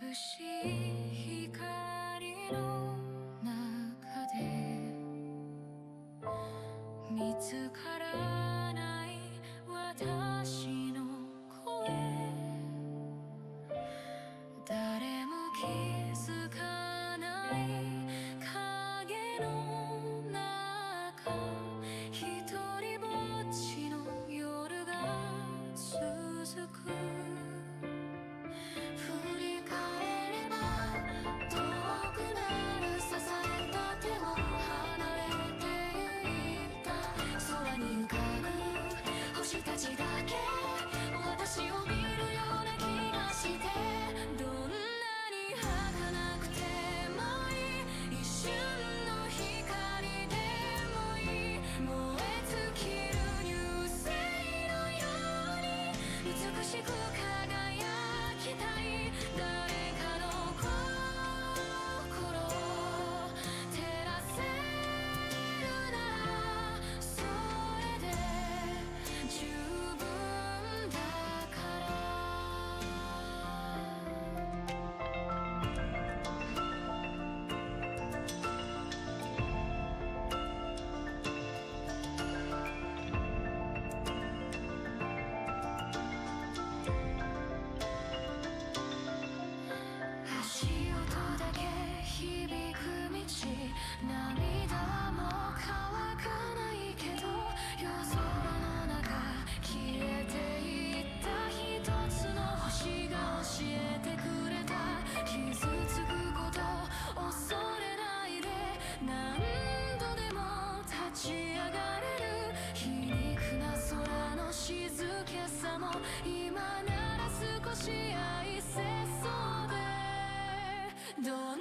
眩しい光の中で見つからない私の声、誰も気づかない影の中、一人ぼっちの夜が続く。涙も乾かないけど、夜空の中消えていった一つの星が教えてくれた。傷つくこと恐れないで、何度でも立ち上がれる。皮肉な空の静けさも今なら少し愛せそうで、どんな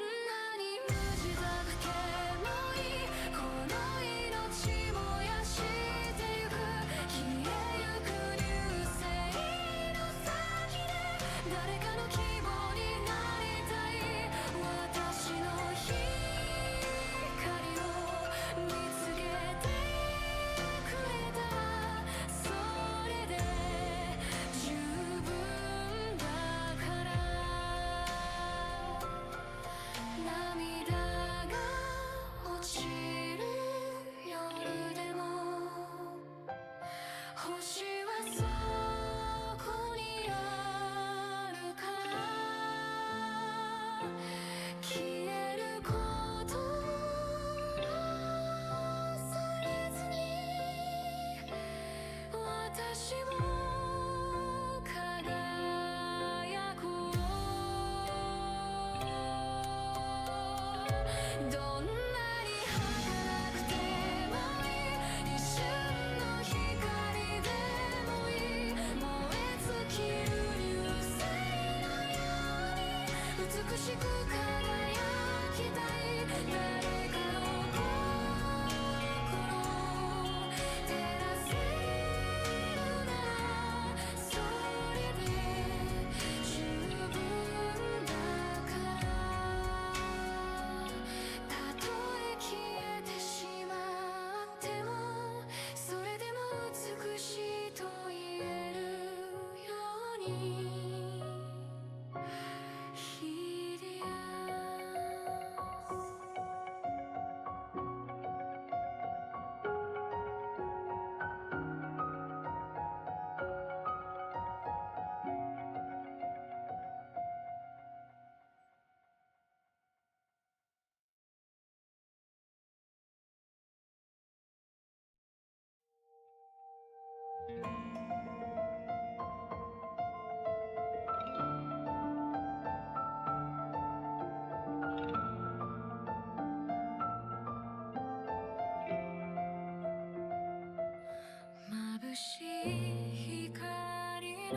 眩しい光の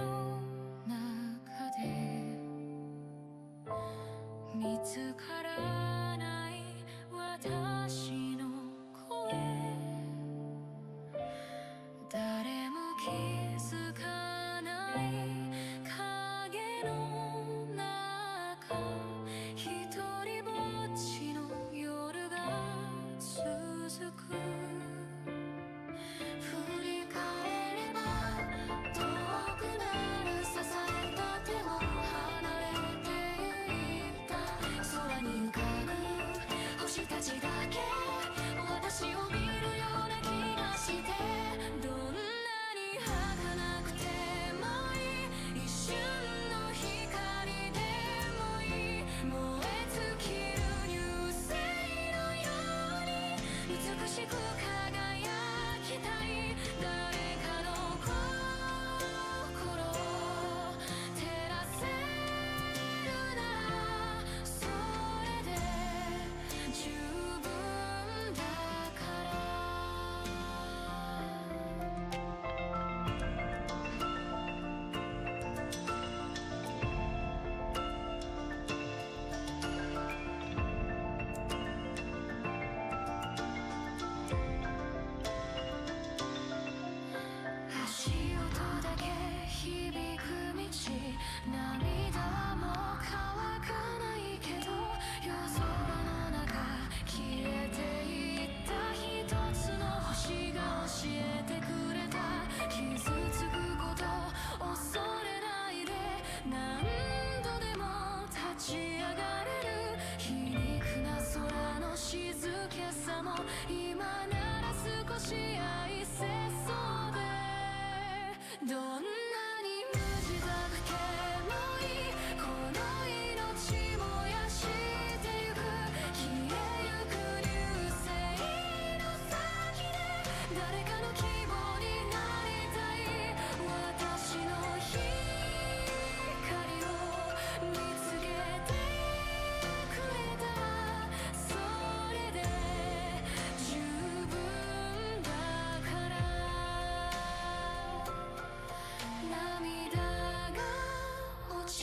中で見つからない私の声、誰も気づかない影の中何度でも立ち上がれる皮肉な空の静けさも今なら少し愛せそうでどんなに無自覚でもいいこの命燃やしてゆく消えゆく流星の先で誰かの希望になりたい私の光を見つけてくれたらそれで十分だから涙が落ち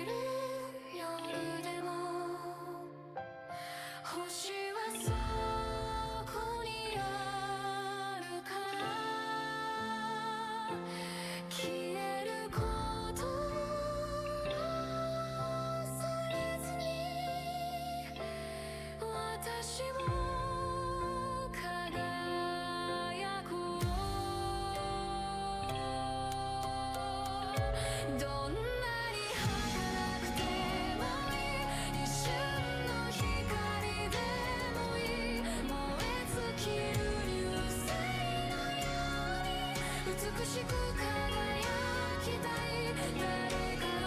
る夜でも星はそこにあるから消えることを恐れずに私も輝こうどんなに儚くてもいい一瞬の光でもいい燃え尽きる流星のように美しく輝きたい誰かの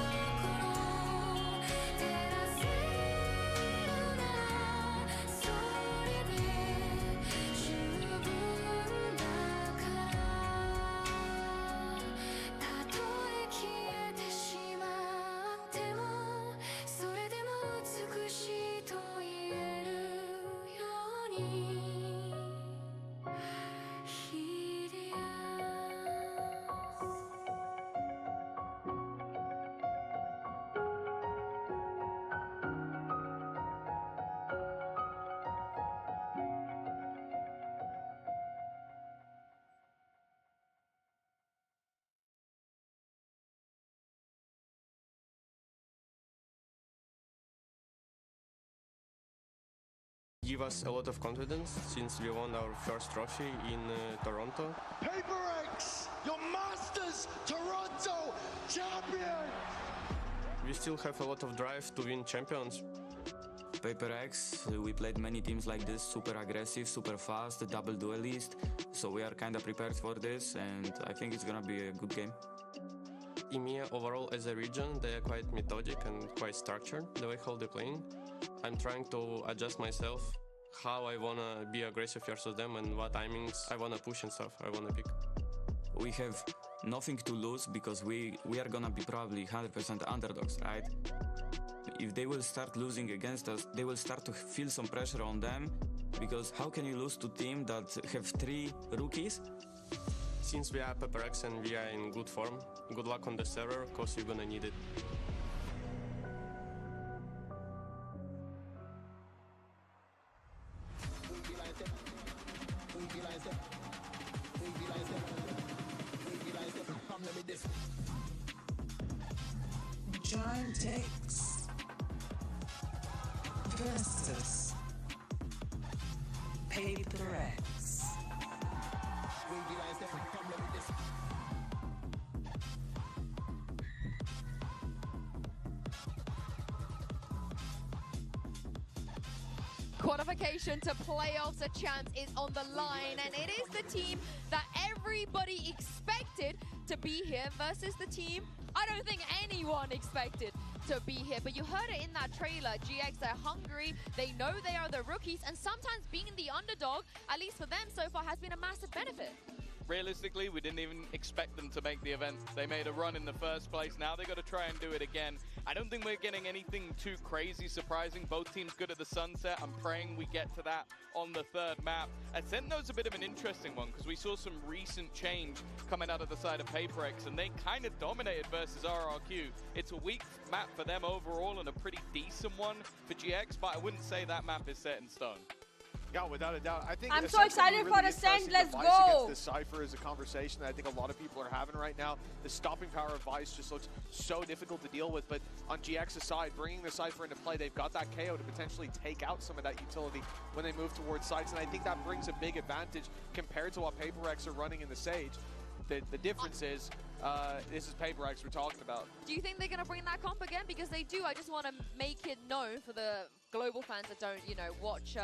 心を照らせるならそれで十分だからたとえ消えてしまってもそれでも美しいと言えるようにヒデアGive us a lot of confidence since we won our first trophy in Toronto. PaperX, your Masters Toronto champion! We still have a lot of drive to win champions. PaperX, we played many teams like this, super aggressive, super fast, double duelist, so we are kind of prepared for this and I think it's gonna be a good game. EMEA overall as a region, they are quite methodic and quite structured, the way how they're playing. I'm trying to adjust myself, how I wanna be aggressive versus them and what timings I wanna push and stuff I wanna pick. We have nothing to lose because we are gonna be probably 100% underdogs, right? If they will start losing against us, they will start to feel some pressure on them because how can you lose to a team that have 3 rookies? Since we are PaperX and we are in good form, good luck on the server, cause you're gonna need it. Giant takes versus PaperX. Qualification to playoffs, a chance is on the line, and it is the team that everybody expected to be here versus the team I don't think anyone expected to be here. But you heard it in that trailer. GX, they're hungry, they know they are the rookies, and sometimes being the underdog, at least for them so far, has been a massive benefit. Realistically, we didn't even expect them to make the event. They made a run in the first place. Now they got to try and do it again. I don't think we're getting anything too crazy surprising. Both teams good at the sunset. I'm praying we get to that on the third map. Ascendo's a bit of an interesting one because we saw some recent change coming out of the side of PaperX, and they kind of dominated versus RRQ. It's a weak map for them overall and a pretty decent one for GX, but I wouldn't say that map is set in stone. Yeah, without a doubt. I think I'm so excited for Ascend. Let's go. This Cypher is a conversation that I think a lot of people are having right now. The stopping power of Vice just looks so difficult to deal with, but on GX's side, bringing the Cypher into play, they've got that KO to potentially take out some of that utility when they move towards sites, and I think that brings a big advantage compared to what PaperX are running in the Sage. The difference is this is PaperX we're talking about. Do you think they're going to bring that comp again? Because they do. I just want to make it known for the global fans that don't, you know, watch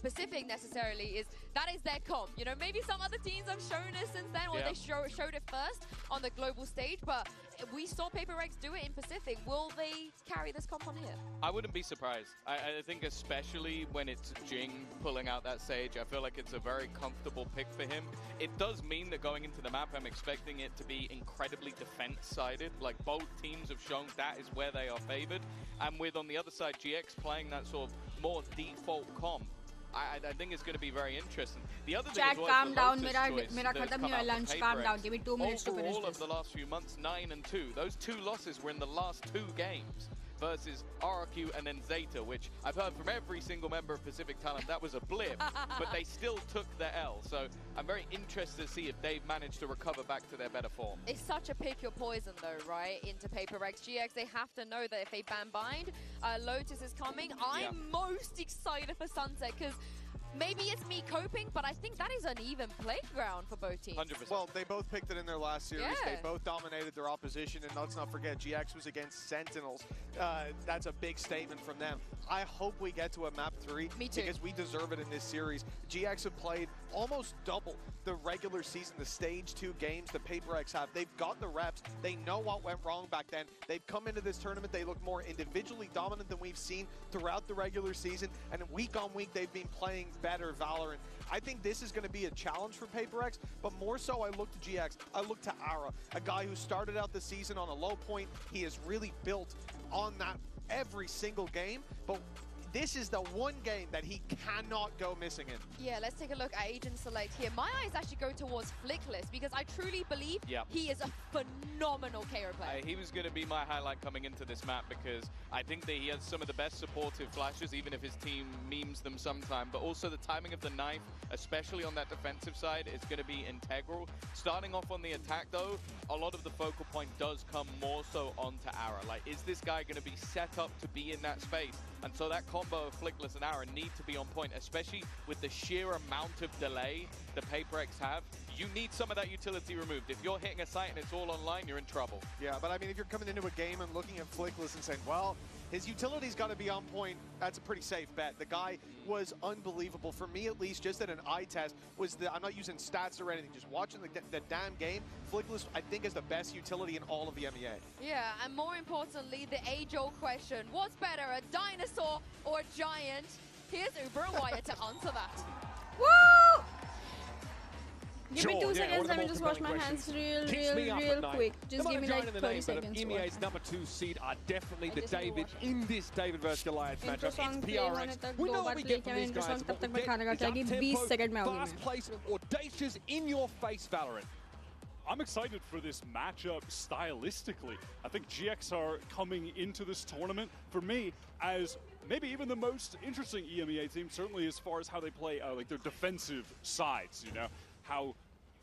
Pacific necessarily, is that is their comp. You know, maybe some other teams have shown it since then, or they showed it first on the global stage, but we saw PaperX do it in Pacific. Will they carry this comp on here? I wouldn't be surprised. I think especially when it's Jing pulling out that Sage, I feel like it's a very comfortable pick for him. It does mean that going into the map, I'm expecting it to be incredibly defense-sided. Like, both teams have shown that is where they are favored. And with, on the other side, GX playing that sort of more default comp, I think it's going to be very interesting. The other thing Chat, is calm down. mera khatam nahi hua lunch. Calm down. Give me 2 minutes to finish Overall of this. the last few months, 9-2. Those 2 losses were in the last 2 games versus RRQ and then Zeta, which I've heard from every single member of Pacific Talent that was a blip, but they still took the L. So I'm very interested to see if they've managed to recover back to their better form. It's such a pick your poison though, right, into PaperX. GX, they have to know that if they ban bind, Lotus is coming. I'm most excited for Sunset because maybe it's me coping, but I think that is an even playground for both teams. 100%. Well, they both picked it in their last series. Yeah. They both dominated their opposition, and let's not forget, GX was against Sentinels. That's a big statement from them. I hope we get to a map 3 Me too. because we deserve it in this series. GX have played almost double the regular season, the stage 2 games that PaperX have. They've got the reps. They know what went wrong back then. They've come into this tournament. They look more individually dominant than we've seen throughout the regular season. And week on week, they've been playing better Valorant. I think this is going to be a challenge for PaperX, but more so I look to GX. I look to Ara, a guy who started out the season on a low point. He has really built on that every single game, but this is the one game that he cannot go missing in. Yeah, let's take a look at Agent Select here. My eyes actually go towards Flickless because I truly believe he is a phenomenal KO player. He was going to be my highlight coming into this map because I think that he has some of the best supportive flashes, even if his team memes them sometime. But also the timing of the knife, especially on that defensive side, is going to be integral. Starting off on the attack, though, a lot of the focal point does come more so onto Ara. Like, is this guy going to be set up to be in that space? And so that combo of Flickless and Ara need to be on point, especially with the sheer amount of delay the PaperX have. You need some of that utility removed. If you're hitting a site and it's all online, you're in trouble. Yeah, but I mean, if you're coming into a game and looking at Flickless and saying, well, his utility's got to be on point, that's a pretty safe bet. The guy was unbelievable. For me, at least, just at an eye test, I'm not using stats or anything, just watching the damn game. Flickless, I think, is the best utility in all of the MEA. Yeah, and more importantly, the age-old question. What's better, a dinosaur or a giant? Here's Uber and Wyatt to answer that. Woo! Give me Sure, 2 yeah, seconds, one of the let me just wash my multiple hands Keeps me up real at night. quick. Just Come give on, me giant like in the 30 name, but seconds. EMEA's number 2 seed are definitely I the just need to David wash it. in this David versus Goliath matchup. It's Intro song play होने PRX. तक We 2 know bar what we play get किया from these intro guys. song and तब what तक we मैं खाना खा get के आएगी is 20 up-tempo, सेकंड में आऊंगी मैं fast-paced, audacious, in-your-face Valorant. I'm excited for this matchup stylistically. I think GX are coming into this tournament, for me, as maybe even the most interesting EMEA team, certainly as far as how they play like their defensive sides, you know, how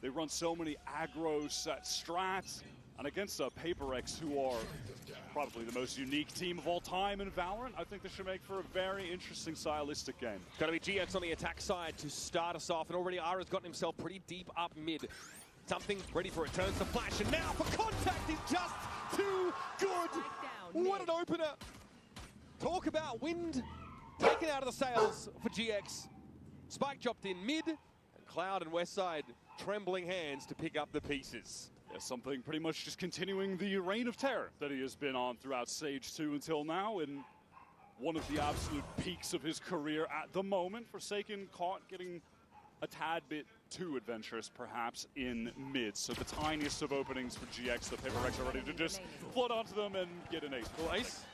they run so many aggro set strats, and against PaperX, who are probably the most unique team of all time in Valorant, I think this should make for a very interesting stylistic game. Going to be GX on the attack side to start us off, and already Ara's gotten himself pretty deep up mid. Something ready for it, turns the flash, and now for contact is just too good. What an opener. Talk about wind taken out of the sails for GX. Spike dropped in mid, and Cloud and Westside trembling hands to pick up the pieces. Yeah, something pretty much just continuing the reign of terror that he has been on throughout Stage 2 until now, and one of the absolute peaks of his career at the moment. Forsaken caught getting a tad bit too adventurous, perhaps, in mid. So the tiniest of openings for GX, the PaperX are ready to just float onto them and get an ace. Well, ace.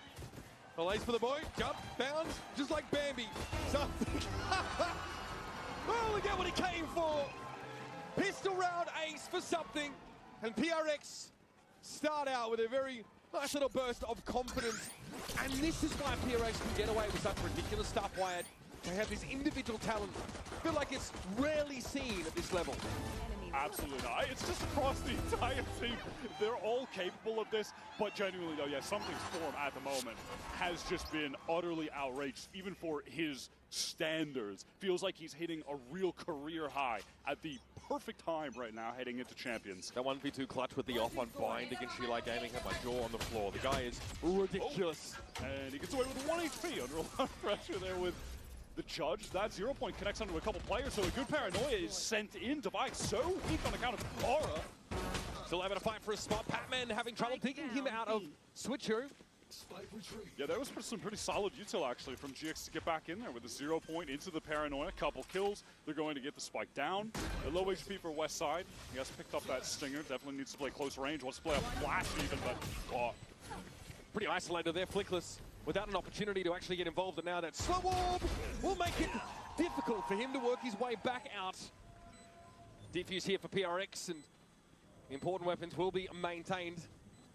Well, ace for the boy. Jump, bounds, just like Bambi. Something. Well, we get what he came for. Pistol round ace for something. And PRX start out with a very nice little burst of confidence. And this is why PRX can get away with such ridiculous stuff, Wyatt. They have this individual talent. I feel like it's rarely seen at this level. Absolutely not. It's just across the entire team. They're all capable of this, but genuinely though, yeah, Something's form at the moment has just been utterly outrageous, even for his standards. Feels like he's hitting a real career high at the perfect time right now heading into Champions. That 1v2 clutch with the off on bind against Sheila Gaming had my jaw on the floor. The guy is ridiculous. And he gets away with 1 HP under a lot of pressure there with the judge. That 0 point connects onto a couple players, so a good paranoia is sent in. Device so weak on account of Aura. Still having a fight for a spot. Patman having trouble picking him out of Switcher. Yeah, that was some pretty solid util actually from GX to get back in there with a 0 point into the paranoia. Couple kills. They're going to get the spike down. A low HP for West Side. He has picked up that stinger. Definitely needs to play close range. Wants to play a flash even, but Pretty isolated there, Flickless, without an opportunity to actually get involved. And now that slow orb will make it difficult for him to work his way back out. Defuse here for PRX, and important weapons will be maintained.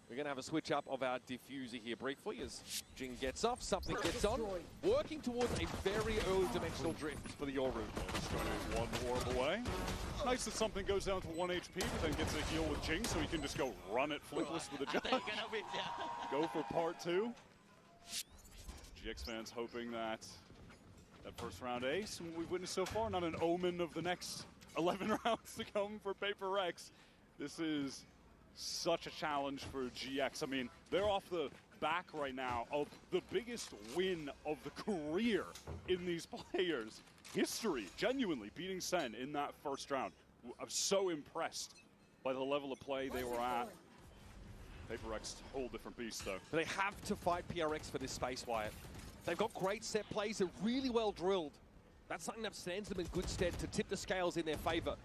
We're going to have a switch up of our diffuser here briefly as Jing gets off, something gets on, working towards a very early dimensional drift for the Yoru. Just going to one orb away. Nice that something goes down to 1 HP, but then gets a heal with Jing, so he can just go run it Flickless with a judge. Go for part 2. GX fans hoping that first round ace, and we've witnessed so far, not an omen of the next 11 rounds to come for Paper Rex. This is such a challenge for GX. I mean, they're off the back right now of the biggest win of the career in these players' history. Genuinely beating Sen in that first round. I'm so impressed by the level of play they were at. Paper Rex, whole different beast though. They have to fight PRX for this space, Wyatt. They've got great set plays, they're really well drilled. That's something that stands them in good stead to tip the scales in their favor.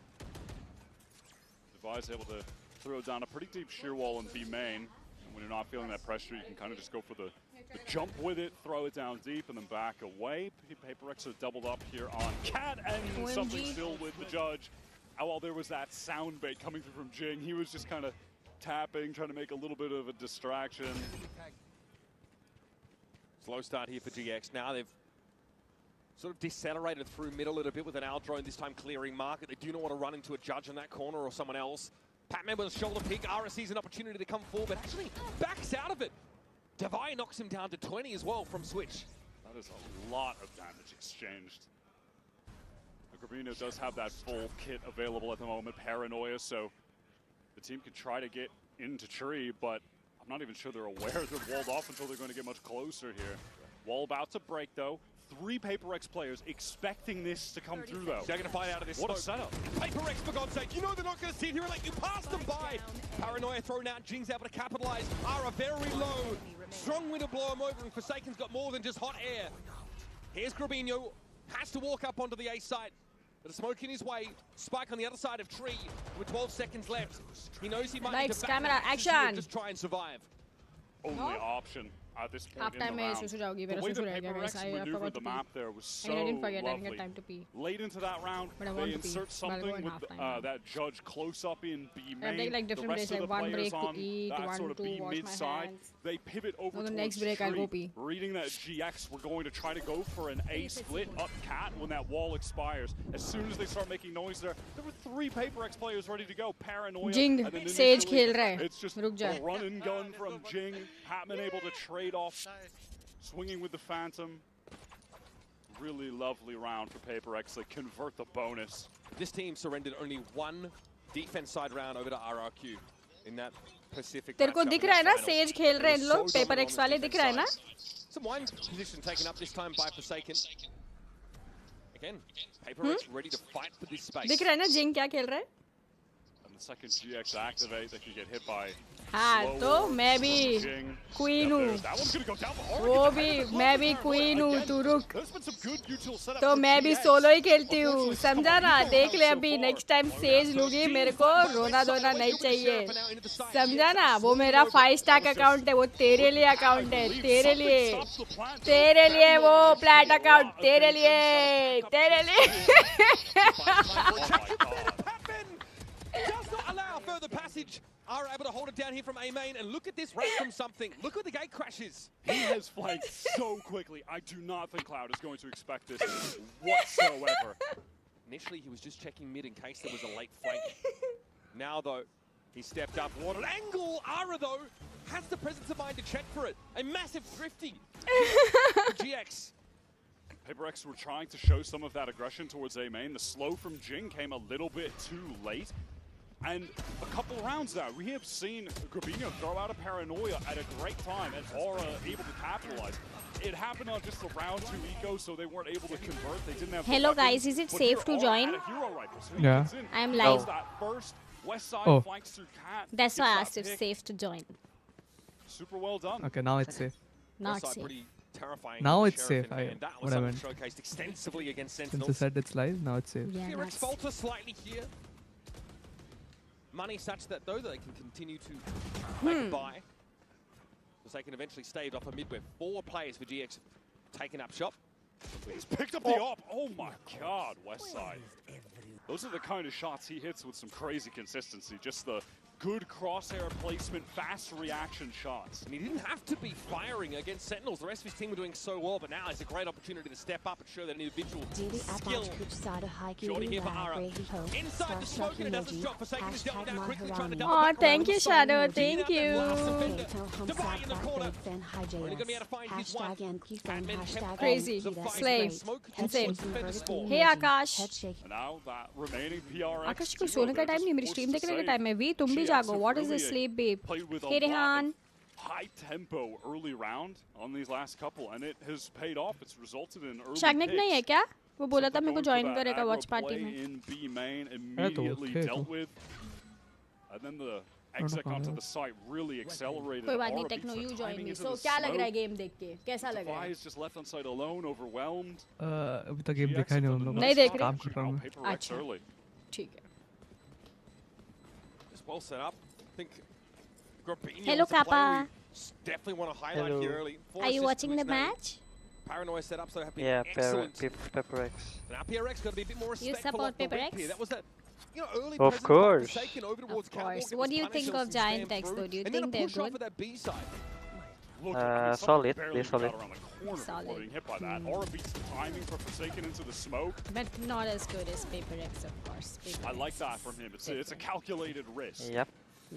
Device able to throw down a pretty deep shear wall in B main. And when you're not feeling that pressure, you can kind of just go for the jump with it, throw it down deep, and then back away. Paper Rex are doubled up here on Cat, and something still with the judge. While there was that sound bait coming through from Jing, he was just kind of tapping, trying to make a little bit of a distraction. Slow start here for GX. Now they've sort of decelerated through mid a little bit with an Owl drone, this time clearing market. They do not want to run into a judge in that corner or someone else. Patman with a shoulder pick. Ara sees an opportunity to come forward, but actually backs out of it. Devi knocks him down to 20 as well from Switch. That is a lot of damage exchanged. Gravino does have that full kit available at the moment, Paranoia, so the team can try to get into Tree, but I'm not even sure they're aware they're walled off until they're going to get much closer here. Wall about to break, though. 3 Paper Rex players expecting this to come through, though. They're going to fight out of this. What a setup. Paper Rex, for God's sake. You know they're not going to sit here and let you pass them by. Paranoia thrown out. Jing's able to capitalize. Ara very low. Strong wind to blow him over, and Forsaken's got more than just hot air. Here's Grabinho. Has to walk up onto the A site. But a smoke in his way. Spike on the other side of Tree with 12 seconds left. He knows he might need to back camera, up action. just try and survive. Only option at this point Half time in the में round. सुसु जाओगी The मेरा way सुसु that रह गया Paper guys. Rex I maneuvered forgot the to map pee. there was so I didn't forget. I didn't lovely. get time to pee. Late into that round, But I want they to pee. insert But I'll something go in with half time. that judge close up in B I main. take like The different rest breaks, of the like one players break to on eat, that one sort of to B wash mid my side. hands. They pivot over No, the towards next break I'll go Tree, pee. reading that GX. We're going to try to go for an A split up Cat when that wall expires. As soon as they start making noise there were 3 Paper X players ready to go. Paranoia. Jing, and then Sage initially, खेल रहा है. It's just रुक जा. a run and gun from Jing. Patman able to trade off. Swinging with the Phantom. Really lovely round for Paper X. They convert the bonus. This team surrendered only 1 defense side round over to RRQ in that Pacific. तेरे को matchup दिख in रहा है the ना finals. Says खेल रहे हैं इन They लोग were so paper dominant x on वाले the दिख रहा है ना defense side. Some wine position taken up this time by Forsaken. Again, Paper X ready to fight for this space. दिख रहा है ना जिंग क्या खेल रहा है And the second GX activate, they can get hit by हाँ slow तो orbs मैं from भी Jing. क्वीन Yep, हूँ that one's gonna go down for Aura. वो Gets भी the head मैं भी close क्वीन to हूँ Again, तू रुक there's been some good util setup तो for मैं भी GX. सोलो ही खेलती हूँ Unfortunately, समझा ना someone देख ले so अभी far. नेक्स्ट टाइम सेज लूंगी मेरे को रोना धोना नहीं चाहिए समझा ना वो मेरा 5 स्टैक अकाउंट है वो तेरे लिए अकाउंट है तेरे लिए वो प्लैट अकाउंट तेरे लिए Does not allow further passage. Are able to hold it down here from A main, and look at this race from something. Look at the gate crashes. He has flanked so quickly. I do not think Cloud is going to expect this whatsoever. Initially, he was just checking mid in case there was a late flank. Now, though, he stepped up. What an angle! Ara, though, has the presence of mind to check for it. A massive thrifty for GX. PaperX were trying to show some of that aggression towards A main. The slow from Jing came a little bit too late. And a couple rounds now, we have seen Grabinho throw out a Paranoia at a great time and Aura able to capitalize. It happened on just the round 2 eco, so they weren't able to convert. They didn't have Hello guys, is it safe to join? Yeah. I am live. Oh. That's why I asked if safe to join. Super well done. Okay, now it's safe. Not safe. Terrifying Now for it's Sheriff, safe. I and that was what I something meant. showcased extensively against Since Sentinels. you said it's live, now it's safe. Yeah, PRX falter slightly here. Money such that though they can continue to make a buy. Because they can eventually stave off a mid where 4 players for GX taking up shop. He's picked up the op. Oh my god, Westside. Those are the kind of shots he hits with some crazy consistency. Just the good crosshair placement, fast reaction shots. And he didn't have to be firing against Sentinels. The rest of his team were doing so well, but now it's a great opportunity to step up and show that individual skill. Jordy here for Ara. Inside the smoke, and it doesn't stop. Forsaken is dealt down quickly, trying to double Oh, back thank around you, the Shadow. side. Thank you. Divide in the corner. Only gonna be able to find his one. Crazy. Slay. Insane. Hey Akash. And now that remaining PRX. आकाश को सोने का time नहीं, मेरी stream देखने का time है। We तुम भी जागो. What is this sleep, babe? Hey Rehan. High tempo early round on these last couple, and it has paid off. It's resulted in early शागनिक नहीं है picks. क्या? वो बोला था मेरे को Going for ज्वाइन that करेगा aggro वॉच पार्टी play में. in B main, immediately okay, dealt तो. with. And then the exec onto the site really accelerated. कोई बात नहीं, Aura Techno beats you the join timing मी. into So the क्या लग रहा है smoke. गेम देख के? कैसा लग रहा Defy है? is just left on site alone, overwhelmed. अभी तक गेम देखा ही नहीं हम लोग. नहीं देख रहे? काम कर रहा हूँ मैं. PaperX अच्छा. early. ठीक है. Just well set up. I think Grabinho Hello, is a player Kappa. we definitely want to highlight here early. Are you watching the match? Paranoia set up, so have been Yeah, excellent. PaperX. Now PRX got to be a bit more You respectful support of the PaperX? whip here. That was that, early Of presence by course. Forsaken over towards Of course. Catwalk. It What was do you punish think us of and Giant stand Tex through. though? Do you And then think a they're push off good? of that B side. Look, I mean, solid, barely really even got solid. around the corner Solid. before being hit by that. Aura beats the timing for Forsaken into the smoke. But not as good as PaperX, of course. I like that from him. It's a calculated risk. Yep.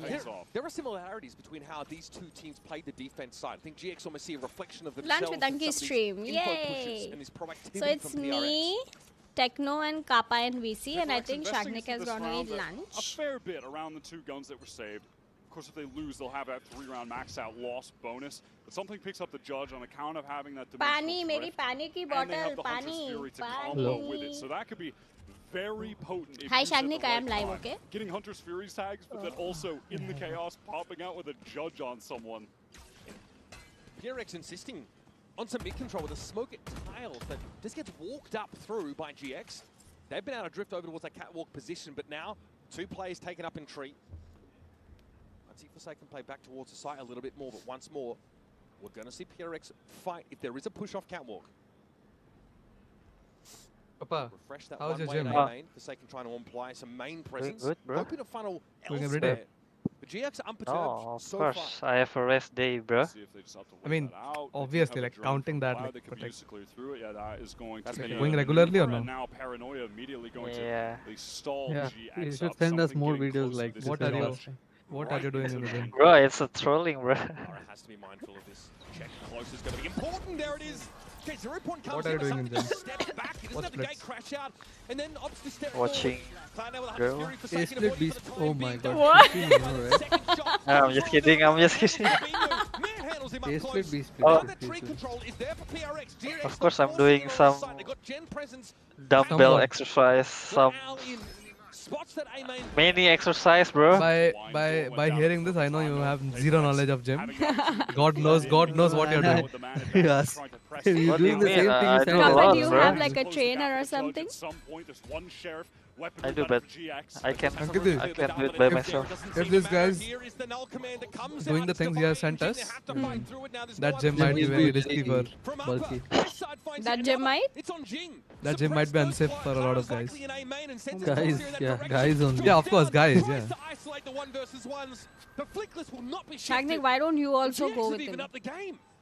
Pays off. There are similarities between how these two teams played the defense side. I think GX almost see a reflection of Lunch themselves with in some of Anki's these stream. info pushes Yay! and this productivity So it's from PRX. me, Techno, and Kappa and VC, and I PaperX think investing Shagnik through has this gone to round eat a lunch. fair bit around the 2 guns that were saved. Of course, if they lose, they'll have that 3-round max out loss bonus. But something picks up the judge on account of having that Pani, dimensional मेरी drift, पानी की and they have bottle, the Hunter's पानी, Fury to combo with it. पानी. So that could be very potent. If Hi, used at the Shagnik, I am right live, time. okay? Getting Hunter's Fury's tags, but then also in the chaos, popping out with a judge on someone. PRX insisting on some mid-control with a smoke at tiles that just gets walked up through by GX. They've been able to drift over towards that catwalk position, but now 2 players taken up in tree. Let's see if Forsaken play back towards the site a little bit more, but once more, we're going to see PRX fight if there is a push off catwalk. Papa, Refresh that how's one your way gym? in main. Forsaken trying to apply some main presence. good, bro. Hoping to funnel Going every elsewhere. day? But GX are unperturbed Oh, of so course. far. I have a rest day, bro. See if they just have to I wait mean, that out. They do obviously, have a like, drone counting from that, Cloud like, that could but, be like, used to clear through it. Yeah, that is going to That's be been a going maneuver, regularly or no? and now Paranoia immediately going Yeah. to they stall Yeah, GX you up, should send us something more getting videos close to like this this What and are all. you? What are you doing in the gym? Bro, it's a trolling, bro. Ara has to be mindful of this. Check close is going to be important. There it is. Okay, 0 point comes What are you in, doing in something gym? step back. He doesn't What have the gate splits? crash out. And then opts to step Watching forward. Cloud now with a girl. Hunter's Fury, A Forsaken split avoiding beast. for the time Oh my being. god. What? 15 more, right? Second shot. I'm just kidding, I'm just kidding. Manhandles him up A close. split beast. Oh. Now that tree control is there for PRX. GX Of course, I'm forcing doing it on some site. They got Gen presence. Dumbbell Someone. exercise, some Got Al in. Spots that A main. many exercise, bro. By hearing this, I know you have zero knowledge of gym. God knows what you're doing. Yes. You're What do you doing the mean? same thing I you do said. a Kappa, lot, do you bro. have like a trainer or something? At some point, there's one sheriff. I do, but I can Ankita, do it by myself. If this guy's doing the things he has sent us, that gym might be very risky for Bulky. That gym might? that gym might be unsafe for a lot of guys. Guys, yeah, guys only. Yeah, of course, guys. Yeah. Shagnik, why don't you also go with him?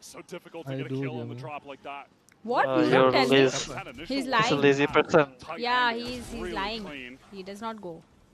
So difficult to I get a do, kill on the yeah. drop like that. What? You You're don't tell me. lazy. He's He's a lying. lazy person. Yeah, he's lying. He does not go.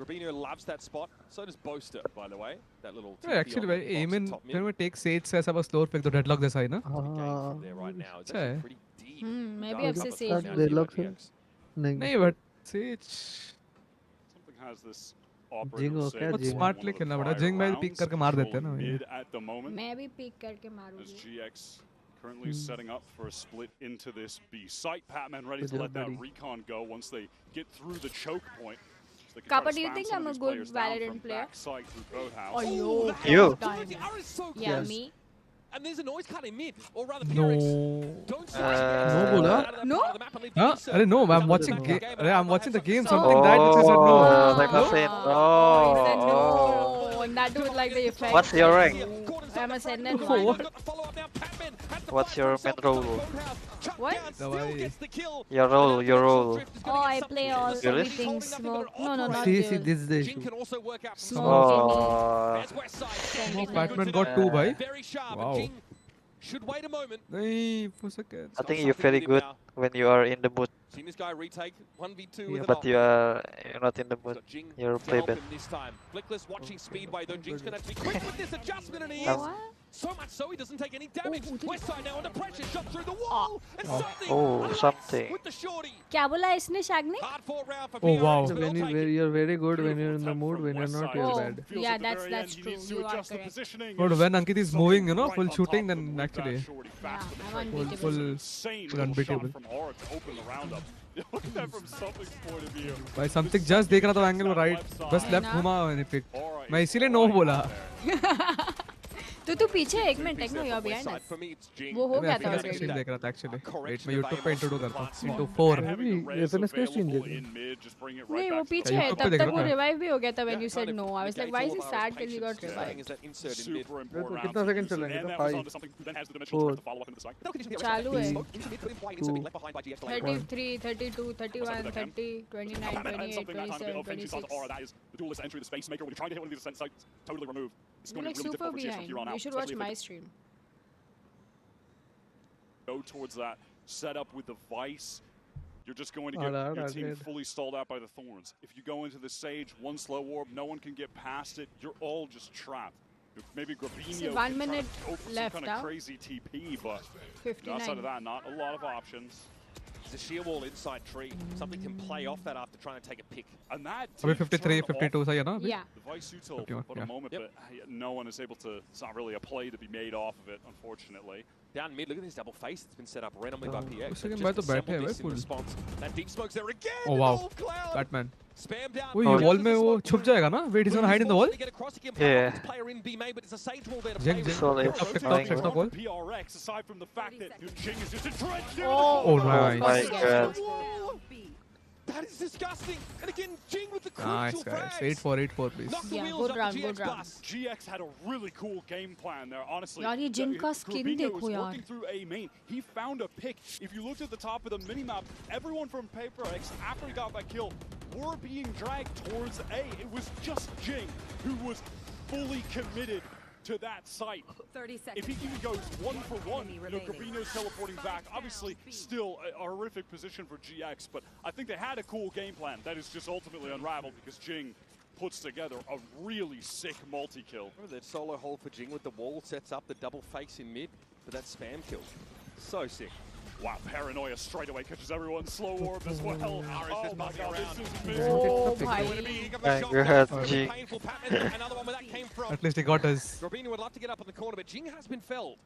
Rubino loves that spot. So does Boaster, by the way. That little Actually भाई aim in when we take Sage से ऐसा बस floor पे तो deadlock जैसा ही ना. from there right now. It's actually pretty deep. Maybe अब से Sage They look नहीं but Sage Something has this Jing हो क्या बहुत Jing smartly खेलना पड़ा Jing भाई pick करके मार देते हैं ना भाई mid at the moment. मैं भी pick करके As मारूंगी GX currently setting up for a split into this B site. Patman ready to let that recon go once they get through the choke point. So they can Kappa, try to do you spam think some I'm of a these good players down Valorant from player? backside through boathouse. Oh, You? Yeah, Yes. me. And there's a noise cut in mid, or rather No. Don't No बोला No? हाँ अरे no I'm watching I'm watching the game So- something that which is a no like no? nothing. Oh, he said Oh, no. And that would like the effect. What's your rank? I'm a Sentinel. What's your main role? What? दवाई Your role. Oh, I play all Really? everything. Smoke. No, not See, duel. this is the issue. Smoke. Oh, Smoke Batman got 2 भाई wow Should wait a moment. नहीं for seconds I think you're very good when you are in the mood. Seen this guy retake 1v2 Yeah, with an but op. you're not in the mood. Got Jing You're to play help bad. him this time. Flickless watching Speedway though. Jing's gonna have to be quick with this adjustment, and he Um, is. What? So much so he doesn't take any damage. Westside now under pressure, shot through the wall, and something. Oh, Alex something. with the shorty. क्या बोला इसने शैग ने? Hard fought round for Oh, PRX, wow. but When they'll take it. you're very good when you're in the mood, when you're not, you're Oh. bad. Feels Yeah, at the that's very end, he true. needs to You are adjust the correct. positioning. but when Ankkita is moving you know Right full on shooting top then of the actually that shorty fast to the I'm frame. unbeatable. full Insane full little shot unbeatable from Aura to open the round up. Look at that from something's point of view. भाई something just देख रहा था angle right बस left घुमा मैंने pick मैं इसीलिए no बोला तू पीछे एक minute Techno you are behind Westside for me, it's Jing. वो हो मैं गया था FNS का ऑलरेडी stream देख रहा था एक्चुअली वेट मैं YouTube पे इंट्रोड्यूस करता हूं into 4 Maybe FNS का stream देख रहा नहीं वो पीछे है YouTube पे तब देख तक रहा वो था। रिवाइव भी हो गया था when you said no I was like why is he sad because he got revived Is that insert in mid? Super important कितना round. second चलेंगे And तो that was 5 onto something who then has the dimensional strength to follow up into the site. चालू है Into mid, put in wide, insert mid, left behind by GX. 33 32 31 30 29 And 28 something that time a bit 27 of vengeance onto 26 Aura. That is the duelist entry, the space maker. When you're trying to hit one of these ascent sites, totally removed. It's You're going to like be really super difficult for GX from behind here on out. you should watch especially my if stream they go towards that setup with the Vice. You're just going to get Alright, your I team did. fully stalled out by the Thorns. If you go into the Sage, one slow orb, no one can get past it. You're all just trapped. Maybe Grabinho So 1 can try to minute go for left, some kind huh? of crazy TP, but 59 outside of that, not a lot of options. There's a sheer wall inside tree. Something can play off that after trying to take a pick. And that अभी did 53 turn off 52 सही है ना अभी yeah the Vice Util 51, for a yeah. moment, but no one is able to. It's not really a play to be made off of it, unfortunately. Down mid, look at this double face that's been set up randomly by PX. उसी They've के बाद just तो बैठे assembled हैं this in full response. That deep smoke's there again. Oh, and wow. all cloud. Batman Spam down. वो ये wall में वो छुप जाएगा ना wait he's gonna hide in the wall Get across, he can play Yeah. off this player in B main, but it's a Sage wall there to Jing play with. Solid. check top wall PRX, aside from the fact that Jing is just entrenched in oh Oh nice my god. That is disgusting. And again, Jing with the nice crucial guys frags. 8-4 please Knock the Yeah, wheels good up round, the good GX round. bus. GX had a really cool game plan there, honestly. यार ये Jing का skin Grabinho देखो was यार working through A main. He found a pick. If you looked at the top of the minimap, everyone from PaperX, after he got that kill, were being dragged towards A. It was just Jing who was fully committed to that site. 30 seconds. If he even goes 1 for 1, Grabinho's teleporting back. Obviously, still a horrific position for GX, but I think they had a cool game plan that is just ultimately unraveled because Jing puts together a really sick multi-kill. Remember that solo hold for Jing with the wall sets up the double face in mid for that spam kill. So sick. Wow, Paranoia straight away catches everyone. Slow orb as well. Oh my god, this is amazing. oh भाई You had G. Painful pattern. Another one where that came from. at least he got his Grabinho would love to get up on the corner, but Jing has been felled.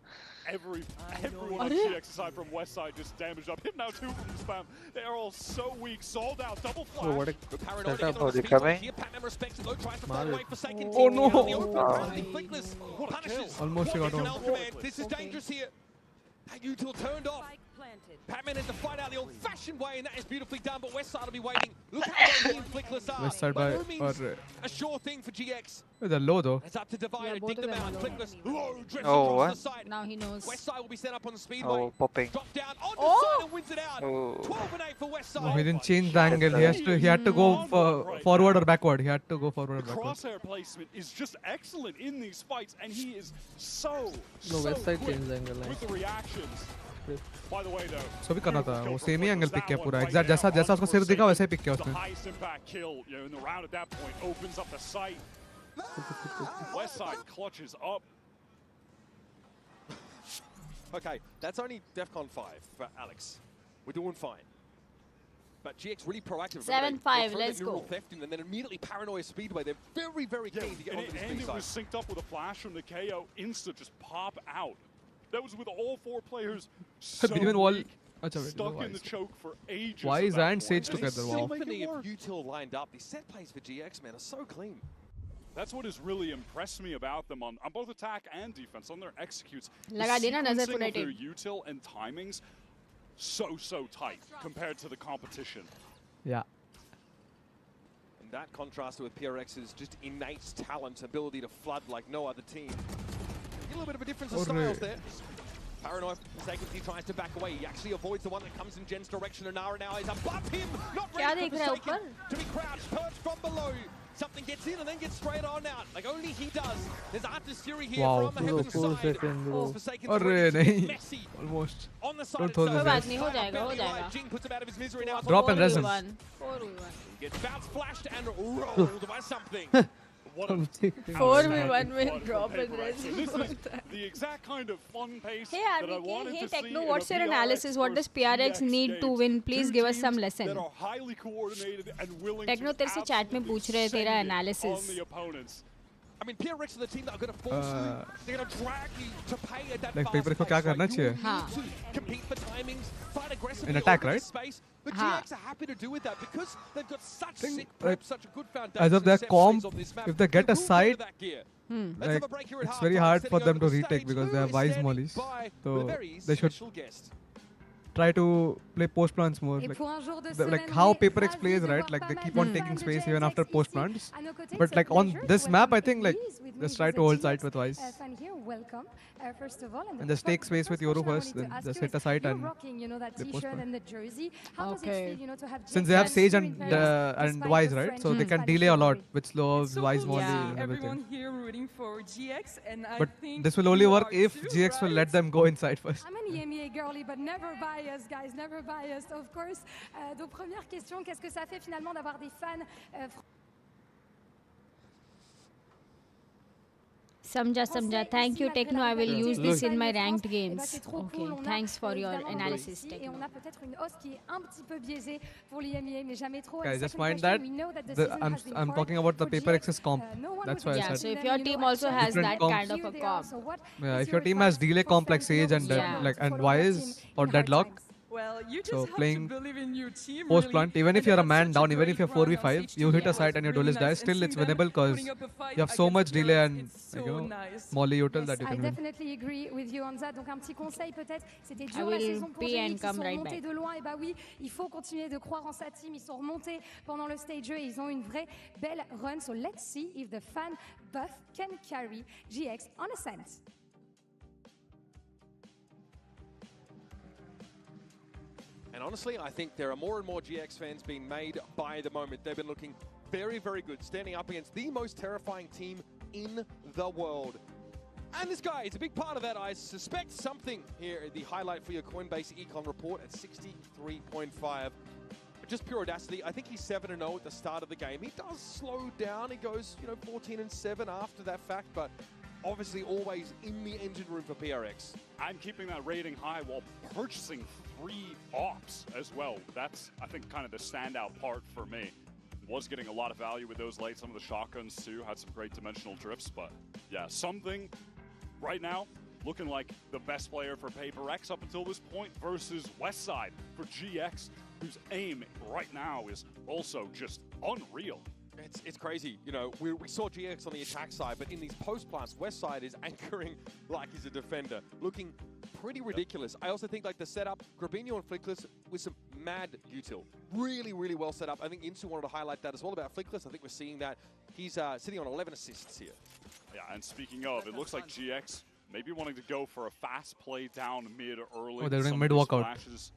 Everyone on GX aside from Westside just damaged up. Him now 2 from the spam. They are all so weak. Sold out. Double flash. Oh, what a Good paranoid setup. again on Oh, the they're speed coming? Here, Patman respects it, though, tries to find a way for second. Oh, no. Out in the open, crafty Flickless punishes. Almost he got What is an one. Alchemist? This is dangerous here. That util turned off. Planted. Patman has to fight out the old-fashioned way, and that is beautifully done, but Westside will be waiting. Look how low he and Flickless are. Westside But by Lumine's or a sure thing for GX. they're low though It's up to Divide Yeah, to both dig of them them out. are low. Flickless, low, drifts Oh, across what? the side. now he knows Westside will be set up on the speedway. Oh, popping. Drop down onto Oh! side and wins it out. Oh. 12 and 8 for Westside. no, he didn't change the angle he had to go forward or backward he had to go forward or The backward crosshair placement is just excellent in these fights, and he is so West side quick changed the angle, with the reactions. By the way, though, so भी करना था beautiful वो kill same ही from angle Flickless. Pick किया That पूरा one exact right जैसा there जैसा उसको for सिर दिखा Sage. वैसे ही पिक किया The उसने highest impact kill, in the round at that point opens up the sight. Westside clutches up. Okay, that's only DEFCON 5 for Alex. We're doing fine. But GX really proactive. 7-5, let's go. Theft in and then immediately Paranoia Speedway. They're very, very keen to get onto this B And it side. was synced up with a flash from the KO. Insta just pop out. That was with all 4 players so Even wall. weak, Acha, wait, stuck in Wise. the choke for ages. Wise at that and point. Sage together. Wow. Symphony of util lined up. These set plays for GX, man, are so clean. That's what has really impressed me about them on both attack and defense, on their executes. Laga The di na nazar sequencing of their purating. util and timings, so tight compared to the competition. Yeah. And that contrasted with PRX's just innate talent, ability to flood like no other team. A little bit of a difference of styles there. Paranoid mistakenly tries to back away. He actually avoids the one that comes in Jen's direction. And Nara now is above him. Not ready for Forsaken to be crouched, perched from below. Something gets in and then gets straight on out. Like only he does. There's artistry here Wow. from the heaven side. Forsaken messy. Almost. On the side Don't throw कोई this बात guys. नहीं हो जाएगा हो जाएगा Jing puts him out of his misery now. Drop and resin. 4v1 Gets bounced, flashed, and rolled by something. 4v1 with drop and resin. This is the exact kind of fun pace Hey that I RBK, wanted hey to see Techno, in what's a your PRX analysis? What does versus PRX GX need to game. win? Please Two give us some teams lesson. that are highly coordinated and willing Techno to तेरे से chat में पूछ रहे हैं तेरा absolutely analysis. on the opponents. I mean, PRX are the team that are going to force you. They're going to drag you to pay at that Like fast paper को क्या pace, right? करना You चाहिए? हाँ. need to compete for timings, fight aggressively In attack, over right? this space. But हाँ. GX are happy to do with that because they've got such Think, sick like, prep, such a good foundation. As of their set comp, plays on this map. if they get a will go to side, that gear. Hmm. Let's like, have a break here at it's very halftime. hard for Setting them up to the retake stage, because they who have is wise standing mollies. by So with a very they should special guest. try to play post plants more. Et Like, pour un jour de like semaine, how on est PaperX ravis plays, de right? voir Like pas they mal keep de on fans taking de space GX even after ici. post plants. À nos côtés, But it's a like on pleasure this to map, I welcome think like Elise with me, just who's try a to hold GX sight with Wise. fan here. Welcome, first of all. And just take space with Yoru first, then just hit a sight You're and rocking, you know, that they T-shirt postpone. and the jersey. How does it Okay. feel, you know, to have Since GX they have fans Sage here and in Paris, and despite Wise, the right? French So they can traditional delay a lot rate? with slows, Wise molly Yeah. and everything. Everyone here rooting for GX, and I But think this will only you work are if too, GX will right? let them go inside first. I'm an EMEA girly, but never biased, guys, never biased, of course. Donc, première question, qu'est-ce que ça fait finalement d'avoir des fans Samjha. Thank you, Techno. I will use this in my ranked Eh ben, games. c'est trop Okay, cool. On a, thanks for your évidemment analysis, ici, et Techno. on a peut-être une hausse qui est un petit peu biaisée pour l'EMEA, mais jamais trop. Guys, And just second mind question, that we know that the the, season I'm has been I'm hard talking about the for PaperX's GX. comp. No one That's would why I Yeah, said. so if them, your you know, team also actually has Different that comps. kind of a here they are. comp. So what Yeah, is if your your team has advice delay for comp like fans, you know, Sage and who struggle Yeah. like to and follow their Wise team or in hard Deadlock, times? Well, you just so have playing to believe in your team. post really. plant, even And if they you're a had man such down, even great if you're run on 4v5, stage you hit today. a It sight was and your really duelist nice. dies. And Still, seeing it's them winnable because putting up a fight you have so against much delay PRX, and it's like, so you know, nice. molly util Yes, that you I can win. definitely agree with you on that. Donc un petit conseil peut-être, c'était I dur la will saison pour pee and GX, ils come sont right remontés back. de loin, et bah oui, il faut continuer de croire en sa team, ils sont remontés pendant le stage 2 et ils ont une vraie belle run, so let's see if the fan buff can carry GX on ascent. And honestly, I think there are more and more GX fans being made by the moment. They've been looking very, very good, standing up against the most terrifying team in the world. And this guy is a big part of that. I suspect something here at the highlight for your Coinbase Econ report at 63.5. Just pure audacity. I think he's 7-0 at the start of the game. He does slow down. He goes, 14-7 after that fact, but obviously always in the engine room for PRX. And keeping that rating high while purchasing 3 ops as well. That's, I think, kind of the standout part for me. Was getting a lot of value with those late. Some of the shotguns, too, had some great dimensional drifts. But, yeah, something right now looking like the best player for PaperX up until this point versus Westside for GX, whose aim right now is also just unreal. It's crazy. We saw GX on the attack side, but in these post plants, Westside is anchoring like he's a defender, looking pretty ridiculous. I also think like the setup, Grabinho and Flickless with some mad util. Really, really well set up. I think Insu wanted to highlight that as well about Flickless. I think we're seeing that. He's sitting on 11 assists here. Yeah, and speaking of, it looks like GX maybe wanting to go for a fast play down mid early. Oh, they're doing Some mid of these walkout. flashes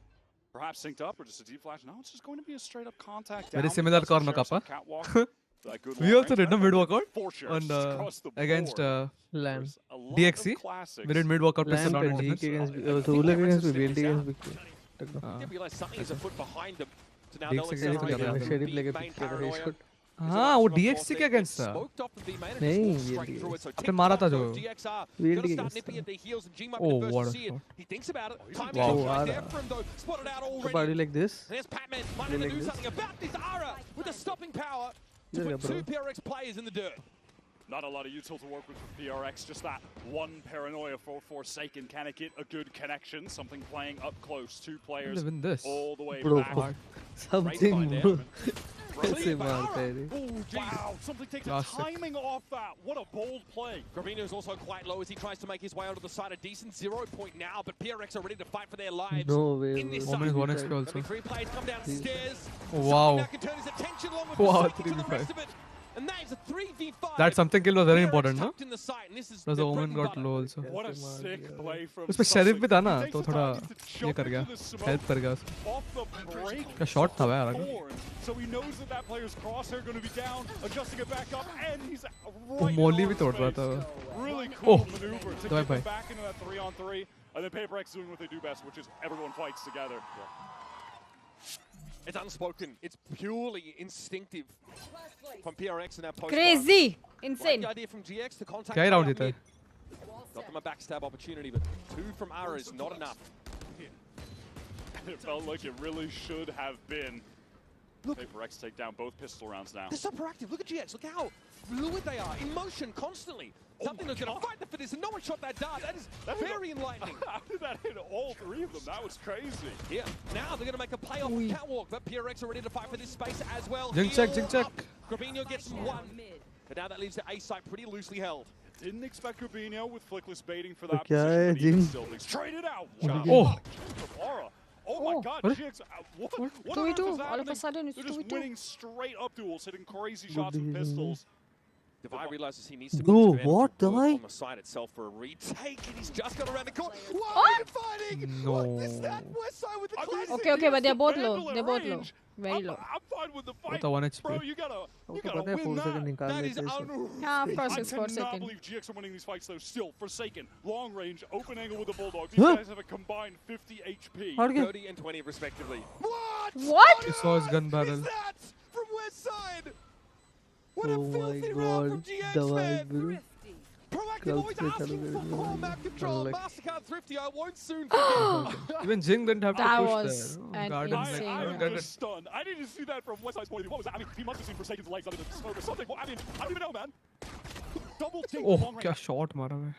perhaps synced up or just a deep flash. No, it's just going to be a straight up contact. Very down. similar Doesn't corner share some kappa. catwalk. That good We wall also range. did a mid walkout Four shares on across the against board. Lamb. There's a lot DXC. of classics. We did mid walkout plus Lamb around and defense. DK against I think Ulag Emirates against has BLT figured against this Big They realize something is a foot behind them. So now Deep they'll security accelerate lagaya the है। Sheriff lege main pick किया था paranoia. headshot. हाँ वो DXC के against था नहीं आपने मारा था जो VLD के against था oh what a shot wow Ara so party like this play like this with the stopping power to put two PRX players in the dirt. Not a lot of util to work with for PRX, just that one paranoia for Forsaken. Can it get a good connection? Something playing up close, two players all the way back. Something bro. ऐसे मारते हैं Wow, something takes the timing off that. What a bold play. Gravino is also quite low as he tries to make his way onto the side. A decent 0 point now, but PRX are ready to fight for their lives. No way. In this Woman is 1 XP also. three players come downstairs. Wow. Now can turn his attention along with Wow, the rest of it. And that is a 3v5. That something kill was very important, no? In the site, and this is Plus the woman got low also. What a sick play from उसमें sheriff भी था ना तो थोड़ा ये कर गया help कर गया क्या shot था भाई यार So he knows that that player's crosshair going to be down, adjusting it back up, and he's वो right. मोली भी तोड़ रहा था Really cool maneuver to दवाई get भाई them back into that 3-on-3, and then PaperX doing what they do best, which is everyone fights together. It's unspoken. It's purely instinctive from PRX in that post. Crazy, insane. Right idea from GX to contact. क्या ही round जीता है Got them a backstab opportunity, but 2 from Ara is not enough. It felt like it really should have been. PaperX take down both pistol rounds now. They're so proactive. Look at GX. Look how fluid they are. In motion constantly. Something that's going to fight for this, and no one shot that dart. That is very enlightening. How did that hit all 3 of them? That was crazy. Yeah. Now they're going to make a play off the catwalk, but PRX are ready to fight for this space as well. Jing check. Gravino gets 1. But now that leaves the A site pretty loosely held. Didn't expect Rubinho with Flickless baiting for that क्या है position. Jing? Still traded out. Oh. Aura. Oh my God, GX, what on earth is All of a happening? sudden, it's They're just 2v2. winning straight up duels, hitting crazy shots with pistols. Divide realizes he needs to No, be what? Divide? on the side itself for a retake, and he's just got around the corner. Whoa, What? they're fighting! No. What is that? West side with the classic. Okay, but they're both low. Vandal at They're both low. range. Very low. I'm fine with the fight. तो 1 HP Bro, you gotta पता है 4 win second that. निकाल That is लेते हैं unreal. Yeah, of course it's 4 I cannot seconds. believe GX are winning these fights though. Still, Forsaken, long range, open angle with the Bulldog. These Huh? guys have a combined 50 HP. हार गया 30 and 20 respectively. What? What? he saw his gun Is barrel that from West side? What a oh my filthy round from god GX, दवाई man. bro Proactive, always Clubs asking से for चलो more map control. like- MasterCard Thrifty, I won't soon forget. even Jing didn't have to That push was there an guard insane I'm round. just stunned. I didn't see that from Westside's point of view. What was that? I mean, he must have seen Forsaken's legs under the smoke or something. I mean, I don't even know, man. Double take oh long क्या range. shot मारा मैं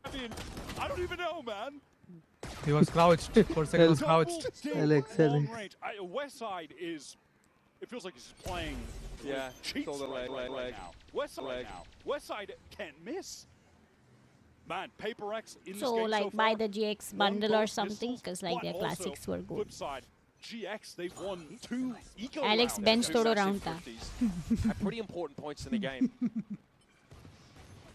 I mean, I don't even know, man. he was crouched for a second was crouched Double take Alex, long Alex. range. Westside is. It feels like he's playing. Yeah, cheats shoulder right leg. now. Westside now. Westside can't miss. Man, PaperX in So this game like so buy far, the GX won bundle both or something pistols, because like but their also, classics were good. Flip side, GX they've won 2 eco Alex rounds. bench Two todo massive round था. 50s at pretty important points in the game.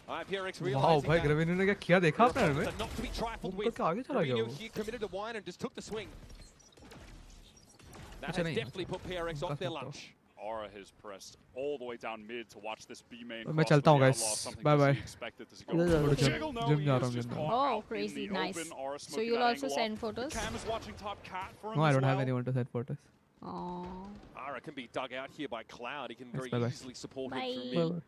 Alright, PRX wow realizing भाई that. Gravino ने क्या किया देखा आपने They're not to be trifled ऊपर with. के आगे चला गया Gravino वो here committed to wine and just took the swing. That अच्छा has नहीं definitely put PRX off their उनका lunch. Aura has pressed all the way down mid to watch this B main. मैं cross चलता हूँ the guys outlaw, something bye that bye he expected as he इधर goes. जाओ, Jiggle, no, gym he जा is रहा हूँ just gym caught Oh, out in crazy, the nice. open. Aura So smoking you'll that also angle send up. photos? Cam is watching top cat for him no I as don't have well. anyone to send photos Oh. Ara can be dug out here by Cloud. He can Yes, very bye-bye. easily support Bye. him through mid.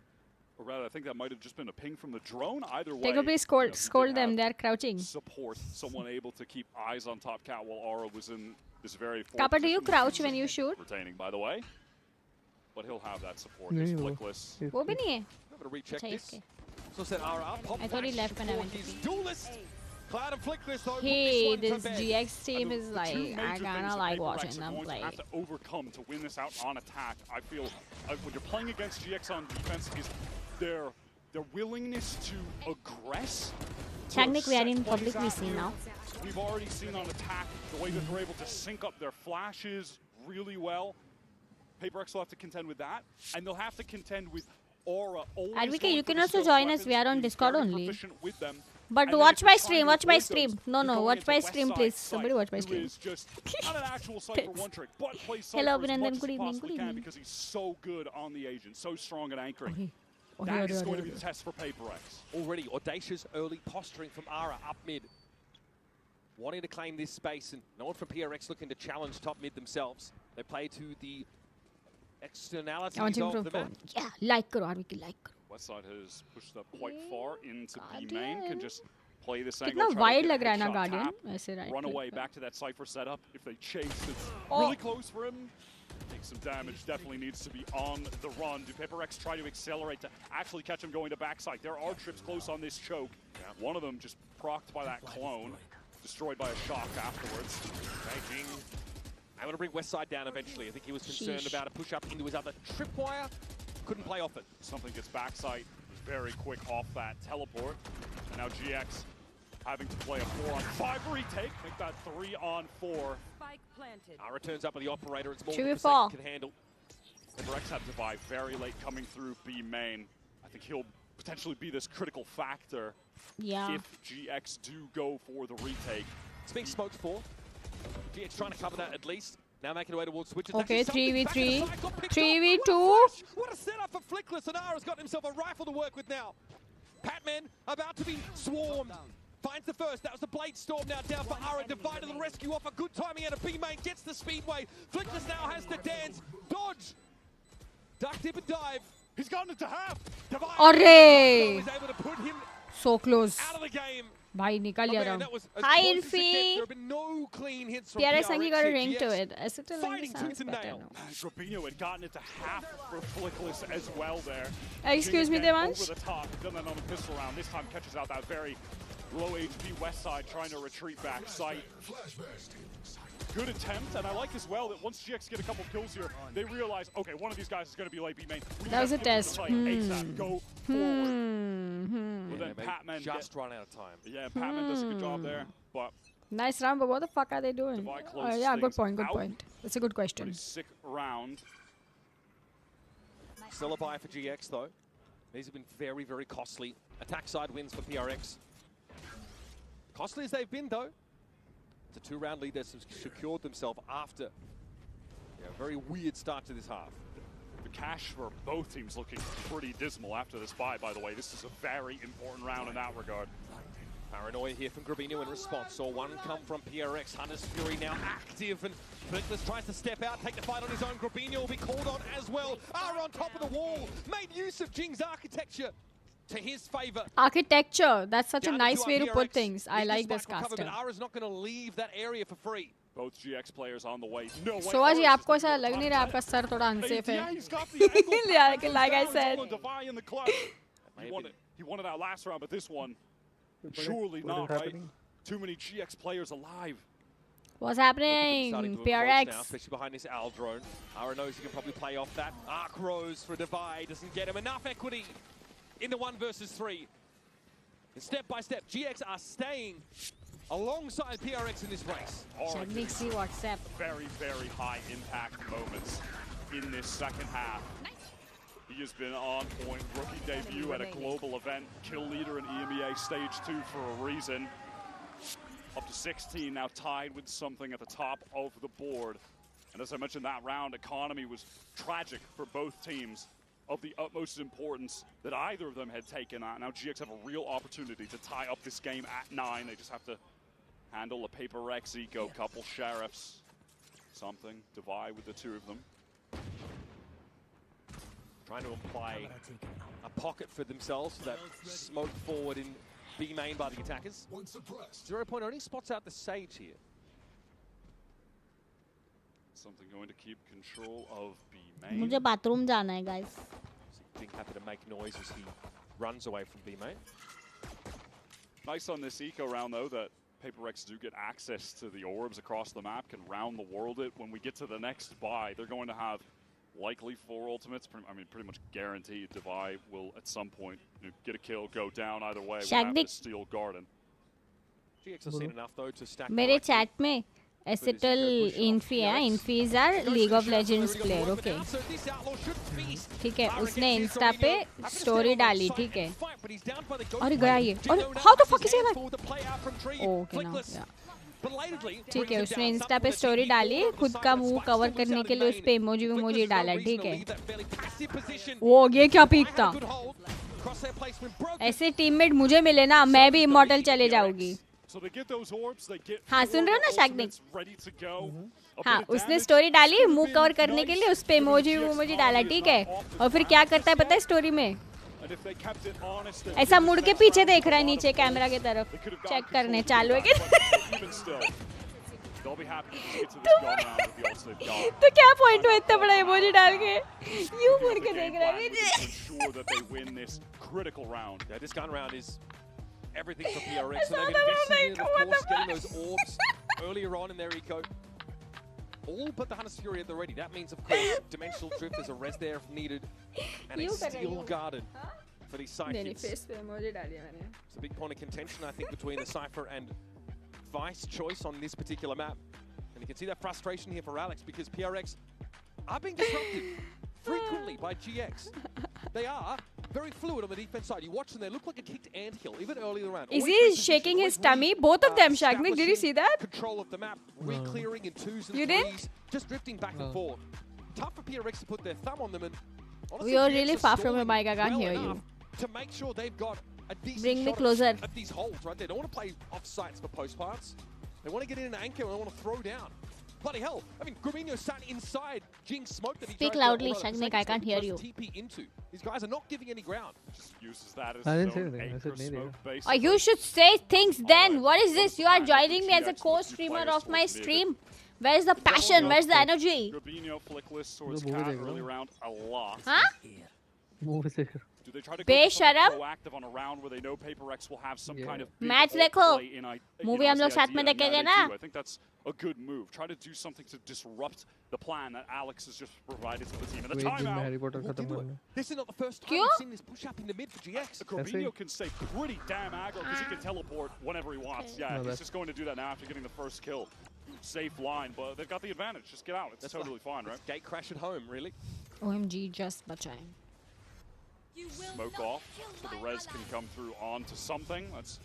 Or rather, I think that might have just been a ping from the drone. Either way, Take a please you know, he scold did them. have They're crouching. support, someone able to keep eyes on top cat while Aura was in this very Kappa, do you position. crouch when you shoot? Retaining, by the way. But he'll have that support. नहीं He's वो flickless. वो भी नहीं है. I'm going to recheck अच्छा, this. इसके. So said Ara up. Pop I thought he flash left when I for went to his pee. duelist. Cloud and Flickless though. put Hey, one to this bed. GX team is The like, two I major things kinda that like PaperX watching are them going play. to have to overcome to win this out on attack. I feel when you're playing against GX on defense is their willingness to aggress. Technically, I set didn't plays publicly at see you. now. We've already seen on attack the way that they're able to sync up their flashes really well. PaperX will have to contend with that, and they'll have to contend with Aura. Advocate, you can also join us. We are on Discord only. With them. But And then watch if my you're stream. trying Watch to my avoid stream. those, No, you're no. going Watch into my West stream, Side please. site, Somebody watch my who stream. is just not an actual site for Thanks. one trick, but plays Hello, Cypher as Abhinandan. much Good as evening, possibly good can evening. because he's so good on the agent, so strong at anchoring. Okay, That okay, is going to okay, be the test for PaperX. Already audacious early posturing from Ara up mid. wanting to claim this space, and no one from PRX looking to challenge top mid themselves. They play to the externalities of the map. Yeah, like karo, RVK, like karo. Westside has pushed up quite far into B main, can just play this कितना angle, wide try लग to रहा है get ना a Guardian headshot ऐसे tap, right run click away पे. back to that Cypher setup. If they chase, it's really close for him. Take some damage, definitely needs to be on the run. Do PaperX try to accelerate to actually catch him going to backside? There are trips close on this choke. One of them just procced by that clone, destroyed by a shock afterwards. Beijing, able to bring Westside down eventually. I think he was concerned about a push up into his other tripwire. Couldn't play off it. Something gets backside very quick off that teleport. And now GX having to play a 4-on-5 retake, make that 3-on-4. Spike planted. Returns up with the operator. It's more Should than we fall? can handle. PaperX had Divide very late coming through B main. I think he'll potentially be this critical factor if GX do go for the retake. It's being smoked for. GX trying to cover that at least. Now making away towards switches. Okay, 3v3. 3v2. What a setup for Flickless. and Ara's got himself a rifle to work with now. Patman about to be swarmed. Finds the first. That was the Blade Storm now down for Ara. Divide to the rescue off a good timing out of B main. Gets the speedway. Flickless now has to dance. Dodge. Duck, dip and dive. He's gotten it to half. Divide Array. is able to put him So close. out of the game. भाई निकल गया Man, रहा that was as Hi close as it gets. Ilfi. There have been no clean hits from PRX PRX got a here. ring to GX it. ऐसे तो लगे fighting sounds tooth and better nail. now. Robinho had gotten it to half for Flickless as well there. Excuse me, Again, Devansh. over the top, done that on the pistol round. This time catches out that very low HP west side, trying to retreat back sight. Good attempt, and I like as well that once GX get a couple kills here, they realize, okay, one of these guys is going to be late B main. We That was a gotta put test. the fight ASAP, go forward. Well, then Patman just run out of time. Yeah, Patman does a good job there, but Nice round, but what the fuck are they doing? Divide closes Yeah, good things point, good out. point. That's a good question. pretty sick round. Still a buy for GX though. These have been very, very costly. Attack side wins for PRX. Costly as they've been though. It's a 2-round lead that's secured themselves after a very weird start to this half. The cash for both teams looking pretty dismal after this bye, by the way. This is a very important round in that regard. Paranoia here from Grabino in response. Saw one come from PRX. Hunter's Fury now active, and Flickless tries to step out, take the fight on his own. Grabino will be called on as well. Ara on top of the wall. Made use of Jing's architecture to his favor. Architecture. That's such a Down nice to way to PRX. put things. I Needs like to this spike for cover, caster. but Ara's not going to leave that area for free. Both GX players on the way. No way. सोआ जी आपको ऐसा लग नहीं रहा आपका sir थोड़ा unsafe है? Yeah, like I said. He wanted that last round, but this one, surely not, right? Too many GX players alive. What's Starting happening? to approach PRX. now, especially behind this Al drone. Ara knows he can probably play off that. Arc Rose for Divide doesn't get him enough equity in the 1 versus 3. And step by step, GX are staying alongside PRX in this race. See WhatsApp. Very, very high impact moments in this second half. He has been on point, rookie debut at a global event, kill leader in EMEA Stage 2 for a reason. Up to 16, now tied with something at the top of the board. And as I mentioned, that round economy was tragic for both teams, of the utmost importance that either of them had taken on. Now GX have a real opportunity to tie up this game at 9. They just have to handle a PaperX eco, couple sheriffs, something, divide with the 2 of them. Trying to imply a pocket for themselves for that smoke forward in B main by the attackers. 0 point only spots out the Sage here. Something going to keep control of B main. मुझे bathroom जाना है, guys. Being happy to make noise as he runs away from B main. Nice on this eco round though that PaperX do get access to the orbs across the map, can round the world it. When we get to the next buy, they're going to have likely 4 ultimates. I mean, pretty much guaranteed Divide will at some point get a kill, go down either way. We'll have to steal Garden. GX have seen enough though to stack. मेरे chat में Acetal Infi है. Infi is our League of Legends player, okay? ठीक है, उसने Insta पे story डाली, ठीक है? अरे गया ये. अरे how the fuck is he alive? Oh, okay now, yeah. ठीक है, उसने इंस्टा पे स्टोरी डाली, खुद का मुंह कवर करने के लिए उस पे इमोजी डाला, ठीक है? वो ये क्या पीक था? ऐसे टीममेट मुझे मिले ना, मैं भी इमॉर्टल चले जाऊंगी. So they get those orbs, they get हाँ सुन रहे हो ना शाग्निक? ready to go. हाँ उसने स्टोरी डाली मुंह कवर करने के लिए उस पे इमोजी डाला ठीक है और फिर क्या करता है पता है स्टोरी में ऐसा मुड़ के पीछे देख रहा है नीचे कैमरा की तरफ चेक करने चालू है कि तो क्या पॉइंट हुआ इतना बड़ा इमोजी डाल के यूं मुड़ के देख रहा है This gun round is everything for PRX. So they've invested in, of course, getting those orbs earlier on in their eco. All but the Hunter's Fury at the ready. That means, of course, Dimensional Drift, there's a res there if needed. And a Steel Garden for these sidekicks. It's a big point of contention, I think, between the Cypher and Vice choice on this particular map. And you can see that frustration here for Alex because PRX are being disrupted frequently by GX. They are very fluid on the defense side. You watch them, they look like a kicked anthill, even early in the round. Is he shaking his tummy? Both of them, Shagnik. Did you see that? Control of the map, re-clearing in 2s and 3s, just drifting back and forth. Tough for PRX to put their thumb on them. And honestly, you're really far from your mic. I can't hear you. To make sure they've got a decent Bring me shot closer. At these holes, right? They don't want to play off sites for post parts. They want to get in an anchor and they want to throw down. Bloody hell! I mean, Grubino sat inside Jing's smoke that he Speak loudly, Shagnik. I can't hear you. TP into. These guys are not giving any ground. Just uses that as I didn't say anything. I said neither. Oh, you should say things then. What is this? You are joining me as a co-streamer of my stream. Where's the passion? Where's the energy? Rubino flickless towards Cat early round a lot. Huh? Do they try to go proactive on a round where they know PaperX will have some kind of match देखो movie हम लोग साथ में देखेंगे ना I think that's a good move. Try to do something to disrupt the plan that Alex has just provided to the team. And the timeout. This is not the first time we've seen this push up in the mid for GX. Corbino can stay pretty damn aggro because he can teleport whenever he wants. Yeah, he's just going to do that now after getting the first kill. Safe line, but they've got the advantage. Just get out. It's totally fine, right? Gate crash at home, really. OMG, just बचाएं. Smoke off, so the res can come through onto something. That's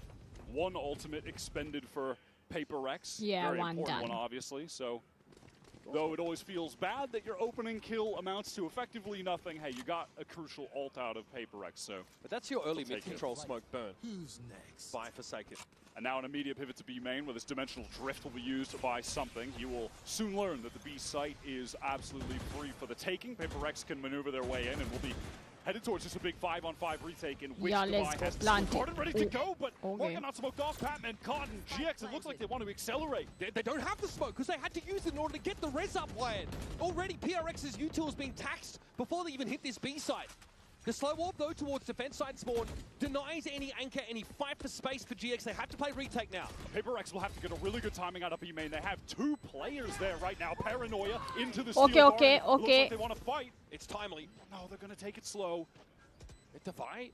one ultimate expended for PaperX. Yeah, very one important done. one, obviously. So, though it always feels bad that your opening kill amounts to effectively nothing, hey, you got a crucial ult out of PaperX. So, but that's your early mid-control smoke burn. Who's next? By Forsaken. And now an immediate pivot to B main, where this dimensional drift will be used by something. You will soon learn that the B site is absolutely free for the taking. PaperX can maneuver their way in and will be headed towards just a big 5-on-5 retake in which the buy has Cotton ready to go, but Morgan not smoked off. Patman, Cotton, GX, it looks like they want to accelerate. They don't have the smoke because they had to use it in order to get the res up land. Already PRX's util is being taxed before they even hit this B site. The slow warp, though, towards defense side spawn denies any anchor, any fight for space for GX. They have to play retake now. PaperX will have to get a really good timing out of B main. They have two players there right now. Paranoia into the steel okay. Looks like they want to fight. It's timely. No, they're going to take it slow. It divide.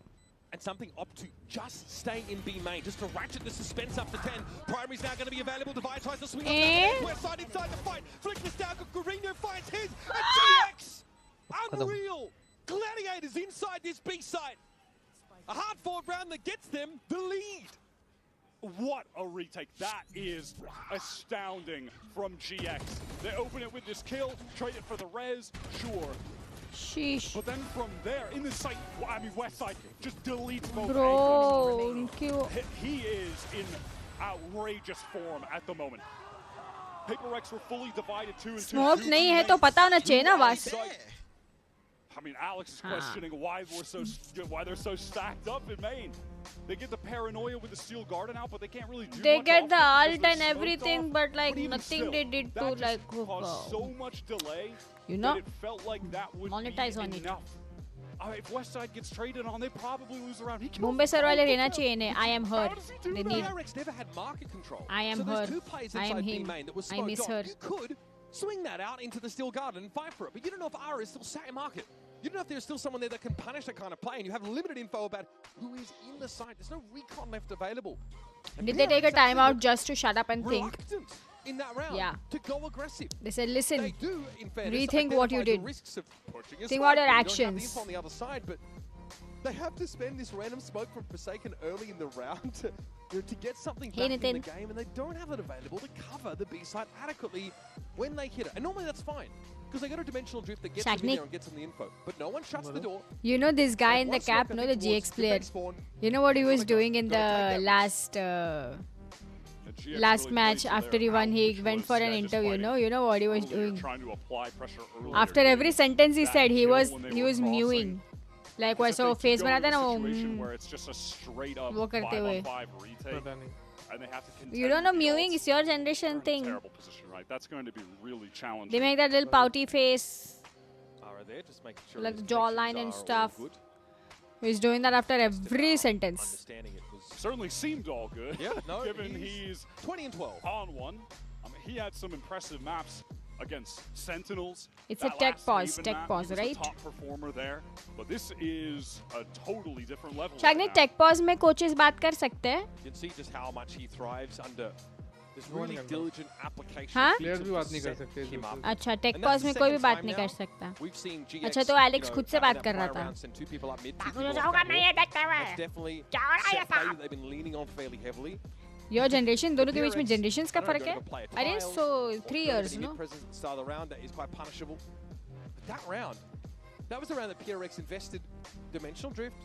And something opt to just stay in B main, just to ratchet the suspense up to 10. Primary's now going to be available. Divide tries to swing up the west side inside the fight. Flick this down, Guarino finds his. And GX! Unreal! Gladiators inside this B site. A hard-fought round that gets them the lead. What a retake. That is astounding from GX. They open it with this kill, trade it for the res, sure. Sheesh. But then from there, in the site, I mean west side, just deletes both Bro, he is in outrageous form at the moment. PaperX were fully divided 2 and 2. Smoke नहीं है तो पता होना चाहिए ना बस. I mean, Alex is questioning why they're so stacked up in main. They get the paranoia with the steel garden out, but they can't really do They much get the ult because and everything, but like nothing they did to like caused so much delay. You know, it felt like that would monetize be on enough. If Westside gets traded on, they probably lose the round. Mumbai sir वाले रहना चाहिए इन्हें. I am her. They need. PRX never had market control. I am so her. There's two players I am inside him. B main that was I miss smoked her. on. You could swing that out into the steel garden and fight for it, but you don't know if Ara is still sat in market. You don't know if there's still someone there that can punish that kind of play, and you have limited info about who is in the site. There's no recon left available. And Did they take a timeout just to shut up and think? In that round, yeah, to go aggressive. They said, listen, they do, in fairness, rethink what you did. Think about your actions. On the other side, but they have to spend this random smoke from Forsaken early in the round to get something back in the game, and they don't have it available to cover the B side adequately when they hit it. And normally that's fine, because they got a dimensional drift that gets them in there and gets them the info. But no one shuts the door. You know this guy in the cap, no, the GX player. You know what he was doing in the last last match after he won, he went for an interview. No, you know what he was doing. After every sentence he said, he was mewing. Like वैसे वो face बनाता है ना वो करते हुए. You don't know mewing is your generation thing. They make that little pouty face, like the jawline and stuff. He's doing that after every sentence. Certainly seemed all good. Yeah, no, given he's 20 and 12 on one. I mean, he had some impressive maps against Sentinels. It's a tech pause, right? Top performer there, but this is a totally different level. Shagnik, tech pause में coaches बात कर सकते हैं? You can see just how much he thrives under this really diligent application. हाँ? Players भी बात नहीं कर सकते. अच्छा, tech pause में कोई भी बात नहीं कर सकता. अच्छा तो एलेक्स खुद से बात कर रहा था. पागल जाओगा मैं ये देख रहा हूँ. जाओ ना ये काम. They've been leaning on fairly heavily. Your generation, दोनों के बीच में generations का फर्क है? अरे so 3 years, no? Start the round that is quite punishable. But that round, that was the round that PRX invested dimensional drift.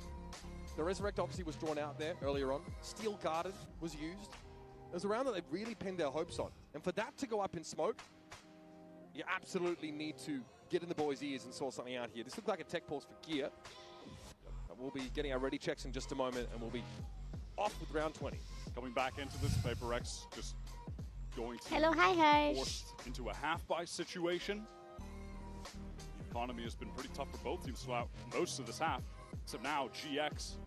The resurrect obviously was drawn out there earlier on. Steel guarded was used. It was a round that they really pinned their hopes on. And for that to go up in smoke, you absolutely need to get in the boys' ears and sort something out here. This looked like a tech pause for Gear. We'll be getting our ready checks in just a moment, and we'll be off with round 20. Coming back into this, PaperX just going to forced into a half-buy situation. The economy has been pretty tough for both teams throughout most of this half. So now GX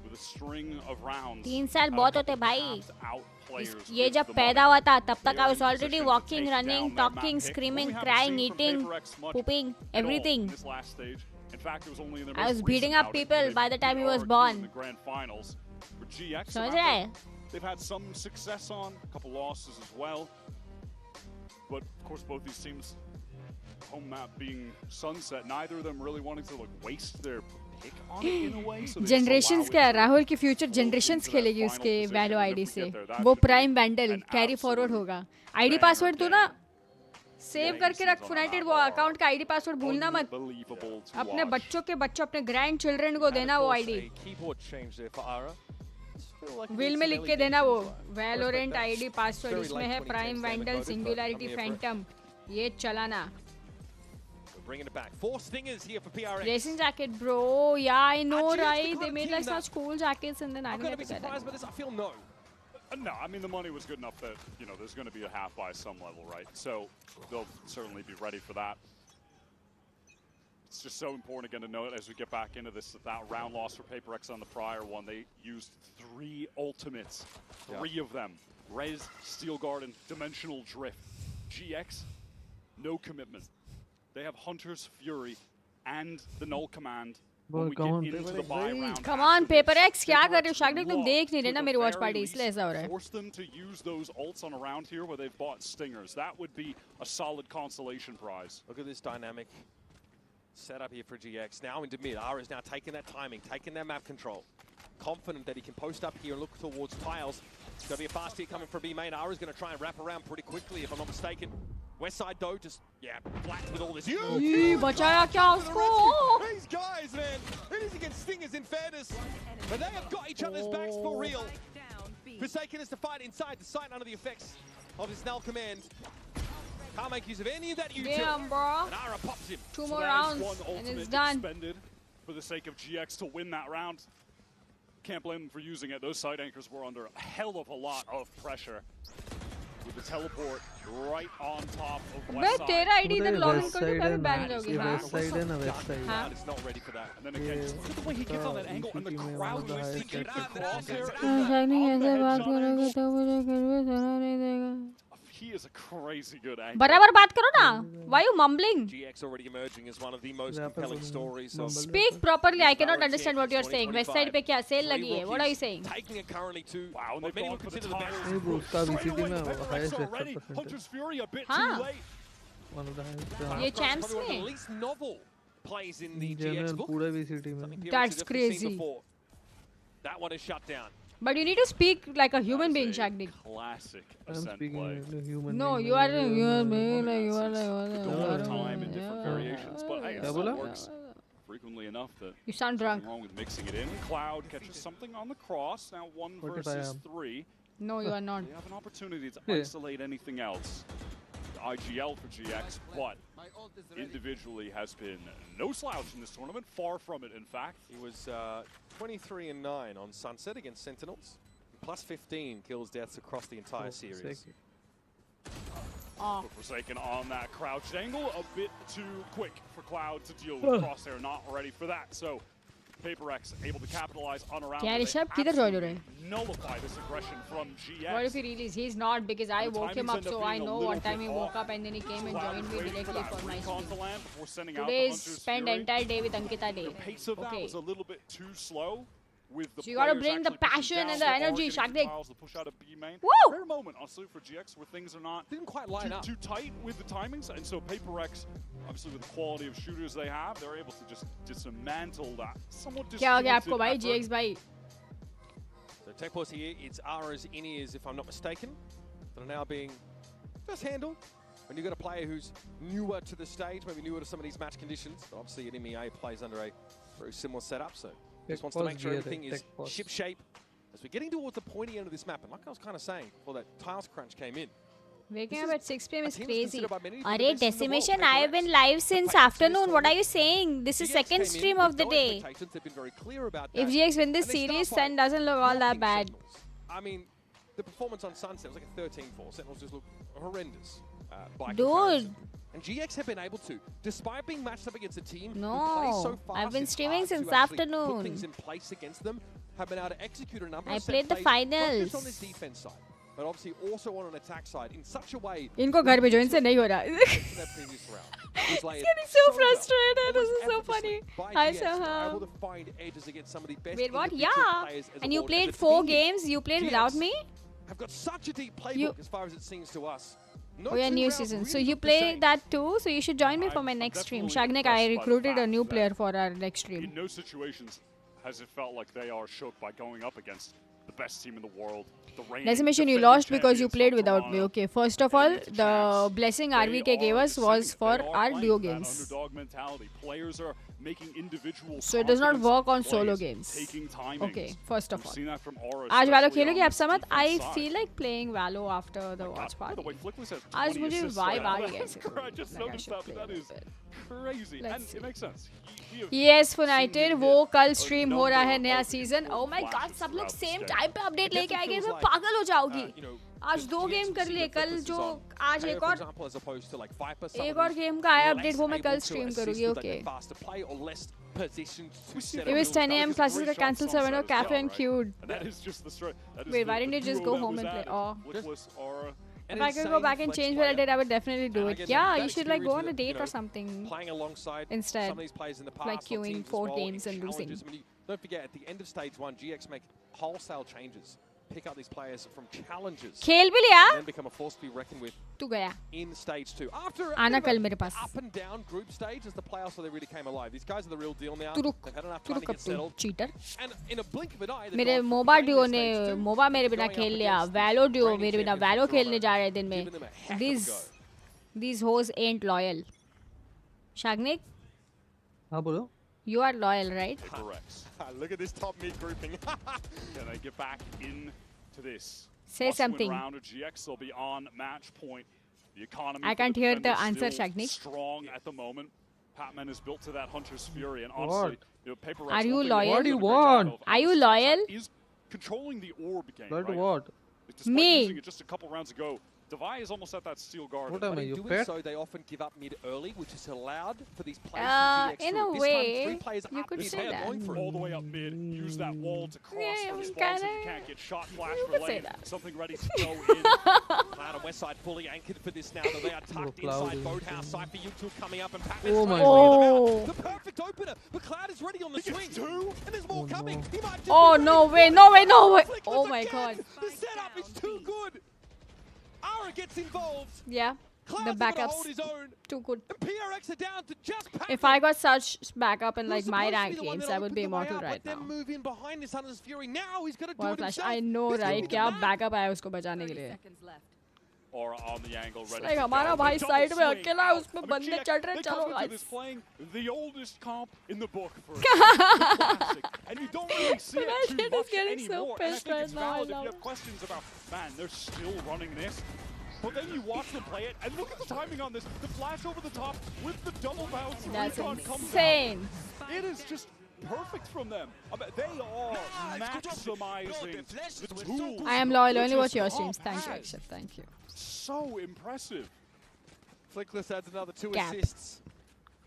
with a string of rounds. 3 साल बहुत होते भाई. ये जब पैदा हुआ था तब तक I was already walking, running, talking, screaming, crying, eating, pooping, everything. In fact, it was only in the I was beating up people by the time he was born. समझ रहा है? They've had some success on, a couple losses as well. But of course, both these teams, home map being Sunset, neither of them really wanting to like waste their pick on it in a way. So Generations क्या राहुल की future generations खेलेगी उसके Valo ID से. वो Prime Vandal carry forward होगा. ID password तो ना save करके रख United वो अकाउंट का ID password भूलना मत. अपने बच्चों के बच्चों अपने ग्रैंड चिल्ड्रन को देना वो ID. विल में लिख के देना वो Valorant ID password इसमें है Prime Vandal Singularity Phantom ये चलाना. Bringing it back. 4 stingers here for PRX. Racing jacket, bro. Yeah, I know, right? They made like such cool jackets and then I I'm going to be surprised by this. I feel no. No, I mean the money was good enough that there's going to be a half by some level, right? So they'll certainly be ready for that. It's just so important again to note as we get back into this that round loss for PaperX on the prior one. They used 3 ultimates, 3 of them. Res, Steel Garden, Dimensional Drift. GX, no commitment. They have Hunter's Fury and the Null Command. When we get into the buy round. Come on, PaperX, क्या कर रहे हो? शागनिक तुम देख नहीं रहे ना मेरी watch party इसलिए ऐसा हो रहा है. Force them to use those ults on a round here where they've bought stingers. That would be a solid consolation prize. Look at this dynamic setup here for GX. Now into mid. Ara is now taking that timing, taking that map control. Confident that he can post up here and look towards tiles. It's going to be a fast hit coming from B main. Ara's going to try and wrap around pretty quickly, if I'm not mistaken. West side though, just flat with all this. बचाया क्या उसको? These guys, man, it is against stingers in fairness, but they have got each other's backs for real. Forsaken is to fight inside the site under the effects of his null command. Can't make use of any of that util. Damn, bro. And Ara pops him. 2 more rounds and it's done. For the sake of GX to win that round. Can't blame them for using it. Those side anchors were under a hell of a lot of pressure. With the teleport right on top of West side. तेरा ID इधर login कर दो कभी ban जाओगी. West side है ना West side. हाँ. It's not ready for that. And then again, look at the way he gets on that angle and the crowd was thinking that crosshair. ऐसे बात करोगे तो मुझे कभी सुना नहीं देगा. He is a crazy good angle. बराबर बात करो ना. Why you mumbling? GX already emerging as one of the most compelling stories. Speak properly. I cannot understand what you're saying. West side पे क्या sale लगी है? What are you saying? Taking it currently to wow, what many would consider the best. नहीं bro, उसका VCT में highest death Hunter's Fury a bit हाँ. too late. One of the highest. ये champs Probably one of में. the least novel plays in the GX book. पूरे VCT में. That's crazy. That one is shut down. But you need to speak like a human being, Shagnik. Classic I'm ascent speaking play. like a human. No, you are a human being. Like you are All time in different variations, but hey, it works frequently enough that you sound drunk. Nothing wrong with mixing it in. Cloud catches something on the cross. Now 1 versus 3. No, you are not. They have an opportunity to Yeah. isolate anything else. The IGL for GX, but individually has been no slouch in this tournament. Far from it, in fact. He was 23-9 on Sunset against Sentinels. Plus 15 kills deaths across the entire series. But Forsaken on that crouched angle, a bit too quick for Cloud to deal with. Crosshair not ready for that. So PaperX able to capitalize on around. क्या ऋषभ किधर join हो रहे हैं? Nullify this aggression from GX. What if he release? He's not, because I woke him up, so I know what time he woke up, and then he came and joined me directly for my stream. Today is spend entire day with Ankkita Day. The pace of that was a little bit too slow. With the So you gotta players bring the actually pushing passion down, and the they are energy, getting Shagnik. tiles to push out a B main. Woo! Rare moment, honestly, for GX where things are not Didn't quite line up too tight with the timings, and so PaperX, obviously with the quality of shooters they have, they're able to just dismantle that. Somewhat क्या हो गया आपको disjointed भाई, effort. GX भाई? So tech pause here, it's Ara's in-ears, if I'm not mistaken, that are now being just handled. When you've got a player who's newer to the stage, maybe newer to some of these match conditions, but obviously an MEA plays under a very similar setup, so just wants to make sure everything is ship-shape as we're getting towards the pointy end of this map. And like I was kind of saying, before that tiles crunch came in, Waking up at 6 PM is team crazy. considered by many to be the Arey, best in the world. Decimation, I have been live since afternoon. What are you saying? This is GX second came in stream with of the no day. expectations. They've been very clear about If that. GX win this And they series, start by then doesn't look all that blocking bad. Sentinels. I mean, the performance on Sunset was like a 13-4. Sentinels just look horrendous by Dude. comparison. And GX have been able to, despite being matched up against a team who plays so No, fast, I've been it's streaming hard to since actually afternoon. Put things in place against them, have been able to execute a number I of set played the plays, finals. not just on this defense side, but obviously also on an attack side in such a way. इनको घर भेजो, इनसे नहीं हो रहा. to their previous round. It was He's layered getting so well, frustrated. This almost is so effortlessly funny. by Hi, GX. They were Saham. able to find edges against some of the best Wait, what? individual Yeah. players as And a you world. played As a 4 team, games. You played GX without me. have got such a deep playbook as far as it seems to us. No Oh yeah, two new rounds season. really So you look the play same. that too. So you should join me for my next stream. Shagnik, I recruited a new player for our next stream. In no situations has it felt like they are shook by going up against the best team in the world. The reigning Decimation, you defending lost because you champions played from without me. Toronto. Okay, first of all, the blessing RVK gave us was for our duo games. Underdog mentality. Players are making individual So it does not confidence work on solo plays, games. taking timings. Okay, first of We've all. seen that from Aura, आज Valo especially खेलोगे on आप the समझ? I defense side. feel like playing Valo after the watch By the party. way, Flickless has आज 20 मुझे assists vibe right आ now. गई ऐसे. I just Like I noticed should that, but play that a is bit. crazy. Let's And see. it makes sense. We have Yes, seen United, him वो hit कल a stream हो रहा है number नया of season. Oh my god, flashes सब लोग throughout the same stage. time पे update It लेके definitely आएंगे, feels मैं like, पागल हो जाऊंगी. you know, आज the 2 GX गेम कर see लिए, the कल focus is जो on आज KO, एक for और example, as opposed to like Viper, some एक of और them गेम का आया less update, वो मैं able कल to stream assist करूंगी. with, like, Okay. the faster play or less positioned to set It up was builds. 10 That AM, was a classes great were shot cancelled, so I went to cafe and queued. And that is just the straight. Wait, why didn't you just go home and play? Oh. Flickless, Aura. If I could go back and change what I did, I would definitely do it. Yeah, you should like go on a date or something playing alongside instead. some of these players in the past, Like on queuing teams as 4 well, games in and losing. challenges. I mean, don't forget, at the end of stage 1, GX make wholesale changes, pick up these players from challenges, खेल भी लिया? and then become a force to be reckoned with तू गया. in stage 2. After आना a कल मेरे पास. up and down group stage as the playoffs where they really came alive. These guys are the real deal now. तू रुक, They've had enough तू time रुक to अब get तू settled. cheater. And in a blink of an eye, they've मेरे gone from मोबा playing duo in ने stage 2 मोबा मेरे to बिना going खेल up लिया. against वैलो ड्यूओ reigning मेरे बिना champions वैलो from खेलने Toronto, जा रहे हैं दिन में. giving them a heck of a These hoes ain't loyal. Shagnik, हाँ बोलो. you are loyal, right? Correct. Look at this top mid grouping. Can they get back into this? Say Must-win something. round of GX, they'll be on match point. The economy I for can't hear the defenders answer, still Shagnik. strong at the moment. Patman is built to that Hunter's Fury, and honestly, you know, PaperX Are you one thing loyal? they've What do done you a great job want? of Are you on loyal? Is controlling the orb game, Loyal to right? what? Despite Me. using it just a couple rounds ago, Devi is almost at that steel guard. What am But I, in you doing pet? so, they often give up mid early, which is allowed for these players from GX In through. a This way, time, 3 players you up could mid, say they're that. going for it. All the way up mid, use that wall to cross Yeah, the response kinda. if you can't get shot flash You for could say lane. that. Something ready to go in. Cloud and Westside fully anchored for this now, though they are tucked Cloud inside is- Boathouse. Cypher U2 coming up and Patman's Oh trying my to bring them God. out. The perfect opener, but Cloud is ready on the swing. And there's more coming. He might just Oh be no ready. way, no way, no way. Flickless Oh my again. god. The setup is too good. Ara gets involved. Yeah, the Cloud's able to hold backups his own. too good. And PRX are down to just Patman. If I got such backup in like Who's my supposed to rank be the one games, that I would be opened the way immortal out, right but now. then move in behind this Hunter's Fury. Now he's got to do Wall it flash. himself. I know, This could right? be the क्या map. backup आया उसको बचाने के लिए. Aura on the angle, ready like to हमारा go. भाई The side double में swing अकेला है, out. उसमें I mean, बंदे GX, चढ़ रहे they हैं, चलो come into guys. this playing the oldest comp in the book for the classic, and you don't really see it too Imagine much is getting so anymore. And I pissed think right it's now, I valid if love you have questions about, man, they're still running this. But then you watch them play it, and look at the timing on this. The flash over the top with the double bounce. That's Recon comes insane. out. It is just perfect from them. I mean, they are maximizing the tools. I am loyal. that Only watch this your comp streams. Thank you, has. Akshat. Thank you. So impressive. Flickless adds another 2 Cap. assists.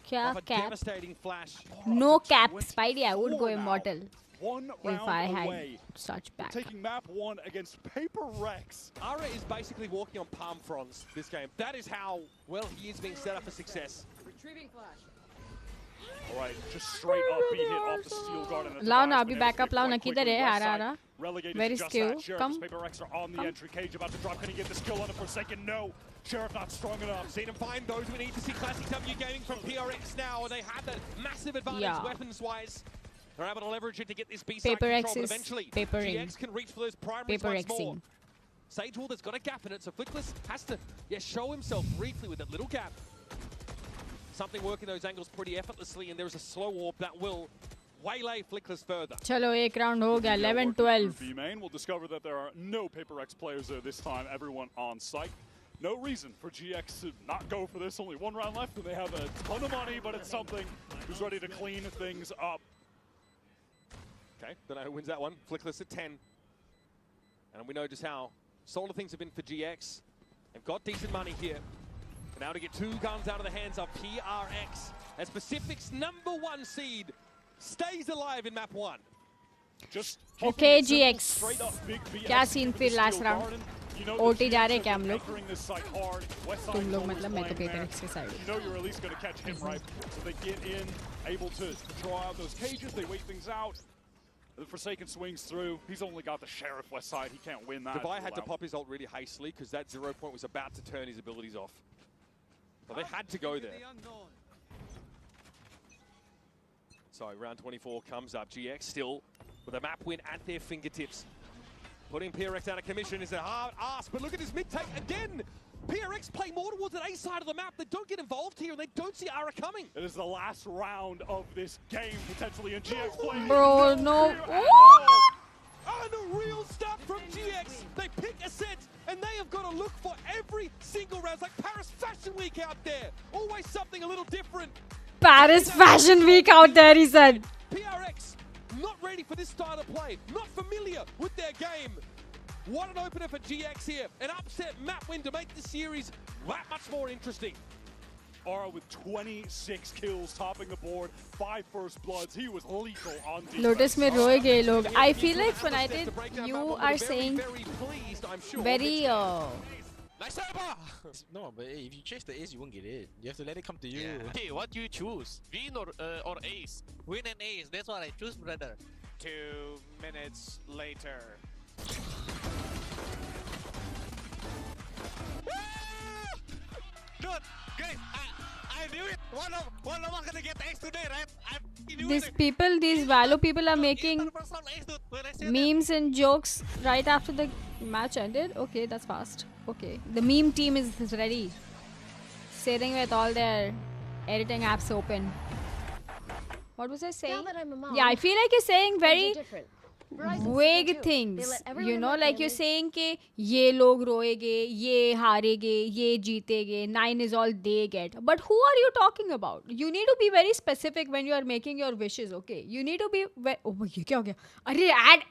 क्या Off a cap? devastating flash. No cap, Spidey. I would go 24 now. immortal One if round I had away. such back. Taking map 1 against Paper Rex. Ara is basically walking on palm fronds this game. That is how well he is being set up for success. Retrieving flash. All right, just straight up being hit off the steel guard. And Lao na abhi backup lao na kidhar hai ara. Relegated Very to just skill. that. Sheriff, Come. Paper Rex are on the entry cage, about to drop. Can he get the skill on the Forsaken? No. Sheriff not strong enough. Seen him find those we need to see. Classic W gaming from PRX now. They have that massive advantage Yeah. weapons-wise. They're able to leverage it to get this B-side Paper control, X but is eventually papering. GX can reach for those primaries Paper once more. Xing. Sage Wall, there's got a gap in it, so Flickless has to show himself briefly with that little gap. Something working those angles pretty effortlessly, and there's a slow warp that will waylay Flickless further. चलो एक round हो गया 11-12. B main, we'll discover that there are no Paper X players there this time. Everyone on site. No reason for GX to not go for this. Only one round left, and they have a ton of money, but it's something who's ready to clean things up. Okay, don't know who wins that one. Flickless at 10. And we know just how solid things have been for GX. They've got decent money here. But now to get two guns out of the hands of PRX. As Pacific's #1 seed stays alive in map 1. Just Okay, GX. क्या scene फिर last round? OT जा रहे क्या हम लोग? तुम लोग मतलब मैं तो Paper X के side हूँ. You know you're at least going to catch him right. So they get in, able to draw out those cages, they wait things out. The Forsaken swings through. He's only got the Sheriff west side. He can't win that. Dubai had to pop his ult really hastily because that 0 point was about to turn his abilities off. But they had to go there. So round 24 comes up. GX still with a map win at their fingertips. Putting PRX out of commission is a hard ask, but look at his mid-take again. PRX play more towards that A side of the map. They don't get involved here, and they don't see Ara coming. It is the last round of this game, potentially, and GX playing. Bro, no. And a real start from GX. They pick a set, and they have got to look for every single round. It's like Paris Fashion Week out there. Always something a little different. Paris Fashion Week out there, he said. PRX not ready for this style of play. Not familiar with their game. What an opener for GX here. An upset map win to make the series that much more interesting. Aura with 26 kills, topping the board, 5 first bloods. He was lethal on defense. Lotus में रोएंगे लोग. I feel like Fnatic, you are saying very No, but hey, if you chase the ace, you won't get it. You have to let it come to you. Hey, what do you choose? Win or ace? Win and ace. That's what I choose, brother. 2 minutes later. Dude, guys, I knew it. One of us gonna get ace today, right? I knew these it. people, these Valo people are making memes and jokes right after the match ended. Okay, that's fast. Okay, the meme team is ready, sitting with all their editing apps open. What was I saying? Yeah, I feel like you're saying very vague things. You know, like you're saying कि ये लोग रोएंगे, ये हारेंगे, ये जीतेंगे. 9 is all they get. But who are you talking about? You need to be very specific when you are making your wishes. Okay, you need to be. Oh, ये क्या हो गया? अरे ad.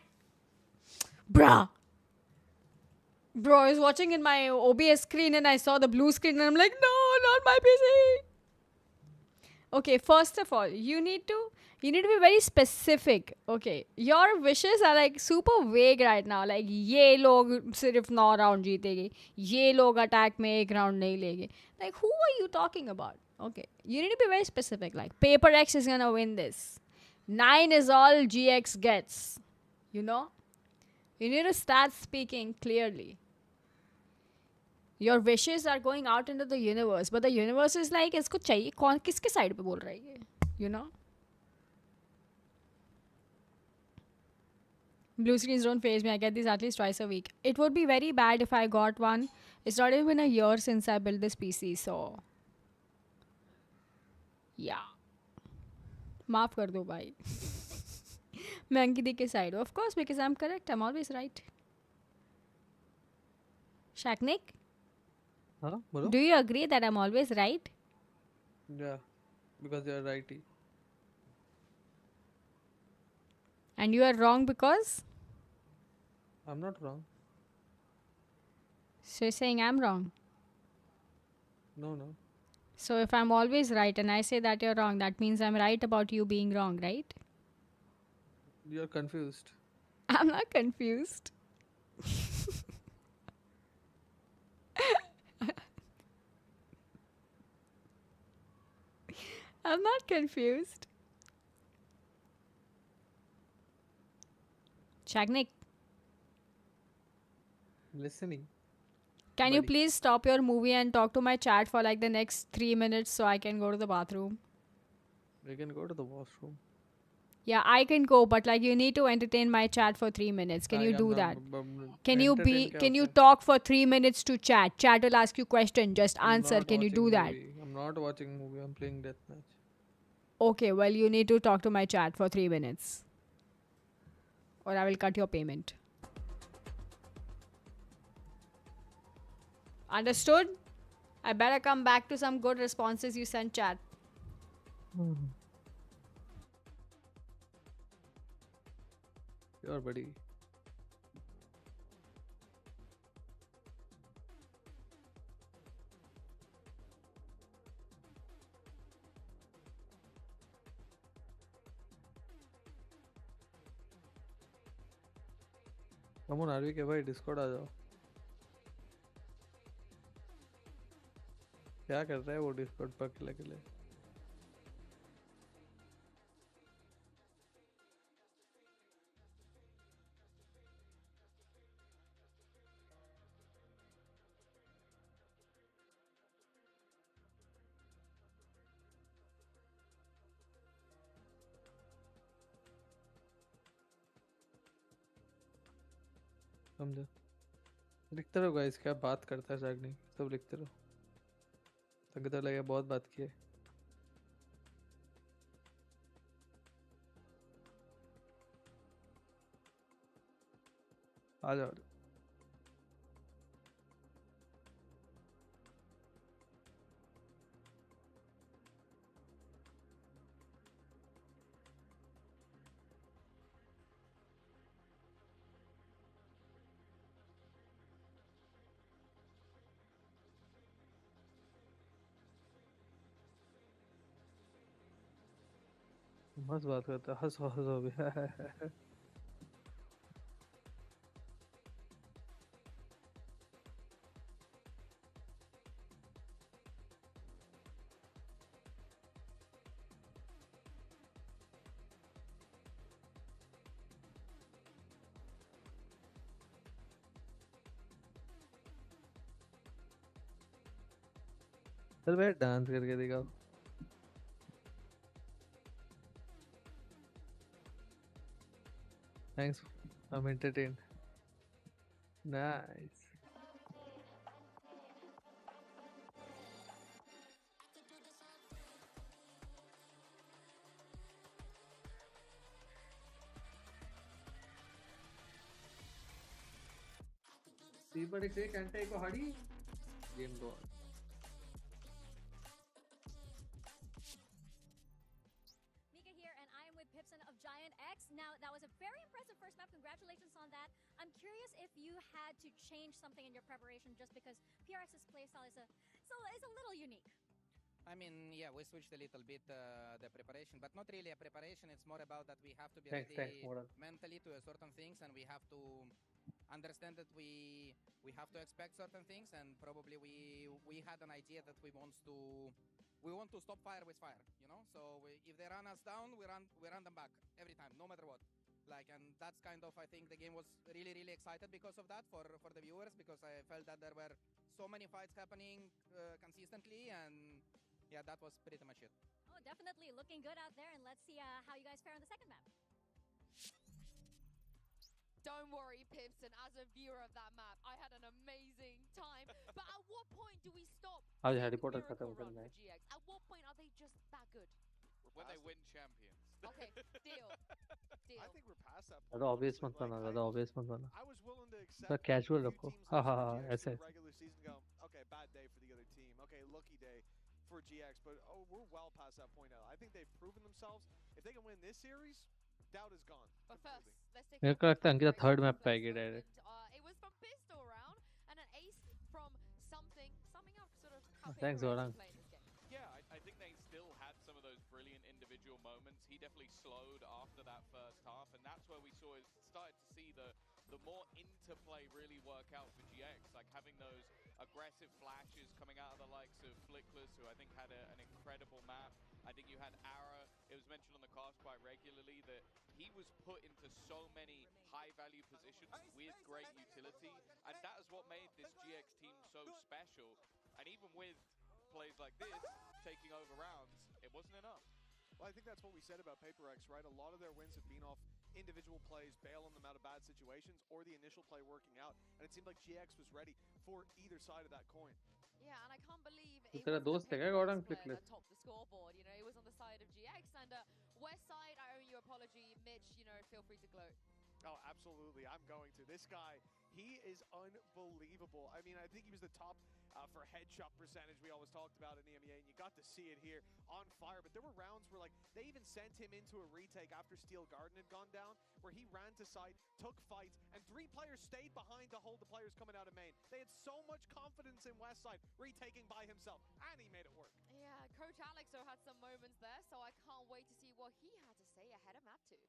Bruh. Bro, I was watching in my OBS screen and I saw the blue screen and I'm like, no, not my PC. Okay, first of all, you need to be very specific. Okay, your wishes are like super vague right now. Like, ये लोग सिर्फ 9 round जीतेंगे, ये लोग attack में 1 round नहीं लेंगे. Like, who are you talking about? Okay, you need to be very specific. Like, Paper X is gonna win this. 9 is all GX gets. You know? You need to start speaking clearly. Your wishes are going out into the universe, but the universe is like, इसको चाहिए कौन किसके side पे बोल रहा है ये? You know? Blue screens don't phase me. I get these at least twice a week. It would be very bad if I got one. It's not even a year since I built this PC, so yeah. Maaf kar do bhai. मैं अंकिता के side. Of course, because I'm correct. I'm always right. Shaknik, Huh? Bolo? do you agree that I'm always right? Yeah, because you're righty. And you are wrong because? I'm not wrong. So you're saying I'm wrong. No. So if I'm always right and I say that you're wrong, that means I'm right about you being wrong, right? You're confused. I'm not confused. I'm not confused. Shagnik, Listening. can you Buddy. please stop your movie and talk to my chat for like the next 3 minutes so I can go to the bathroom? We can go to the washroom. Yeah, I can go, but like you need to entertain my chat for 3 minutes. Can you do that? Can you talk for 3 minutes to chat? Chat will ask you question. Just answer. Can you do that? I'm not watching movie. I'm playing deathmatch. Okay, well you need to talk to my chat for 3 minutes. Or I will cut your payment. Understood? I better come back to some good responses you sent chat. Sure, buddy. Come on, Aarvi के भाई Discord आ जाओ. क्या कर रहा है वो Discord पर अकेले? समझो. लिखते रहो गाइस, क्या बात करता है जागनी. सब लिखते रहो. अंकिता लगे बहुत बात की है. आ जाओ. मस्त बात करता है. हंसो हंसो भी. चल भाई डांस करके दिखाओ. Thanks. I'm entertained. Nice. But if they can take a hurry, game go on. Now, that was a very impressive first map. Congratulations on that. I'm curious if you had to change something in your preparation just because PRX's playstyle is a little unique. I mean, yeah, we switched a little bit the preparation, but not really a preparation. It's more about that we have to be ready mentally to certain things, and we have to understand that we have to expect certain things, and probably we had an idea that we want to stop fire with fire, you know. So if they run us down, we run them back every time, no matter what. Like, and that's kind of, I think the game was really excited because of that for the viewers, because I felt that there were so many fights happening consistently, and yeah, that was pretty much it. Oh, definitely looking good out there, and let's see how you guys fare on the second map. Don't worry, Pipson. As a viewer of that map, I had an amazing time. But at what point do we stop? आज seeing Harry the Potter miracle खत्म run करना for है. GX? At what point are they just that good? When they win champions. Okay, deal. I think we're past that point. ज़्यादा obvious honestly. मत बना, ज़्यादा obvious मत बना. I was willing to accept थोड़ा casual a few रखो. teams हाँ lose हाँ for हाँ GX ऐसे in the ऐसे. regular season go, okay, bad day for the other team. Okay, lucky day for GX, but we're well past that point now. I think they've proven themselves. If they can win this series, doubt is gone. But first, let's take मेरे को लगता है Ankita third map पे आएगी direct. it was from pistol round and an ace from summing up sort of how Thanks, Paper Orang. is playing this game. Yeah, I think they still had some of those brilliant individual moments. He definitely slowed after that first half, and that's where we started to see the more interplay really work out for GX, like having those aggressive flashes coming out of the likes of Flickless, who I think had an incredible map. I think you had Ara, it was mentioned on the cast quite regularly that he was put into so many high-value positions with great utility, and that is what made this GX team so special. And even with plays like this, taking over rounds, it wasn't enough. Well, I think that's what we said about PaperX, right? A lot of their wins have been off individual plays, bailing them out of bad situations, or the initial play working out. And it seemed like GX was ready for either side of that coin. Yeah, and I can't believe तो it तेरा was दोस्त the है क्या Paper Gaurang X player Flickless? that topped the scoreboard. You know, it was on the side of GX and West side. I owe you apology, Mitch. You know, feel free to gloat. Oh, absolutely. I'm going to. This guy, he is unbelievable. I mean, I think he was the top for headshot percentage we always talked about in EMEA, and you got to see it here on fire. But there were rounds where, like, they even sent him into a retake after Steel Garden had gone down, where he ran to site, took fights, and 3 players stayed behind to hold the players coming out of main. They had so much confidence in Westside, retaking by himself, and he made it work. Yeah, Coach Alexo had some moments there, so I can't wait to see what he had to say ahead of map 2.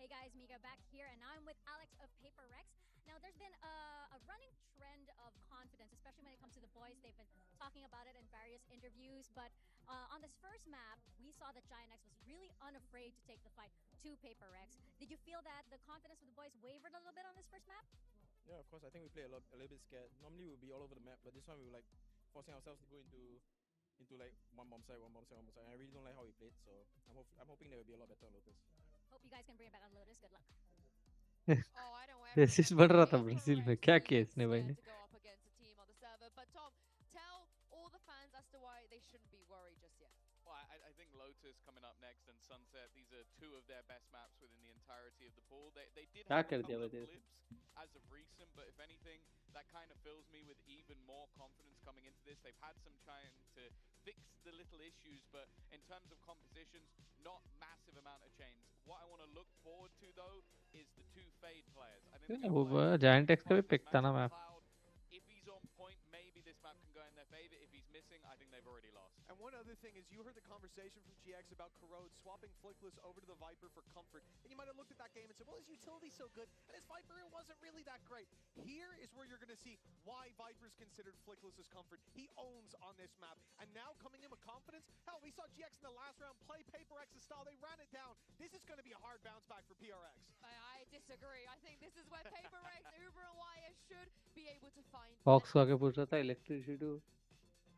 Hey guys, Mika back here, and I'm with Alex of Paper Rex. Now, there's been a running trend of confidence, especially when it comes to the boys. They've been talking about it in various interviews, but on this first map, we saw that Giant X was really unafraid to take the fight to Paper Rex. Did you feel that the confidence of the boys wavered a little bit on this first map? Yeah, of course. I think we play a little bit scared. Normally, we'll be all over the map, but this one we were like forcing ourselves to go into like one bomb side. And I really don't like how we played, so I'm hoping there will be a lot better on Lotus. Hope you guys can bring it back on Lotus. Good luck. Racist बढ़ रहा था Brazil में क्या किया इसने भाई ने To go up against a team on the server, but Tom, tell all the fans as to why they shouldn't be worried just yet. Well, I think Lotus coming up next and Sunset, these are 2 of their best maps within the entirety of the pool. They did क्या have a कर दिया couple of वजह blips as of recent, but if anything, that kind of fills me with even more confidence coming into this. They've had some trying to fix the little issues, but in terms of compositions, not massive amount of change. What I want to look forward to, though, is the 2 Fade players. I think वो Giant X का भी पिकता ना map if he's on point, maybe this map can go in their favor. If he's missing, I think they've already lost. And one other thing is you heard the conversation from GX about Corrode swapping Flickless over to the Viper for comfort. And you might have looked at that game and said, well, his utility's so good, and his Viper it wasn't really that great. Here is where you're going to see why Viper's considered Flickless's comfort. He owns on this map. And now coming in with confidence, hell, we saw GX in the last round play Paper X's style. They ran it down. This is going to be a hard bounce back for PRX. I disagree. I think this is where Paper X, Uber, and YS should be able to find. Fox को आगे पूछ रहा था electricity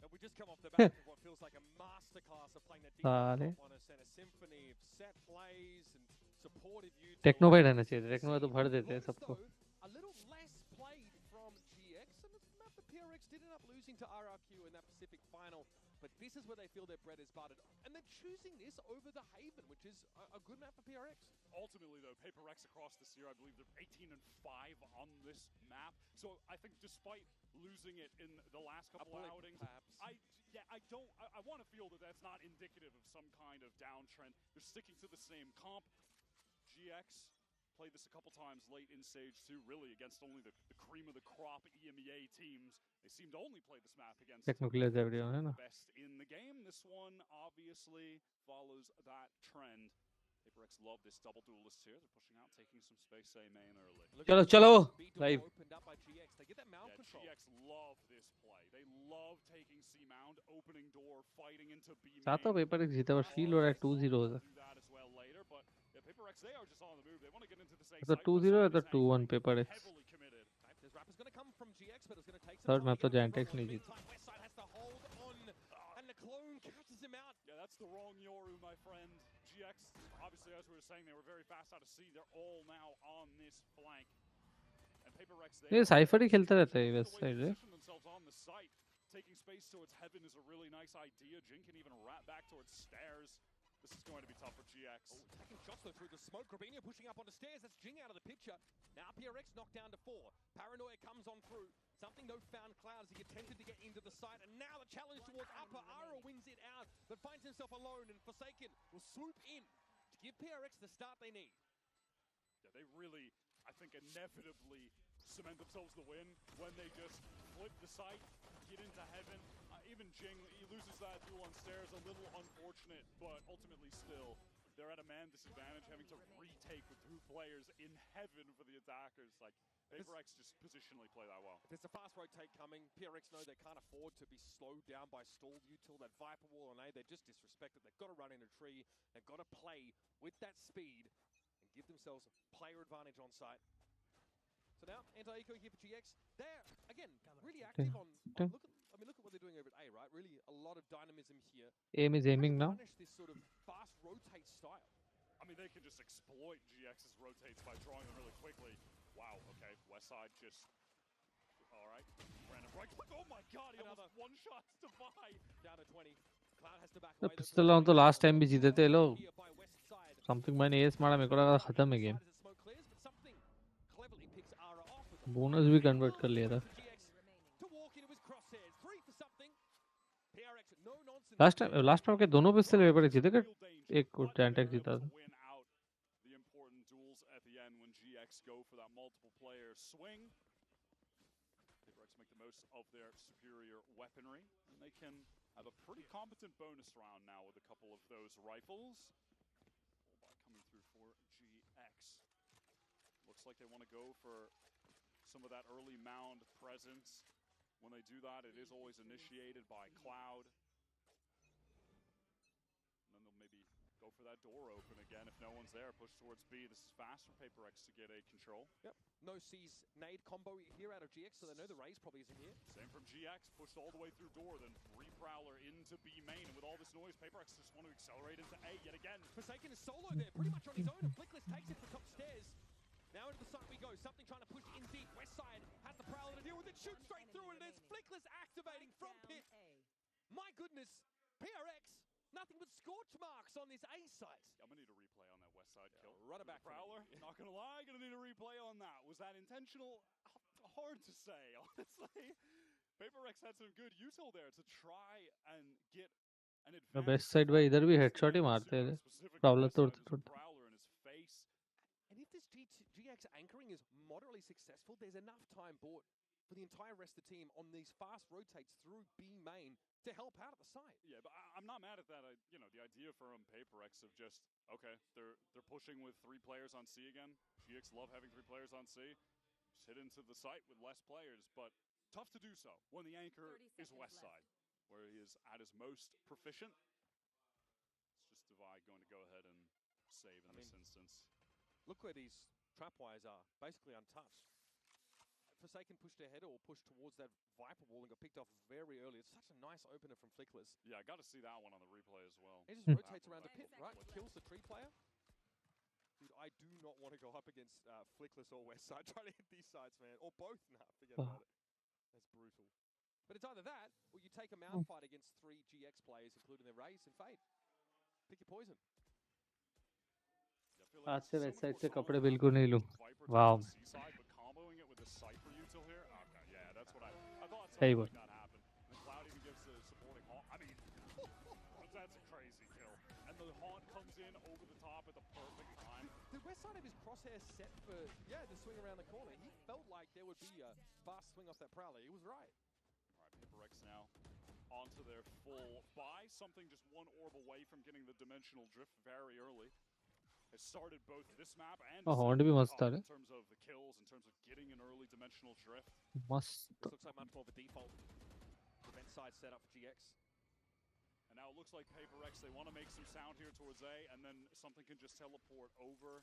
And we just come off the back of what feels like a masterclass of playing that साले on us and a symphony of set plays and supportive use. Techno भाई रहना चाहिए techno भाई तो भर देते हैं सबको A little less played from GX, and it's a map that PRX did end up losing to RRQ in that Pacific final. But this is where they feel their bread is buttered. And they're choosing this over the Haven, which is a good map for PRX. Ultimately, though, Paper X across this year, I believe they're 18-5 on this map. So I think despite losing it in the last couple of outings, I want to feel that that's not indicative of some kind of downtrend. They're sticking to the same comp. GX played this a couple times late in Stage 2, really against only the cream of the crop EMEA teams. They seem to only play this map against the best in the game. This one obviously follows that trend. PaperX love this double duelist here. They're pushing out, taking some space A main early. चलो live. Opened up by GX. They get that mount control. GX love this play. They love taking C mount, opening door, fighting into B main. चाहता हूँ PaperX जीता बस feel हो रहा है 2-0 हो Do that as well later, but PaperX, they are just on the move. They want to get into this तो 2-0 है तो 2-1 PaperX heavily committed. This rap is going to come from GX, but it's going to take some third time map to तो get Giant it X नहीं जीती Westside has to hold on, and the clone catches him out. Yeah, that's the wrong Yoru, my friend. GX, obviously, as we were saying, they were very fast out of C. They're all now on this flank. And Paper Rex, they ये cipher ही खेलते रहते हैं west side रे. position themselves on the site. Taking space towards heaven is a really nice idea. Jin can even wrap back towards stairs. This is going to be tough for GX. Oh, taking shots though through the smoke. Robinho pushing up on the stairs. That's Jing out of the picture. Now PRX knocked down to 4. Paranoia comes on through. Something though found Cloud as he attempted to get into the site. And now the challenge towards upper. Ara wins it out, but finds himself alone. And Forsaken will swoop in to give PRX the start they need. Yeah, they really, I think, inevitably cement themselves the win when they just flip the site, get into heaven. Even Jing, he loses that duel on stairs, a little unfortunate, but ultimately still, they're at a man disadvantage, having to retake with 2 players in heaven for the attackers. Like, PaperX just positionally play that well. There's a fast rotate coming. PRX know they can't afford to be slowed down by stalled util. That Viper Wall on A, they're just disrespected. They've got to run in a tree. They've got to play with that speed and give themselves player advantage on site. So now, anti-eco here for GX. They're, again, really active on look at what they're doing over at A, right? Really a lot of dynamism here. Aim is aiming now. Punish this sort of fast rotate style. I mean, they can just exploit GX's rotates by drawing them really quickly. Wow, okay, Westside just... Alright, random right. Oh my god, he almost one-shots to buy. Down to 20. Cloud has to back The away. pistol round तो last time भी जीते थे लोग. Something मैंने S मारा मेरे को लगा खत्म है गेम. बोनस भी कन्वर्ट कर लिया था. लास्ट टाइम के दोनों पिस्टल पेपर जीते थे. एक को टैंटेक जीता था. The important duels at the end when GX go for that multiple player swing. PaperX make the most of their superior weaponry, and they can have a pretty competent bonus round now with a couple of those rifles. By coming through for GX. Looks like they want to go for some of that early mound presence. When they do that, it is always initiated by Cloud. And then they'll maybe go for that door open again if no one's there. Push towards B. This is fast for PaperX to get a control. Yep. No C's nade combo here out of GX, so they know the raise probably isn't here. Same from GX. Pushed all the way through door, then Prowler into B main. And with all this noise, PaperX just want to accelerate into A yet again. Forsaken is solo there, pretty much on his own. And Flickless takes it from top stairs. Now into the side we go. Something trying to push in deep. West side has the Prowler to deal with it. Shoots straight through it. And it's Flickless activating from pit. My goodness. PRX. Nothing but scorch marks on this A site. I'm going to need a replay on that west side kill. Run it back. Prowler, not going to lie, going to need a replay on that. Was that intentional? Hard to say, honestly. PaperX had some good util there to try and get an advantage. West side में इधर भी headshot ही मारते हैं. Prowler तोड़ते. Prowler in his face. And if this GX anchoring is moderately successful, there's enough time bought for the entire rest of the team on these fast rotates through B main to help out at the site. Yeah, but I'm not mad at that. You know, the idea from PaperX of just, okay, they're pushing with 3 players on C again. GX love having 3 players on C. Just hit into the site with less players, but tough to do so when the anchor is west side, where he is at his most proficient. It's just Divide going to go ahead and save in this instance. Look where these trapwires are, basically untouched. Forsaken pushed ahead or pushed towards that Viper Wall and got picked off very early. It's such a nice opener from Flickless. Yeah, I got to see that one on the replay as well. He just rotates around the pit, right? Kills the tree player. Dude, I do not want to go up against Flickless or Westside trying to hit these sides, man. Or both. Nah, forget about it. That's brutal. But it's either that, or you take a mount fight against 3 GX players, including their Raze and Fade. Pick your poison. आज से west side से कपड़े बिल्कुल नहीं लूं. Wow. सही बात. Cloud even gives the supporting haunt. I mean, that's a crazy kill. And the haunt comes in over the top at the perfect time. The west side of his crosshair set for, the swing around the corner. He felt like there would be a fast swing off that Prowler. He was right. All right, PaperX now onto their full buy. Something just 1 orb away from getting the dimensional drift very early. It started both this map and in terms of the kills, in terms of getting an early dimensional drift. Must. This looks like much more of a default event side setup for GX. And now it looks like PaperX, they want to make some sound here towards A, and then something can just teleport over.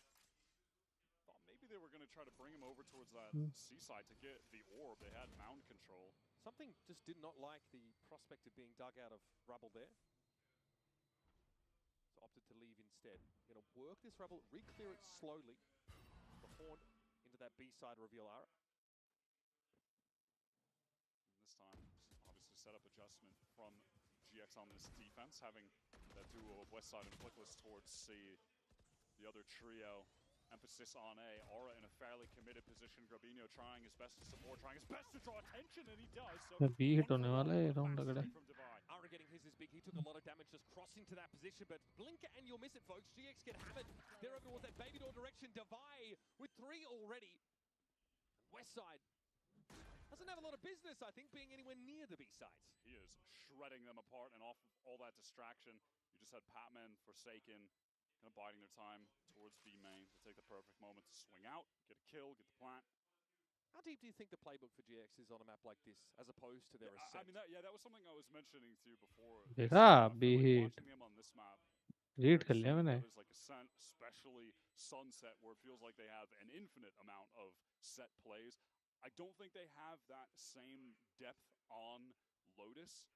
Thought maybe they were going to try to bring him over towards that C side to get the orb. They had mound control. Something just did not like the prospect of being dug out of rubble there. to leave instead. Going to work this rebel, re-clear it slowly. The horn into that B side reveal arrow. This time, obviously set up adjustment from GX on this defense, having that duo of Westside and Flickless towards C. The other trio, emphasis on A. Aura in a fairly committed position. Grabinho trying his best to support, trying his best to draw attention, and he does. So B hit होने वाला है round लग रहा है. From Divide. Aura getting his is big. He took a lot of damage just crossing to that position, but blink and you'll miss it, folks. GX get hammered. They're over towards that baby door direction. Divide with 3 already. Westside doesn't have a lot of business, I think, being anywhere near the B sides. He is shredding them apart, and off of all that distraction, you just had Patman, Forsaken, kind of biding their time towards B main to take the perfect moment to swing out, get a kill, get the plant. How deep do you think the playbook for GX is on a map like this, as opposed to their ascent? I mean, that was something I was mentioning to you before. देखा B hit. Watching them on this map, Read कर लिया मैंने. there's like Ascent, especially Sunset, where it feels like they have an infinite amount of set plays. I don't think they have that same depth on Lotus.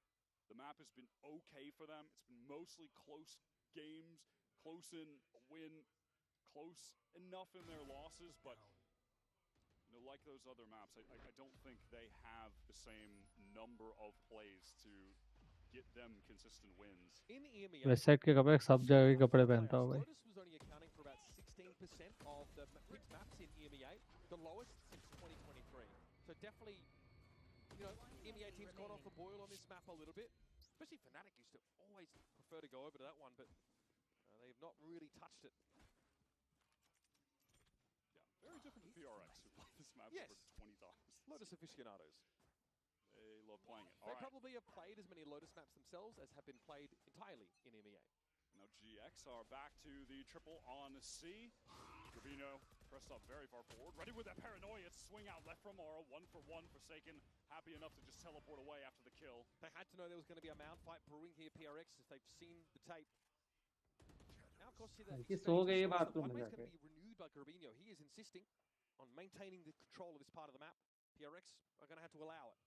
The map has been okay for them. It's been mostly close games, close in a win, close enough in their losses, but you know, like those other maps, I don't think they have the same number of plays to get them consistent wins. In EMEA, Westside के कपड़े सब जगह के कपड़े पहनता होगा. Lotus was only accounting for about 16% of the picked maps in EMEA, the lowest since 2023. So definitely, you know, EMEA teams gone off the boil on this map a little bit. Especially Fnatic used to always prefer to go over to that one, but they've not really touched it. Yeah, very different to PRX, who played this map Yes. over 20 times. Lotus aficionados. They love playing it. They probably have played as many Lotus maps themselves as have been played entirely in EMEA. Now GX are back to the triple on C. Gravino pressed up very far forward, ready with that paranoia. Swing out left from Aura, 1-for-1. Forsaken, happy enough to just teleport away after the kill. They had to know there was going to be a mound fight brewing here, PRX, if they've seen the tape. Now, of course, see that Anki सो गई bathroom में one-way's जाके. going to be renewed by Gravino. He is insisting on maintaining the control of this part of the map. PRX are going to have to allow it.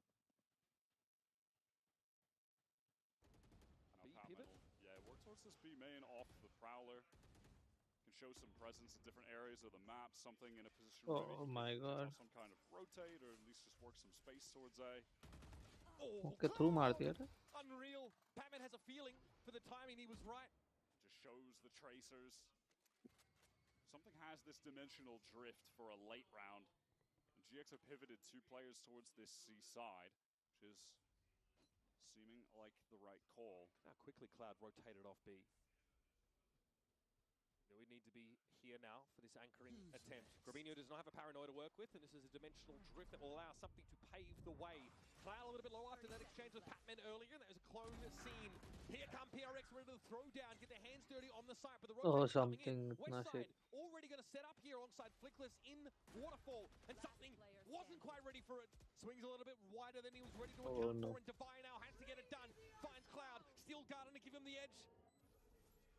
Now Patman will, work towards this B main off the Prowler. Can show some presence in different areas of the map, something in a position where Oh maybe my god. some kind of rotate, or at least just work some space towards A. Okay, through मार दिया था. Unreal. Patman has a feeling for the timing. He was right. Just shows the tracers. Something has this dimensional drift for a late round. And GX have pivoted 2 players towards this C side, which is seeming like the right call. How quickly Cloud rotated off B. We need to be here now for this anchoring attempt. Grabinho does not have a paranoia to work with, and this is a dimensional drift that will allow something to pave the way. Cloud a little bit low after that exchange with Patman earlier. There's a clone scene. Here come PRX ready to throw down, get their hands dirty on the site, but the rotate's coming in. Westside already going to set up here alongside Flickless in Waterfall, and something wasn't quite ready for it. Swings a little bit wider than he was ready to account for, and Divine now has to get it done. Finds Cloud, Steel Garden to give him the edge.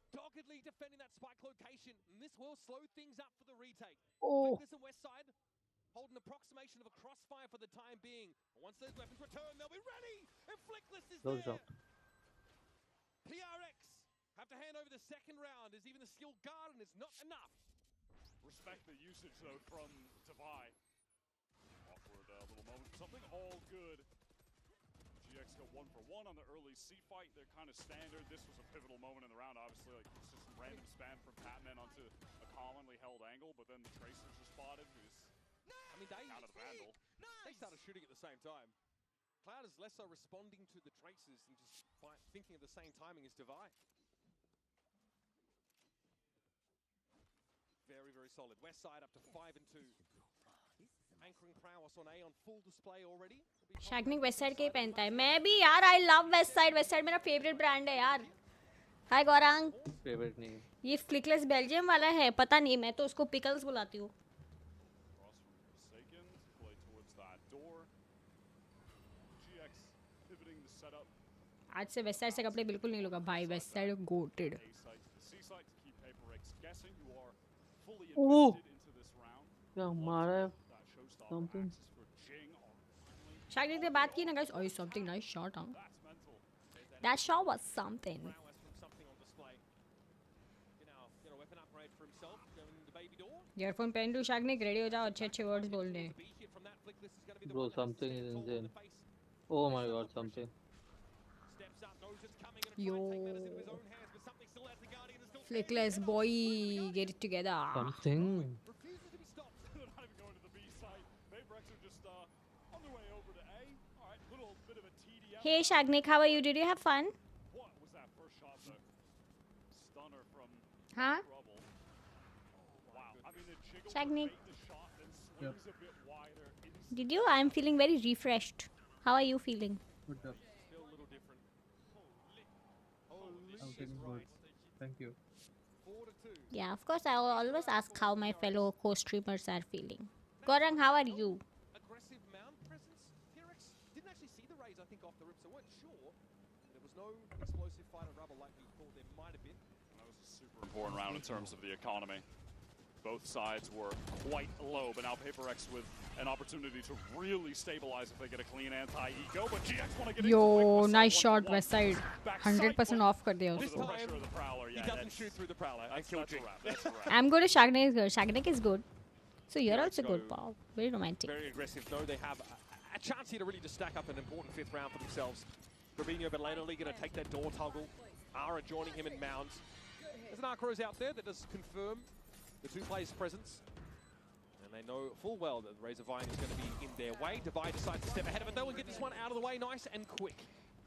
Doggedly defending that spike location, and this will slow things up for the retake. Flickless and Westside holding an approximation of a crossfire for the time being. Once those weapons return, they'll be ready, and Flickless is there. PRX have to hand over the second round, as even the Steel Garden is not enough. Respect the usage, though, from Divide. Awkward little moment. Something all good. GX go 1-for-1 on the early C fight. They're kind of standard. This was a pivotal moment in the round, obviously. Like, it's just random spam from Patman onto a commonly held angle, but then the tracers are spotted. I mean, out of the Vandal. They started shooting at the same time. Cloud is less so responding to the tracers and just thinking of the same timing as Divide. Very, very solid. Westside up to 5-2. Anchoring prowess on A on full display already. शैगनिक Westside के ही पहनता है. मैं भी यार, I love Westside. Westside मेरा favourite brand है यार. हाय गौरांग. फेवरेट नहीं. ये फ्लिकलेस बेल्जियम वाला है, पता नहीं, मैं तो उसको पिकल्स बुलाती हूँ. आज से वेस्ट साइड से कपड़े बिल्कुल नहीं लूंगा भाई. West side GOATed. ओह, क्या मारा है? Something. शैगनिक ने बात की ना guys. Oh, something nice shot, huh? That shot was something. Earphone पहन लो शागनिक रेडी हो जाओ अच्छे वर्ड्स बोलने Bro, something is insane. Oh my god, something. Yo flickless boy get it together Something. Hey Shagnik, how are you? Did you have fun? Huh? Shagnik? Yep. Did you? I'm feeling very refreshed. How are you feeling? Good job. I'm feeling good. Thank you. Yeah, of course, I always ask how my fellow co-streamers are feeling. Gorang, how are you? Aggressive mound presence. PRX didn't actually see the raise, I think, off the rip, so weren't sure. There was no explosive fight on rubble like we thought there might have been. That was a super important round in terms of the economy. Both sides were quite low, but now PaperX with an opportunity to really stabilize if they get a clean anti-eco, but GX want to get Yo, nice shot, west side. 100% off kar diya This usko. time, he doesn't shoot through the Prowler and kill Jing. I'm good. Shagnik is good. So you're also good, Paul. Very romantic. Very aggressive. No, they have a chance here to really just stack up an important 5th round for themselves. Rubinho, but laterally going to take that door toggle. Ara joining him in mounds. There's an Arcros out there that does confirm the two players' presence. And they know full well that Razor Vine is going to be in their way. Divide decides to step ahead of it though and get this one out of the way nice and quick.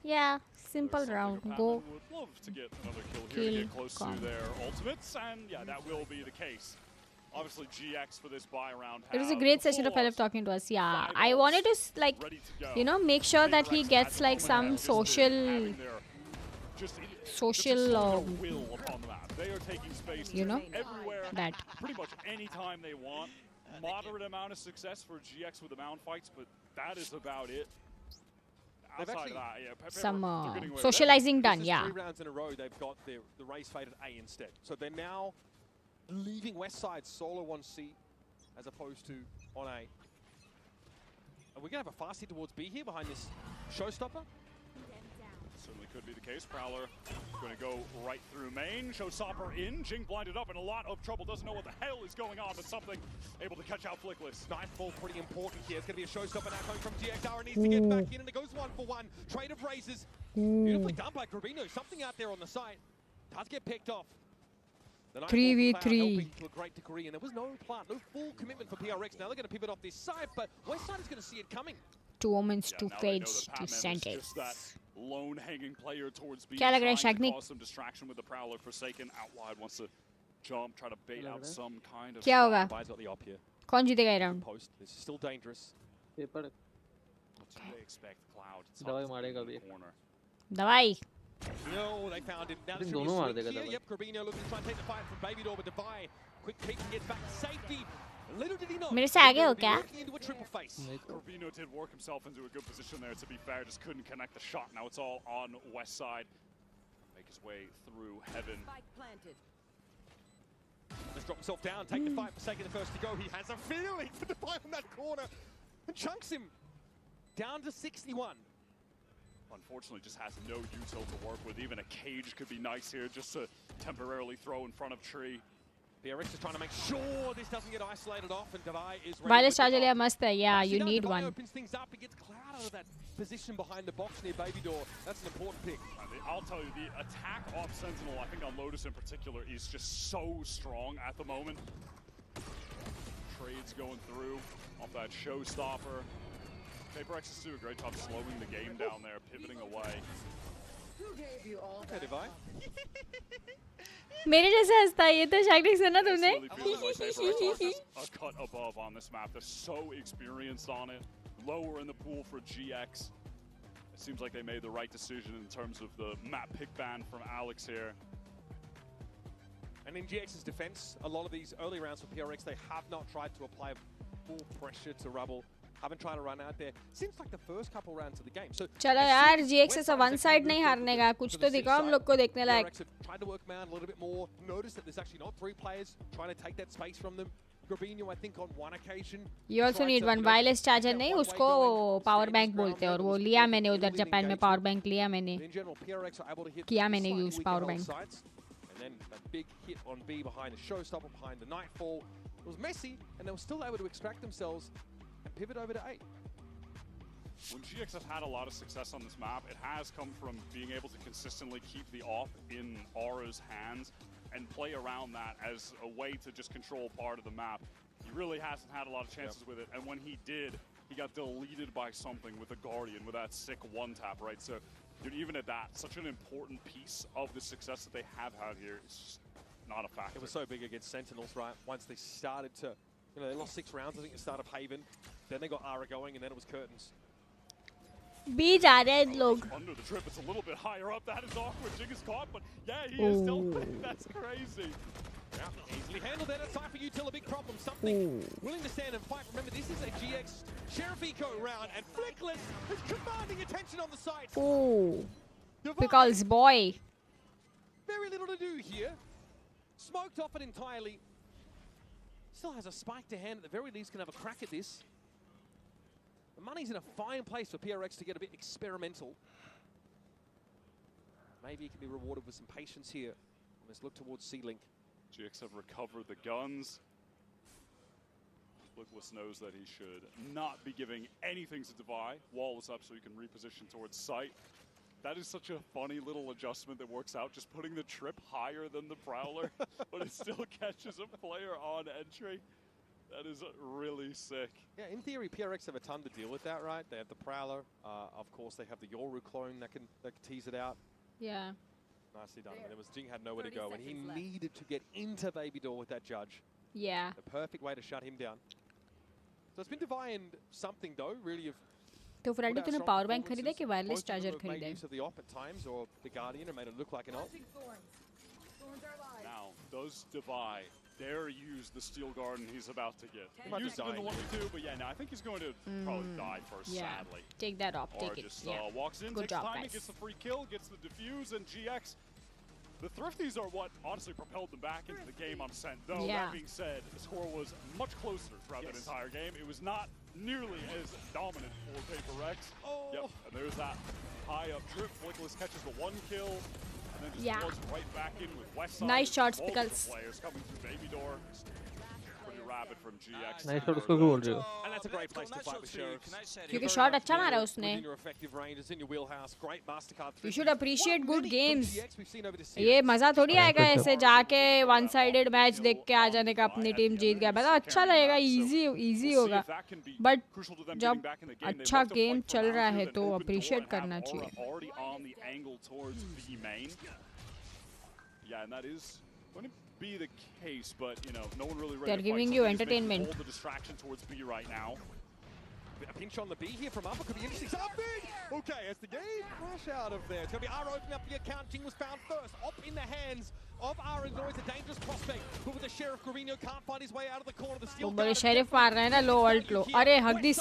Yeah, simple round. Go. Would love to get another kill here to get close to their ultimates, and yeah, that will be the case. Obviously, GX for this buy round. It was a great session of Philip talking to us. Yeah, I wanted to you know, make sure that he gets like some social They are taking space, you know, everywhere, that pretty much any time they want. Moderate amount of success for GX with the mound fights, but that is about it. Outside of that, yeah, some socializing done. Yeah. 3 rounds in a row, they've got the race faded A instead. So they're now leaving West Side solo on C as opposed to on A. And we're going to have a fast hit towards B here behind this showstopper. Certainly could be the case. Prowler going to go right through main. Showstopper in. Jing blinded up in a lot of trouble. Doesn't know what the hell is going on, but something able to catch out Flickless. Nightfall pretty important here. It's going to be a showstopper now coming from GXR. Needs to get back in, and it goes 1-for-1. Trade of raises. Beautifully done by Grabino. Something out there on the side. Does get picked off. 3v3. To a great degree, and there was no plant, no full commitment for PRX. Now they're going to pivot off this side, but West Side is going to see it coming. 2 moments, 2 fades, 2 centers. Lone hanging player towards B. क्या लग रहा है शागनिक? Cause some distraction with the Prowler. Forsaken out wide wants to jump, try to bait out some kind of. क्या होगा? Got the op here. कौन जीतेगा ये round? Post. This is still dangerous. Paper. What do they expect, Cloud? दवाई मारेगा भी. दवाई. No, they found him. Now think दोनों मार देगा दवाई. Yep, Grabino looking to try and take the fight from Baby Door, but Divide quick peek and gets back to safety. Little did he know. मेरे से आगे हो क्या? Into a triple face. Corvino did work himself into a good position there, to be fair, just couldn't connect the shot. Now it's all on West Side. Make his way through Heaven. Just drop himself down, take the fight for Sake, the first to go. He has a feeling for the fight on that corner and chunks him down to 61. Unfortunately, just has no util to work with. Even a cage could be nice here, just to temporarily throw in front of Tree. PRX is trying to make sure this doesn't get isolated off, and Davai is ready. Wireless charger लिया मस्त है. Yeah, you need one. Opens things up. He gets Cloud out of that position behind the box near Baby Door. That's an important pick. I'll tell you, the attack off Sentinel, I think on Lotus in particular, is just so strong at the moment. Trades going through off that showstopper. PaperX is doing a great job slowing the game down there, pivoting away. Who gave you all that? Divide. मेरे जैसे हंसता है ये तो शागनिक सुना तुमने? A cut above on this map. They're so experienced on it. Lower in the pool for GX. It seems like they made the right decision in terms of the map pick ban from Alex here. And in GX's defense, a lot of these early rounds for PRX, they have not tried to apply full pressure to Rubble. Haven't tried to run out there since like the first couple rounds of the game. So चलो यार GX से one side नहीं हारने का कुछ तो दिखाओ हम लोग को देखने लायक. Tried to work man a little bit more. Notice that there's actually not 3 players trying to take that space from them. Grabino, I think on one occasion. You also need one wireless charger नहीं उसको power bank बोलते हैं और वो लिया मैंने उधर Japan में power bank लिया मैंने. In general, PRX are able to hit किया मैंने use power bank. And then a big hit on B behind the showstopper, behind the Nightfall. It was messy, and they were still able to extract themselves and pivot over to A. When GX have had a lot of success on this map, it has come from being able to consistently keep the AWP in Aura's hands and play around that as a way to just control part of the map. He really hasn't had a lot of chances with it, and when he did, he got deleted by something with a Guardian with that sick one-tap, right? So, dude, even at that, such an important piece of the success that they have had here is just not a factor. It was so big against Sentinels, right? Once they started to, you know, they lost 6 rounds, I think, at the start of Haven. Then they got Ara going, and then it was Curtains. B जा रहे हैं लोग. Under the trip, it's a little bit higher up. That is awkward. Jing is caught, but yeah, he is still. That's crazy. Yeah, easily handled that. It's time for Util, a big problem. Something willing to stand and fight. Remember, this is a GX Sheriff Eco round, and Flickless is commanding attention on the site. Oh, Pickles boy. Very little to do here. Smoked off it entirely. Still has a spike to hand. At the very least, can have a crack at this. The money's in a fine place for PRX to get a bit experimental. Maybe he can be rewarded with some patience here. Let's look towards C-Link. GX have recovered the guns. Flickless knows that he should not be giving anything to Devi. Wall is up so he can reposition towards sight. That is such a funny little adjustment that works out, just putting the trip higher than the Prowler, but it still catches a player on entry. That is really sick. Yeah, in theory, PRX have a ton to deal with that, right? They have the Prowler. Of course, they have the Yoru clone that can tease it out. Yeah. Nicely done. And it was Jing had nowhere to go, and he needed to get into Baby Door with that judge. Yeah. The perfect way to shut him down. So it's been Devi and something, though, really have. तो friend तूने power bank खरीदा कि wireless charger खरीदा है? Use of the op at times, or the Guardian, and made it look like an op. Now, does Devi dare use the Steel Garden he's about to get? He used it in the 1v2, but yeah, no, I think he's going to probably die first, sadly. Take that off, take it. Just Yeah. walks in, Good takes job, time, guys. gets the free kill, gets the defuse, and GX. The Thrifties are what honestly propelled them back into the game on Scent. Though, that being said, the score was much closer throughout that entire game. It was not nearly as dominant for Paper Rex. Yep, and there's that high up trip. Flickless catches the 1 kill, and then just goes right back in with Westside. Nice shots, Multiple Pickles. players coming through Baby Door. Pretty rapid from GX. Nice shot उसको क्यों बोल रहे हो? And that's a great place to fight with Sheriffs. क्योंकि shot अच्छा मारा उसने. Within your effective range, it's in your wheelhouse. Great Mastercard. You should appreciate good games. We've seen over this ये मजा थोड़ी आएगा ऐसे जाके वन साइडेड मैच देख के आ जाने का अपनी टीम जीत गया. मतलब अच्छा लगेगा, इजी होगा. बट जब अच्छा गेम चल रहा है तो अप्रिशिएट करना चाहिए. Already on the angle towards B main. Yeah, and that is going to be the case, but you know, no one really ready. They're giving you entertainment. Hold the distraction towards B right now. A pinch on the B here from Upper could be interesting. Something! Okay, as the game crash out of there. It's going to be Ara opening up the account. Jing was found first. Op in the hands of Ara. It's always a dangerous prospect. But with the Sheriff, Guarino can't find his way out of the corner. The steel बड़े sheriff मार रहे हैं ना लो alt लो. अरे हक this.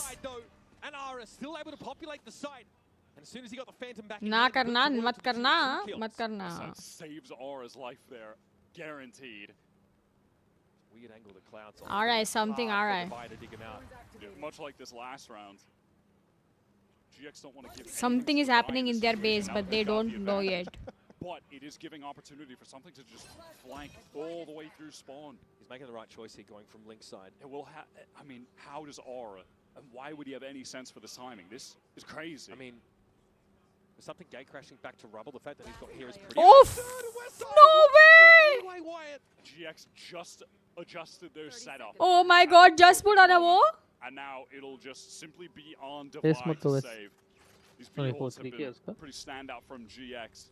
And Ara still able to populate the site. And as soon as he got the Phantom back, ना करना, मत करना, मत करना. Saves Aura's life there, guaranteed. Weird angle to Clouds. Alright, something alright. Much like this last round, GX don't want to give. Something is happening in their base, but they don't know yet. But it is giving opportunity for something to just flank all the way through spawn. He's making the right choice here, going from Link's side. It will I mean, how does Aura, and why would he have any sense for the timing? This is crazy. I mean, there's something gate crashing back to rubble. The fact that he's got here is pretty. Oof! No way! GX just adjusted their setup. Oh my god, just put on a wall? And now it'll just simply be on Devi to save. These B-holes have been pretty standout from GX.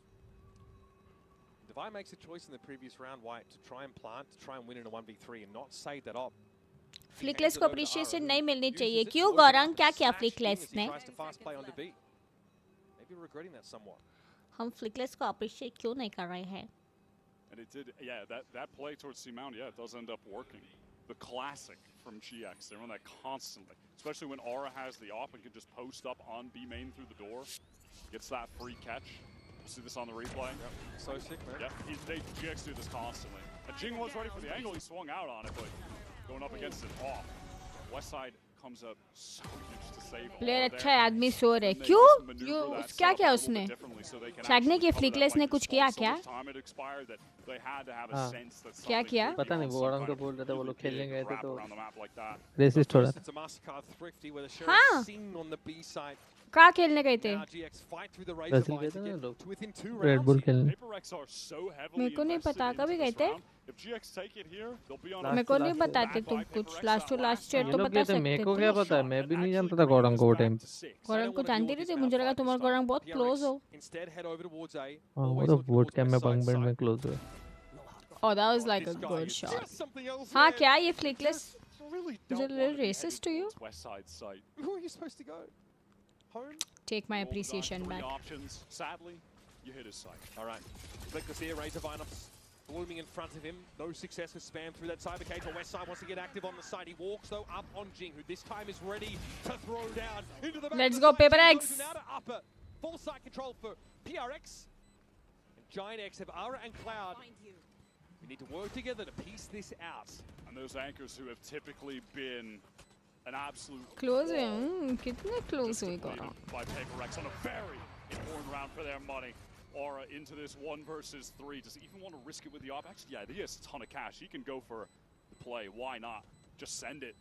Devi makes a choice in the previous round, White, to try and plant, to try and win in a 1v3 and not save that op. Flickless को appreciation नहीं मिलनी चाहिए. क्यों गौरंग क्या किया Flickless ने? Maybe regretting that somewhat. हम Flickless को appreciate क्यों नहीं कर रहे हैं? And it did, yeah, that play towards C-Mount, yeah, it does end up working. The classic from GX, they run that constantly. Especially when Aura has the op and can just post up on B main through the door. Gets that free catch. We'll see this on the replay. Yep. So sick, man. Yeah, GX do this constantly. And Jing was ready for the angle, he swung out on it, but going up against it off. Westside comes up so huge to save. Player अच्छा है, आदमी सो रहे क्यों? क्यों? क्या क्या उसने? शैगने के फ्लिकलेस ने कुछ किया क्या? क्या किया? पता नहीं, वो औरंग तो बोल रहे थे वो लोग खेलने गए थे तो रेसिस्ट हो रहा था। हाँ, कहाँ खेलने गए थे? ब्राजील गए थे ना लोग, रेड बुल खेलने। मेरे को नहीं पता, कभी गए थे? मेरे को नहीं बताते तुम कुछ, लास्ट टू लास्ट स्टेट तो बता सकते थे। मेरे को क्या पता है, मैं भी नहीं जानता था गौरंग को वो टाइम पे। गौरंग को जानती नहीं थी, मुझे लगा तुम और गौरंग बहुत क्लोज हो। हाँ, वो तो वोट कैंप में बंक बैंड में क्लोज हुए। Oh, that was like a good shot. हाँ क्या ये flickless? Is it a little racist to you? West side site. Who are you supposed to go? Home? Take my appreciation back. Options. Sadly, you hit his side. All right. Flickless here, Razor Vinops blooming in front of him. No success with spam through that cyber cage. West side wants to get active on the side. He walks though up on Jing, who this time is ready to throw down into the back. Let's go, Paper X. Now to upper. Full side control for PRX. And Giant X have Aura and Cloud. We need to work together to piece this out. And those anchors who have typically been an absolute Close है, कितने close हुए Gaurang? by PaperX on a very important round for their money. Aura into this 1 versus 3. Does he even want to risk it with the op? Actually, yeah, he has a ton of cash. He can go for the play. Why not? Just send it.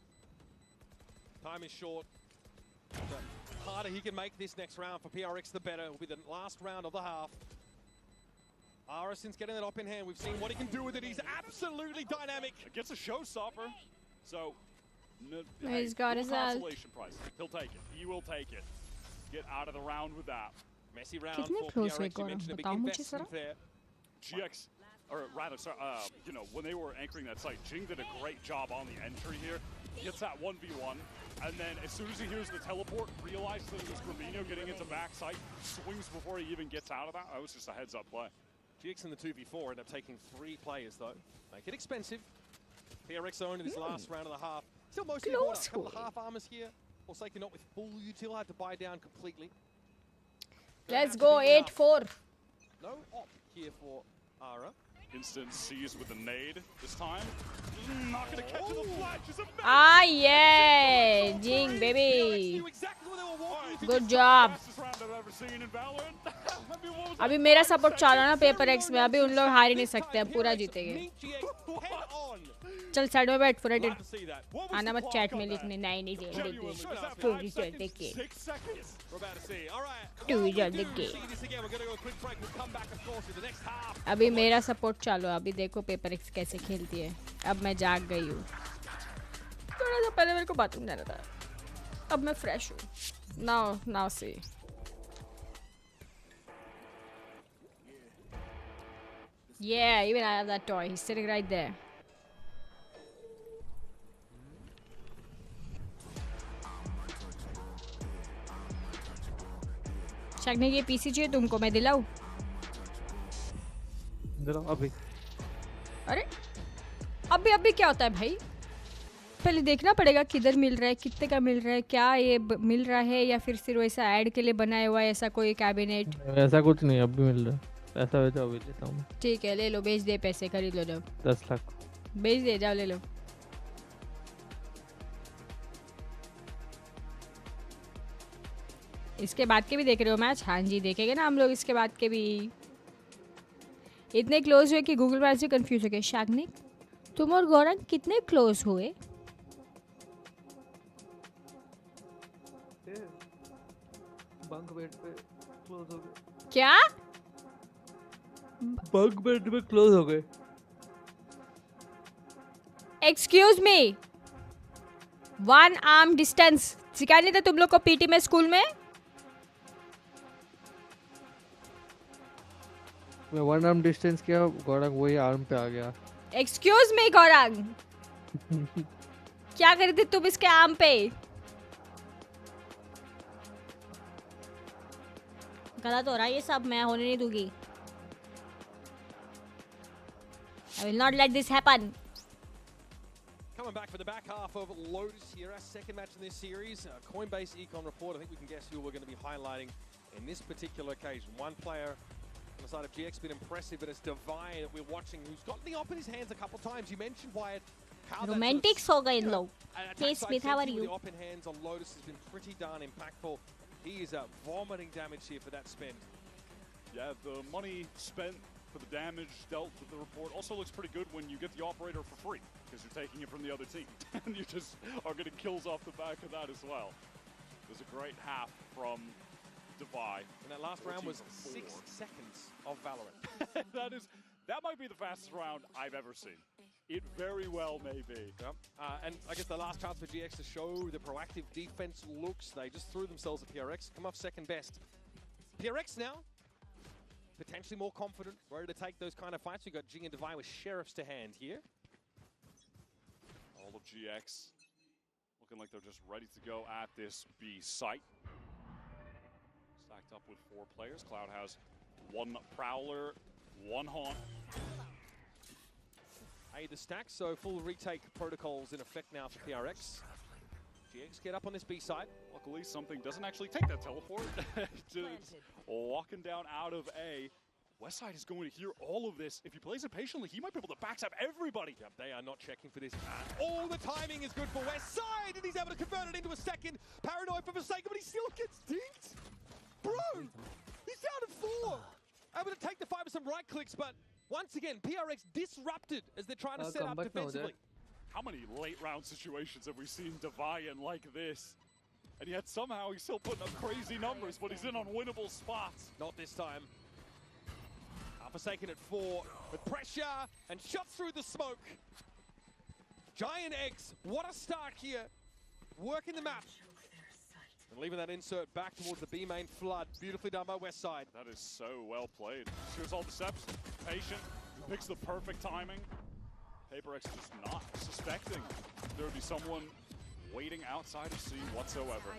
Time is short. The harder he can make this next round for PRX, the better. It will be the last round of the half. Arison's getting it up in hand. We've seen what he can do with it. He's absolutely dynamic. It gets a showstopper. So, He's got his consolation prize. He'll take it. He will take it. Get out of the round with that. Messy round कितने for close हुए PRX. You Gaurang? mentioned a big बताओ मुझे investment जरा। there. GX, or rather, sorry, you know, when they were anchoring that site, Jing did a great job on the entry here. Gets that 1v1, and then as soon as he hears the teleport, realizes that it was Gramino getting into backside, swings before he even gets out of that. That was just a heads-up play. GX in the 2v4 end up taking 3 players though. Make it expensive. PRX owned in this last round of the half. Still mostly bought up. A couple of half armors here. Forsaken not with full util, had to buy down completely. Let's go 8-4. No op here for Ara. Instant sees with the nade this time. Not gonna catch the flash. Ah yeah, Jing baby. Good job. अभी मेरा support चालू ना paper x में, अभी उन लोग हार ही नहीं सकते, अब पूरा जीतेंगे। चल साइड में बैठ, पूरा आना मत चैट में लिखने, नहीं पूरी चल देखे टू जल देखे। अभी मेरा सपोर्ट चालू, अभी देखो पेपर एक्स कैसे खेलती है। अब मैं जाग गई हूँ, थोड़ा सा पहले मेरे को बाथरूम जाना था, अब मैं फ्रेश हूँ। Now see. Yeah, even I have that toy. He's sitting right there. शगने ये पीसी चाहिए तुमको, मैं दिलाऊं? दिलाओ अभी। अरे अभी क्या होता है भाई? पहले देखना पड़ेगा किधर मिल रहा है, कितने का मिल रहा है, क्या ये मिल रहा है या फिर सिर्फ ऐसा ऐड के लिए बनाया हुआ है ऐसा कोई कैबिनेट? ऐसा कुछ नहीं, अब भी मिल रहा है। पैसा भेजो, अभी लेता हूँ। ठीक है ले लो, बेच दे, पैसे खरीद लो, जाओ 10 लाख बेच दे, जाओ ले लो। इसके बाद के भी देख रहे हो मैच? हाँ जी देखेंगे ना हम लोग इसके बाद के भी। इतने क्लोज हुए कि गूगल मैप से कंफ्यूज हो गए। शागनिक तुम और गौरंग कितने क्लोज हुए? बंक बेड पे क्लोज हो गए। क्या? बंक बेड पे क्लोज हो गए। एक्सक्यूज मी, 1 आर्म डिस्टेंस सिखा नहीं था तुम लोग को पीटी में स्कूल में? मैं 1 आर्म डिस्टेंस किया, गौरंग वही आर्म पे आ गया। एक्सक्यूज मी गौरंग, क्या कर रही थी तुम इसके आर्म पे? गलत हो रहा है ये सब, मैं होने नहीं दूंगी। I will not let this happen. Coming back for the back half of Lotus here, our second match in this series. Coinbase Econ Report, I think we can guess who we're going to be highlighting in this particular occasion. One player on the side of GX been impressive, but it's Divine that we're watching, who's got the op in his hands a couple times. You mentioned, Wyatt, Romantics हो गए इन लोग. Hey Smith, how are you? The op in hands on Lotus has been pretty darn impactful. He is vomiting damage here for that spend. Yeah, the money spent for the damage dealt with the report also looks pretty good when you get the operator for free, because you're taking it from the other team. And you just are getting kills off the back of that as well. It was a great half from Divide. And that last round was 6 seconds of Valorant. That might be the fastest round I've ever seen. It very well may be. Yep. And I guess the last chance for GX to show the proactive defense looks. They just threw themselves at PRX, come off second best. PRX now, potentially more confident, ready to take those kind of fights. We've got Jing and Divine with sheriffs to hand here. All of GX looking like they're just ready to go at this B site. Stacked up with 4 players. Cloud has 1 Prowler, 1 Haunt. The stack, so full retake protocols in effect now for PRX. GX get up on this B side. Luckily, something doesn't actually take that teleport. Just walking down out of A. Westside is going to hear all of this. If he plays it patiently, he might be able to backstab everybody. Yep, they are not checking for this. All the timing is good for Westside, and he's able to convert it into a second. Paranoid for Forsaken, but he still gets dinked. Bro, he's down to 4. Able to take the fight with some right clicks, but once again, PRX disrupted as they're trying to set up defensively. How many late round situations have we seen Deviant like this? And yet somehow he's still putting up crazy numbers, but he's in unwinnable spots. Not this time. Forsaken at 4 with pressure and shots through the smoke. Giant Eggs, what a start here. Working the map. And leaving that insert back towards the B main flood. Beautifully done by Westside. That is so well played. Shows all the steps, patient, picks the perfect timing. PaperX is just not suspecting there would be someone waiting outside of C whatsoever.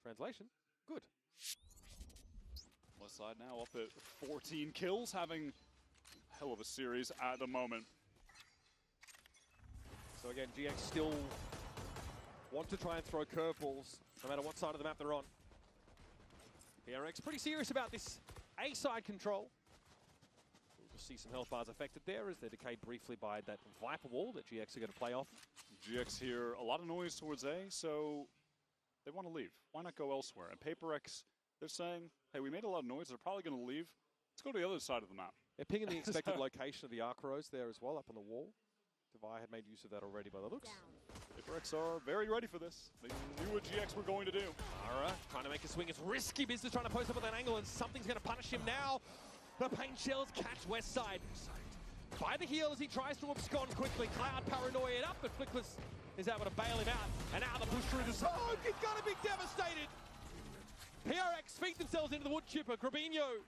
Translation, good. Westside now up at 14 kills, having a hell of a series at the moment. So again, GX still want to try and throw curveballs, no matter what side of the map they're on. PRX pretty serious about this A side control. We'll just see some health bars affected there as they're decayed briefly by that Viper wall that GX are going to play off. GX hear a lot of noise towards A, so they want to leave. Why not go elsewhere? And PaperX, they're saying, hey, we made a lot of noise, they're probably going to leave. Let's go to the other side of the map. They're pinging the expected location of the arc rows there as well, up on the wall. Devi had made use of that already by the looks. PaperX are very ready for this. They knew what GX were going to do. Ara trying to make a swing. It's risky business trying to post up at that angle, and something's going to punish him now. The paint shells catch Westside. By the heel as he tries to abscond quickly. Cloud paranoia it up, but Flickless is able to bail him out. And now the push through the smoke. He's going to be devastated. PRX feed themselves into the wood chipper. Grabinho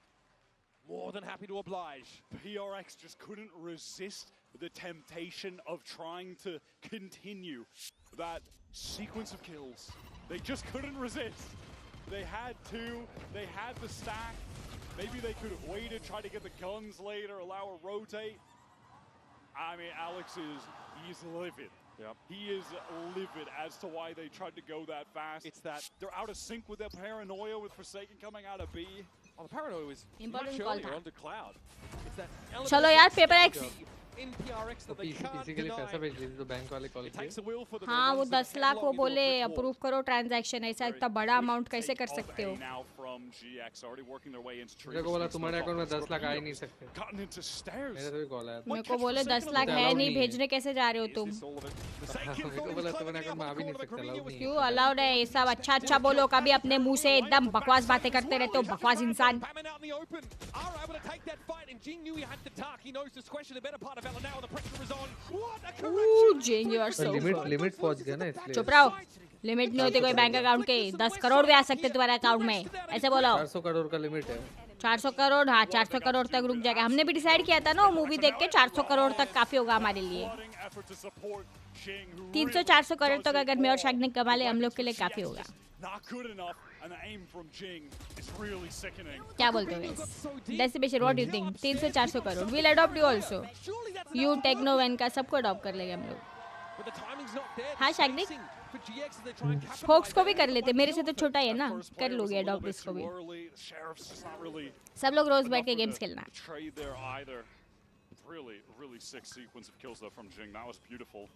more than happy to oblige. PRX just couldn't resist the temptation of trying to continue that sequence of kills. They just couldn't resist. They had to, they had the stack. Maybe they could have waited, tried to get the guns later, allow a rotate. I mean, Alex he's livid. Yep. He is livid as to why they tried to go that fast. It's that they're out of sync with their paranoia with Forsaken coming out of B. Oh, the paranoia was Important much call earlier onto Cloud. It's that element चलो of यार uncertainty PaperX in PRX that they can't किसी के लिए पैसा deny. भेज दीजिए तो bank वाले call It takes a will for them. हाँ वो 10 लाख वो बोले अप्रूव करो ट्रांजैक्शन ऐसा इतना बड़ा अमाउंट कैसे कर सकते हो Now from GX already working their way into मेरे को बोला तुम्हारे अकाउंट में 10 लाख आ ही नहीं सकते gotten into stairs. मेरे से भी कॉल आया मेरे को बोले 10 लाख है नहीं भेजने कैसे जा रहे हो तुम मेरे को बोला तुम्हारे अकाउंट में आ भी नहीं सकते अलाउड नहीं क्यों अलाउड है ये सब अच्छा अच्छा बोलो कभी अपने मुंह से एकदम बकवास बातें करते रहते हो बकवास इंसान Jing, you are so limit पहुंच गया ना इसलिए चुप रहो लिमिट नहीं होती कोई बैंक अकाउंट के 10 करोड़ भी आ सकते तुम्हारे अकाउंट में ऐसे बोलो 400 करोड़ का लिमिट है 400 करोड़ हाँ 400 करोड़ तक रुक जाएगा हमने भी डिसाइड किया था ना वो मूवी देख के 400 करोड़ तक काफी होगा हमारे लिए 300-400 करोड़ तक अगर मैं और शाग ने कमा ले हम लोग के लिए काफी होगा क्या बोलते हो डेसिबेशन what you think 300-400 crore will adopt you also you techno van का सबको अडॉप्ट कर लेंगे हम लोग हाँ शागनिक फोक्स को भी कर लेते मेरे से तो छोटा है ना कर लोगे अडॉप्ट इसको भी सब लोग रोज बैठ के गेम्स खेलना Really, really sick sequence of kills though from Jing. That was beautiful.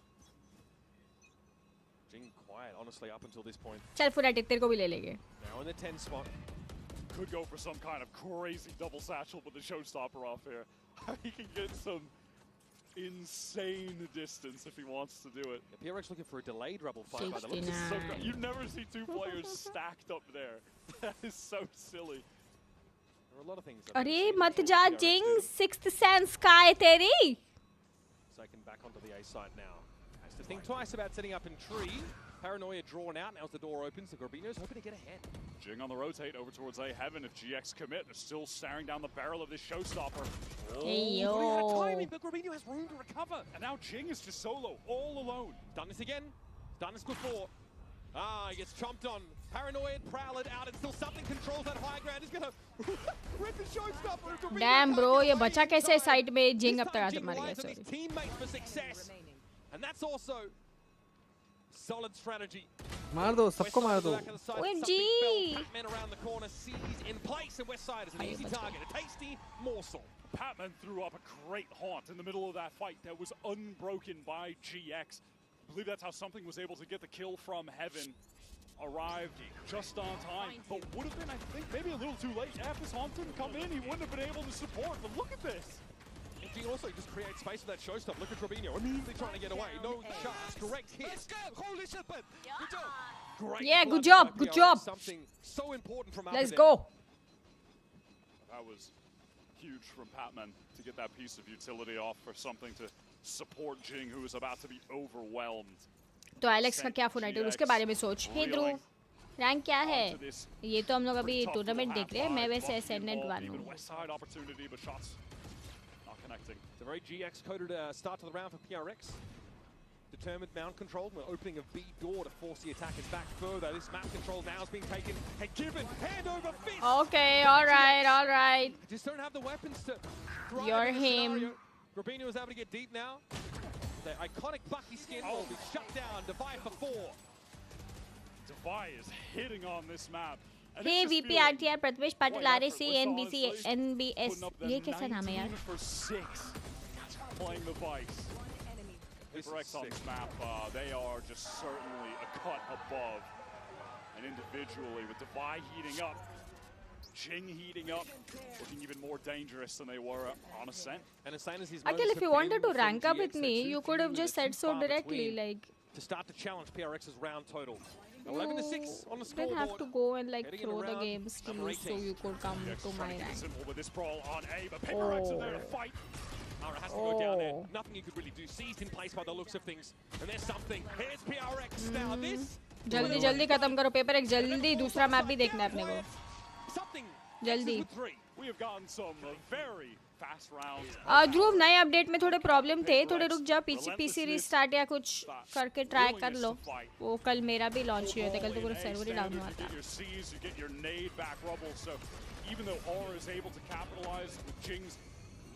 Jing quiet, honestly, up until this point. चल फुराटिक तेरे को भी ले लेंगे. Now in the 10 spot. Could go for some kind of crazy double satchel with the showstopper off here. He can get some insane distance if he wants to do it. Yeah, PRX looking for a delayed rebel fight by the looks. So you never see two players stacked up there. That is so silly. There are a lot of things. अरे मत जा जिंग, sixth sense का है तेरी. Second back onto the A side now. Has to think twice about setting up in tree. Paranoia drawn out. Now as the door opens, the Grabino's hoping to get ahead. Jing on the rotate over towards A heaven. If GX commit, they're still staring down the barrel of this showstopper. Hey yo. Timing, but Grabino has room to recover. And now Jing is just solo, all alone. Done this again. Done this before. Ah, he gets chomped on. Paranoid, Prowler out, and still something controls that high ground. He's gonna rip the showstopper. Damn bro, ये बचा कैसे side में जिंग अब तक आते मार गया. Sorry. Teammate for success, and that's also solid strategy. मार दो, सबको मार दो. OMG. Patman around the corner, sees in place, and Westside is an easy target, a tasty morsel. Patman threw up a great haunt in the middle of that fight that was unbroken by GX. I believe that's how something was able to get the kill from heaven. Arrived just on time, but would have been, I think, maybe a little too late. If this haunt didn't come in, he wouldn't have been able to support. But look at this. And he also just creates space for that showstop. Look at Trevino immediately trying to get away. No shots, correct hit. Let's go! Holy shit, man! Good job! Great Yeah, good blood job, by good PRX. job. Something so important from Let's Aberdeen. go. That was huge from Patman to get that piece of utility off for something to support Jing, who was about to be overwhelmed. तो Alex का क्या फुनाइट है उसके बारे में सोच. हे ध्रुव, rank क्या है? ये तो हम लोग अभी टूर्नामेंट देख रहे हैं. मैं वैसे असेंडेंट 1 हूँ. It's a very GX coded start to the round for PRX. Determined mount control. We're opening a B door to force the attackers back further. This map control now is being taken and given. Hand over fist. Okay, all right, all right. Just don't have the weapons to drive You're in this him. scenario. Grabino is able to get deep now. The iconic Bucky skin will be shut down. Divide for 4. Divide is hitting on this map. Hey VP RTR Prathamesh Patil RSC NBC NBS ये कैसा नाम है यार? Playing the Vice. PaperX on this map, they are just certainly a cut above. And individually, with Divide heating up, Jing heating up, looking even more dangerous than they were on Ascent. And as as his Akhil, if you wanted to rank up with me, you could have just said so directly, like. To start to challenge PRX's round total. 11-6 on the scoreboard. Didn't have to go and like throw the games to lose so you could come to my rank. With this brawl on A, but PaperX is there to fight. Ara has to go down there. Nothing you could really do. Seized in place by the looks of things. And there's something. Here's PRX. Now this. जल्दी जल्दी खत्म करो paper एक जल्दी दूसरा map भी देखना है अपने को. जल्दी. We have gotten some very fast rounds. ध्रुव नए अपडेट में थोड़े प्रॉब्लम थे. थोड़े रुक जाओ. पीसी रीस्टार्ट या कुछ करके ट्राई कर लो. वो कल मेरा भी लॉन्च हुआ था. कल तो पूरा सर्वर ही डाउन हुआ था. Even though R is able to capitalize with Jing's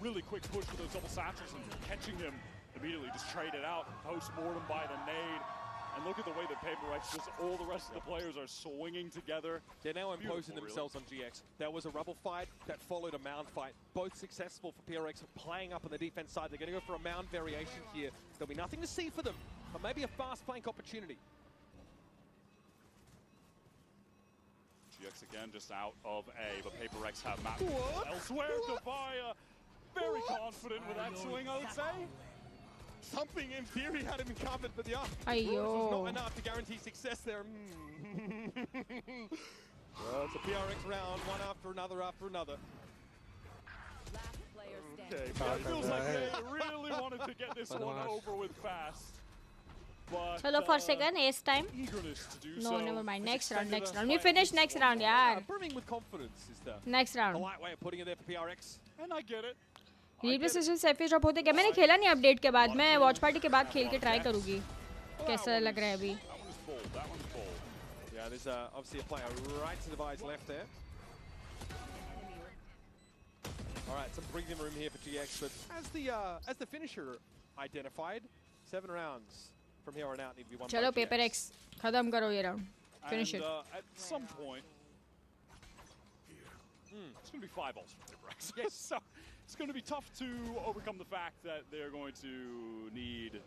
really quick push for those double satchels and catching him immediately, just trade it out, post-mortem by the nade. And look at the way that PaperX, just all the rest of the players are swinging together. They're now imposing themselves on GX. There was a rubble fight that followed a mound fight. Both successful for PRX, playing up on the defense side. They're going to go for a mound variation here. There'll be nothing to see for them, but maybe a fast flank opportunity. GX again just out of A, but PaperX have mapped elsewhere. Devaya, very confident with that swing, I would say. Something in theory had him covered, but the was not enough to guarantee success there. Well, it's a PRX round, one after another after another. Okay, it feels like they really wanted to get this one over with fast. But, Chalo for second, ace time. No, never mind. Next round, next round. We finish next round, yaar. Brimming with confidence is the next round. polite way of putting it there for PRX. And I get it. Replay session Saifee drop होते क्या? मैंने खेला नहीं update के बाद. मैं watch party के बाद खेल के ट्राई करूंगी कैसा लग रहा है अभी. Yeah, there's obviously a player right to Divide's left there. All right, some breathing room here for GX, but as the finisher identified, 7 rounds from here on out need to be won. चलो paper x खत्म करो ये round. Finish it. At some point, It's going to be 5 ults for PaperX. Yes. So it's going to be tough to overcome the fact that they're going to need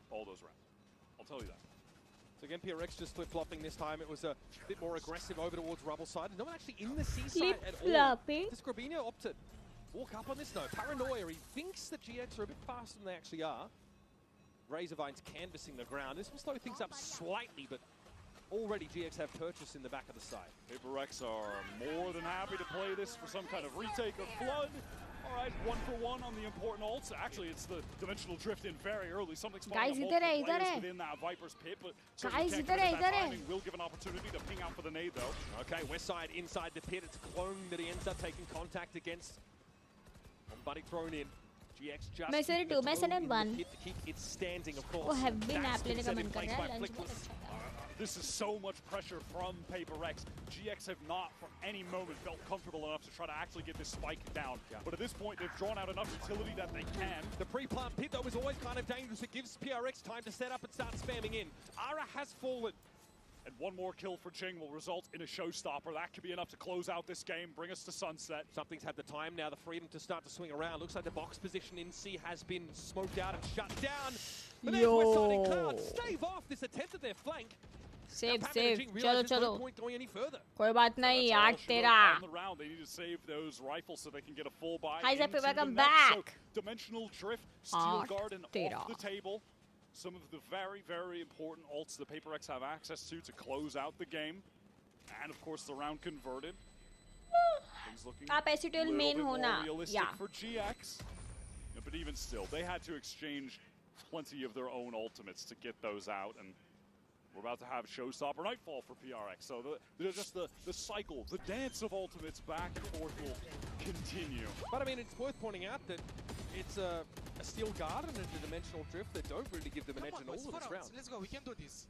all those rounds. I'll tell you that. So again, PRX just flip-flopping this time. It was a bit more aggressive over towards Rubble side. No one actually in the C side at all. Flip-flopping. Does Grabinho opt to walk up on this? No, Paranoia. He thinks that GX are a bit faster than they actually are. Razorvine's canvassing the ground. This will slow things up slightly, but already GX have purchase in the back of the side. PaperX are more than happy to play this for some kind of retake of Flood. All right, 1 for 1 on the important ults. Actually, it's the dimensional drift in very early. Something Guys, idhar hai, idhar hai. Within that Viper's pit, but Guys, idhar hai, idhar hai. Will give an opportunity to ping out for the nade, though. Okay, west side inside the pit. It's Clone that he ends up taking contact against. Buddy thrown in. GX just Messenger 2, Messenger 1. To keep it standing, of course. वो heavy nap लेने का मन कर रहा है. Lunch बहुत अच्छा था. This is so much pressure from PaperX. GX have not for any moment felt comfortable enough to try to actually get this spike down. Yeah. But at this point, they've drawn out enough utility that they can. The pre-plant pit, though, is always kind of dangerous. It gives PRX time to set up and start spamming in. Ara has fallen. And one more kill for Jing will result in a showstopper. That could be enough to close out this game, bring us to sunset. Something's had the time now, the freedom to start to swing around. Looks like the box position in C has been smoked out and shut down. But there's Westside and Cloud stave off this attempt at their flank. Save. चलो चलो. No point going any further. कोई बात नहीं. आठ तेरा. On the round, they need to save those rifles so they can get a full buy. Hi, Zephyr, welcome back. back. So, dimensional drift, steel guard, and off the table. Some of the very, very important ults that PaperX have access to close out the game. And of course, the round converted. Things looking आप ऐसे a little main bit more होना. realistic for GX. Yeah, but even still, they had to exchange plenty of their own ultimates to get those out. And we're about to have Showstopper Nightfall for PRX. So just the cycle, the dance of ultimates back and forth will continue. But I mean, it's worth pointing out that it's a steel guard and a dimensional drift that don't really give them an edge in all of this round. Let's go, we can do this.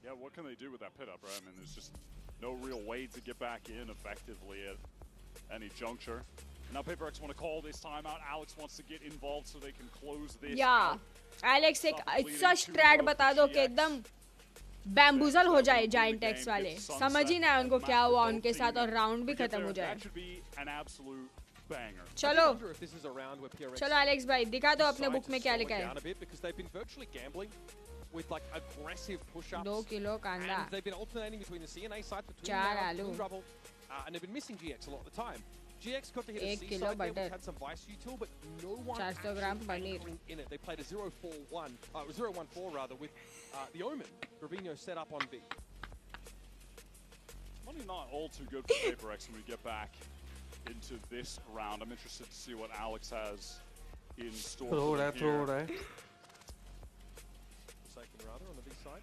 Yeah, what can they do with that pit up, right? I mean, there's just no real way to get back in effectively at any juncture. Now PaperX want to call this timeout. Alex wants to get involved so they can close this. Yeah, Alex एक ऐसा strat बता दो कि एकदम बैम्बूजल हो जाए Giant X वाले. समझ ही ना उनको क्या हुआ उनके साथ और राउंड भी खत्म हो जाए. चलो चलो Alex भाई दिखा दो अपने बुक में क्या लिखा है. Because they've been virtually gambling with like aggressive push-ups. 2 kilo कांदा. And they've been alternating between the C and A side between 4 आलू. Rubble, and they've been missing GX a lot of the time. GX got to hit a 1 C kilo side there, butter. which had some vice util, but no one 400 gram paneer. in it. They played a 0-4-1 rather with the Omen. Robinho set up on B. Money not all too good for PaperX when we get back into this round. I'm interested to see what Alex has in store for them here. Second rather on the B side.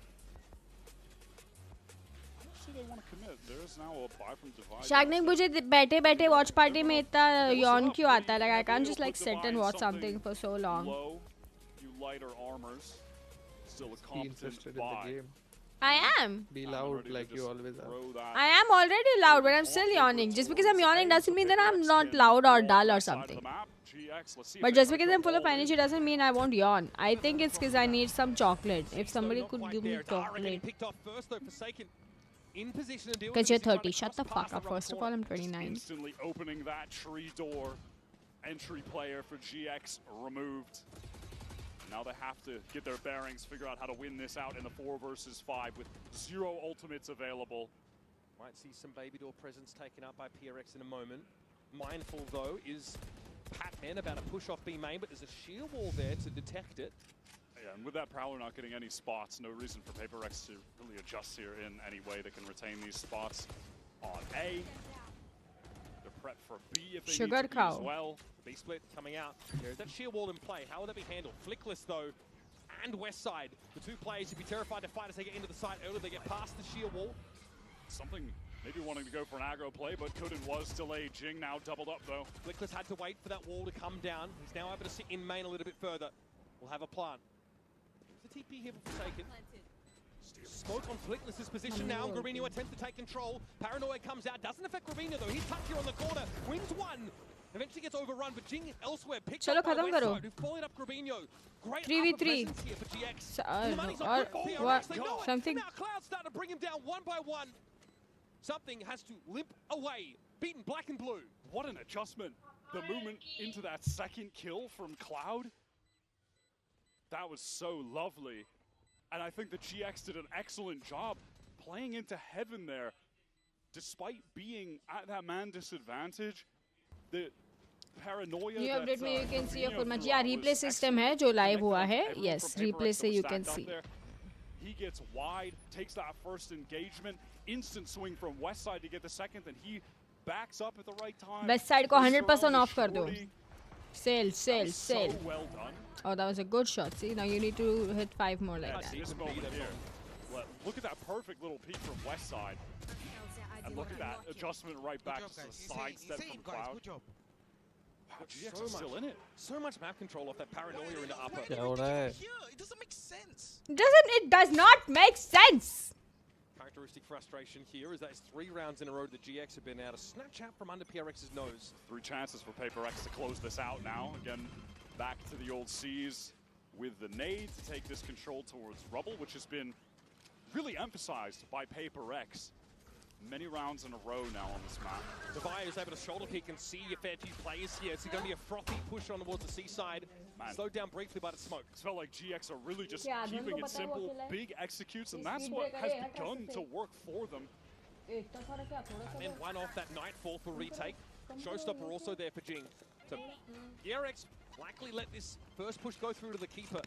They want to commit. There's now a buy from Divide. शागनिक मुझे बैठे watch party में इतना यौन क्यों आता है? Like I can't just like sit and watch something for so long. You lighter armors. Still a competent in the game. I am. Be loud like you always are. I am already loud, but I'm still yawning. Just because I'm yawning doesn't mean that I'm not loud or dull or something. But just because I'm full of energy doesn't mean I won't yawn. I think it's because I need some chocolate. If somebody could give me chocolate. Because you're 30. Shut the fuck up. First of all, I'm 29. Instantly opening that tree door. Entry player for GX removed. Now they have to get their bearings, figure out how to win this out in the 4 versus 5 with 0 ultimates available. Might see some baby door presence taken up by PRX in a moment. Mindful though is Patman about to push off B main, but there's a shield wall there to detect it. Yeah, and with that Prowler not getting any spots, no reason for PaperX to really adjust here in any way. They can retain these spots on A. They're prepped for B if they need to be as well. B split coming out. There's that sheer wall in play. How will that be handled? Flickless though, and West Side. The 2 players should be terrified to fight as they get into the site early. They get past the sheer wall. Something maybe wanting to go for an aggro play, but couldn't was delayed. Jing now doubled up though. Flickless had to wait for that wall to come down. He's now able to sit in main a little bit further. We'll have a plant. There's a TP here for Forsaken. Smoke on Flickless's position now. Grabinho attempts to take control. Paranoia comes out. Doesn't affect Grabinho though. He's tucked here on the corner. Wins 1. Eventually gets overrun, but Jing elsewhere picks up by Westside, who followed up Grabinho. Great 3v3. here for GX. What? Something. Now Cloud starting to bring him down one by one. Something has to limp away beaten black and blue. What an adjustment. The movement into that second kill from Cloud. That was so lovely. And I think the GX did an excellent job playing into heaven there. Despite being at that man disadvantage, the paranoia New that, update में you can see a full match. threw Yeah, out replay was system है excellent. जो live Connected हुआ with है. everyone Yes, from replay Paper से X you that can was see. stacked up there. He gets wide, takes that first engagement, instant swing from west side to get the second, and he backs up at the right time. West side को Brings 100% around the off कर दो. shorty. Sail, That sail, was sail. so well done. Oh, that was a good shot. See, now you need to hit 5 more like That's that. this moment here. Look at that perfect little peek from west side. And look at that adjustment right back to the side step from Cloud. Wow, GX is still in it. So much map control off that paranoia into upper. क्या हो रहा है? It doesn't make sense. It does not make sense. Characteristic frustration here is that it's 3 rounds in a row that GX have been able to snatch out from under PRX's nose. 3 chances for Paper X to close this out now. Again, back to the old C's with the nade to take this control towards Rubble, which has been really emphasized by Paper X. Many rounds in a row now on this map. Devi is able to shoulder pick and see a fair few players here. It's going to be a frothy push on towards the seaside. Slowed down briefly by the smoke. It felt like GX are really just Yeah, keeping it simple, big executes, and that's what has begun to work for them. And then one off that Nightfall for retake. Showstopper also there for Jing. So PRX likely let this first push go through to the keeper.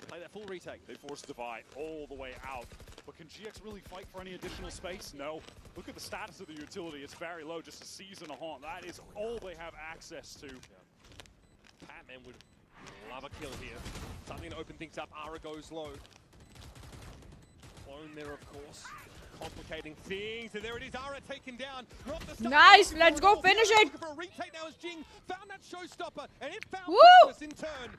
Play that full retake. They force Devi all the way out. But can GX really fight for any additional space? No. Look at the status of the utility. It's very low, just a seize and a haunt. That is all they have access to. Patman would love a kill here. Something to open things up. Ara goes low. Clone there, of course. Complicating things. And there it is. Ara taken down. Nice. Let's go finish it. Looking for a retake now as Jing found that showstopper. And it found Woo! Nicholas in turn.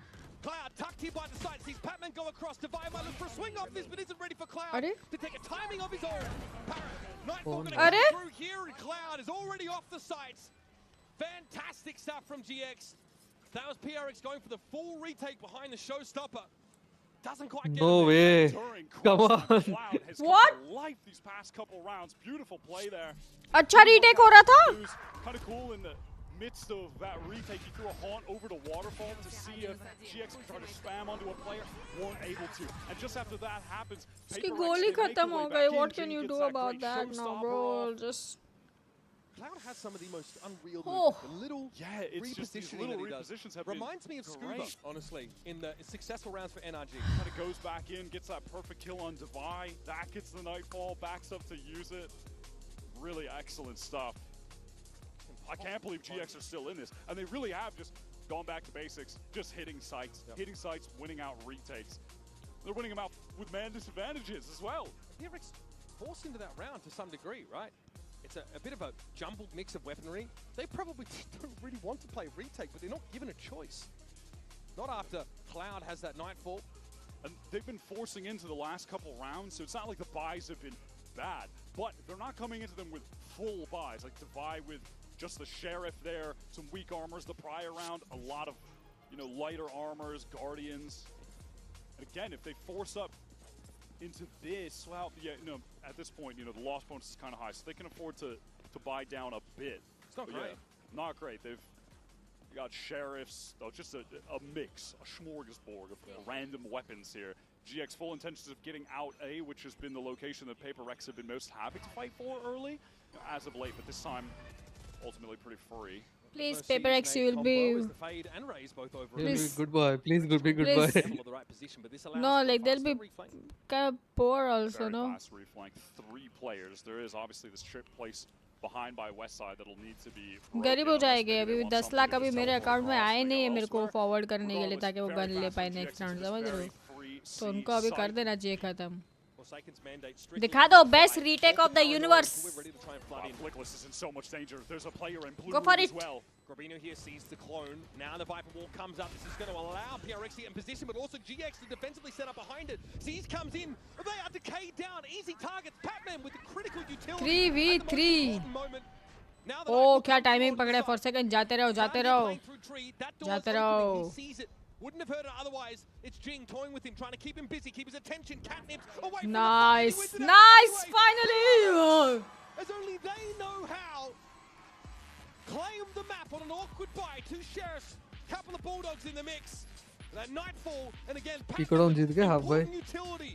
Cloud tucked here by the side, sees Patman go across. Devi might look for a swing off this, but isn't ready for Cloud to take a timing of his own. Parrot, Nightfall going to come through here, and Cloud is already off the sights. Fantastic stuff from GX. That was PRX going for the full retake behind the showstopper. Doesn't quite get No way. Come on. What? Life these past couple rounds. Beautiful play there. अच्छा retake हो रहा था. It was kind of cool in the midst of that retake. He threw a haunt over to Waterfall to see if GX could try to spam onto a player. Weren't able to. And just after that happens, उसकी गोली खत्म हो गई. What can you do about that now, bro? Just. Cloud has some of the most unreal Oh. the little repositioning that he does. Reminds me of Scuba, honestly, in the successful rounds for NRG. Kind of goes back in, gets that perfect kill on Devi. That gets the Nightfall, backs up to use it. Really excellent stuff. I can't believe GX are still in this. And they really have just gone back to basics, just hitting sites, winning out retakes. They're winning them out with man disadvantages as well. PRX forced into that round to some degree, right? It's a bit of a jumbled mix of weaponry. They probably don't really want to play retake, but they're not given a choice. Not after Cloud has that Nightfall. And they've been forcing into the last couple rounds, so it's not like the buys have been bad. But they're not coming into them with full buys, like Devi with just the Sheriff there, some weak armors the prior round, a lot of, lighter armors, Guardians. And again, if they force up into this, well, at this point, the loss bonus is kind of high, so they can afford to buy down a bit. It's not great. Not great. They've got Sheriffs, just a mix, a smorgasbord of random weapons here. GX full intentions of getting out A, which has been the location that Paper X have been most happy to fight for early, as of late, but this time ultimately pretty free. Please, Paper X, you will be. Please, good boy. Please, be good boy. No, like they'll be kind of poor also, no? Fast reflank, 3 players. There is obviously this trip placed behind by West Side that'll need to be. गरीब हो जाएंगे. अभी 10 लाख अभी मेरे account में आए नहीं है मेरे को फॉरवर्ड करने के लिए ताकि वो गन ले पाए नेक्स्ट राउंड, समझ रहे हो? तो उनको अभी कर देना चाहिए खत्म. दिखा दो best retake of the universe. Go for it. Grabino here sees the clone. Now the Viper Wall comes up. This is going to allow PRX to get in position, but also GX to defensively set up behind it. Seas comes in. They are decayed down. Easy targets. Patman with the critical utility. 3v3. Oh, क्या timing पकड़े for second. जाते रहो. Wouldn't have heard it otherwise. It's Jing toying with him, trying to keep him busy, keep his attention. Catnips away from Nice, the nice, finally. As only they know how. claim the map on an awkward buy. Two sheriffs, couple of bulldogs in the mix. That nightfall, and again, Picodown जीत गए halfway. utility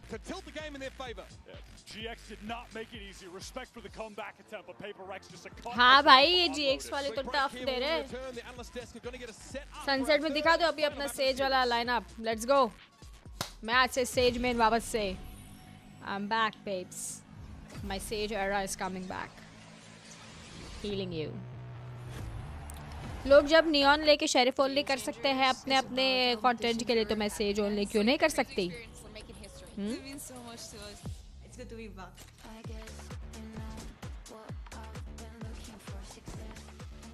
could tilt the game in their favor. Yeah. GX did not make it easy. Respect for the comeback attempt, but Paper Rex just a हाँ भाई ये GX वाले तो tough they रहे. Sunset में दिखा दो अभी अपना सेज वाला लाइनअप. Let's go. मैं आज से सेज में वापस से. I'm back, babes. My sage era is coming back. Healing you. लोग जब नियॉन लेके शेरिफ ओनली कर सकते हैं अपने अपने कंटेंट के लिए तो मैं सेज ओनली क्यों नहीं कर सकती?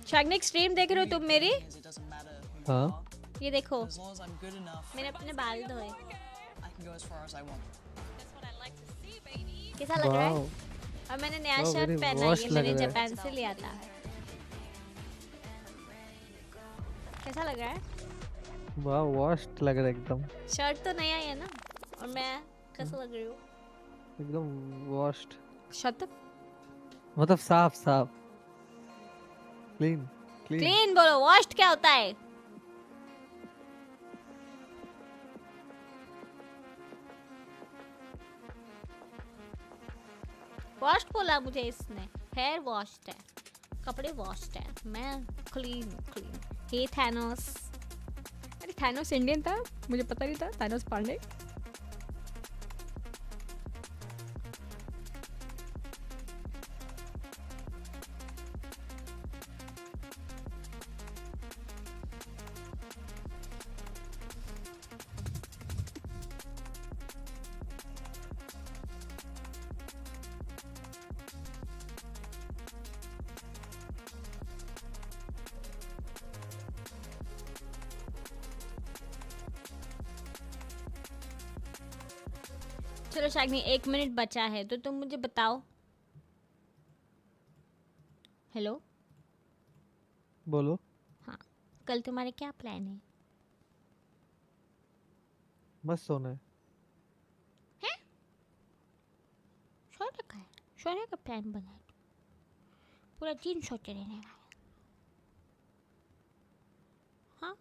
शैग्निक स्ट्रीम देख रहे हो तुम मेरी? हाँ. ये देखो. मैंने अपने बाल धोए. कैसा लग रहा है? और मैंने नया शर्ट पहना है. ये मैंने जापान से लिया था. कैसा लग रहा है? वाह वॉश्ड लग रहा है एकदम. शर्ट तो नया ही है ना. और मैं कैसा लग रही हूँ? एकदम वॉश्ड. Shut up. मतलब साफ साफ. Clean clean. क्लीन बोलो. वॉश्ड क्या होता है? वॉश्ड बोला मुझे इसने. हेयर वॉश्ड है. कपड़े वॉश्ड है. मैं क्लीन क्लीन. हे थैनोस. अरे थैनोस इंडियन था. मुझे पता नहीं था. थैनोस पांडे. चलो शाग्नी 1 मिनट बचा है तो तुम मुझे बताओ. हेलो. बोलो. हाँ. कल तुम्हारे क्या प्लान है? बस सोना है. हैं? सोने का है. सोने का प्लान बना है. पूरा दिन सोते रहने का. हाँ.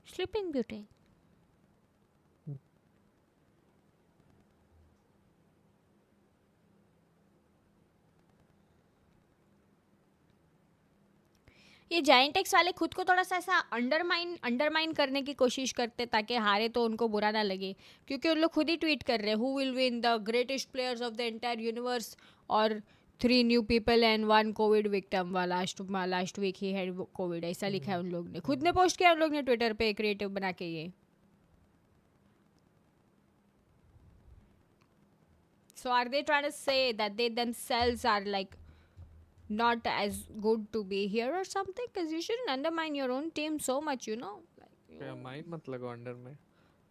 Sleeping beauty. ये जायंटेक्स वाले खुद को थोड़ा सा ऐसा अंडरमाइन करने की कोशिश करते ताकि हारे तो उनको बुरा ना लगे क्योंकि उन लोग खुद ही ट्वीट कर रहे हैं who will win the greatest players of the entire universe और 3 new people and 1 covid victim last week he had covid. ऐसा लिखा है उन लोग ने. खुद ने पोस्ट किया उन लोग ने ट्विटर पे क्रिएटिव बना के. ये so are they trying to say that they themselves are like not as good to be here or something because you shouldn't undermine your own team so much, you know. क्या mine मत लगाओ under में.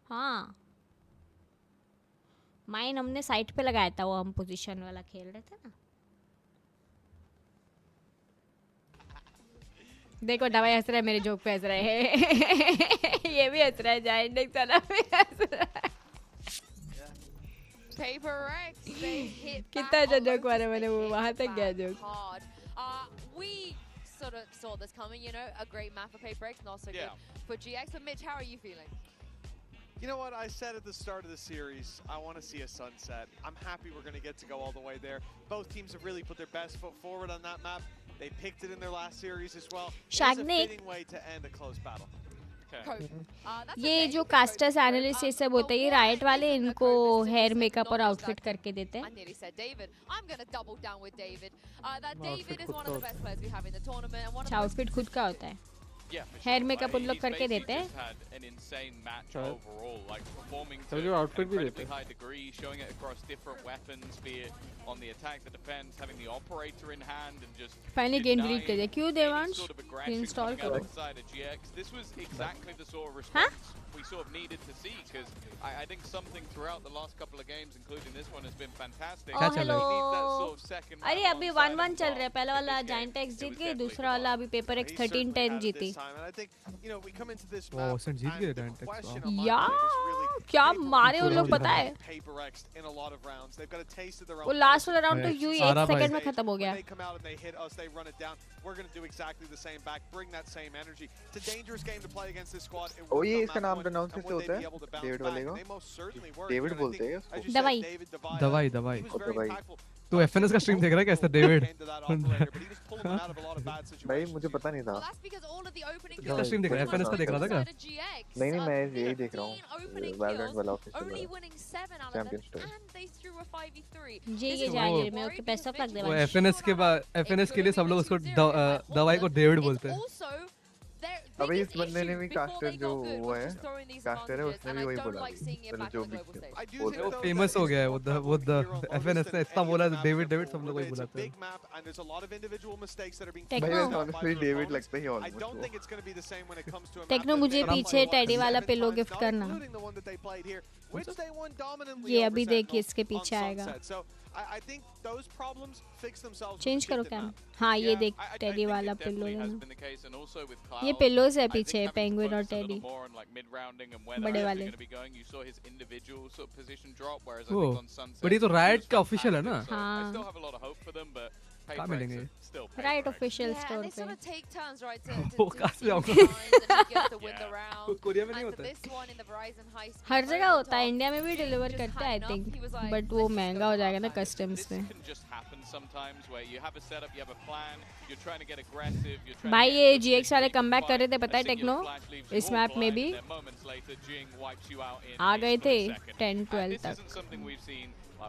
हाँ. Mine हमने side पे लगाया था. वो हम पोजीशन वाला खेल रहे थे ना. देखो दवाई हंस रहा है मेरे जोक पे. हंस रहा है. ये भी हंस रहा है. जायंटेक्स वाला भी हंस रहा है. Paper Rex, they hit कितना अच्छा जोक मारा मैंने. वो वहाँ तक गया joke. We sort of saw this coming, you know, a great map for Paper Rex, not so good for GX. But Mitch, how are you feeling? You know what, I said at the start of the series, I want to see a sunset. I'm happy we're going to get to go all the way there. Both teams have really put their best foot forward on that map. They picked it in their last series as well. It's a fitting way to end a close battle. ये जो casters analyst ये सब होते हैं ये right वाले इनको hair makeup और आउटफिट करके देते हैं. आउटफिट खुद का होता है. हेयर मेकअप उन लोग करके देते हैं. चलो आउटफिट भी देते हैं. फाइनली गेम डिलीट कर दिया. क्यों देवांश? इंस्टॉल करो. हाँ? We sort of needed to see because I think something throughout the last couple of games, including this one, has been fantastic. Oh, hello. We need that sort of second. अरे अभी 1-1 चल रहा है. पहला वाला जायंटेक्स जीत गई. दूसरा वाला अभी पेपर एक्स 13-10 जीती. time. And I think, you know, we come into this Wow, map Ascent जीत गए and the Antek's, question wow. on my यार mind is really क्या Paper मारे उन Rex लोग पता है Paper-X in a lot of rounds. They've got a taste of their वो own. Last वाला राउंड तो यूं ही 1 सारा सेकंड में भाई। खत्म हो गया They come out and they hit us, they run it down. We're going to do exactly the same back, bring that same energy. It's a dangerous game to play against this squad. It oh worked ये on इसका map नाम one, pronounce and कैसे would they होता be है able to bounce David back? वाले And को they most certainly were. David And I बोलते think, हैं as उसको you said, दवाई David Divide, दवाई दवाई he was very दवाई impactful. तो एफएनएस का स्ट्रीम देख रहा है कैसे डेविड भाई मुझे पता नहीं था किसका स्ट्रीम देख रहा है एफएनएस का देख रहा था क्या नहीं नहीं मैं यही देख रहा हूँ वैलोरेंट वाला ऑफिशियल चैंपियंस टूर ये जाएंगे मैं ओके बेस्ट ऑफ लक वो देवांश एफएनएस के बाद एफएनएस के लिए सब लोग उसको दवाई को डेविड बोलते हैं अबे इस बंदे ने भी कास्टर जो वो है कास्टर है उसने भी वही बोला मतलब जो भी बोलते वो फेमस हो गया है वो एफएनएस ने इतना बोला डेविड डेविड सब लोग वही बुलाते हैं भाई ऑनेस्टली डेविड लगता ही ऑलमोस्ट टेक्नो मुझे पीछे टेडी वाला पिलो गिफ्ट करना ये अभी देखिए इसके पीछे आएगा चेंज करो क्या हाँ ये देख टेडी वाला पिल्लो लेना ये पिल्लोस है पीछे पेंगुइन और टेडी बड़े वाले ओ बट ये तो राइट का ऑफिशियल है ना हाँ कहाँ मिलेंगे राइट ऑफिशियल स्टोर पे वो कहाँ से आऊँगा कोरिया में नहीं होता है हर जगह होता है इंडिया में भी डिलीवर करते हैं आई थिंक बट वो महंगा हो जाएगा ना कस्टम्स में भाई ये जीएक्स वाले कमबैक कर रहे थे पता है टेक्नो इस मैप में भी आ गए थे 10-12 तक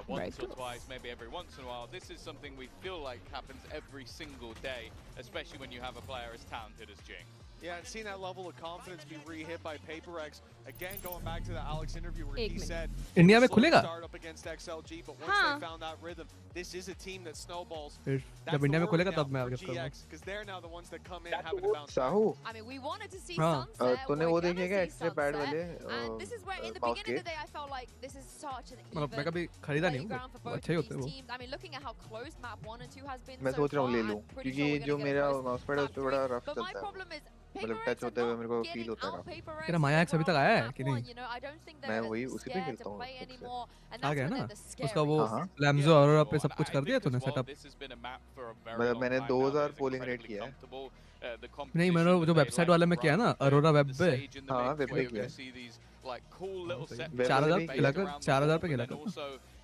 once or twice, maybe every once in a while. This is something we feel like happens every single day, especially when you have a player as talented as Jing. Yeah, and seeing that level of confidence be re-hit by Paper-X. Again, going back to the Alex interview where he said India में खुलेगा start up against XLG, but once they found that rhythm, this is a team that snowballs. जब India में खुलेगा तब मैं आगे करूँगा Because they're now the ones that come in having to bounce. Sahu I mean, we wanted to see हाँ sunset. तूने वो We're gonna देखेगा see एक्स्ट्रा पैड sunset, वाले and this is where in the mouse beginning के of the day I felt like this is such an मतलब मैं even कभी खरीदा नहीं हूँ playground for वो both अच्छे ही of होते हैं these वो teams. I mean, looking at how close map 1 and 2 has been मैं so सोच रहा हूँ far, ले लूँ I'm pretty क्योंकि sure we're जो gonna get मेरा a close माउस पैड है map उस पे बड़ा 3. रफ But my चलता है problem is मतलब टच होते हुए मेरे को फील होता है तेरा माया एक्स अभी तक आया है कि नहीं मैं वही उसी पे खेलता हूँ आ गया ना उसका वो लैम्जो और पे सब कुछ कर दिया तूने सेटअप मतलब मैंने 2000 पोलिंग रेट किया है नहीं मैंने जो वेबसाइट वाले में किया ना अरोरा वेब पे हाँ वेब पे किया 4000 पे खिलाकर 4000 पे खिलाकर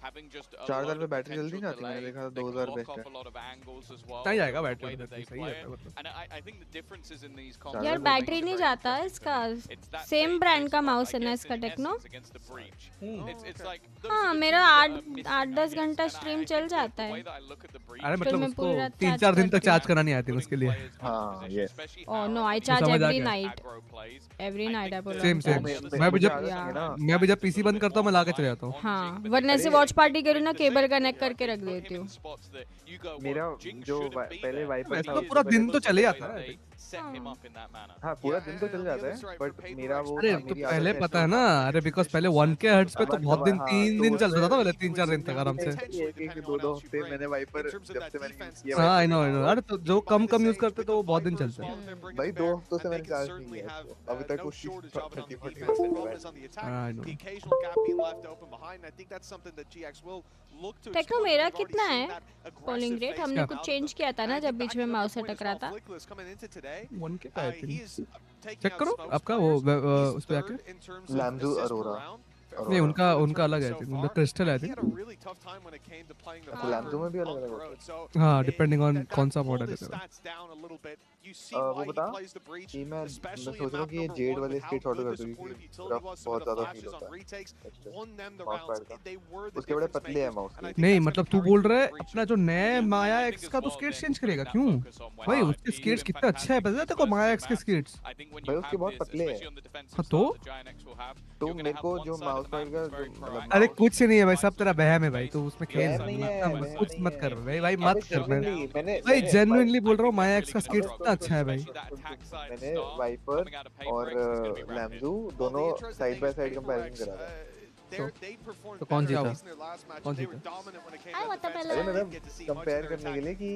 4000 पे बैटरी जल्दी नहीं आती मैंने देखा 2000 बेस्ट है नहीं जाएगा बैटरी सही है यार बैटरी नहीं जाता इसका सेम ब्रांड का माउस है ना इसका टेक्नो हाँ मेरा 8-10 घंटा स्ट्रीम चल जाता है अरे मतलब उसको 3-4 दिन तक चार्ज करना नहीं आती उसके लिए हाँ ये oh no I charge every night same मैं भी जब पीसी बंद करता हूँ मैं लाके चले जाता हूँ हाँ वरना से वॉच पार्टी करूँ ना केबल कनेक्ट करके रख देती हूँ मेरा जो पहले वाइपर था पूरा दिन तो चले जाता है हाँ पूरा दिन तो चल जाता है बट मेरा वो अरे तो पहले पता है ना अरे बिकॉज पहले 1K हर्ट्ज पे तो बहुत दिन 3 दिन चलता था पहले 3-4 दिन तक आराम से एक 2 हफ्ते मैंने वाइपर जब से मैंने यूज किया हाँ आई नो अरे तो जो कम यूज करते तो वो बहुत दिन चलता है भाई 2 हफ्तों से मैंने चार्ज नहीं किया अभी तक कुछ 30-40% टेक्नो मेरा कितना है पोलिंग रेट हमने कुछ चेंज किया था ना जब बीच में माउस से टकरा था 1K का आई थिंक चेक करो आपका वो उस पे आके लैम्जो अरोरा नहीं उनका अलग है उनका क्रिस्टल है अच्छा लैम्जो में भी अलग अलग हाँ डिपेंडिंग ऑन कौन सा मॉडल है वो बता कि मैं सोच रहा हूँ कि ये जेड वाले स्केट्स ऑर्डर कर दूँ क्योंकि बहुत ज़्यादा फील होता है माउस पैड का उसके बड़े पतले हैं माउस नहीं मतलब तू बोल रहा है अपना जो नया माया एक्स का तो स्केट्स चेंज करेगा क्यों भाई उसके स्केट्स कितने अच्छे हैं पता है तेरे को माया एक्स के स्केट्स भाई उसके बहुत पतले हैं हाँ तो मेरे को जो माउस पैड का मतलब अरे कुछ नहीं है भाई सब तेरा बहम है भाई तो उसमें खेल कुछ मत कर भाई मत कर भाई जेन्युइनली बोल रहा हूँ माया एक्स का स्केट्स कितना अच्छा है भाई मैंने वाइपर और लैम्जो दोनों साइड बाय साइड कंपैरिजन करा था तो कौन जीता? कौन जीता? अरे मतलब कंपेयर करने के लिए कि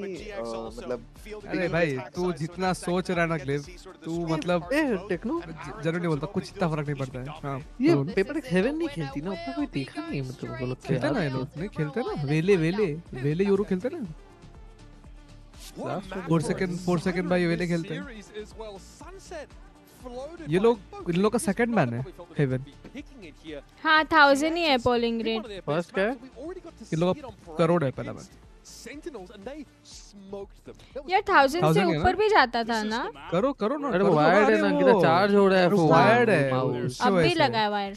मतलब अरे भाई तू जितना सोच रहा है ना ग्लेव, तू मतलब टेक्नो जरूर नहीं बोलता, कुछ इतना फर्क नहीं पड़ता है। हाँ ये पेपर हेवन नहीं खेलती ना, अपना कोई देखा नहीं मतलब वो लोग खेलते ना, ये लोग नहीं खेलते ना, वेले वेले वेले यूरो खेलते ना, 4 सेकंड भाई वेले खेलते हैं ये लोग। इन लोग का सेकंड मैन है हेवन। हाँ 1000 ही है पोलिंग रेट। फर्स्ट क्या है? इन लोग का करोड़ है पहला मैन। यार 1000 से ऊपर भी जाता था ना। करो करो ना। अरे वो वायर्ड है ना, अंकिता चार्ज हो रहा है, वायर्ड है अब भी लगा है वायर,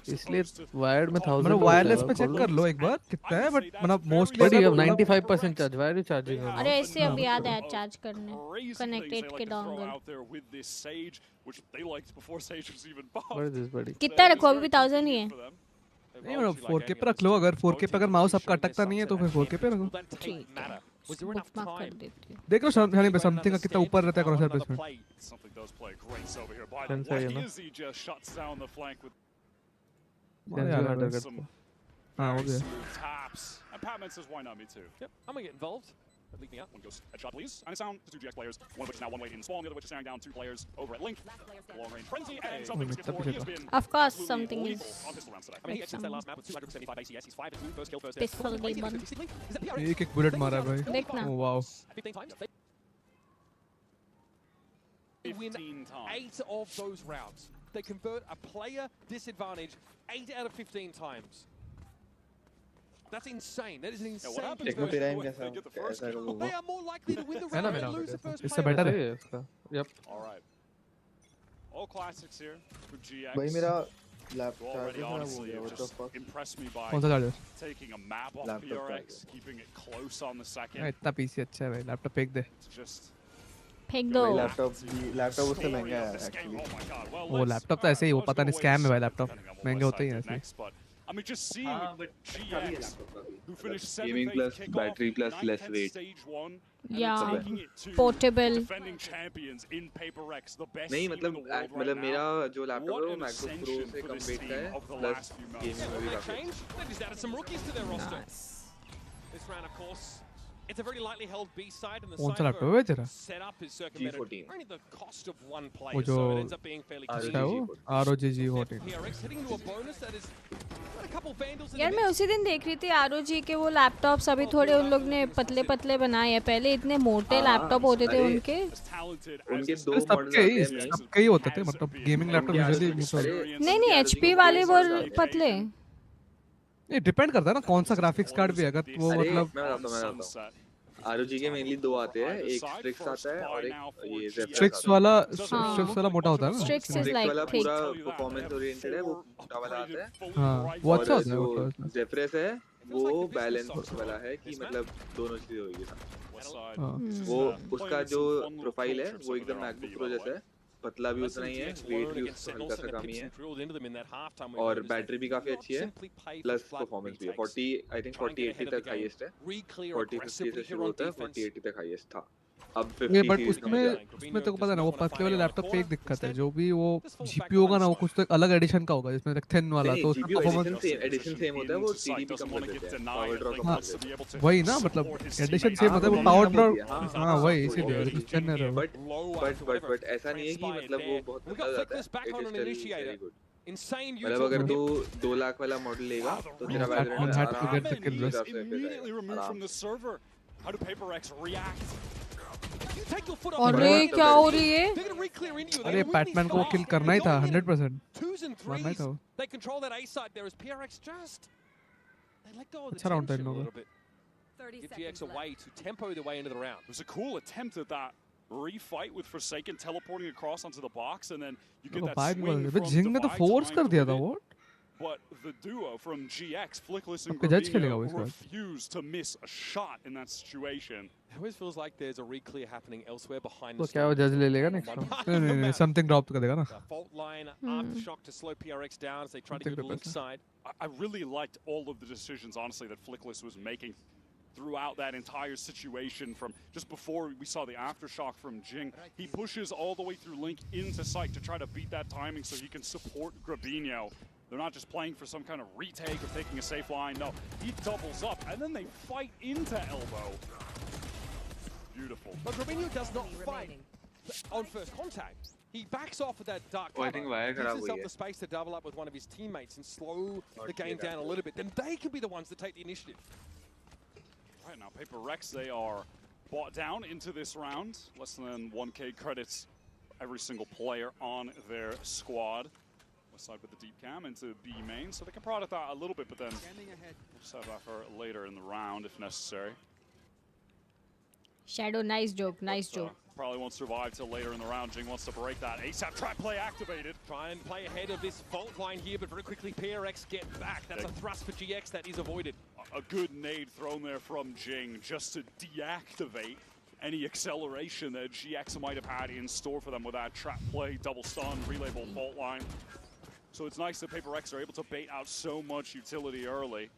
इसलिए वायर्ड में 1000 मतलब वायरलेस पे चेक कर लो एक बार कितना है, बट मतलब मोस्टली बड़ी अब 95% चार्ज, वायर चार्जिंग है। अरे इससे अब याद है चार्ज करने कनेक्टेड के डोंगल। कितना रखो अभी भी 1000 ही है। नहीं मतलब 4K पे रख लो, अगर 4K पे अगर माउस आपका अटकता नहीं है तो फिर 4K पे रखो। देख लो शानी पे समथिंग का कितना ऊपर रहता है क्रॉसर पे इसमें। हाँ हो गया। Leave me out. One goes headshot, please. And it's down to 2 GX players. One of which is now one way in spawn, the other which is staring down 2 players over at Link. Long range frenzy, and something gets forward. He has been Of course something is on pistol rounds today. I mean, he actually that last map with 275 ACS. He's 5 and 2, first kill, first death. pistol demon। एक bullet मारा है भाई। देखना। Oh wow. 15 times. They win 8 of those rounds. They convert a player disadvantage 8 out of 15 times. That's insane. That is an insane. Techno तेरा aim कैसा है? They are more likely to win the है ना round मेरा and lose the first इससे player. Better है इसका। Yep. All right. All classics here for GX. भाई मेरा लैपटॉप Already, खराब हो honestly, गया, it what the just fuck? impressed me by कौन सा charger? taking a map off Laptop PRX, charger. keeping it close on the second. इतना PC अच्छा है भाई, लैपटॉप फेंक दे। It's just फेंक दो। भाई लैपटॉप उससे महंगा है एक्चुअली। वो लैपटॉप तो ऐसे ही, वो पता नहीं स्कैम है भाई, लैपटॉप महंगे होते ही हैं ऐसे। I mean, just seeing GX, who finished 7th Gaming plus battery plus less weight. stage 1, Yeah, taking it to portable। defending champions in Paper X, the best नहीं team in मतलब the world right मतलब now. मेरा जो laptop है वो What an MacBook pro ascension से for come this wait का team है, over the plus last few gaming months. में भी That काफी change? They've just added some rookies to their roster. This round, of course, it's a very lightly held B side, and the कौन सा side laptop है तेरा? setup is circumvented G14. only the cost of one वो player, जो so it ends up being fairly क्या है clean. वो? ROG G14। PRX heading into a bonus that is a couple vandals in यार the मैं mix. उसी दिन देख रही थी ROG के वो लैपटॉप्स अभी थोड़े उन लोग ने पतले पतले बनाए हैं, पहले इतने मोटे लैपटॉप होते थे उनके। उनके दो सबके ही होते थे, मतलब गेमिंग लैपटॉप यूजुअली नहीं HP वाले वो पतले। ये डिपेंड करता है ना कौन सा ग्राफिक्स कार्ड भी है, अगर वो मतलब मैं बताता हूँ ROG के मेनली दो आते हैं, एक स्ट्रिक्स आता है और एक ये स्ट्रिक्स वाला मोटा होता है ना। स्ट्रिक्स इज लाइक वाला पूरा परफॉर्मेंस ओरिएंटेड है, वो मोटा वाला आता है। हाँ वो अच्छा होता है वो जो जेफ्रेस है वो बैलेंस वाला है कि मतलब दोनों चीजें होगी ना। वो उसका जो प्रोफाइल है वो एकदम मैकबुक प्रो जैसा है, पतला भी उतना ही है, वेट भी उसका हल्का सा कम ही है और बैटरी भी काफी अच्छी है, प्लस परफॉर्मेंस भी है। 40 आई थिंक 4080 तक हाईएस्ट है, 4050 से शुरू होता है, 4080 तक हाईएस्ट था। अब 50 ये बट उसमें तो पता ना वो पतले वाले लैपटॉप पे एक दिक्कत है, जो भी वो जीपीयू होगा ना वो कुछ तो अलग एडिशन का होगा जिसमें थिन वाला, तो उसका परफॉर्मेंस एडिशन सेम होता है, वो टीडीपी कम कर देते हैं, पावर ड्रॉ कम कर देते हैं। वही ना, मतलब एडिशन सेम होता है, वो पावर ड्रॉ। हां वही इसीलिए कुछ थिन है। बट ऐसा नहीं है कि मतलब वो बहुत महंगा जाता है। Insane मतलब अगर तू 2 लाख वाला मॉडल लेगा तो तेरा Valorant How do Paper X react? अरे क्या हो रही है? अरे बैटमैन को किल करना ही था 100%, मारना ही था। They control that A side there as PRX just they let go of the अच्छा राउंड था इन tension a लोगों little bit. Give GX a way to tempo their way into the round. It was a cool attempt at that refight with Forsaken teleporting across onto the box, and then you get that swing from जिंग ने तो Divide force trying कर to दिया win था it. वो। But the duo from GX, Flickless and आपका जज खेलेगा वो Gravino, इस बार। refused to miss a shot in that situation. It always feels like there's a re-clear happening elsewhere behind तो the क्या वो जज ले लेगा नेक्स्ट राउंड? नहीं समथिंग ड्रॉप कर देगा ना। fault line aftershock to slow PRX down as they try to go to the link side. I really liked all of the decisions, honestly, that Flickless was making throughout that entire situation. From just before we saw the aftershock from Jing, he pushes all the way through Link into sight to try to beat that timing so he can support Grabinho. They're not just playing for some kind of retake or taking a safe line. No, he doubles up, and then they fight into elbow. Beautiful. But Robinho does not fight on first contact. He backs off with that dark cover, I think wire gives kharaab himself hui the hai. space to double up with one of his teammates and slow the game down a little bit. Then they can be the ones that take the initiative. Right now, Paper Rex, they are bought down into this round. Less than 1K credits every single player on their squad. West side with the deep cam into B main, so they can product that a little bit, but then we'll just have that for later in the round if necessary. Shadow, nice joke, nice joke. Probably won't survive till later in the round. Jing wants to break that. ASAP trap play activated. Try and play ahead of this fault line here, but very quickly PRX get back. That's a thrust for GX that is avoided. A good nade thrown there from Jing just to deactivate any acceleration that GX might have had in store for them with that trap play, double stun, relay ball fault line. So it's nice that Paper X are able to bait out so much utility early.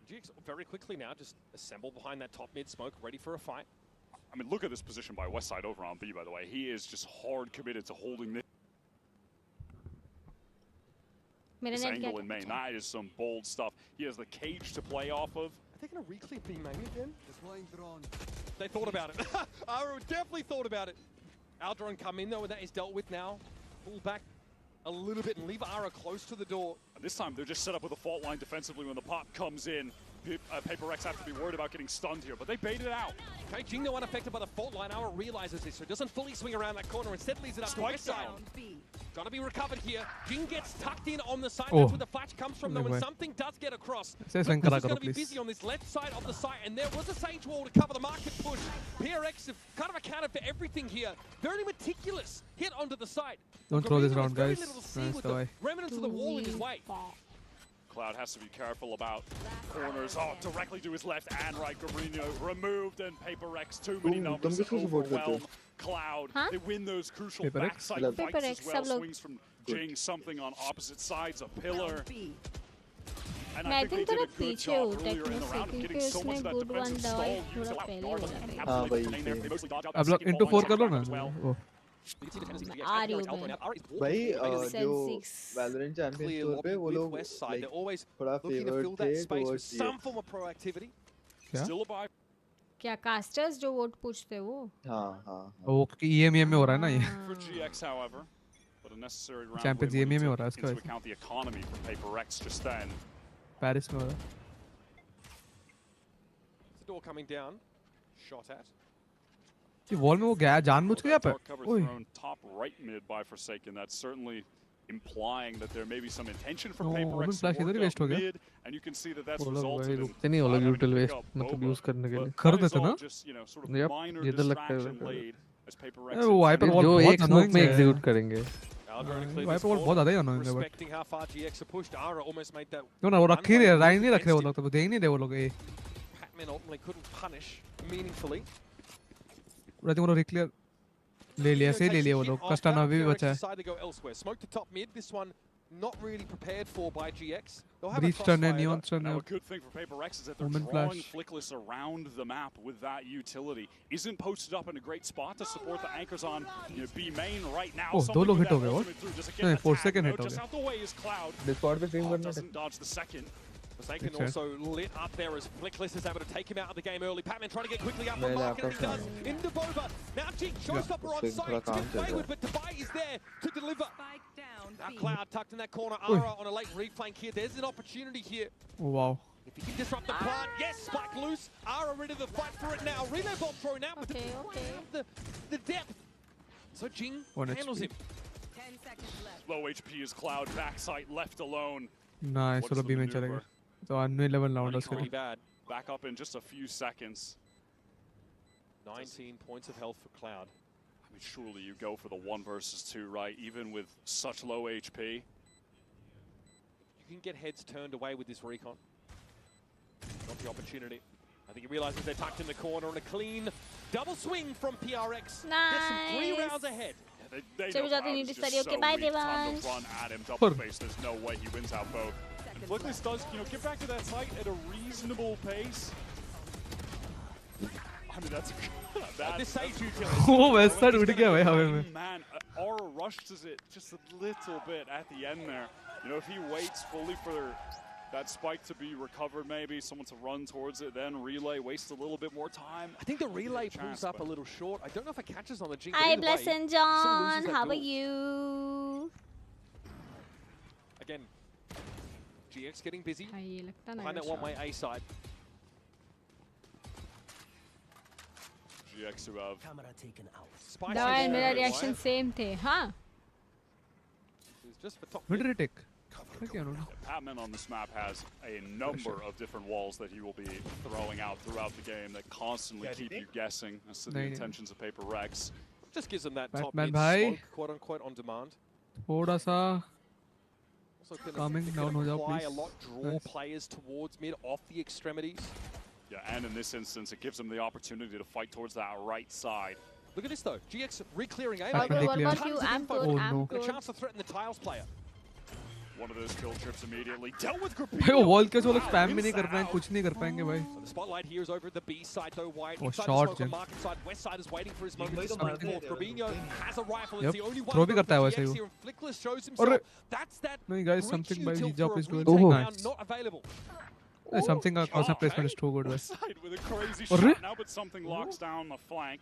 GX very quickly now just assemble behind that top mid smoke, ready for a fight. I mean, look at this position by Westside over on B, by the way. He is just hard committed to holding this angle in main. That is some bold stuff. He has the cage to play off of. Are they going to reclaim B main again? They thought about it. Aru definitely thought about it. Our drone come in though, and that is dealt with now. Pull back a little bit and leave Ara close to the door. And this time they're just set up with a fault line defensively when the pop comes in. Paper Rex have to be worried about getting stunned here, but they baited it out. Okay, Jing, no unaffected by the fault line. Ara realizes this, so doesn't fully swing around that corner. Instead leaves it up to West side. Gotta be recovered here. Jing gets tucked in on the side. That's where the flash comes from, though, and something does get across. This is going to be busy on this left side of the site, and there was a Sage Wall to cover the market push. PRX have kind of accounted for everything here. Very meticulous hit onto the side. Don't throw this round, guys. Nice the remnants of the wall in his way. Cloud has to be careful about corners. Oh, directly to his left and right. Gabrino removed, and Paper Rex, too many numbers to overwhelm Cloud. They win those crucial backside fights as well. Swings from Jing, something on opposite sides, a pillar. And I think they did a good job earlier in the round of getting so much of that defensive stall used a lot more. अब लोग into 4 कर लो ना. भाई जो Valorant Champions tour पे वो लोग थोड़ा favored थे towards GX. क्या? क्या कास्टर्स जो वोट पूछते वो? हाँ. वो EMEA में हो रहा है ना ये. For GX, however, but a necessary round Champions EMEA में हो रहा है इसका. To account the economy for Paper X just then. Paris में हो रहा है. The door coming down, shot at. ये वॉल में वो गया जानबूझ के यहाँ पे. ओए. Top right mid by Forsaken. That's certainly implying that there may be some intention for Paper X to work up mid, and you can see that that's resulted in रुकते नहीं वो लोग util waste मतलब use करने के लिए. कर देते ना? Yep, इधर लगता है. वो वाइपर वॉल जो बहुत एक smoke में execute करेंगे. वाइपर वॉल बहुत ज़्यादा ही annoying है. Respecting how far GX are pushed, Ara almost made that. No, वो रख ही रहे, राइट नहीं रख रहे वो लोग, तो देख नहीं रहे वो लोग ये. Pac-Man ultimately couldn't punish meaningfully. I think वो रिक्लियर ले लिया, सही ले लिया वो लोग. कस्टाना भी बचा है. Smoke to top mid. This one not really prepared for by GX. Breach turn है, neon turn Now है. a good thing for Paper X is that they're drawing Flickless around the map with that utility. Isn't posted up in a great spot to support the anchors on B main right now. Oh, दो लोग hit हो गए और. नहीं, 4 second hit हो Just गए. out the way is Cloud. Discord पे stream करना. Doesn't dodge the second. Forsaken also lit up there as Flickless is able to take him out of the game early. Pac-Man trying to get quickly up from market, and he does. Into Bova. Now Jing, showstopper on site. It's a bit wayward, but Dubai is there to deliver. Now Cloud tucked in that corner. Ara on a late reflank here. There's an opportunity here. Oh, wow. If he can disrupt the plant, yes, spike loose. Ara ready to fight for it now. Relay bomb thrown out, but the depth. So Jing handles him. 10 seconds left. Low HP is Cloud, backside left alone. Nice, चलो B में चले गए. तो अन्य level round उसके लिए. Bad. Back up in just a few seconds. 19 points of health for Cloud. I mean, surely you go for the 1 versus 2, right? Even with such low HP. You can get heads turned away with this recon. Not the opportunity. I think he realizes they're tucked in the corner and a clean double swing from PRX. Gets them 3 rounds ahead. They know Cloud is just so weak. Time to run at him, double face. There's no way he wins out both. And Flickless does, get back to that site at a reasonable pace. I mean, that's this Sage utility. वो वैसा उड़ गया भाई हमें में. Man, Aura rushes it just a little bit at the end there. You know, if he waits fully for that spike to be recovered, maybe someone to run towards it, then relay, waste a little bit more time. I think the relay pulls up a little short. I don't know if it catches on the Jing. Hi, Blessing John. How are you? Again, GX getting busy. Behind that one-way A side. GX who have camera taken out. No, and मेरा reaction same थे, हाँ? Just for top. What did it take? Patman on this map has a number of different walls that he will be throwing out throughout the game that constantly keep you guessing as to the intentions of Paper Rex. Just gives them that top Batman mid bhai. smoke, quote unquote, on demand. थोड़ा सा Also calming down हो जाओ apply please. a lot, draw players towards mid off the extremities. Yeah, and in this instance, it gives them the opportunity to fight towards that right side. Look at this though, GX re-clearing A. What about you? Tons of I'm info. good, I'm And a good. chance to threaten the tiles player. One of those kill trips immediately dealt with भाई वो wall के वो लोग spam भी नहीं कर पाएंगे, कुछ नहीं कर पाएंगे भाई. So the spotlight here is over at the B side though. White Oh, inside short, the smoke on Jen. market side. West side is waiting for his moment to spring forth. Robinho has a rifle. Yep. It's the only one Throw भी for करता है GX वैसे वो. here, and Flickless shows अरे himself. That's that नहीं guys, great something by util hijab for a is doing root nice. takedown, not available. Something का cause placement is too good भाई. Side with a crazy अरे shot now, but something locks down the flank.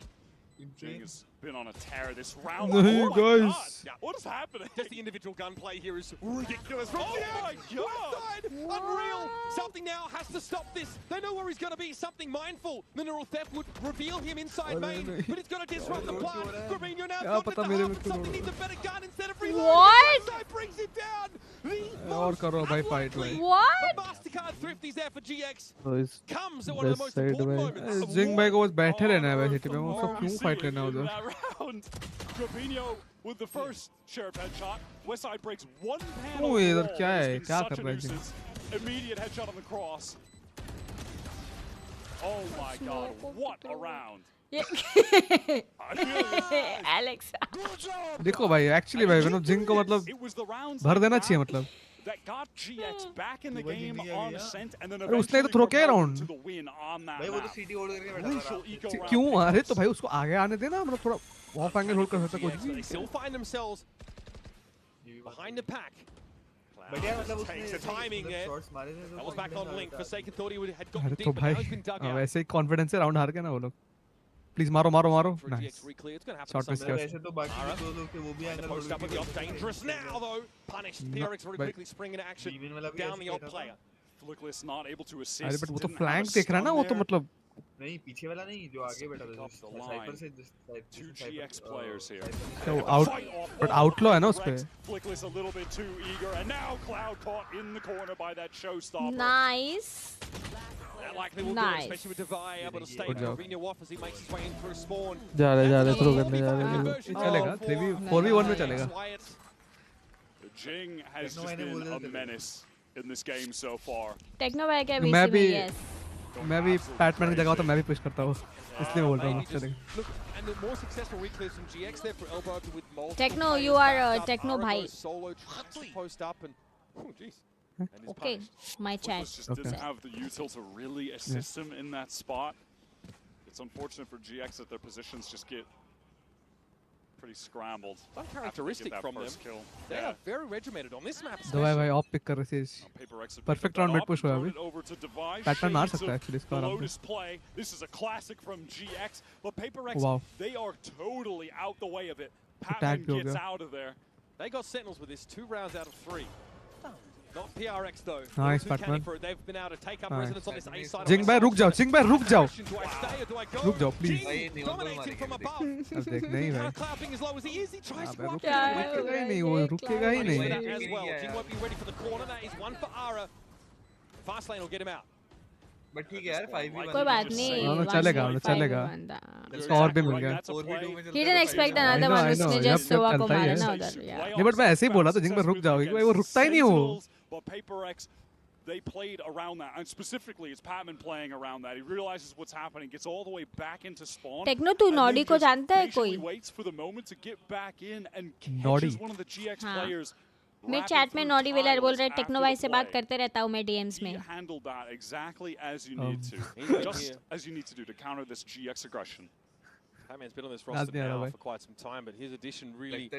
Jing has been on a tear this round. No, oh my guys. God. Yeah, what is happening? Just the individual gunplay here is ridiculous. From Oh GX. my God. West side, unreal. Something now has to stop this. They know where he's going to be. Something mindful. Mineral theft would reveal him inside main, but it's going to disrupt the plan. Robinho now got at the half, and something needs a better gun instead of reloading. What? West side brings it down. और करो भाई fight भाई. What? The MasterCard thrifties there for GX. तो इस Comes at one of the most side important भाई. moments. जिंग भाई को बस बैठे रहना है वैसे टीम में. वो सब क्यों fight करना है उधर? Round. Robinho with the first sheriff headshot. Westside breaks one panel. ओह इधर wall. क्या है? It's been क्या such कर a रहा है जिंग? nuisance. Immediate headshot on the cross. Oh my God! What a round! Alex. देखो भाई actually भाई मतलब जिंग को मतलब भर देना चाहिए मतलब. That got GX back in the game on ascent, and then अरे उसने तो throw किया round. to the win on that भाई वो तो map. सीटी होल्ड करके बैठा Crucial eco round. क्यों अरे तो भाई उसको आगे आने देना मतलब थोड़ा off angle hold कर सकता कुछ GX, they भी. still find themselves behind the pack. बढ़िया मतलब Takes the timing there. Shots मारे थे That was back on Link. Forsaken thought he had अरे gotten तो deep, but भाई now he's been dug out. वैसे ही confidence से round हार गए ना वो लोग. Please मारो मारो मारो. For Nice. GX reclear, it's going to happen Short to miss somebody. किया. ऐसे तो बाकी Ara. दो लोग थे वो भी And angle the post up with the op, dangerous now though. Punished. No, PRX very but- quickly spring into action. Steven वाला भी Down ऐसे the op बैठा था. player. Flickless not able to assist. अरे बट वो तो didn't have a flank देख रहा है ना stun वो तो there. मतलब. नहीं पीछे वाला नहीं जो आगे बैठा था Up the साइपर line. से Two GX players here. तो out but outlaw है ना उसपे. Flickless a little bit too eager, and now Cloud caught in the corner by that showstopper. Nice. That likely will do it, Nice. especially with Divide able to stay Good job. Robinho off as he makes his way in through spawn. जा रहे throw That's करने जा रहे. conversion. चलेगा 3v 4v1 में चलेगा. Wyatt. Jing has Techno just मैंने बोल been a दिया था। menace in this game so far. Techno भाई क्या मैं BC भी में yes. मैं भी बैटमैन की जगह होता मैं भी पुश करता हूँ. इसलिए मैं बोल रहा हूँ Maybe just चलेगा. look, and the more successful reclears from GX there for elbow open with multiple Techno, players you are, backed up. Techno Ara bhai. goes solo tries to post up and oh jeez. And is Okay, punished. my chat. Flickless just didn't have the util to really assist him in that spot. It's unfortunate for GX that their positions just get pretty scrambled. Uncharacteristic from them. Kill. They are very regimented on this map. दवाई भाई of pick कर रहे थे. Perfect round mid push हुआ अभी. Batman मार सकता है actually इसको आराम से. Lotus play. This is a classic from GX, but Paper Rex, Wow. they are totally out the way of it. tag Patman भी हो gets गया. out of there. They got Sentinels with this 2 rounds out of 3. Not PRX though. Nice, Those who Batman. can for it, they've been able to take up Nice. residence on this A side. जिंग भाई रुक जाओ. जिंग भाई रुक जाओ. Do I stay or do I go? रुक जाओ please. Jing dominating from above. अब देख नहीं भाई. Cloud being as low as he is, he tries to अबे walk रुकेगा ही नहीं वो रुकेगा ही नहीं. as well. Jing won't be ready for the corner. That is one for Ara. Fast lane will get him out. But ठीक है यार 5v1 कोई बात नहीं. हाँ चलेगा चलेगा. इसको और भी मिल गया. 4v2 में He didn't expect another one. उसने just Sova को मारा ना उधर. Yeah. नहीं बट मैं ऐसे ही बोला था जिंग भाई रुक जाओ क्योंकि भाई वो रुकता ही नहीं वो. But Paper X, they played around that, and specifically it's Patman playing around that. He realizes what's happening, gets all the way back into spawn. Techno तू and then Nodi को just जानता है patiently कोई? waits for the moment to get back in and Nodi. catches one of the GX हाँ. players. मैं chat में Noddy velar बोल रहे टेक्नो भाई से बात करते रहता हूँ मैं DMs He में. handled that exactly as you need to, just as you need to do to counter this GX aggression. Patman's been on this roster now for quite some time, but his addition really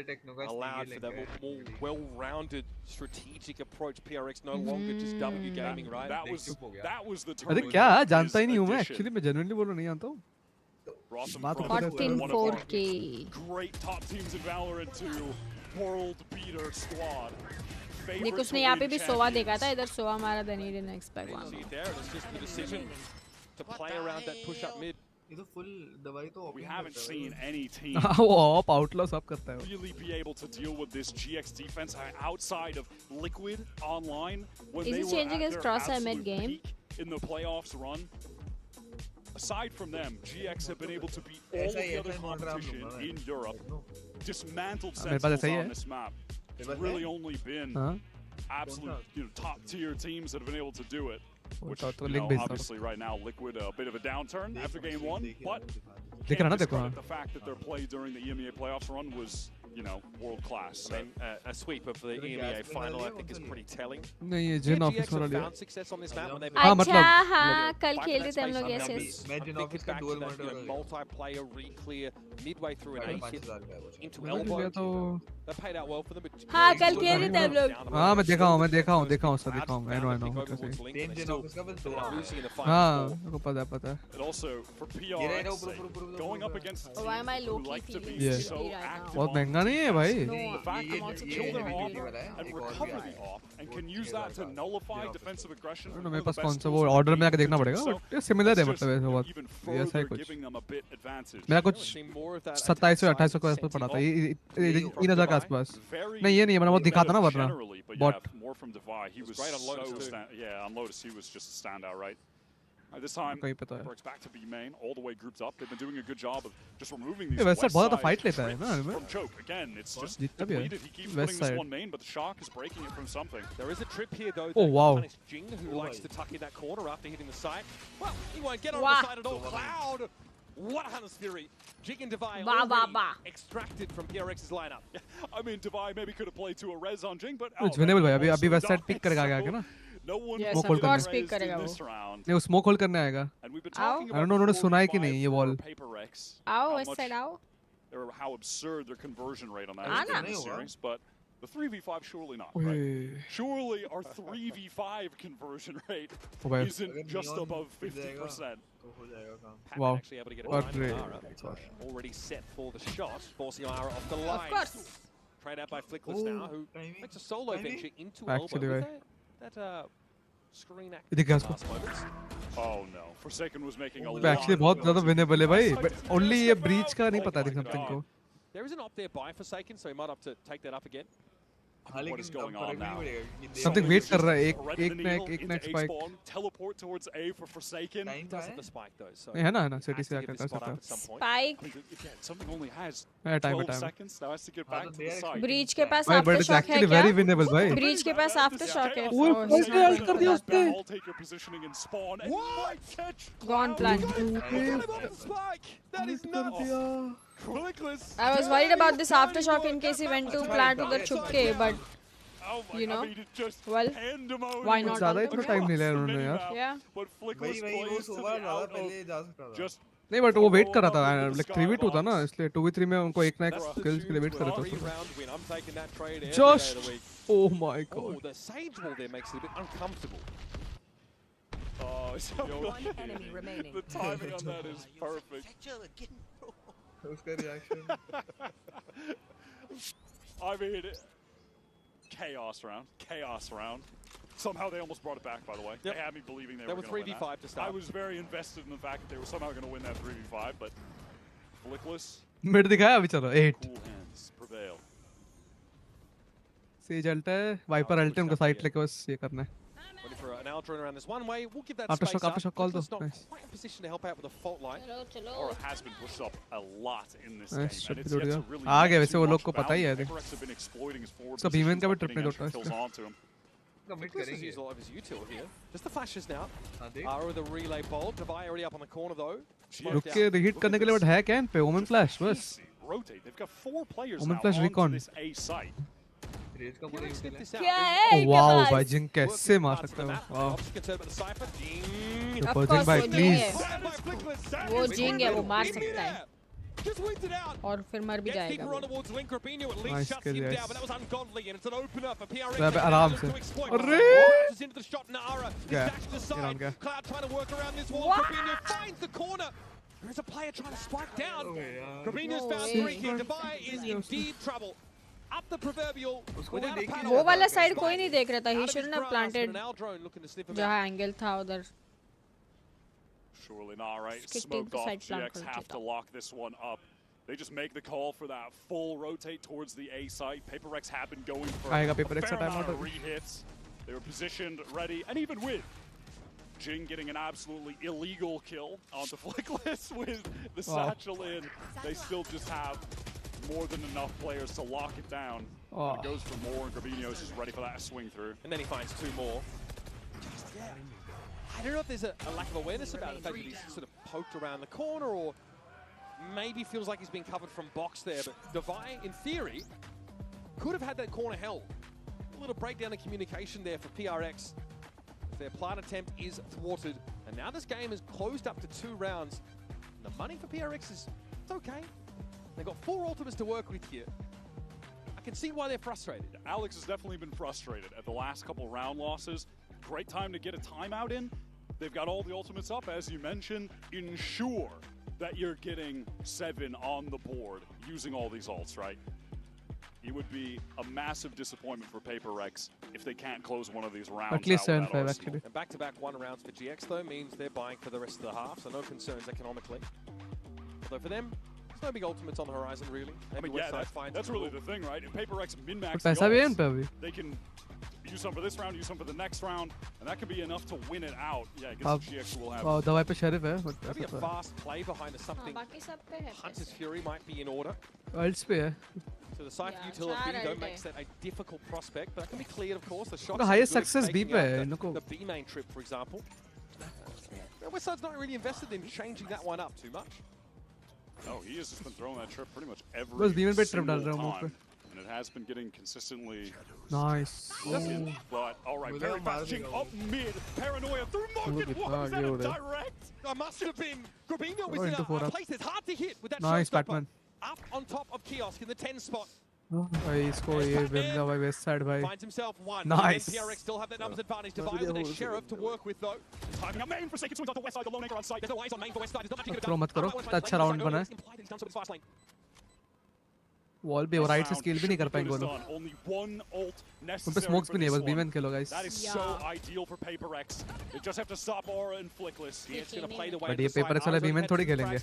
allowed for that more well-rounded strategic approach. PRX no longer just W gaming, right? That was the अरे क्या जानता ही नहीं हूँ मैं actually मैं genuinely बोल रहा नहीं जानता हूँ 14-4K great top teams in Valorant to world beater squad. देख उसने यहाँ पे भी सोवा देखा था इधर सोवा मारा था नहीं didn't expect one. See there, it's just the decision to play around that push up mid. We haven't seen any team वो ऑप आउटलॉ सब करता है really be able to deal with this GX defense outside of Liquid online when Is they he were changing at his their crosshair absolute mid-game? peak in the playoffs run. Aside from them, GX have been able to beat all of the other competition in Europe, dismantled Sentinels on this map. It's really only been absolute top tier teams that have been able to do it. Which, obviously right now Liquid a bit of a downturn after game 1, but can't discredit the fact that their play during the EMEA playoffs run was, world class. I mean, a sweep of the EMEA final I think is pretty telling. नहीं ये जिन office वाला लिया found success on this map when they've अच्छा हाँ कल खेल रहे थे हम लोग ऐसे मैं जिन ऑफिस का dual multiplayer re-clear midway through an ace hit into elbow. That paid out well for them, but हाँ कल खेल रहे थे हम लोग हाँ मैं देखा हूँ सर देखा हूँ I know हाँ मेरे को पता है And also for PRX going up against a Why am I team low who like key to be feeling so right now? active बहुत महंगा नहीं है भाई the fact that they kill their off and recover the off and can use that to nullify defensive aggression from मेरे one of pass the कौन best सा tools वो in order the में आके game. देखना पड़ेगा So बट सिमिलर है it's मतलब just ऐसा बहुत even ऐसा है further कुछ giving them a bit advantage. मेरा कुछ 2700 से 2800 के आसपास पड़ा था ये 3000 के आसपास नहीं ये नहीं मैंने वो दिखा था ना वरना But more from Divide. He was on Lotus he was just a standout, right? This time, Breaks back to B main, all the way grouped up. They've been doing a good job of just removing these west side from choke. Again, it's just depleted. He keeps putting this one main, but the shock is breaking it from something. there is a trip here though. Oh wow! Jing, who likes to tuck in that corner after hitting the site. Well, he won't get on the side at all. Cloud, what a Hunter's Fury! Jig and Divide already extracted from PRX's lineup. I mean, Divide maybe could have played to a res on Jing, but it's winnable भाई अभी west side pick करेगा आगे ना no one of course pick करेगा वो नहीं वो smoke hold करने आएगा I don't know उन्होंने सुना है कि नहीं ये wall आओ west side आओ how absurd their conversion rate on that is in this series, but the 3v5 surely not, right? Surely our 3v5 conversion rate isn't just above 50%. Wow. Actually able to get already set for the shot, forcing Ira off the line. Of course. Trade out by Flickless now, who makes a solo venture into Actually, elbow. That screen last moments. Oh no, Forsaken was making a lot. Actually बहुत ज़्यादा winnable है भाई, but only ये breach का नहीं पता थी something को. There is an op there by Forsaken, so he might have to take that up again. What is going on now? Something wait कर रहा है एक next spike. Teleport towards A for Forsaken. Does have the spike though, so नहीं है ना city से आकर कर सकता है. Spike. Something only has time 12 seconds. Now has to get back to the side. Breach के पास but it's aftershock है actually क्या? very winnable भाई. Breach के पास aftershock है. वो कैसे ult कर दिया उसने? All take your positioning and spawn and might catch. Gone plan. That is nuts. I was worried about this aftershock in case he went to plant उधर छुप के, but you know, well, why not? ज़्यादा इतना time नहीं लिया उन्होंने यार. Yeah. नहीं but वो wait कर रहा था like 3v2 था ना इसलिए 2v3 में उनको एक ना एक kills के लिए wait कर रहा था. Josh, oh my god. Oh, the Sage wall there makes it a bit uncomfortable. Oh, One enemy remaining. The timing on that is perfect. उसका reaction. I mean, chaos round. Somehow they almost brought it back, by the way. They had me believing they were going to win 3v5 to start. I was very invested in the fact that they were somehow going to win that 3v5, but Flickless. Mid दिखाया अभी चलो 8. Cool hands prevail. Sage ult है, Viper ult है उनको side लेके बस ये करना है. Ready for an Aldrin around this one way. We'll give that Aftershock call though. Not quite in position to help out with the fault line. Aura has been pushed up a lot in this game, and it's yet to really आ गए वैसे वो too लोग much को पता ही है. Hyperex have been exploiting his forward So B-man का भी positions, trip नहीं getting होता extra kills इसलिए. onto him. Flickless has used a lot of his util here. Just the flashes now. Ara with a relay bolt. Divide already up on the corner though. रुक के reheat करने के लिए but है क्या इन पे Omen Flash बस. Rotate. They've got 4 players Omen now Flash onto recon. this A site. क्या है? Oh wow भाई जिंग कैसे मार सकता है? Wow. Super Jing भाई please. वो जिंग है वो मार सकता है. Just wins it out. और फिर मर भी Gets जाएगा keeper on towards Link. Grabinho at least Nice shuts kill, him yes. down, but that was ungodly, and it's an opener for PRX. तो आराम से अरे Crashes into the shot. Nara is गया dashed aside. गया Cloud trying to work around this wall. Grabinho finds the corner. There's a player trying to spike down. Grabinho's found three here. Devi is in deep trouble. Up the proverbial. Without a panel. वो वाला side कोई नहीं देख रहा था. He shouldn't have planted जहाँ angle था उधर. Surely not, right? Smoked off. GX have to lock this one up. They just make the call for that full rotate towards the A site. PaperX have been going for a fair amount of re-hits. They were positioned, ready, and even with Jing getting an absolutely illegal kill onto Flickless with the satchel in, they still just have more than enough players to lock it down. And it goes for more, and Grabinho's just ready for that swing through. And then he finds two more. I don't know if there's a lack of awareness about the fact that he's sort of poked around the corner, or maybe feels like he's been covered from box there. But Devi, in theory, could have had that corner held. A little breakdown in communication there for PRX. Their plant attempt is thwarted, and now this game is closed up to 2 rounds. The money for PRX is it's okay. They've got 4 ultimates to work with here. I can see why they're frustrated. Alex has definitely been frustrated at the last couple round losses. Great time to get a timeout in. They've got all the ultimates up, as you mentioned. Ensure that you're getting 7 on the board using all these ults, right? It would be a massive disappointment for PaperX if they can't close one of these rounds. At least 7-5 actually. And back-to-back 1 rounds for GX though means they're buying for the rest of the half, so no concerns economically. Although for them, there's no big ultimates on the horizon really. Maybe that's really the thing, right? If PaperX min-max they can use some for this round, use some for the next round, and that could be enough to win it out. Yeah, I guess GX will have. दवाई पे शरीफ है. Maybe a fast play behind something. Hunter's Fury might be in order. Ults पे है. So the Cypher utility though makes that a difficult prospect, but that can be cleared of course. The shots The highest success B पे है इनको. The B main trip, for example. Westside's not really invested in changing that one up too much. No, he has just been throwing that trip pretty much every बस B में पे trip single डाल रहा हूँ time. And it has been getting consistently. Nice. But all right, very fast Jing up mid. Paranoia through market. What is that a direct? That must have been. Grabinho was in a place that's hard to hit with that nice showstopper. Batman. Up on top of Kiosk in the 10 spot. भाई इसको ये वेमना भाई west side भाई. Finds himself 1. Nice. PRX still have that numbers advantage. Devi with a sheriff to work with though. Timing up main for Forsaken swings off the west side. The lone anchor on site. There's no eyes on main for Westside. There's not much he could have throw done. मत करो. इतना अच्छा round बना है. Wall पे और right से scale भी नहीं कर पाएंगे वो लोग. उन पे स्मोक्स भी नहीं है, बस बीमन खेलो guys. That is so ideal for PaperX. They just have to stop Aura and Flickless. But ये PaperX वाला बीमन थोड़ी खेलेंगे. ये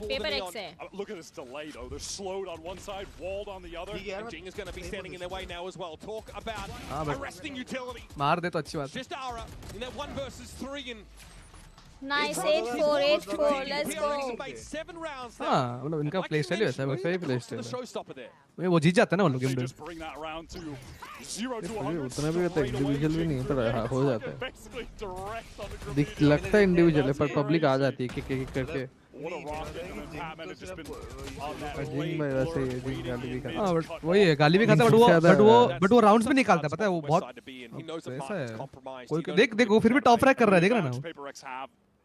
PaperX है. Look at this delay though. They're slowed on one side, walled on the other. And Jing is going to be standing in their way now as well. Talk about arresting utility. मार दे तो अच्छी बात. Just Aura in that 1 versus 3 and Nice 8-4, let's go. हाँ, मतलब इनका play style वैसा है, वैसा ही प्ले स्टाइल है. वो जीत जाते हैं ना वो लोग गेम में. उतना भी होता है, इंडिविजुअल भी नहीं पर हो जाता है. लगता है इंडिविजुअल है पर पब्लिक आ जाती है किक करके. जिंग भाई वैसे ही है, जिंग गाली भी खाता है. हाँ बट वही है, गाली भी खाता है बट वो राउंड्स में निकालता है, पता है वो बहुत ऐसा है. कोई देख वो फिर भी टॉप रैक कर रहा है, देख रहा है ना.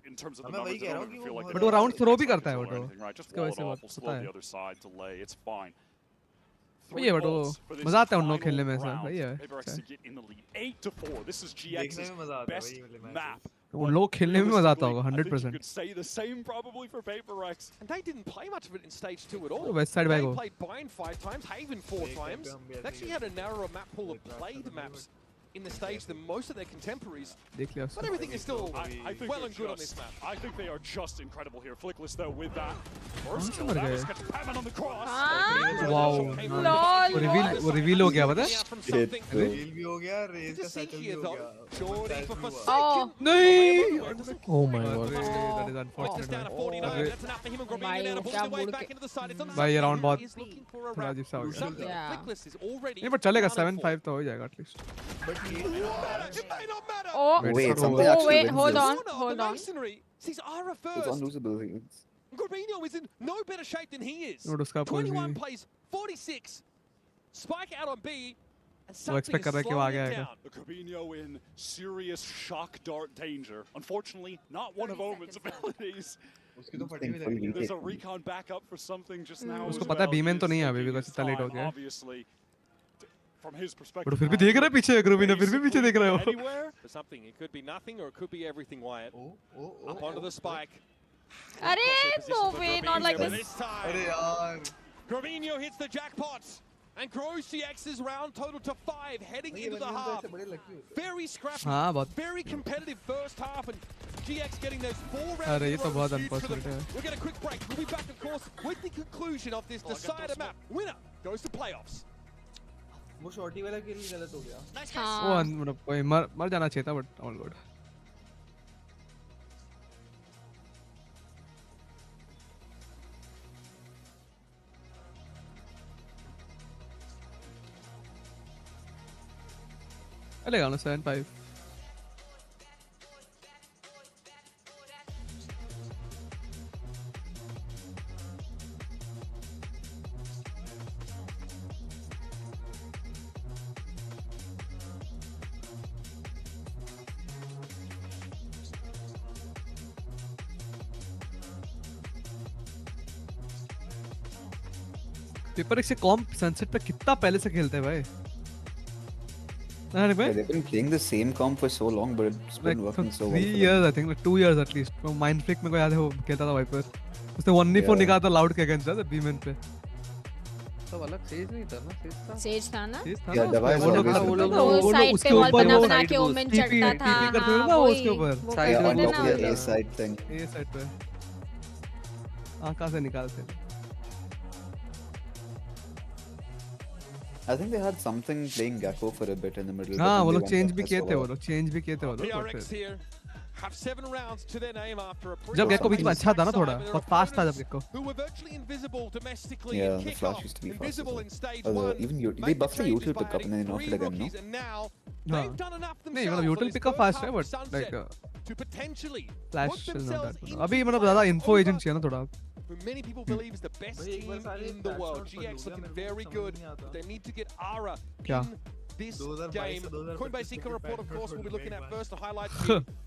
मैं वही कह रहा हूं कि वो बट वो राउंड थ्रो भी करता है वो तो. इसके वजह से बहुत पता है. ये बट वो मजा आता है उन लोग खेलने में ऐसा. वही है. उन लोग खेलने में मजा आता होगा 100%. And they didn't play much of it in stage 2 at all. West side they go. played Bind 5 times, Haven 4 times. They actually had a narrower map pool of played maps in the stage than most of their contemporaries. But everything is still well and good on this map. I think they are just incredible here. Flickless though with that. First kill on the cross. Wow. वो reveal हो गया पता है? Reveal भी हो गया, race का cycle भी हो गया. Oh नहीं. Oh my god. That is unfortunate. भाई ये राउंड बहुत थोड़ा अजीब सा हो गया. नहीं बट चलेगा 7-5 तो हो जाएगा at least. Oh wait, hold on. Sees Ara first. It's unlosable things. Grabinho is in no better shape than he is. 21 plays 46. Spike out on B. वो एक्सपेक्ट कर रहा है कि वो आ गया. Grabinho in serious shock dart danger. Unfortunately, not one of Omen's abilities. There's a recon backup for something just now. उसको पता है बीमेन तो नहीं है अभी because इतना लेट हो गया है। Obviously, from his but perspective. फिर भी देख रहा है पीछे ग्रोविना फिर भी पीछे देख रहा है वो। Anywhere for something. It could be nothing or it could be everything, Wyatt. Up onto the spike. अरे no way, not like this. अरे यार. Grovino hits the jackpot. And grows GX's round total to 5, heading into the half. Very scrappy, हाँ, बहुत। very competitive first half, and GX getting those 4 rounds. अरे ये तो बहुत huge for them. unfortunate है। We'll get a quick break. We'll be back, of course, with the conclusion of this decider map. Winner goes to playoffs. वो shorty वाला किल गलत हो गया। वो मतलब कोई मर जाना चाहिए था बट ऑल गुड। चलेगा ना 7-5। पेपर एक से कॉम्प सनसेट पे कितना पहले से खेलते हैं भाई। Yeah, they've been playing the same comp for so long, but it's been working so well. 3 years, I think, like 2 years at least. तो माइंड फ्लिक में को याद है वो खेलता था वाइपर। उसने 1v4 निकाला था लाउड के अगेंस्ट था बीमेन पे। सब अलग सेज नहीं था ना, सेज था ना? Yeah, दवाई वो साइड पे वॉल बना के ओमेन चढ़ता था। करते थे ना वो उसके ऊपर। Side on top of the A side thing. A side पे। कहाँ से निकालते? I think they had something playing Gecko for a bit in the middle. हाँ वो लोग चेंज भी किए थे वो लोग PRX here have 7 rounds to their name after a जब गेको बीच में अच्छा था ना थोड़ा बहुत फास्ट था जब gecko who were virtually invisible domestically yeah, in the flash used to be invisible in fast. stage 1 Even they buffed the util pickup and then they knocked it again, no? they've done enough नहीं मतलब util pickup fast है but like to potentially flash is not that good. अभी मतलब ज़्यादा info agent चाहिए ना थोड़ा who many people believe is the best team in the world. GX looking very good, but they need to get Ara क्या? in this game. Coinbase Seeker report, of course, we'll be looking at first the highlights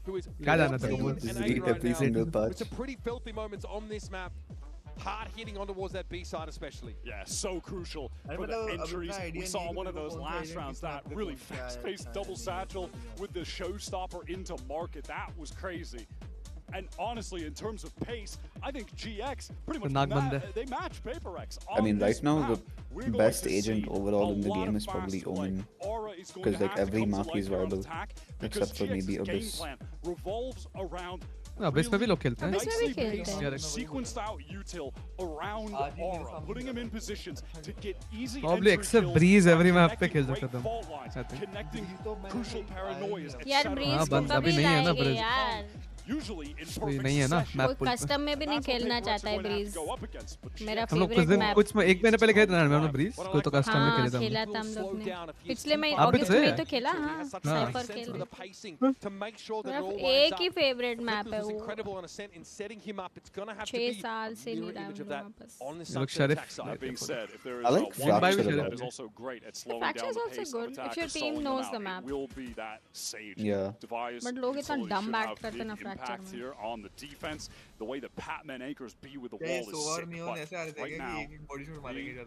who is क्या जानना था वो? Some pretty filthy moments on this map. Hard hitting on towards that B side especially. Yeah, so crucial for the entries. We saw one of those last rounds, that really fast-paced double satchel with the showstopper into market. That was crazy. And honestly, in terms of pace, I think GX pretty much they match PaperX. I mean, right now the best agent overall in the game is probably Omen, because like every map is viable, except for maybe Abyss. Revolves around. Abyss में भी लोग खेलते हैं। Abyss में भी खेलते हैं। Sequenced out util around Aura, putting him in positions to get easy Probably except Breeze every map पे खेल सकते थे। Connecting crucial paranoias. यार Breeze को कभी लाएंगे यार। Usually in नहीं है ना मैप कोई कस्टम में भी नहीं खेलना चाहता है ब्रीज मेरा हम लोग फेवरेट मैप कुछ एक महीने पहले खेले थे ना हम लोग ब्रीज कोई तो कस्टम में खेले थे खेला था हम लोग ने पिछले महीने अगस्त में तो खेला हां साइफर खेल एक ही फेवरेट मैप है वो 6 साल से नहीं रहा हूं वापस लोग शरीफ I like Fracture is also great at slowing Fracture is down the also pace good of attack. if your team knows the map Will be that sage device. but लोग इतना dumb back करते ना Fracture here on the defense. The way the Patman anchors be with the wall is sick, but right now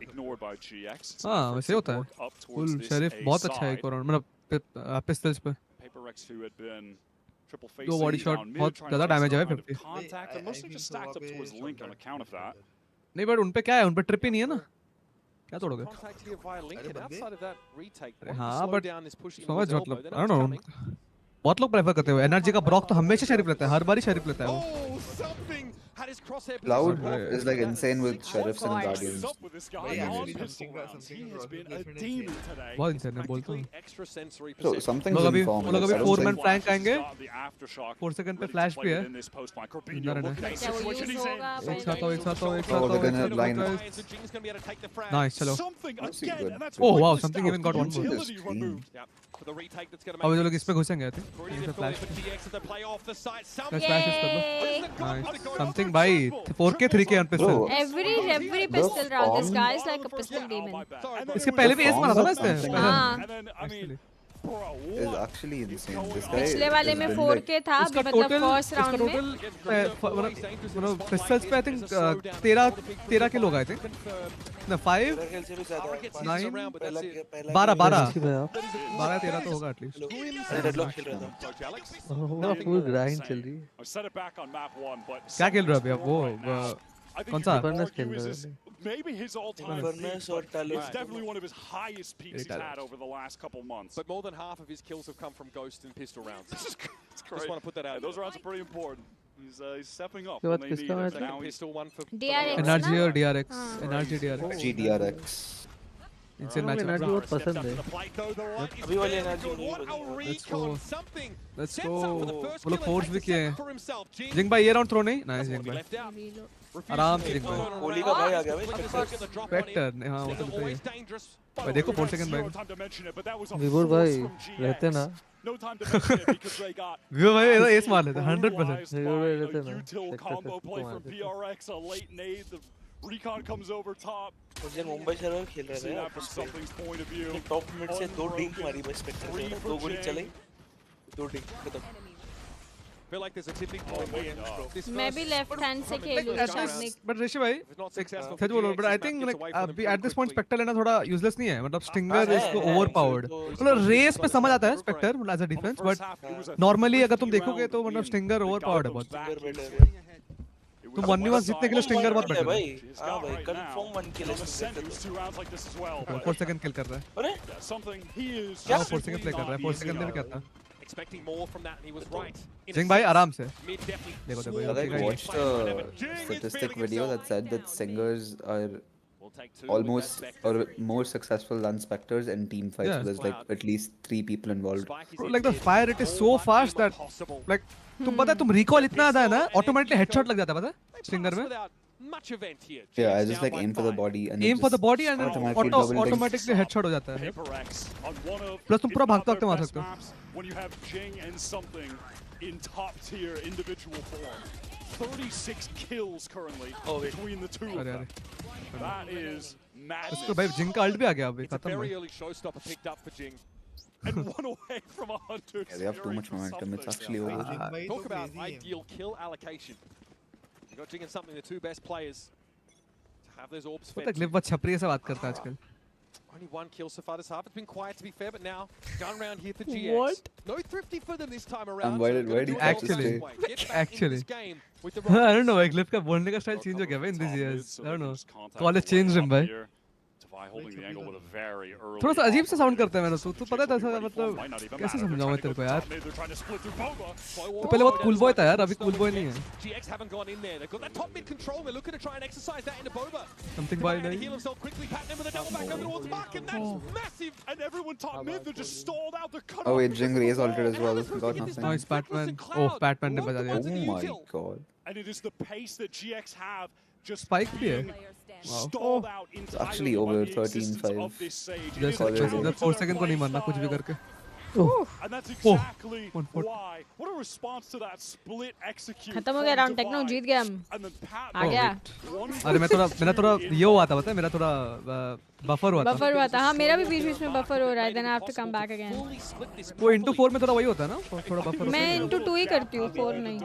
ignored by GX. हाँ वैसे होता है full शरीफ बहुत अच्छा है एक और मतलब पिस्टल्स पे PaperX who had been triple दो facing बॉडी शॉट down बहुत mid, trying ज़्यादा to डैमेज है find 50 contact, and mostly just stacked up towards Link on account of that. नहीं बट उन पे क्या है उन पे ट्रिप ही नहीं है ना क्या तोड़ोगे हाँ बट समझ मतलब I don't know बहुत लोग प्रेफर करते हैं एनर्जी का ब्रॉक तो हमेशा शरीफ लेता है हर बार ही शरीफ लेता है वो Cloud is like insane with sheriffs and guardians. बहुत इंसान है बोलता हूँ So something's लोग in अभी form. वो लोग अभी I don't 4 man think- flank आएंगे 4 सेकंड पे फ्लैश भी है अंदर है एक साथ आओ Oh, they're gonna line up. Nice चलो That's good. Oh wow something even got one more For the retake that's going to अब make जो लोग इस पे घुसेंगे आई थिंक फ्लैश फ्लैश कर लो नाइस समथिंग भाई 4K 3K on pistol every pistol round this guy is like a pistol demon इसके पहले भी एस मारा था ना इसने हाँ is actually insane. This guy पिछले वाले में 4K था मतलब फर्स्ट राउंड में मतलब पिस्टल्स पे आई थिंक 13 किल होगा आई थिंक ना 5 9 12 13 तो होगा एटलीस्ट फुल ग्राइंड चल रही है क्या खेल रहे हो अभी आप वो कौन सा फर्नेस खेल रहे हैं Maybe his all-time Furnace or Talon. It's definitely one of his highest peaks he's had over the last couple months. But more than half of his kills have come from Ghost and pistol rounds. It's great. Just want to put that out. Those rounds are pretty important. He's stepping up. So When they need it. Now he's pistol, one for DRX NRG or DRX NRG DRX GDRX insane match energy बहुत पसंद है अभी वाली energy नहीं let's go वो लोग force भी किए हैं जिंग भाई ये राउंड थ्रो नहीं नाइस जिंग भाई आराम से जिंग भाई कोहली का भाई आ गया भाई स्पेक्टर हां वो तो पता ही है भाई देखो 4 सेकंड भाई विभोर भाई रहते ना विभोर भाई ये एस मार लेते 100% विभोर भाई रहते ना U-Tilt combo play from PRX, a late nade. The Recon comes over top. उस दिन मुंबई सर्वर खेल रहे थे From something's point of view. Top mid से 2 डिंक मारी बस स्पेक्टर से 2 गोली चले 2 डिंक खत्म feel like there's a tipping point here. मैं भी लेफ्ट हैंड से खेलूंगा शायद बट ऋषि भाई सच बोलो बट आई थिंक लाइक अभी एट दिस पॉइंट स्पेक्टर लेना थोड़ा यूजलेस नहीं है मतलब स्टिंगर इज ओवरपावर्ड मतलब रेस पे समझ आता है Spectre as a defence but normally अगर तुम देखोगे तो मतलब स्टिंगर ओवरपावर्ड है बहुत तुम 1v1 जीतने के लिए स्टिंगर बहुत बेटर भाई हां भाई कंफर्म 1 किल है 4 सेकंड किल कर रहा है अरे something he is 4 second play कर रहा है 4 सेकंड में क्या था Expecting more from that, and he was right. जिंग भाई आराम से Mid definitely. देखो I like watched a statistic video that said that singers are almost or more successful than specters in team fights. Yeah. So there's like at least 3 people involved. Bro, like the fire rate is so fast that like तुम पता है तुम recall इतना ज्यादा है ना automatically headshot लग जाता है पता है स्टिंगर में Much event here. Yeah, I just like aim for the body and aim for the body and automatically headshot हो जाता है प्लस तुम पूरा भागते भागते मार सकते हो when you have Jing and something in top tier individual form. 36 kills currently between the two of them. That is madness. इसको भाई जिंग का अल्ट भी आ गया अभी खत्म Very भाई early showstopper picked up for Jing. And one away from 100. Yeah, they have too much momentum. It's actually over. Talk about ideal kill allocation. You got Jing and something, the two best players to have those orbs पता fed. है glyph बहुत छपरी से बात करता है आजकल Only 1 kill so far this half. It's been quiet to be fair, but now gun round here for GX. What? No thrifty for them this time around. Why did you actually with the I don't know like glyph का बोलने का style change हो गया भाई in these years I don't know college changed him भाई Holding the angle with a very early थोड़ा सा अजीब सा साउंड करता है मैंने तो पता है ऐसा मतलब कैसे समझाऊं मैं तेरे को यार तो पहले बहुत कूल बॉय था यार अभी कूल बॉय नहीं है GX haven't gone in there. They've got that top mid control. They're looking to try and exercise that into Boba. Something by to heal himself quickly. Patton with a double back over towards Mark, and that's massive. And everyone top mid, they're just stalled out. They're cut Oh wait, Jing Ray's altered as well. Got nothing. Nice Batman oh Batman ने बजा दिया Oh my god. And it is the pace that GX have just Spike भी है stalled out It's actually over 13-5. जैसे 4 second को नहीं मारना कुछ भी करके And that's exactly why. What a response to that split execute. खत्म हो गया राउंड टेक्नो जीत गए हम आ गया अरे मेरा थोड़ा ये हुआ था पता है मेरा थोड़ा बफर हुआ था हाँ मेरा भी बीच में बफर हो रहा है then I have to come back again वो into 4 में थोड़ा वही होता है ना थोड़ा बफर मैं into 2 ही करती हूँ 4 नहीं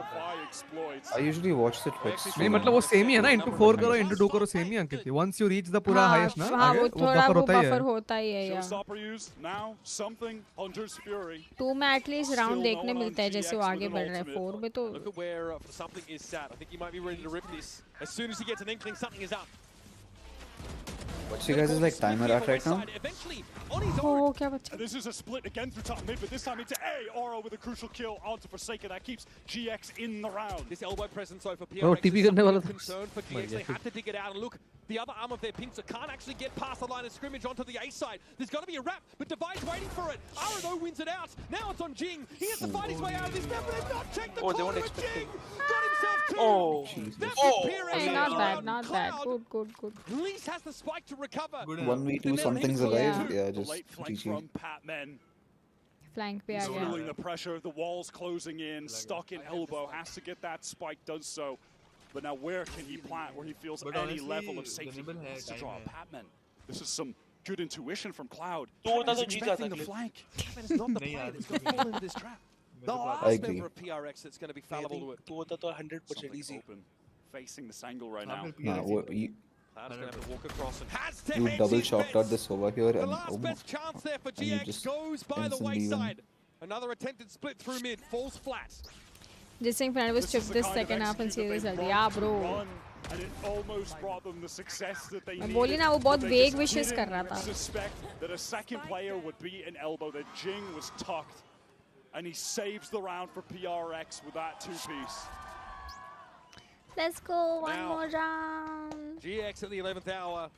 I usually watch the Twitch. नहीं मतलब वो सेम ही है ना into 4 करो into 2 करो सेम ही अंकित थी once you reach the पूरा highest ना हाँ वो थोड़ा वो बफर है होता ही है यार Now something Hunter's Fury. 2 में एटलीस्ट राउंड देखने मिलता है जैसे वो आगे बढ़ रहा है 4 में तो Look at where something is sat. I think he might be ready to rip this. As soon as he gets an inkling, something is up. What's you guys' like timer at right now? Oh, क्या बचा? This is a split again through top mid, but this time it's Aura with a crucial kill onto Forsaken. That keeps GX in the round. This elbow presence over PRX Oh, TP करने वाला था. concern for GX. They have to dig it out and look. The other arm of their pincer can't actually get past the line of scrimmage onto the A side. There's got to be a wrap, but Divide's waiting for it. Aura though wins it out. Now it's on Jing. He has to fight his way out of this now, but they've not checked the corner of Jing. Got himself two. Oh, Jesus. Hey, not bad. Good. At least has the spike to recover. 1v2 something's alive. Yeah, just Late flank GG. from Patmen. Flank पे आ गया. Feeling the pressure, the walls closing in, stuck in elbow, has to get that spike, does so. But now where can he plant where he feels any level of safety? He has to draw a Patmen. This is some good intuition from Cloud. He's expecting the flank. It's not the player that's going to fall into this trap. The last member of PRX that's going to be fallible to it. 100% easy. Open, facing the Sangle right now. Nah, Cloud's going to have to walk across and has to you hit double his shocked bets. out this over here The and last best chance there for you GX just goes by the instantly win. wayside. Another attempted split through mid, falls flat. Just saying Fernando was chipped this second half and see the result. Yeah, bro. And it almost brought them the success that they मैं needed. बोली ना वो बहुत They vague just wishes कर didn't रहा था. suspect that a second player would be an elbow, that Jing was tucked, and he saves the round for PRX with that two-piece. Let's go, one Now, more round. GX at the 11th hour.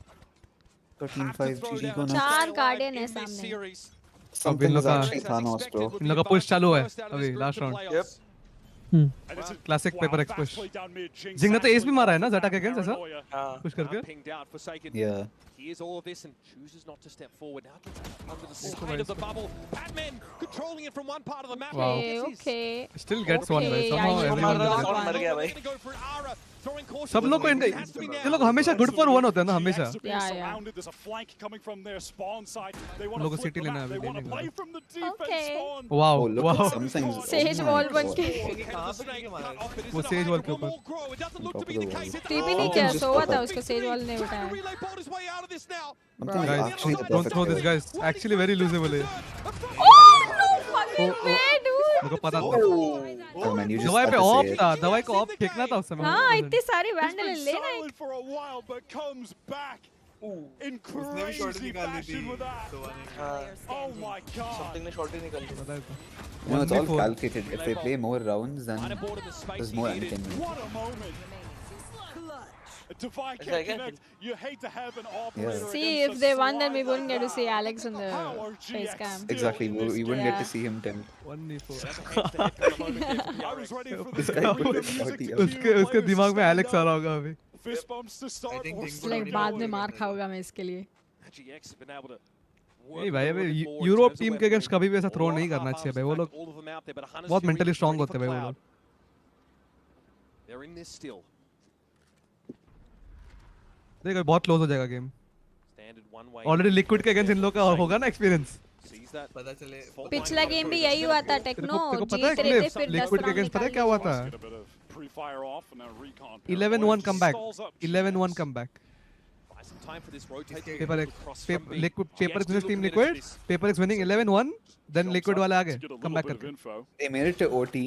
13-5 GG को ना. चार guardian है सामने. Something is actually Thanos, bro. इन लोगों का push चालू है अभी last round. Yep. Classic Paper X push. जिंग ने तो ace भी मारा है ना Zeta के against ऐसा? Push करके. Pinged out, Forsaken. Yeah. Hears all of this and chooses not to step forward. Now gets under the side of the bubble. Batman controlling it from one part of the map. Wow. Okay. Still gets one by somehow everyone does it. सब लोग को ये लोग हमेशा good for one होते हैं ना हमेशा. There's a flank coming from their spawn side. They want लोगों to को city लेना है they अभी want to लेने play का. from the defense spawn. Wow, Oh, look wow. at something. Sage wall बन के. वो Sage wall के ऊपर. TP नहीं किया, सोवा था उसको Sage wall ने उठाया. Guys, don't throw this guys. Actually very losable है. Oh no fucking way, dude. मेरे को पता था. Oh man, you just दवाई had पे to ऑफ say it. था, दवाई को ऑफ फेंकना था उस समय. हाँ, इतनी सारी He's वैंडल been लेना है. silent for a while, but comes back in crazy fashion with that. Oh my god. Something ने short ही निकाल दी. You know, it's all calculated. If they play more rounds, then there's more entertainment. What a moment. Divine can't connect. You hate to have an operator. See, against if a they won, then we Slider. wouldn't get to see Alex on the How are face GX cam. still Exactly, in this we wouldn't get Yeah. to see him tempt. 1v4. I was ready for This this guy moment. put The his music shorty to out. cue उसके players दिमाग में stand Alex आ up. रहा होगा अभी. Fist bumps to start. Like बाद में मार खाऊंगा मैं इसके लिए. GX have been able to नहीं भाई अभी यूरोप टीम के अगेंस्ट कभी भी ऐसा थ्रो नहीं करना चाहिए भाई. वो लोग बहुत mentally strong होते हैं भाई वो लोग. They're in this still. देखो बहुत क्लोज हो जाएगा game. Standard one way. Already liquid के अगेंस्ट इन लोग का होगा ना एक्सपीरियंस. Sees that. पता चले. पिछला गेम भी यही हुआ था टेक्नो. तेरे को पता है जीत रहे थे क्लिप फिर 10 लिक्विड के अगेंस्ट पता है क्या हुआ था? Get a bit of pre-fire off and now recon. 11-1 comeback. Stalls up. 11-1 comeback. Buy some time for this rotate. Paper X, Cross from B. Liquid, Paper GX X versus still Team looking at Liquid. this. Paper X winning 11-1. Then Liquid वाले आगे. Get a little Come back bit of करके. info. They made it to OT,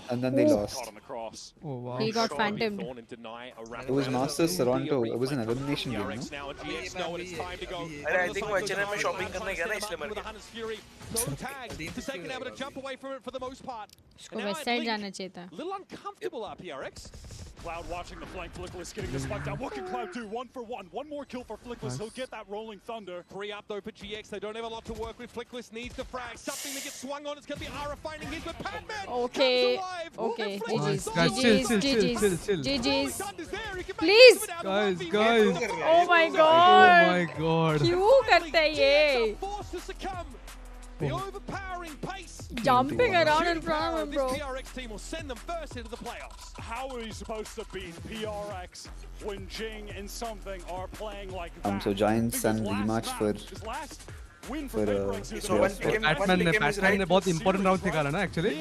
and then they lost. Caught on the cross. Oh wow. He got phantomed. Thorn and deny a It rapid was round. Masters Toronto. It was an elimination game, PRX no? now and GX know when it's time to go. अरे I think वो H&M में shopping करने गया ना इसलिए मर With a गया. Hunter's Fury. No tag. Forsaken able to jump away from it for the most part. उसको And now west at side Link, जाना चाहिए था. little uncomfortable are PRX. Cloud watching the flank. Flickless getting the spike down. What can Cloud do? 1 for 1. One more kill for Flickless. He'll get that rolling thunder. 3 up though for GX. They don't have a lot to work with. Flickless needs the frag. Something to get swung on. It's going to be Ara finding his, but Padman Okay. comes alive. Okay. And Flickless GG's. Guys, GG's. chill, chill, chill, GG's. chill. GG's. Thunder's there. He can make Please. it without a Guys, 1v1. guys. Oh my Oh god. my god. क्यों करते हैं ये? Forced to succumb. The overpowering pace. Jumping around in front of him, bro. This PRX team will send them first into the playoffs. How are you supposed to beat PRX when Jing and something are playing like that? So Giants and rematch for win for Batman ने बहुत important round निकाला ना actually.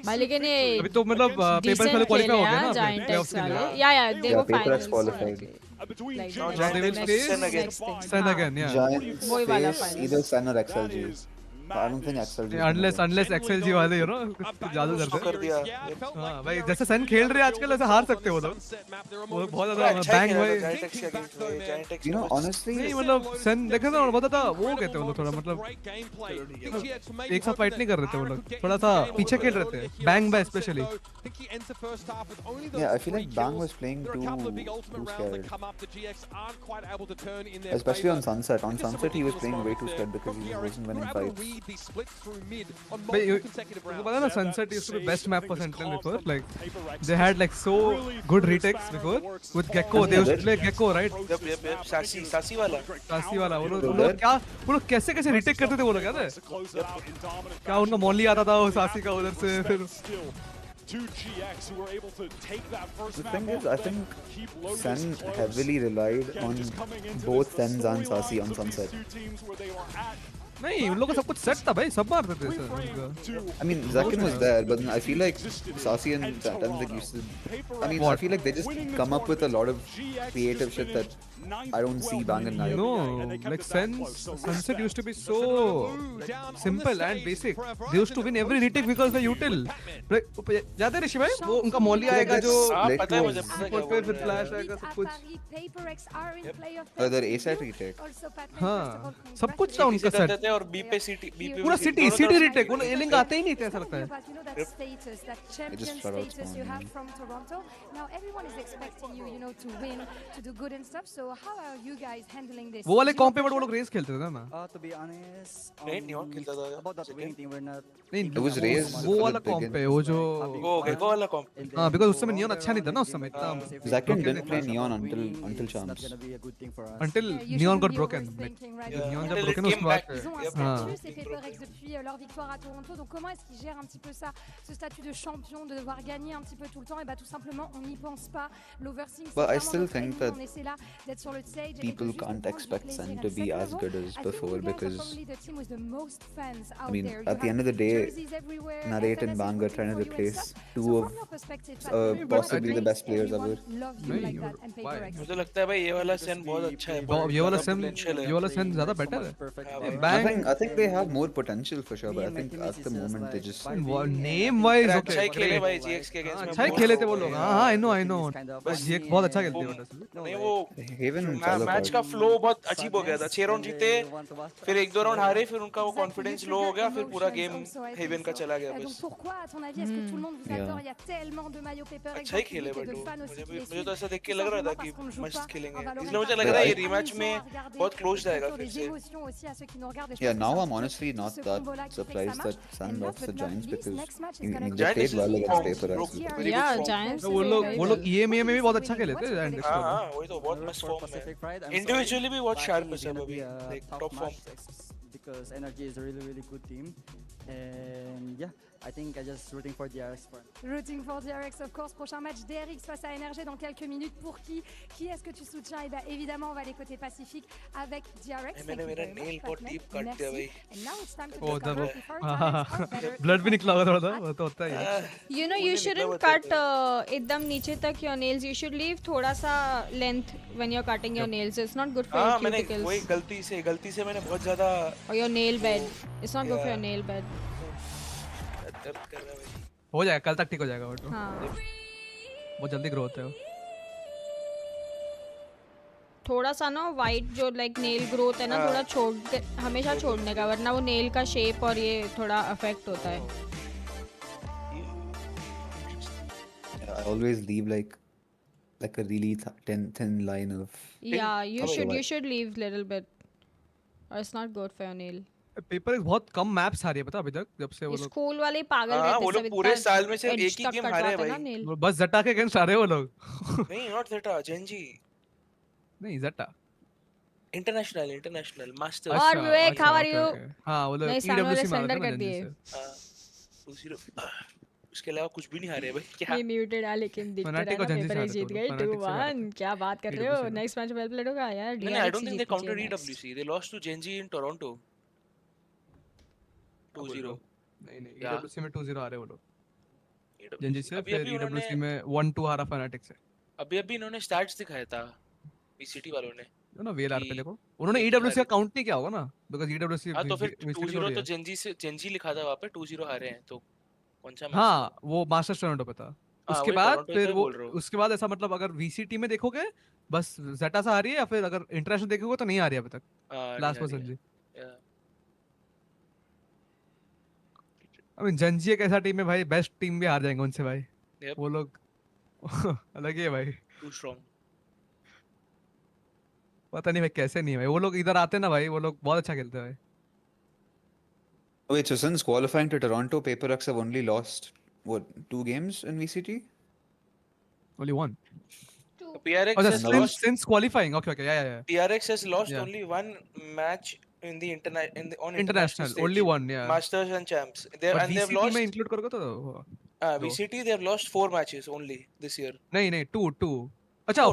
भाई लेकिन ये अभी तो मतलब पेपर वाले क्वालीफाई हो गया ना Giant प्लेऑफ्स X के लिए. वाले. Yeah, they Yeah, were Paper finals. X qualified. Like They will face next thing. Sen again, yeah. Giants वही वाला face finals. either Sun or XLG. I don't think XLG. is Unless gonna unless XLG वाले you know कुछ जादू करते कर दिया. हैं. हाँ भाई जैसे सन खेल रहे हैं आजकल ऐसे हार सकते हो लोग. वो बहुत ज़्यादा बैंग भाई. Giant X against Giant X. You know, honestly, नहीं मतलब सन देखा ना बहुत ज़्यादा वो कहते हैं वो लोग थोड़ा मतलब एक साथ फाइट नहीं कर रहे थे वो लोग. थोड़ा सा पीछे खेल रहे थे. बैंग भाई especially. yeah, I feel like Bang was playing too scared. Especially on Sunset. On Sunset, he was playing way too scared because he wasn't winning fights. भाई वो पता ना Sunset used to be best map for Sentinel before. Like they had like so good retakes before with Gecko. They used to play Gecko, right? Yep. सासी वाला. सासी वाला वो लोग कैसे retake करते थे वो लोग याद है? क्या उनका मॉली आता था वो सासी का उधर से फिर to GX, who were able to take that first The map thing off, is, I then think keep loading Sen this close. heavily relied Again, on just coming into both this, the Sens and Sasi storylines on of these Sunset. two teams where they were at. नहीं उन लोगों का सब कुछ set था भाई सब मारते थे sir I mean, Zakin was there, but I feel like Sasi and Tans like used to. I mean, I feel like they just come up with a lot of creative shit that I don't see Bang and Nike. No, like Sunset used to be so like, simple and basic. They used to win every retake because they're util. Like, याद है ऋषि भाई वो उनका मौली आएगा जो पता है मुझे पे फिर फ्लैश आएगा सब कुछ Other A-side retake. हाँ सब कुछ था उनका सेट और बी पे सिटी पूरा सिटी रिटेक वो एलिंग आते ही नहीं थे ऐसा लगता है It just flat out spawned. you have from Toronto. Now everyone is expecting you, you know, to win, to do good and stuff. So how are you guys handling this? वो वाले कॉम्प पे वो लोग रेस खेलते थे ना To be honest, नहीं नहीं खेलता था about that winning team, we're not. नहीं It was raised वो वाला कॉम्प पे वो जो वो वाला कॉम्प हाँ because उस समय नियॉन अच्छा नहीं था ना उस समय इतना Zakin didn't play Neon until Champs. until Neon got broken like Neon जब broken उसके बाद Ils ont un statut, ces PaperX, depuis leur victoire à Toronto. Donc comment est-ce qu'ils gèrent un petit peu ça, ce statut de champion, de devoir gagner un petit peu tout le temps? Et bah tout simplement, on n'y pense pas. L'oversing, But I c'est still vraiment think notre that ennemi. On essaie là d'être sur le stage et de people juste can't prendre du expect plaisir. Sen And to be as second good of all, as I think before you guys are because probably the team with the most fans I out mean there. at the end of the day, jerseys everywhere, Narrate and SNS is Bang are rooting trying to for you and replace stuff. two So of from your perspective, Pat, possibly the what best players makes ever. everyone love you like that and PaperX? मुझे लगता है भाई ये वाला सेन बहुत अच्छा है ये वाला सेन ज़्यादा better है I think they have more potential for sure, but I think at the moment they just name wise okay अच्छा ही खेले भाई जीएक्स के अगेंस्ट में अच्छा ही खेले थे वो लोग हाँ I know बस जीएक्स बहुत अच्छा खेलते हैं नहीं वो मैच का फ्लो बहुत अजीब हो गया था 6 राउंड जीते फिर 1-2 राउंड हारे फिर उनका वो कॉन्फिडेंस लो हो गया फिर पूरा गेम हेवन का चला गया बस Pourquoi, à ton avis, est-ce que tout le monde vous adore? Il y a tellement de maillots PaperX अच्छा ही खेले et de but fans aussi qui les मुझे तो ऐसा suivent. देख के लग रहा था कि मस्त खेलेंगे Valorant इसलिए मुझे लग रहा है ये रीमैच में बहुत क्लोज जाएगा फिर des से émotions aussi à ceux qui nous regardent. Et je Yeah, pense que now c'est I'm un honestly peu not ce that combo-là qui fait que ça surprised marche. that Sun And lost last the but not Giants least, because next match is they gonna played be well against Paper Rookie actually. are Yeah, really Giants good. वो लोग EMA में भी बहुत अच्छा खेले थे and हाँ हाँ वही तो बहुत मस्त फॉर्म में इंडिविजुअली भी बहुत शार्प है सब अभी like top form Because Energy is a really good team, and yeah, I think I'm just rooting for DRX for. Rooting for DRX, of course. Prochain match DRX face à NRG dans quelques minutes. Pour qui est-ce que tu soutiens? Et bah évidemment, on va aller côté Pacifique avec DRX. मैंने मेरा nail को टीप काट दिया भाई And now it's time to Oh, discover the if our talents are better. blood भी निकला होगा थोड़ा सा वो तो होता ही है You know, you shouldn't cut एकदम नीचे तक your nails. You should leave थोड़ा सा length when you're cutting your nails. It's not good for your हाँ मैंने cuticles. वही गलती से मैंने बहुत ज़्यादा Or your nail bed. It's not good for your nail bed. दर्द कर रहा है भाई हो जाएगा कल तक ठीक हो जाएगा वो तो हाँ बहुत जल्दी ग्रो होता है वो थोड़ा सा ना वाइट जो लाइक नेल ग्रोथ है ना थोड़ा हमेशा छोड़ने का वरना वो नेल का शेप और ये थोड़ा अफेक्ट होता है I always leave like a really thin line of. Yeah, you should leave little bit. Or it's not good for your nail. Paper एक बहुत कम मैप्स आ रही है पता अभी तक जब से वो लोग स्कूल वाले पागल रहते हैं वो लोग पूरे साल में सिर्फ एक ही गेम हारे हैं भाई बस जटा के अगेंस्ट आ रहे हैं वो लोग नहीं नॉट जटा जेंजी नहीं जटा इंटरनेशनल मास्टर और विवेक हाउ आर यू हां वो लोग ईडब्ल्यूसी सेंटर कर दिए उसके अलावा कुछ भी नहीं हारे भाई क्या ये म्यूटेड है लेकिन दिख रहा है पेपर जीत गए 2-1 क्या बात कर रहे हो नेक्स्ट मैच वेल प्लेड होगा यार नहीं I don't think they counted EWC they lost to Gen G in Toronto 2-0 नहीं ईडब्ल्यूसी में 2-0 आ रहे वो लोग जेंजी से फिर ईडब्ल्यूसी में 1-2 हारा फैनाटिक से अभी इन्होंने स्टैट्स दिखाया था बीसीटी वालों ने ना वीएलआर पे देखो उन्होंने ईडब्ल्यूसी का काउंट नहीं किया होगा ना बिकॉज़ ईडब्ल्यूसी हां तो फिर 2-0 तो जेंजी लिखा था वहां पे 2-0 हारे हैं तो कौन सा मैच हाँ वो मास्टर्स टोरंटो पे था उसके बाद फिर वो उसके बाद ऐसा मतलब अगर वीसीटी में देखोगे बस जेटा सा आ रही है या फिर अगर इंटरनेशनल देखोगे तो नहीं आ रही अभी तक लास्ट पर्सन जी आई मीन जंजी एक ऐसा टीम है भाई बेस्ट टीम भी हार जाएंगे उनसे भाई वो लोग अलग ही है भाई टू स्ट्रांग पता नहीं भाई कैसे नहीं है भाई वो लोग इधर आते ना भाई वो लोग बहुत अच्छा खेलते हैं भाई Wait, so since qualifying to Toronto, PaperX have only lost, what, 2 games in VCT? Only 1. PRX has lost since qualifying. Okay, yeah. PRX has lost only 1 match in the international. Only 1, yeah. Masters and Champs. They've lost. में include करोगे तो VCT they have lost 4 matches only this year. नहीं 2 अच्छा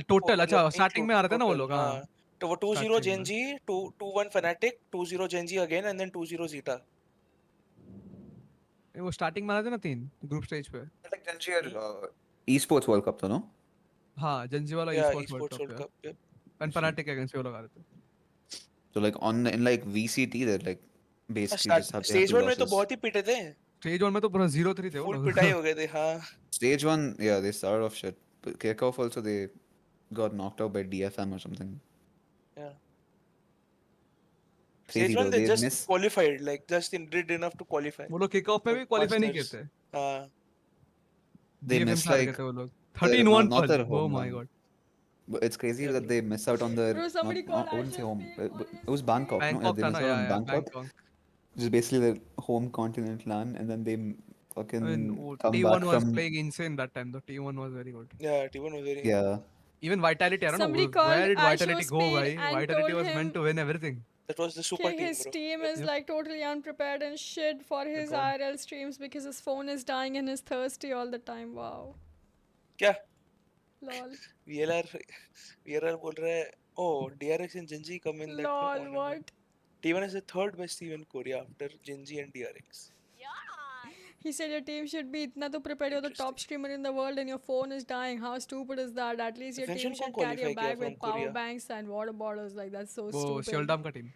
total अच्छा starting में आ रहे थे ना वो लोग हाँ तो वो 2-0 Genji 2-1 Fnatic 2-0 Genji again and then 2-0 Zeta. वो स्टार्टिंग में आ रहे थे ना 3 ग्रुप स्टेज पे like Genji esports world cup था ना हाँ Genji वाला esports world cup and Fnatic against वो लोग आ रहे थे so like in like VCT they're like basically just have stage 1 में तो बहुत ही पिटे थे Stage 1 में तो पूरा 0-3 थे वो फुल पिटाई हो गए थे हाँ Stage 1 yeah they started off shit but kickoff also they got knocked out by DFM or something yeah Crazy Stage 1 they just qualified like just did enough to qualify वो लोग kickoff में भी qualify नहीं किए थे हाँ they missed like 13-1 oh my god but it's crazy that they miss out on the I wouldn't say home it was Bangkok no they missed out on Bangkok which is basically the home continent LAN and then they fucking come T1 back was from playing insane that time though T1 was very good yeah T1 was very yeah even Vitality I don't know where did Vitality go bhai Vitality was meant to win everything that was the super team his team is like totally unprepared and shit for his IRL streams because his phone is dying and is thirsty all the time wow क्या lol VLR बोल रहा है oh DRX and Genji come in that lol what T1 is the third best team in Korea after Genji and DRX. He said your team should be itna to prepared. You're the top streamer in the world and your phone is dying. How stupid is that? At least your team should carry a bag with power banks and water bottles. Like that's so stupid. Sheldam ka team.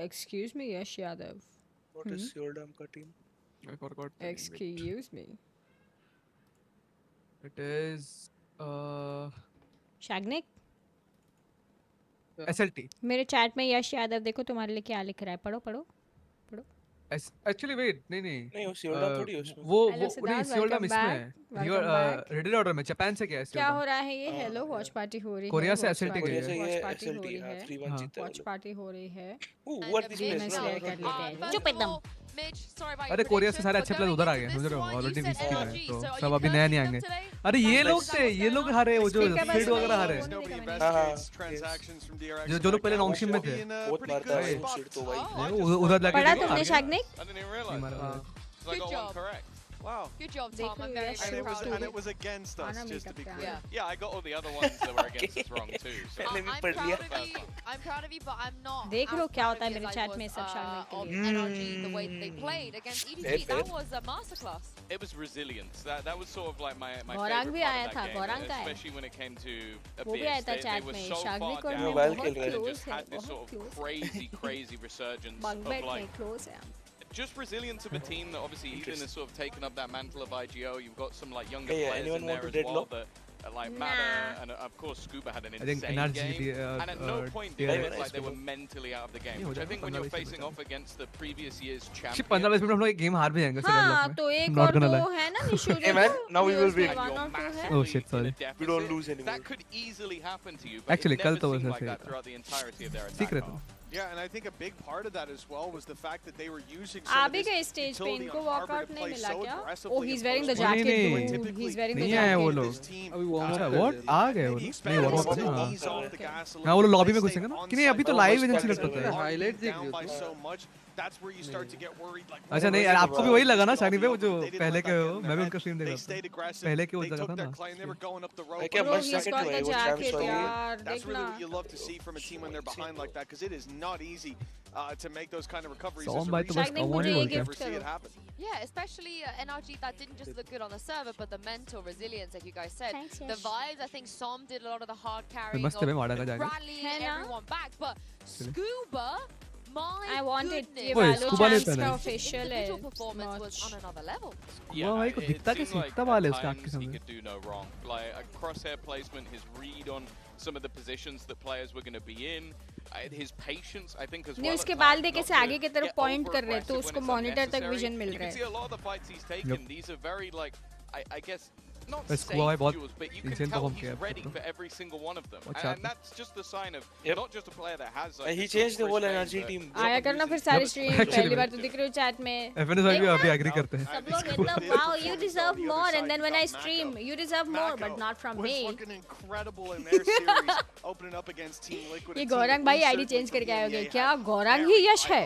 Excuse me, Yash Yadav. What is Sheldam ka team? I forgot. Excuse me. It is Shagnik. SLT. मेरे chat में यश यादव देखो तुम्हारे लिए क्या लिख रहा है पढ़ो Actually wait नहीं वो Sheldam थोड़ी है उसमें वो नहीं Sheldam इसमें है Reddit order में जापान से क्या है क्या हो रहा है ये हेलो वॉच पार्टी हो रही है कोरिया से SLT गई है वॉच पार्टी हो रही है वॉच पार्टी हो रही है चुप एकदम अरे कोरिया से सारे अच्छे प्लेयर उधर आ गए समझ रहे हो ऑलरेडी वीक में है तो सब अभी नए नहीं आएंगे अरे ये लोग हारे वो जो स्पीड वगैरह हारे जो लोग पहले नॉन्गशिप में थे उधर जाके पढ़ा तुमने शाग्निक Wow. Good job, Tom. I'm very proud. And it was against us, just to be clear. Yeah, I got all the other ones that were against us wrong too. So. I'm proud of you, but I'm not. देख लो क्या होता है मेरे chat में सब शामिल के लिए. NRG, the way that they played against EDG, that was a masterclass. It was resilience. That was sort of like my Gaurang भी आया था, गौरांग का है. Especially when it came to वो भी आया था चैट में. शाग्निक और मैं बहुत close है. This sort of crazy resurgence of like. Close है. Just resilience of a team that obviously Eden has sort of taken up that mantle of IGO. You've got some like younger players in there as well that like matter, and of course Scuba had an insane game, and at no point did it look like they were mentally out of the game. Which I think when you're facing off against the previous year's champion, 15 minute हम लोग game हार भी जाएंगे हाँ तो एक और दो है ना Nishu hey man now we will win oh shit sorry we don't lose anymore. That could easily happen to you, but actually कल तो वैसे like that throughout the entirety of their attack. secret Yeah, and I think a big part of that as well was the fact that they were using some of this utility on Harbor to play so aggressively. Oh, he's wearing the jacket. Dude. He's wearing the jacket. वो लोग अभी what आ गए वो नहीं warm up हाँ वो लोग lobby में घुसेंगे ना कि नहीं अभी तो लाइव एजेंसी लगता है हाईलाइट देख लियो That's where you start to get worried. Like, अच्छा नहीं आपको भी वही लगा ना शानी पे वो जो पहले के मैं भी उनका स्ट्रीम देख रहा था पहले के वो जगह था ना क्या मस्त जैकेट है वो चैंप्स वाली That's really what you love to see from a team when they're behind like that because it is not easy to make those kind of recoveries. Yeah, especially NRG that didn't just look good on the server, but the mental resilience, like you guys said. Thanks, the vibes, I think Som did a lot of the hard carrying of rallying everyone back, but Scuba, I wanted goodness, Valorant Champions का official है. Performance was on another level. Yeah, भाई को दिखता कैसे इतना बाल है उसके आँख के he सामने. could do no wrong. Like a crosshair placement, his read on some of the positions that players were going to be in, his patience, I think as well. नहीं उसके बाल देखे से आगे की तरफ पॉइंट कर रहे तो उसको मॉनिटर तक विजन मिल रहा है. You can see a lot of the fights he's taken. These are very like I guess not safe duels, but you can tell he's ready for every single one of them. And that's just the sign of not just a player that has like, he changed the whole NRG team. आया करना फिर सारी stream पहली बार तो दिख रहे हो chat में. FNS भी अभी एग्री करते हैं. सब लोग मतलब wow you deserve more and then when I stream you deserve more but not from me. Looking incredible in their series opening up against Team Liquid. ये गौरांग भाई आईडी चेंज करके आए होंगे क्या गौरांग ही यश है?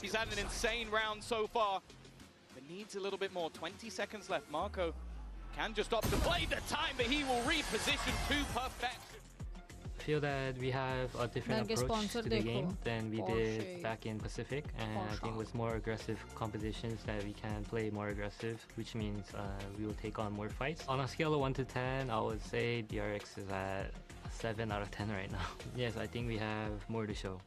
He's had an insane round so far, but needs a little bit more. 20 seconds left. Marco can just opt to play the time, but he will reposition to perfection. feel that we have a different approach to the game than we did back in Pacific, and I think with more aggressive competitions that we can play more aggressive, which means we will take on more fights. On a scale of 1 to 10, I would say DRX is at 7 out of 10 right now. Yes, I think we have more to show.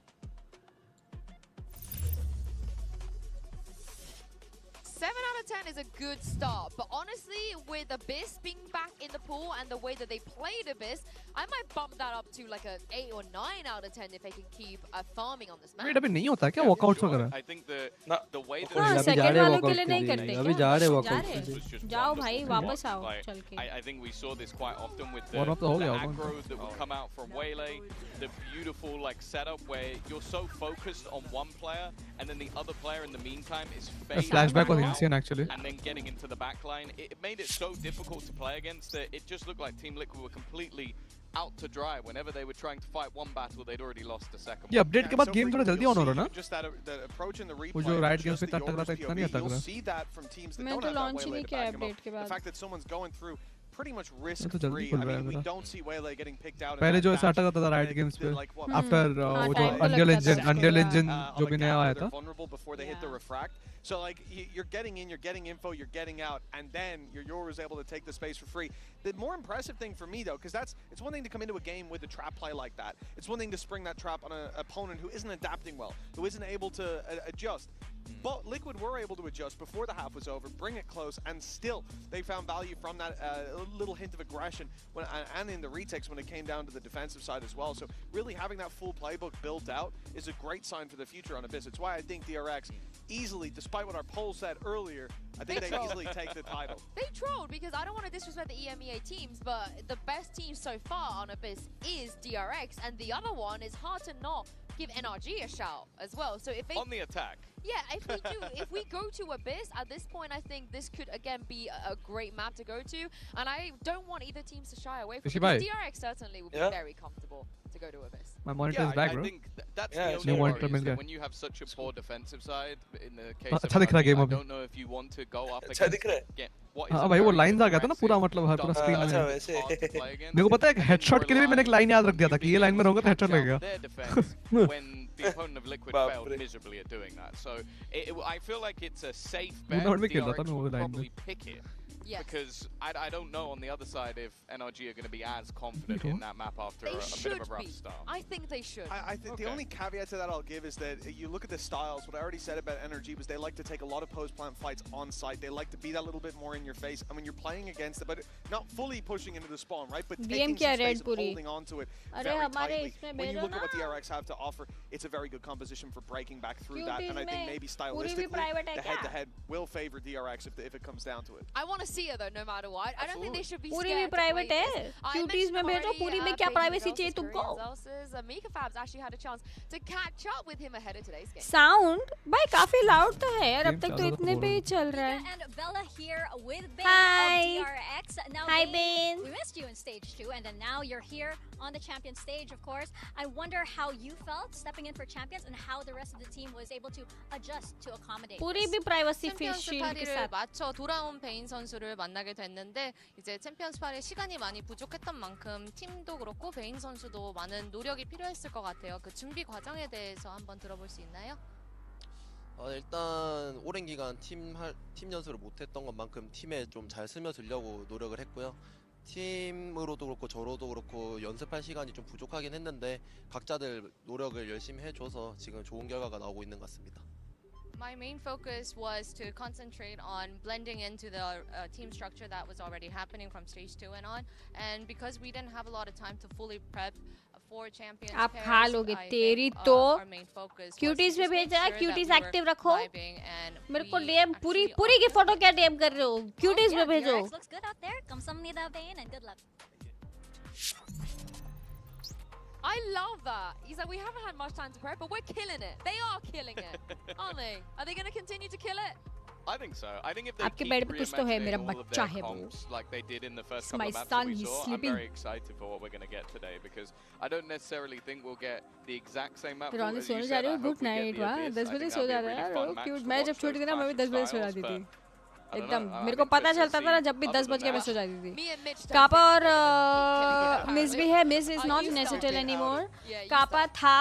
7 out of 10 is a good start, but honestly, with Abyss being back in the pool and the way that they played Abyss, I might bump that up to like an 8 or 9 out of 10 if they can keep farming on this map. Wait, अभी नहीं होता क्या walkouts वगैरह? I think the way that हाँ, second वालों के लिए नहीं करते क्या? अभी जा रहे walkouts. जाओ भाई, वापस आओ चल के. I think we saw this quite often with the Warm up तो हो गया होगा. aggros that would come out from Waylay, the beautiful like setup where you're so focused on one player and then the other player in the meantime is fading flashback was out insane actually. and then getting into the back line. It made it so difficult to play against that it just looked like Team Liquid were completely out to dry. Whenever they were trying to fight one battle, they'd already lost the second one. ये update के बाद game थोड़ा जल्दी on हो रहा है ना? Just that approach in the replay. वो जो राइट गेम्स में इतना तगड़ा था इतना नहीं आता You'll see that from teams that मैं don't तो have that launch he Waylay नहीं to किया back 'em अपडेट up. के The बाद. fact that someone's going through pretty much तो risk जल्दी free. खुल I रहा है mean, we मेरा. don't see Waylay getting picked out. पहले जो ऐसा आता था राइट गेम्स पे आफ्टर वो जो Unreal Engine जो भी नया आया था. Vulnerable before they hit the refract. So like you're getting in, you're getting info, you're getting out, and then you're able to take the space for free. The more impressive thing for me though, because it's one thing to come into a game with a trap play like that. It's one thing to spring that trap on an opponent who isn't adapting well, who isn't able to adjust. But Liquid were able to adjust before the half was over, bring it close, and still they found value from that little hint of aggression and in the retakes when it came down to the defensive side as well. So really having that full playbook built out is a great sign for the future on Abyss. It's why I think DRX easily, despite what our poll said earlier, I think they easily take the title. They trolled because I don't want to disrespect the EMEA teams, but the best team so far on Abyss is DRX, and the other one is hard to not give NRG a shout as well. So if they on the attack. Yeah, if we do, if we go to Abyss at this point, I think this could again be a great map to go to, and I don't want either teams to shy away from it. Because DRX certainly would be very comfortable to go to Abyss. My monitor is back, bro. I think that's the only worry is that when you have such a poor defensive side, in the case of NRG, I don't know if you want to go up against हाँ भाई वो line आ गया था ना पूरा मतलब हर पूरा screen में. मेरे को पता है हेडशॉट के लिए भी मैंने एक लाइन याद रख दिया था कि ये लाइन में रहूंगा तो हेडशॉट लगेगा. when the opponent of Liquid failed miserably at doing that. So I feel like it's a safe bet. DRX will probably pick it. Yes. Because I don't know on the other side if NRG are going to be as confident in that map after a bit of a rough start. I think they should. I think the only caveat to that I'll give is that you look at the styles. What I already said about NRG was they like to take a lot of post-plant fights on site. They like to be that little bit more in your face. I mean, you're playing against it, but not fully pushing into the spawn, right? But taking some space and holding on to it very tightly. When you look at what the DRX have to offer, it's a very good composition for breaking back through that. And I think maybe stylistically, the head-to-head will favor DRX if it comes down to it. I want to see it though, no matter what. I don't think they should be scared. पूरी भी private है. Cuties में भेजो. पूरी में क्या privacy चाहिए तुमको? Mika Fabs actually had a chance to catch up with him ahead of today's game. Sound भाई काफी loud तो है यार. अब तक तो इतने पे ही चल रहा है. And Bella here with Bane Hi. of DRX. Now Hi Bane. We missed you in stage 2, and then now you're here on the champion stage, of course. I wonder how you felt stepping in for champions and how the rest of the team was able to adjust to accommodate. पूरी भी privacy shield के साथ 맞춰 돌아온 베인 선수를 만나게 됐는데 이제 챔피언스 파리에 시간이 많이 부족했던 만큼 팀도 그렇고 베인 선수도 많은 노력이 필요했을 것 같아요. 그 준비 과정에 대해서 한번 들어볼 수 있나요? 일단 오랜 기간 팀 연습을 못했던 것만큼 팀에 좀 잘 스며들려고 노력을 했고요. 팀으로도 그렇고 저로도 그렇고 연습할 시간이 좀 부족하긴 했는데 각자들 노력을 열심히 해줘서 지금 좋은 결과가 나오고 있는 것 같습니다. My main focus was to concentrate on blending into the team structure that was already happening from stage 2 and on, and because we didn't have a lot of time to fully prep for champions आप pairs, खा लोगे I तेरी think, तो our main focus was cuties to में just make भेजा है. sure cuties that we active were रखो. vibing and मेरे को we डीएम पूरी actually पूरी की फोटो क्या डीएम कर रहे हो? क्यूटीज में भेजो. DRX looks good out there. Kamsamnida Bane, and good luck. I love that. He's like, we haven't had much time to prep, but we're killing it. They are killing it, aren't they? Are they going to continue to kill it? I think so. I think if they आपके keep bed पे कुछ तो है. मेरा reimagining all of बच्चा their है वो. comps like they did in the first It's couple my of maps son, that we he's saw, I'm sleeping. very excited for what we're going to get today because I don't necessarily think we'll get the exact same map. फिर as you सोने जा said, रही I हूँ. hope good we get night. the वाह Abyss. 10 I बजे think so that'll be जा a रहा है really यार. fun match cute. to मैं watch जब those छोटी थी ना मैं भी 10 बजे सो styles, जाती थी. एकदम मेरे को पता चलता था ना जब भी 10 बज के मैं सो जाती थी. कापा और मिस भी है. Miss is not necessary anymore. कापा था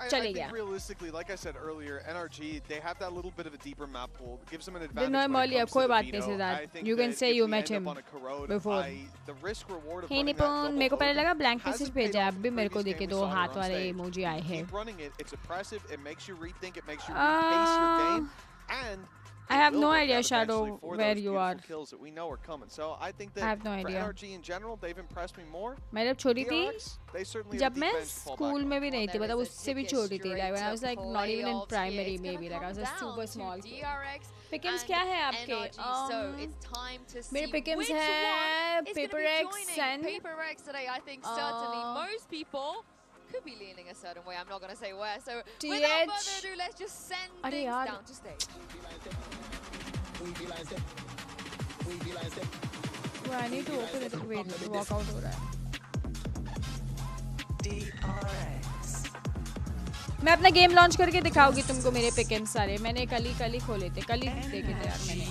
चले गया. Realistically, like I said earlier, NRG they have that little bit of a deeper map pool. It gives them an They advantage. know him earlier. कोई बात नहीं से I that. think You can that say if you we met end him up on a corrode, before. the risk reward of Hey running that निपुण double मेरे को पहले over लगा blank hasn't message paid भेजा है. off अब the भी मेरे को previous देखे game we दो saw here हाथ on वाले stage. emoji आए हैं. Keep running it. It's impressive. It makes you rethink. It makes you repace your game. And I have it will no work idea, out Shadow, eventually for where those you beautiful are. kills that we know are coming. So I think that I have no for idea. NRG in general, they've impressed me more. मैं जब छोटी थी DRX, they certainly जब have a मैं deep bench to fall back school on. में भी नहीं थी मतलब उससे भी छोटी थी like when I was like not even in primary maybe like I was a super small kid. Pickings क्या है आपके? मेरे pickings है Paper X and Paper X today. I think certainly most people could be leaning a certain way. I'm not going to say where. So without further ado, let's just send things down to stage. Well, I need to open it. Wait, walk out हो रहा है. मैं अपना game launch करके दिखाऊंगी तुमको मेरे पिकन्स सारे. मैंने कल ही खोले थे. कल ही देखे थे यार मैंने.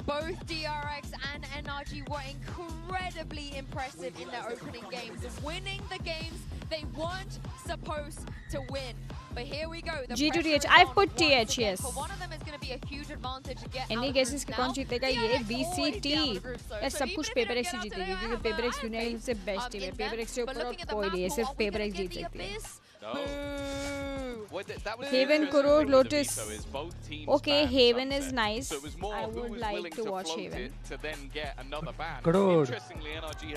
Both DRX and NRG were incredibly impressive in their opening games, winning the games they weren't supposed to win. But here we go. G to TH. I've put TH, yes. For one of them, it's going to be a huge advantage to get Any guesses कि कौन जीतेगा ये VCT? यार सब कुछ Paper X ही जीतेगी क्योंकि Paper X दुनिया की सबसे बेस्ट टीम है. Paper X से ऊपर और कोई नहीं है. सिर्फ Paper X जीत सकती है. Haven, Korod, Lotus. Okay, Haven is nice. I would like to watch Haven. Crore.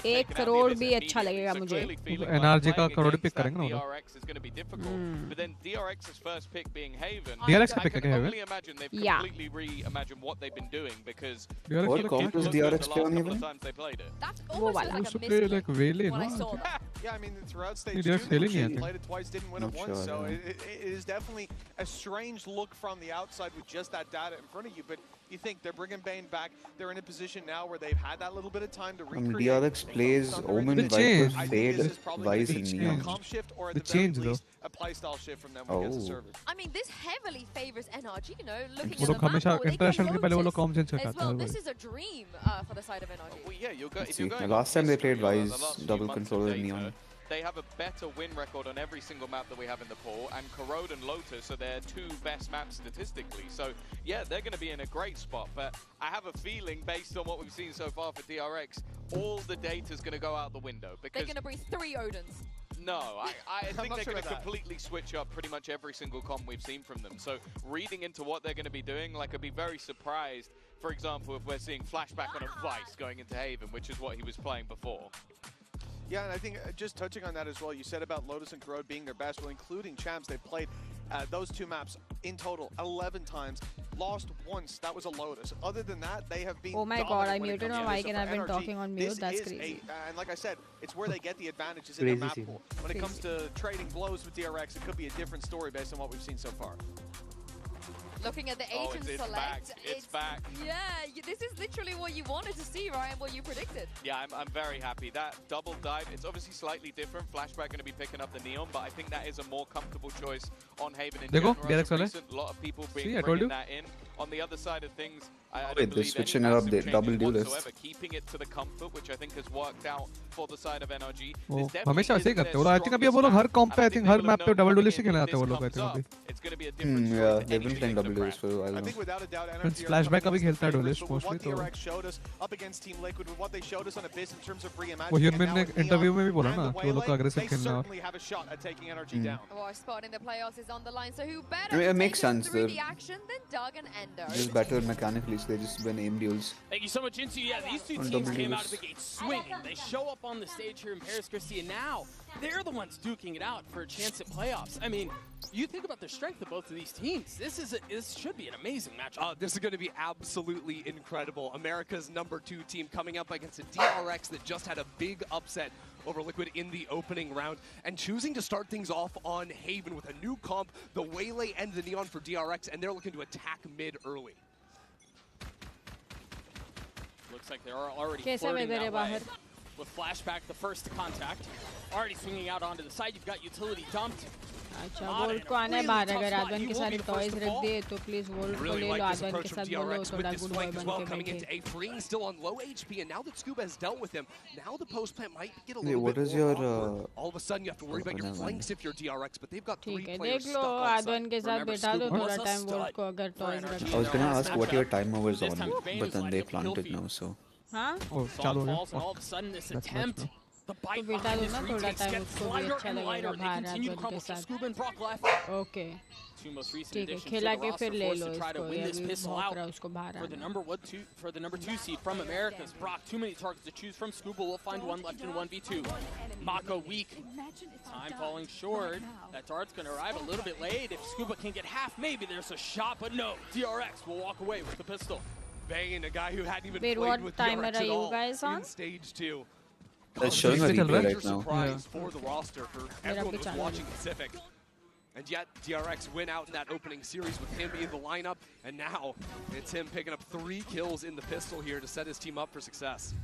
1 crore भी अच्छा लगेगा मुझे. NRG का करोड़ पिक करेंगे ना. But then DRX's first pick being Haven. DRX I pick can है Haven. only imagine they've Yeah. completely reimagined what they've been doing because What comp does DRX play on the Haven? times they played it. That's वो almost वाला. like a Used to play misclick like Waylay, when I no? saw that. Yeah, I mean, throughout stage They're 2, failing they it. played it twice, didn't win it Not once, sure, so yeah. it is definitely a strange look from the outside with just that data in front of you, but you think they're bringing Bane back, they're in a position now where they've had that little bit of time to recreate. DRX plays Omen, The Viper, change. I think Fade, this is probably going Vice, to and be a Neon. comp shift or at The the very change, though. least a playstyle shift from them against the Oh. servers. I mean, this heavily favors NRG, you know, looking वो at लोग the map हमेशा board, they get interaction के पहले वो लोग Lotus com change as करते well. हैं. This is a dream for the side of NRG. Well, yeah, if Let's you're see. going Last time they played the Vice, last few double months of controller data, Neon. They have a better win record on every single map that we have in the pool, and Corrode and Lotus are their two best maps statistically. So, yeah, they're going to be in a great spot. But I have a feeling, based on what we've seen so far for DRX, all the data's going to go out the window. They're Because going to bring 3 Odins. no, I think not they're sure going to about that. completely switch up pretty much every single comp we've seen from them. So reading into what they're going to be doing, like I'd be very surprised, for example, if we're seeing flashback on a Vice going into Haven, which is what he was playing before. Yeah, and I think just touching on that as well, you said about Lotus and Corrode being their best, well, including Champs, they've played those two maps in total 11 times, lost once, that was a Lotus. Other than that, they have been Oh my dominant god, I when it muted comes my to mic this. and So I've for been NRG, talking on this mute. That's is crazy. and like I said, it's where they get the advantages in their map Crazy pool. When it comes to trading blows with DRX, it could be a different story based on what we've seen so far. Looking at the Oh, agent it's select, back. It's back. Yeah, this is literally what you wanted to see, Ryan, what you predicted. Yeah, I'm very happy. That double dive, it's obviously slightly different. Flashback going to be picking up the Neon, but I think that is a more comfortable choice on Haven in देखो, general. DRX वाले. A lot of people See, I told bringing you. that in. On the other side of things, I don't They're believe switching any it up, massive they changes double duelist. whatsoever. Keeping it to the comfort, which I think has worked out for the side of NRG. वो This definitely हमेशा ऐसे ही isn't करते हैं. their वो I think अभी वो लोग strongest हर map, कॉम्प पे and I I think they हर will मैप have पे known डबल coming डुलिस्ट ही in खेलने if आते हैं वो this लोग I comes think up, अभी. it's going to be a different story Yeah, than they've been anything playing they double could duelist grab. for a while I now. think without a doubt, Since NRG are flashback coming अभी खेलता है with डुलिस्ट what mostly तो DRX showed us up against Team Liquid, with what they showed us on Abyss in terms of reimagining. वो and human now ने with Neon interview में भी बोला and ना the कि वो लोग को Waylay, अग्रेसिव they खेलना है. certainly have a shot at taking NRG down. Well, spot in the playoffs is on the line, so who better I mean, to it take makes us sense. through They're the action than Doug and Endo? just better mechanically, so they just win aim duels. Thank you so much, Insu. Yeah, these two On teams double came out of duels. the gate swinging. They show up on the stage here in Paris, Christie, and now they're the ones duking it out for a chance at playoffs. I mean, you think about the strength of both of these teams. This should be an amazing matchup. This is going to be absolutely incredible. America's #2 team coming up against a DRX that just had a big upset over Liquid in the opening round, and choosing to start things off on Haven with a new comp, the Waylay and the Neon for DRX, and they're looking to attack mid early. Looks like they're already कैसा flirting weather है that way. बाहर? with flashback, the first to contact. Already swinging out onto the side, you've got utility dumped. अच्छा volt को आना है बाहर अगर आदवन के सारे टॉयज रख दिए तो प्लीज वोल्ट को ले लो आदवन के साथ बोलो थोड़ा गुड बॉय बन के बैठे Freeing still on low HP, and now that Scuba has dealt with him, now the post plant might get a little what bit is more your awkward. All of a sudden you have to worry about your flanks if you're DRX, but they've got 3 ठीक है players देख लो stuck on आदवन site. के साथ बैठा दो थोड़ा time volt को अगर टॉयज रख I was gonna ask what your timer was on, but then they planted now, so. हाँ Oh, चालू है. And all of a sudden this attempt, the तो bite बैठा behind दो his ना थोड़ा retakes टाइम gets उसको भी lighter अच्छा and लगेगा lighter. They बाहर continue to आदवन के crumble. So साथ Scuba and Brock left. Okay Two most recent ठीक है additions to खिला the के roster फिर ले forced low to try to इसको win ये this भी pistol भौंक out रहा है उसको बाहर for the आना number 2 seed from Americas. Brock, too many targets to choose from. Scuba will find one left in 1v2. Mako weak. Time falling short. That dart's going to arrive a little bit late. If Scuba can get half, maybe there's a shot, but no. DRX will walk away with the pistol. Banging a guy who hadn't even Wait, played what with timer DRX are at you all guys on? in stage 2. It's showing a replay right now. Surprise for the roster, for everyone who's watching Pacific. And yet, DRX went out in that opening series with him in the lineup, and now it's him picking up 3 kills in the pistol here to set his team up for success.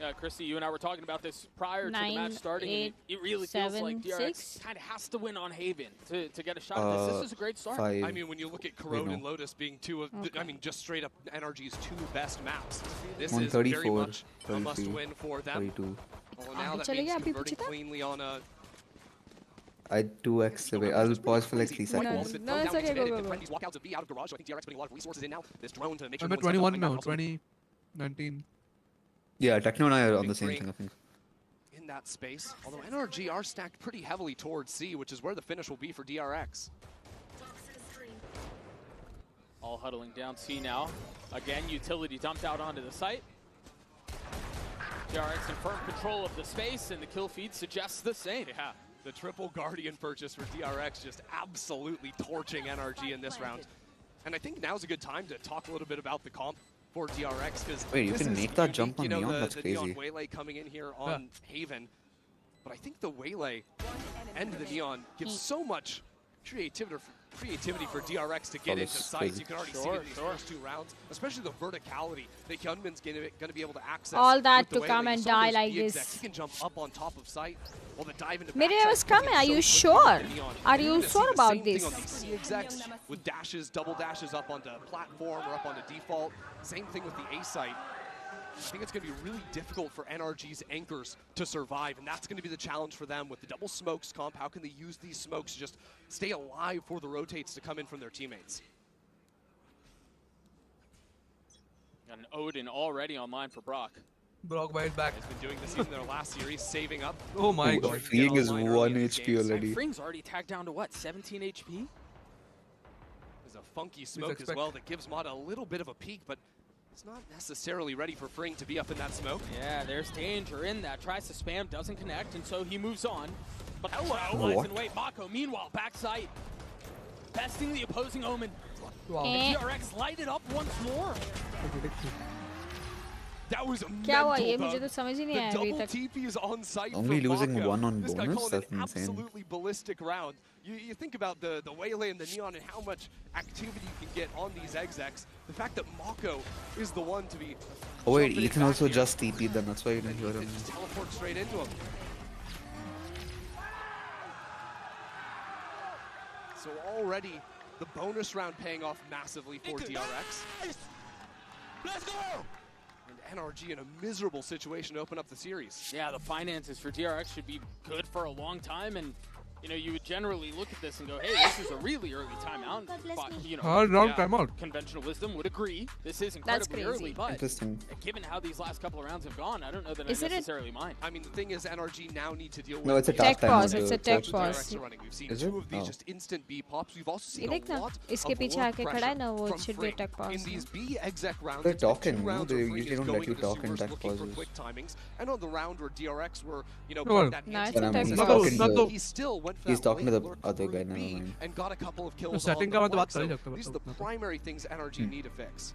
Yeah, Christy, you and I were talking about this prior to the match starting, and it really feels like DRX kind of has to win on Haven to get a shot at this. This is a great start. I mean, when you look at Corrode and Lotus being two of, I mean, just straight up NRG's 2 best maps, this is very much a must-win for them. Well, now that means converting cleanly on a... I 2x away. I'll pause for like 3 seconds. No, it's okay, go. These walkouts of B out of garage, so I think DRX putting a lot of resources in now. This drone to make sure I'm at 21 now, 2019. Yeah, Techno and I are on the same thing, I think. In that space, although NRG are stacked pretty heavily towards C, which is where the finish will be for DRX. All huddling down C now. Again, utility dumped out onto the site. DRX in firm control of the space, and the kill feed suggests the same. Yeah, the triple Guardian purchase for DRX just absolutely torching NRG in this round. And I think now's a good time to talk a little bit about the comp for DRX, because wait, you can make that jump on Neon? That's the crazy. Neon Waylay coming in here on Haven, but I think the Waylay and the Neon gives so much creativity for DRX to get into sites. You can already see it in these first 2 rounds, especially the verticality that Hyunmin's going to be able to access. All that to Waylay. come and die like this. He can jump up on top of site. Well, the dive into Maybe I was coming. Are you sure? Are you sure about this? With dashes, double dashes up onto platform or up onto default. Same thing with the A site. I think it's going to be really difficult for NRG's anchors to survive, and that's going to be the challenge for them with the double smokes comp. How can they use these smokes to just stay alive for the rotates to come in from their teammates? Got an Odin already online for Brock. Brock right back. Has been doing this in their last series, saving up. Oh my god. Freeing is 1 HP already. Freeing's already tagged down to what, 17 HP? There's a funky smoke as well that gives Mata a little bit of a peek, but it's not necessarily ready for Freeing to be up in that smoke. Yeah, there's danger in that. Tries to spam, doesn't connect, and so he moves on. But hello, lies in wait. Mako, meanwhile, backside, besting the opposing Omen. Wow. DRX lighted up once more. That was क्या हुआ ये मुझे तो समझ ही नहीं आया अभी तक. TP is on site. Only losing Mako. 1 on this guy bonus? That's an insane. Absolutely ballistic round. You think about the Waylay and the Neon and how much activity you can get on these execs. The fact that Mako is the one to be. Oh wait, Ethan also just TP'd them. That's why you didn't hear him. Just teleport straight into him. So already the bonus round paying off massively for DRX. Let's go! And NRG in a miserable situation to open up the series. Yeah, the finances for DRX should be good for a long time, and you know, you would generally look at this and go, hey, this is a really early timeout. But, you know, timeout. Conventional wisdom would agree. This is incredibly early, but given how these last couple of rounds have gone, I don't know that I necessarily mind. I mean, the thing is, NRG now need to deal with... No, it's a tech pause. It's a tech pause. We've seen 2 of these just instant B pops. We've also seen a lot इसके पीछे आके खड़ा है ना वो should be a tech pause. In these B exec rounds, they're talking. No, they usually don't let you talk in tech pauses. Quick timings. And on the round where DRX were, you know, that he still went for He's talking to the other guy now. And got a couple of kills. So These are the primary things NRG need to fix.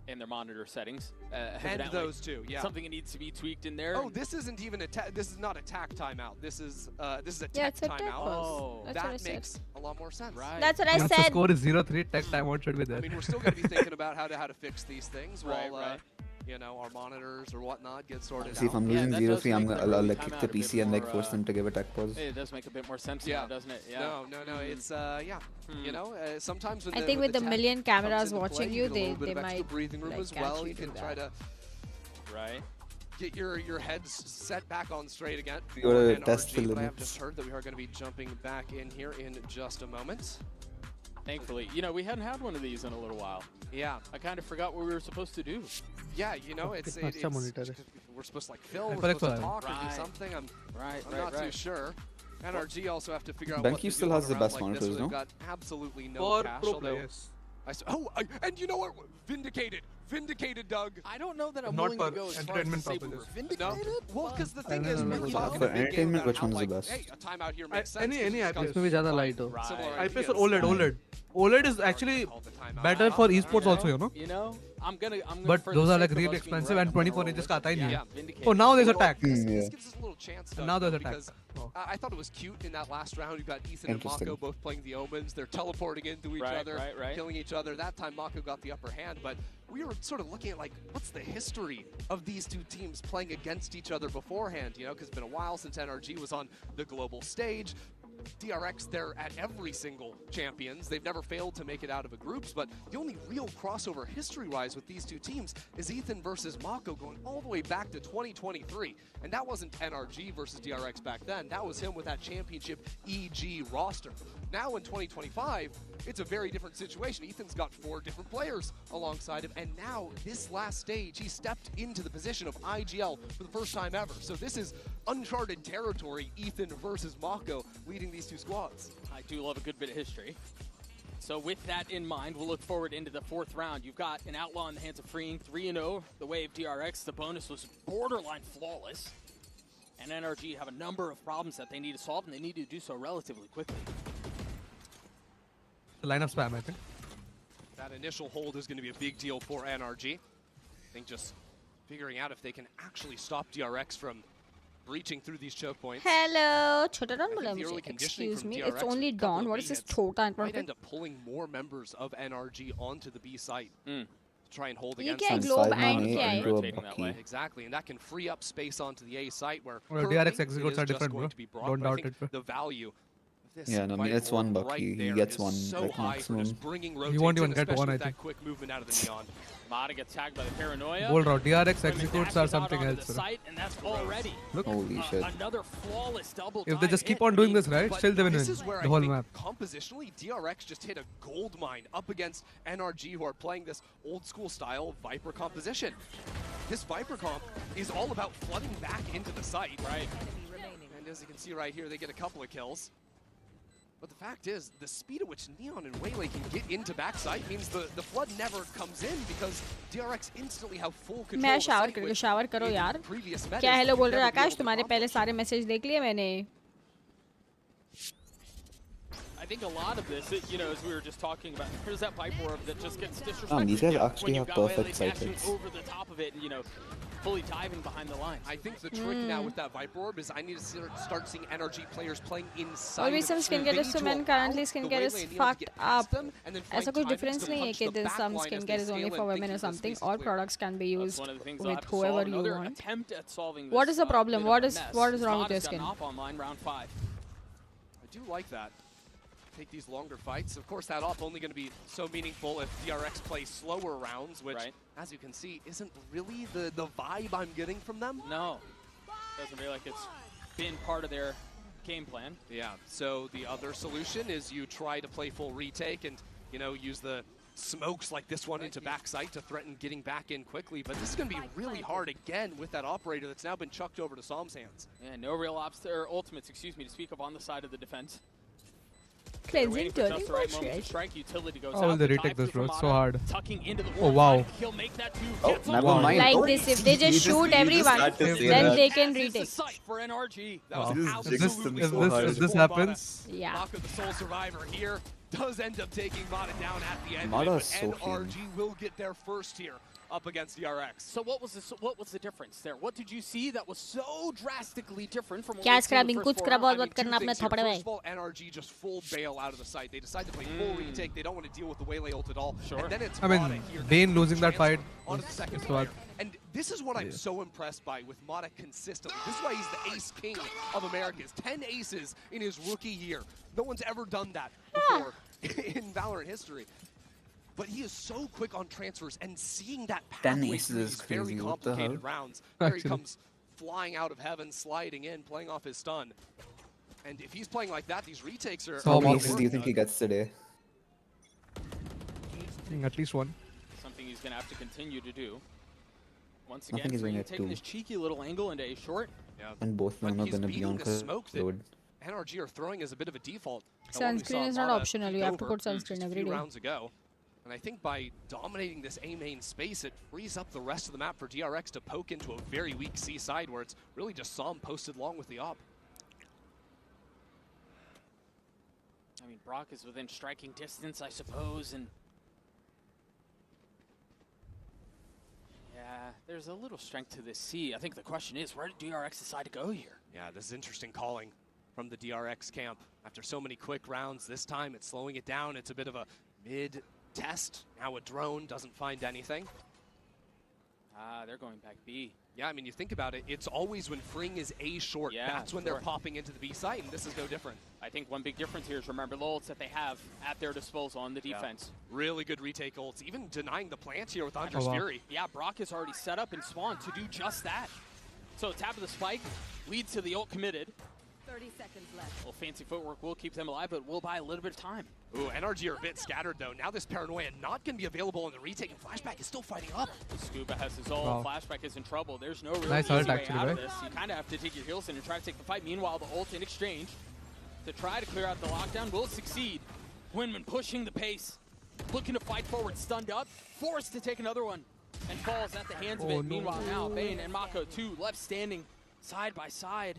In their monitor settings. And those too, yeah. Something that needs to be tweaked in there. Oh, this isn't even a this is not a tack timeout. This is a yeah, tech timeout. Oh, that makes a lot more sense. Right. That's what I said. The score is 0-3. Tech timeout should be there. I mean, we're still going to be thinking about how to fix these things while you know, our monitors or whatnot get sorted out. See, if I'm losing 0-3, I'll like kick the PC and like force them to give a tech pause. It does make a bit more sense now, doesn't it? Yeah. No, it's you know, sometimes when I think with the million cameras watching you, they might breathing room like, as well. You catch can try to get your heads set back on straight again. You gotta test the But I have limits. just heard that we are going to be jumping back in here in just a moment. Thankfully, you know, we hadn't had one of these in a little while. Yeah. I kind of forgot what we were supposed to do. Yeah, you know, it's we're supposed to like film, I we're supposed to collect talk or do Right. something. I'm Right, not too sure. NRG also have to figure out Benki what to still do has on the a best round like this, monitors, where no? they've got absolutely no For cash. pro Although players. and you know what? Vindicated, Doug. I don't know that I'm Not willing to for go as far as to entertainment say we purposes. were vindicated. Well, because the I thing don't is, know, when like, you talk in for a big game entertainment, about which how, one's the like, best? hey, a timeout here makes sense. Any because IPS it's में भी ज़्यादा light हो. similar IPS or ideas. OLED. OLED is actually better for esports also, you know. You know, I'm gonna. But for the those are sake like of really us being expensive right, and I'm gonna 24 roll inches with का आता ही it. नहीं Yeah, है. vindicated. Oh, now there's You know attack. what? This gives us a little chance. And now there's though, attack. because Oh. I thought it was cute in that last round. You've got Ethan and Interesting. Mako both playing the Omens. They're teleporting into each other, killing each other. That time Mako got the upper hand, but we were sort of looking at like, what's the history of these two teams playing against each other beforehand? You know, because it's been a while since NRG was on the global stage. DRX, they're at every single Champions. They've never failed to make it out of a groups, but the only real crossover history-wise with these two teams is Ethan versus Mako going all the way back to 2023. And that wasn't NRG versus DRX back then. That was him with that championship EG roster. Now in 2025, it's a very different situation. Ethan's got 4 different players alongside him, and now this last stage, he stepped into the position of IGL for the first time ever. So this is uncharted territory, Ethan versus Mako leading these two squads. I do love a good bit of history. So with that in mind, we'll look forward into the 4th round. You've got an Outlaw in the hands of Freeing, 3-0, the way of DRX. The bonus was borderline flawless. And NRG have a number of problems that they need to solve, and they need to do so relatively quickly. The line of spam, I think. That initial hold is going to be a big deal for NRG. I think just figuring out if they can actually stop DRX from breaching through these choke points. Hello, छोटा don बोला मुझे. Excuse me, it's only Dawn. What is this छोटा? Might end up pulling more members of NRG onto the B site to try and hold ये against क्या है? them. Globe and क्या है? Rotating that way. Exactly, and that can free up space onto the A site where Well, currently DRX it executes is are just different, going bro. to be Brock, Don't but I doubt think it, bro. the value of this Yeah, no, I mean, it's one buck. He gets one, so like, high for just maximum. bringing He won't rotates even in, get especially one, I with that think. quick movement out of the neon. Mata gets tagged by the Paranoia. Bold route. DRX Women executes are dashes out something onto else, the bro. site, and that's already Look. Holy shit. another flawless double If they just dive keep hit. on doing this right, But still they will this win is where the I whole think map. compositionally, DRX just hit a gold mine up against NRG, who are playing this old school style Viper composition. This Viper comp is all about flooding back into the site. Right. And as you can see right here, they get a couple of kills. But the fact is, the speed at which Neon and Waylay can get into backside means the flood never comes in because DRX instantly have full control मैं of the shower site करके with shower करो यार. previous क्या metas hello that बोल you'd रहे never be Akash? able to तुम्हारे पहले सारे मैसेज देख लिए मैंने. I think a lot of this, you know, as we were just talking about, here's that Viper orb that just gets disrespected. These guys you know, actually when have you've got perfect Waylay sight dashing hits. over the top of it and, you know, fully diving behind the line. I think the trick now with that Viper orb is I need to start seeing NRG players playing inside. और भी some skin care is men currently skin care is fucked up. ऐसा कोई difference नहीं है कि there's some skin care is only for women or something. All products can be used with whoever you want. Attempt at solving What this, is the problem? bit What of a is mess. what is wrong with Zod your has skin? gotten off online round 5. I do like that. Take these longer fights. Of course, that off only going to be so meaningful if DRX plays slower rounds, which, as you can see, isn't really the vibe I'm getting from them. No. Doesn't feel like it's been part of their game plan. Yeah, so the other solution is you try to play full retake and, you know, use the smokes like this one into backside to threaten getting back in quickly. But this is going to be really hard again with that operator that's now been chucked over to Psalm's hands. Yeah, no real ultimates, excuse me, to speak of on the side of the defense. Cleansing turning Strike utility goes How will out. they The retake dive this, through bro? from So Mata, hard. tucking into the Oh, wow. He'll make that too. Oh, Gets never him. mind. Like this, if they just shoot everyone, then they can retake. For NRG. That was Wow. absolutely If this happens, Yeah. Maka, the sole survivor here, does end up taking Mata down at the end. Mata But is so NRG will get there first here up against DRX. So what was the difference there? What did you see that was so drastically different from what क्या we've seen in scrubbing the कुछ first scrub four और rounds? मत करना अपने थपड़े First में. of all, NRG just full bail out of the site. They decide to play full retake. They don't want to deal with the Waylay ult at all. Sure. And then it's I Mata mean, here Bane losing that transfer fight onto the second is player. what. And This is what I'm so impressed by with Mata consistently. This is why he's the ace king of Americas. 10 aces in his rookie year. No one's ever done that before in Valorant history. But he is so quick on transfers and seeing that pathway through these very complicated rounds. There he comes flying out of heaven, sliding in, playing off his stun. And if he's playing like that, these retakes are... How many aces do you think he gets today? At least one. Something he's going to have to continue to do. Once I think he's again, going at taking 2. this cheeky little angle into a short. And both of them are going to be on smoke that load. NRG are throwing as a bit of a default. Sunscreen is not optional. You have to put sunscreen every day. Rounds ago. And I think by dominating this A main space, it frees up the rest of the map for DRX to poke into a very weak C side where it's really just Som posted along with the op. I mean, Brock is within striking distance, I suppose, and yeah, there's a little strength to this C. I think the question is, where did DRX decide to go here? Yeah, this is interesting calling from the DRX camp. After so many quick rounds, this time it's slowing it down. It's a bit of a mid-test. Now a drone doesn't find anything. They're going back B. Yeah, I mean, you think about it, it's always when freeing is A short, that's when they're popping into the B site, and this is no different. I think one big difference here is remember the ults that they have at their disposal on the defense. Really good retake ults, even denying the plant here with Andre's Fury. Yeah, Brock is already set up and spawned to do just that. So tap of the spike leads to the ult committed. 30 seconds left. Well, fancy footwork will keep them alive, but will buy a little bit of time. Ooh, NRG are a bit scattered though. Now this Paranoia not going to be available in the retake, and Flashback is still fighting up. Scuba has his ult. Flashback is in trouble. There's no real nice easy ult way actually, out right? of this. You kind of have to take your heels in and try to take the fight. Meanwhile, the ult in exchange to try to clear out the lockdown will succeed. Winman pushing the pace, looking to fight forward, stunned up, forced to take another one, and falls at the hands of it. Meanwhile, now Bane and Mako, 2 left standing side by side.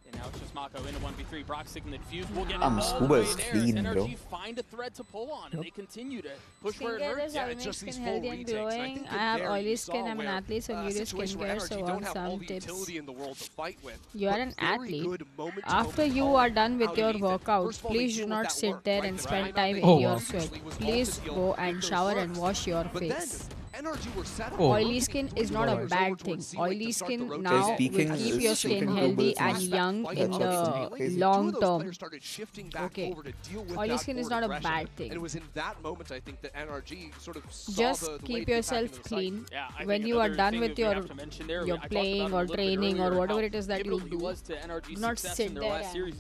And now it's just Mako in a 1v3. Brock sticking the defuse. We'll get all the way there. NRG find a thread to pull on, and they continue to push where it hurts. Yeah, just these full retakes. I have oily skin. I'm an athlete, so you do skincare, so want some tips. You are an athlete. After you are done with your workout, please do not sit there and spend time in your sweat. Please go and shower and wash your face. Oily skin is not a bad thing. Oily skin now will keep your skin healthy and young in the long term. Okay, oily skin is not a bad thing. And it was in that moment, I think, that NRG sort of saw just the keep yourself clean when you are done with your playing or training or whatever it is that you do. Do not sit there and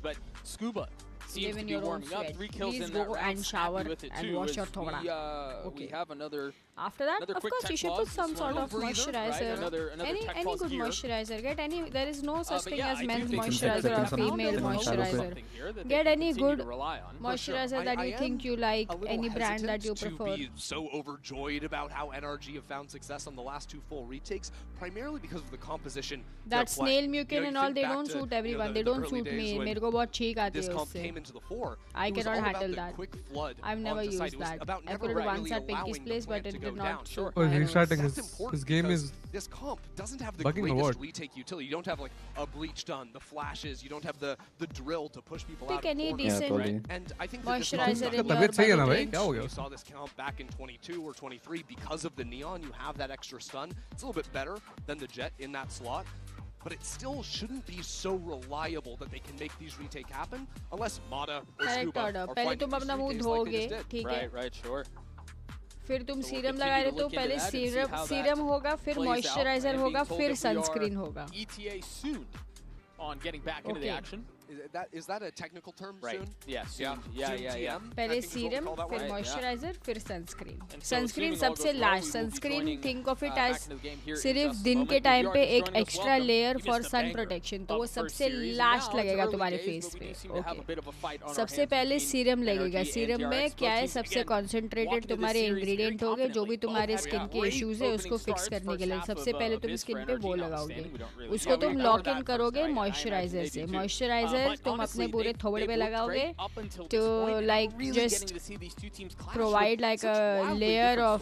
Scuba live in your own sweat. Please go and shower and wash your thoda. We have another. After that, of course, you should put some sort of moisturizer. Any good moisturizer. Get any. There is no such thing as men's moisturizer or female moisturizer. Get any good moisturizer that you think you like. Any brand that you prefer. Be so overjoyed about how NRG have found success on the last 2 full retakes, primarily because of the composition. That snail mucin and all, they don't suit everyone. They don't suit me. मेरे को बहुत छींक आती है उससे. I cannot handle that. I've never used that. I put it once at Pinky's place, but it did not suit. Oh, he's restarting. His game is this comp doesn't have the bugging greatest retake utility. You don't have like a bleach done, the flashes. You don't have the drill to push people out. Pick any decent And I think moisturizer in your budget range. You saw this comp back in 22 or 23 because of the neon. You have that extra stun. It's a little bit better than the Jet in that slot. But it still shouldn't be so reliable that they can make these retake happen unless Mata or Scuba are पहले तुम अपना मुंह धोगे, ठीक है? Right, sure. फिर तुम serum लगा रहे तो पहले सीरम होगा, फिर मॉइस्चराइजर होगा, फिर सनस्क्रीन होगा. ETA soon on getting back into the action. Is that a technical term? Right. Soon? Yes. Yeah. पहले सीरम, फिर मॉइस्चराइजर, फिर सनस्क्रीन. सनस्क्रीन सबसे last. Sunscreen think of it as सिर्फ दिन के टाइम पे एक extra layer for sun protection. तो वो सबसे लास्ट लगेगा तुम्हारे फेस पे. ओके. सबसे पहले सीरम लगेगा. सीरम में क्या है, सबसे कॉन्सेंट्रेटेड तुम्हारे इंग्रेडिएंट होंगे जो भी तुम्हारे स्किन के इश्यूज है उसको फिक्स करने के लिए. सबसे पहले तुम स्किन पे वो लगाओगे. उसको तुम लॉक इन करोगे मॉइस्चराइजर से. मॉइस्चराइजर तुम अपने पूरे थोबड़े पे लगाओगे to like just provide like a layer of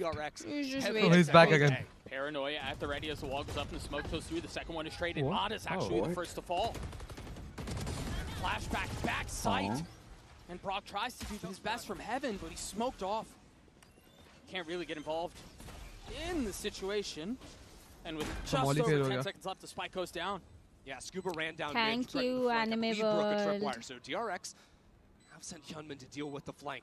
left. He's back again. Paranoia at the ready as the wall goes up and the smoke goes through. The second one is straight in. Mada's actually the first to fall. Flashback backside. And Brock tries to do his best from heaven, but he's smoked off. Can't really get involved in the situation. And with just over 10 seconds left, the spike goes down. Yeah, Scuba ran down Thank mid. you, Anime broke a World. tripwire, so DRX have sent Hyunmin to deal with the flank.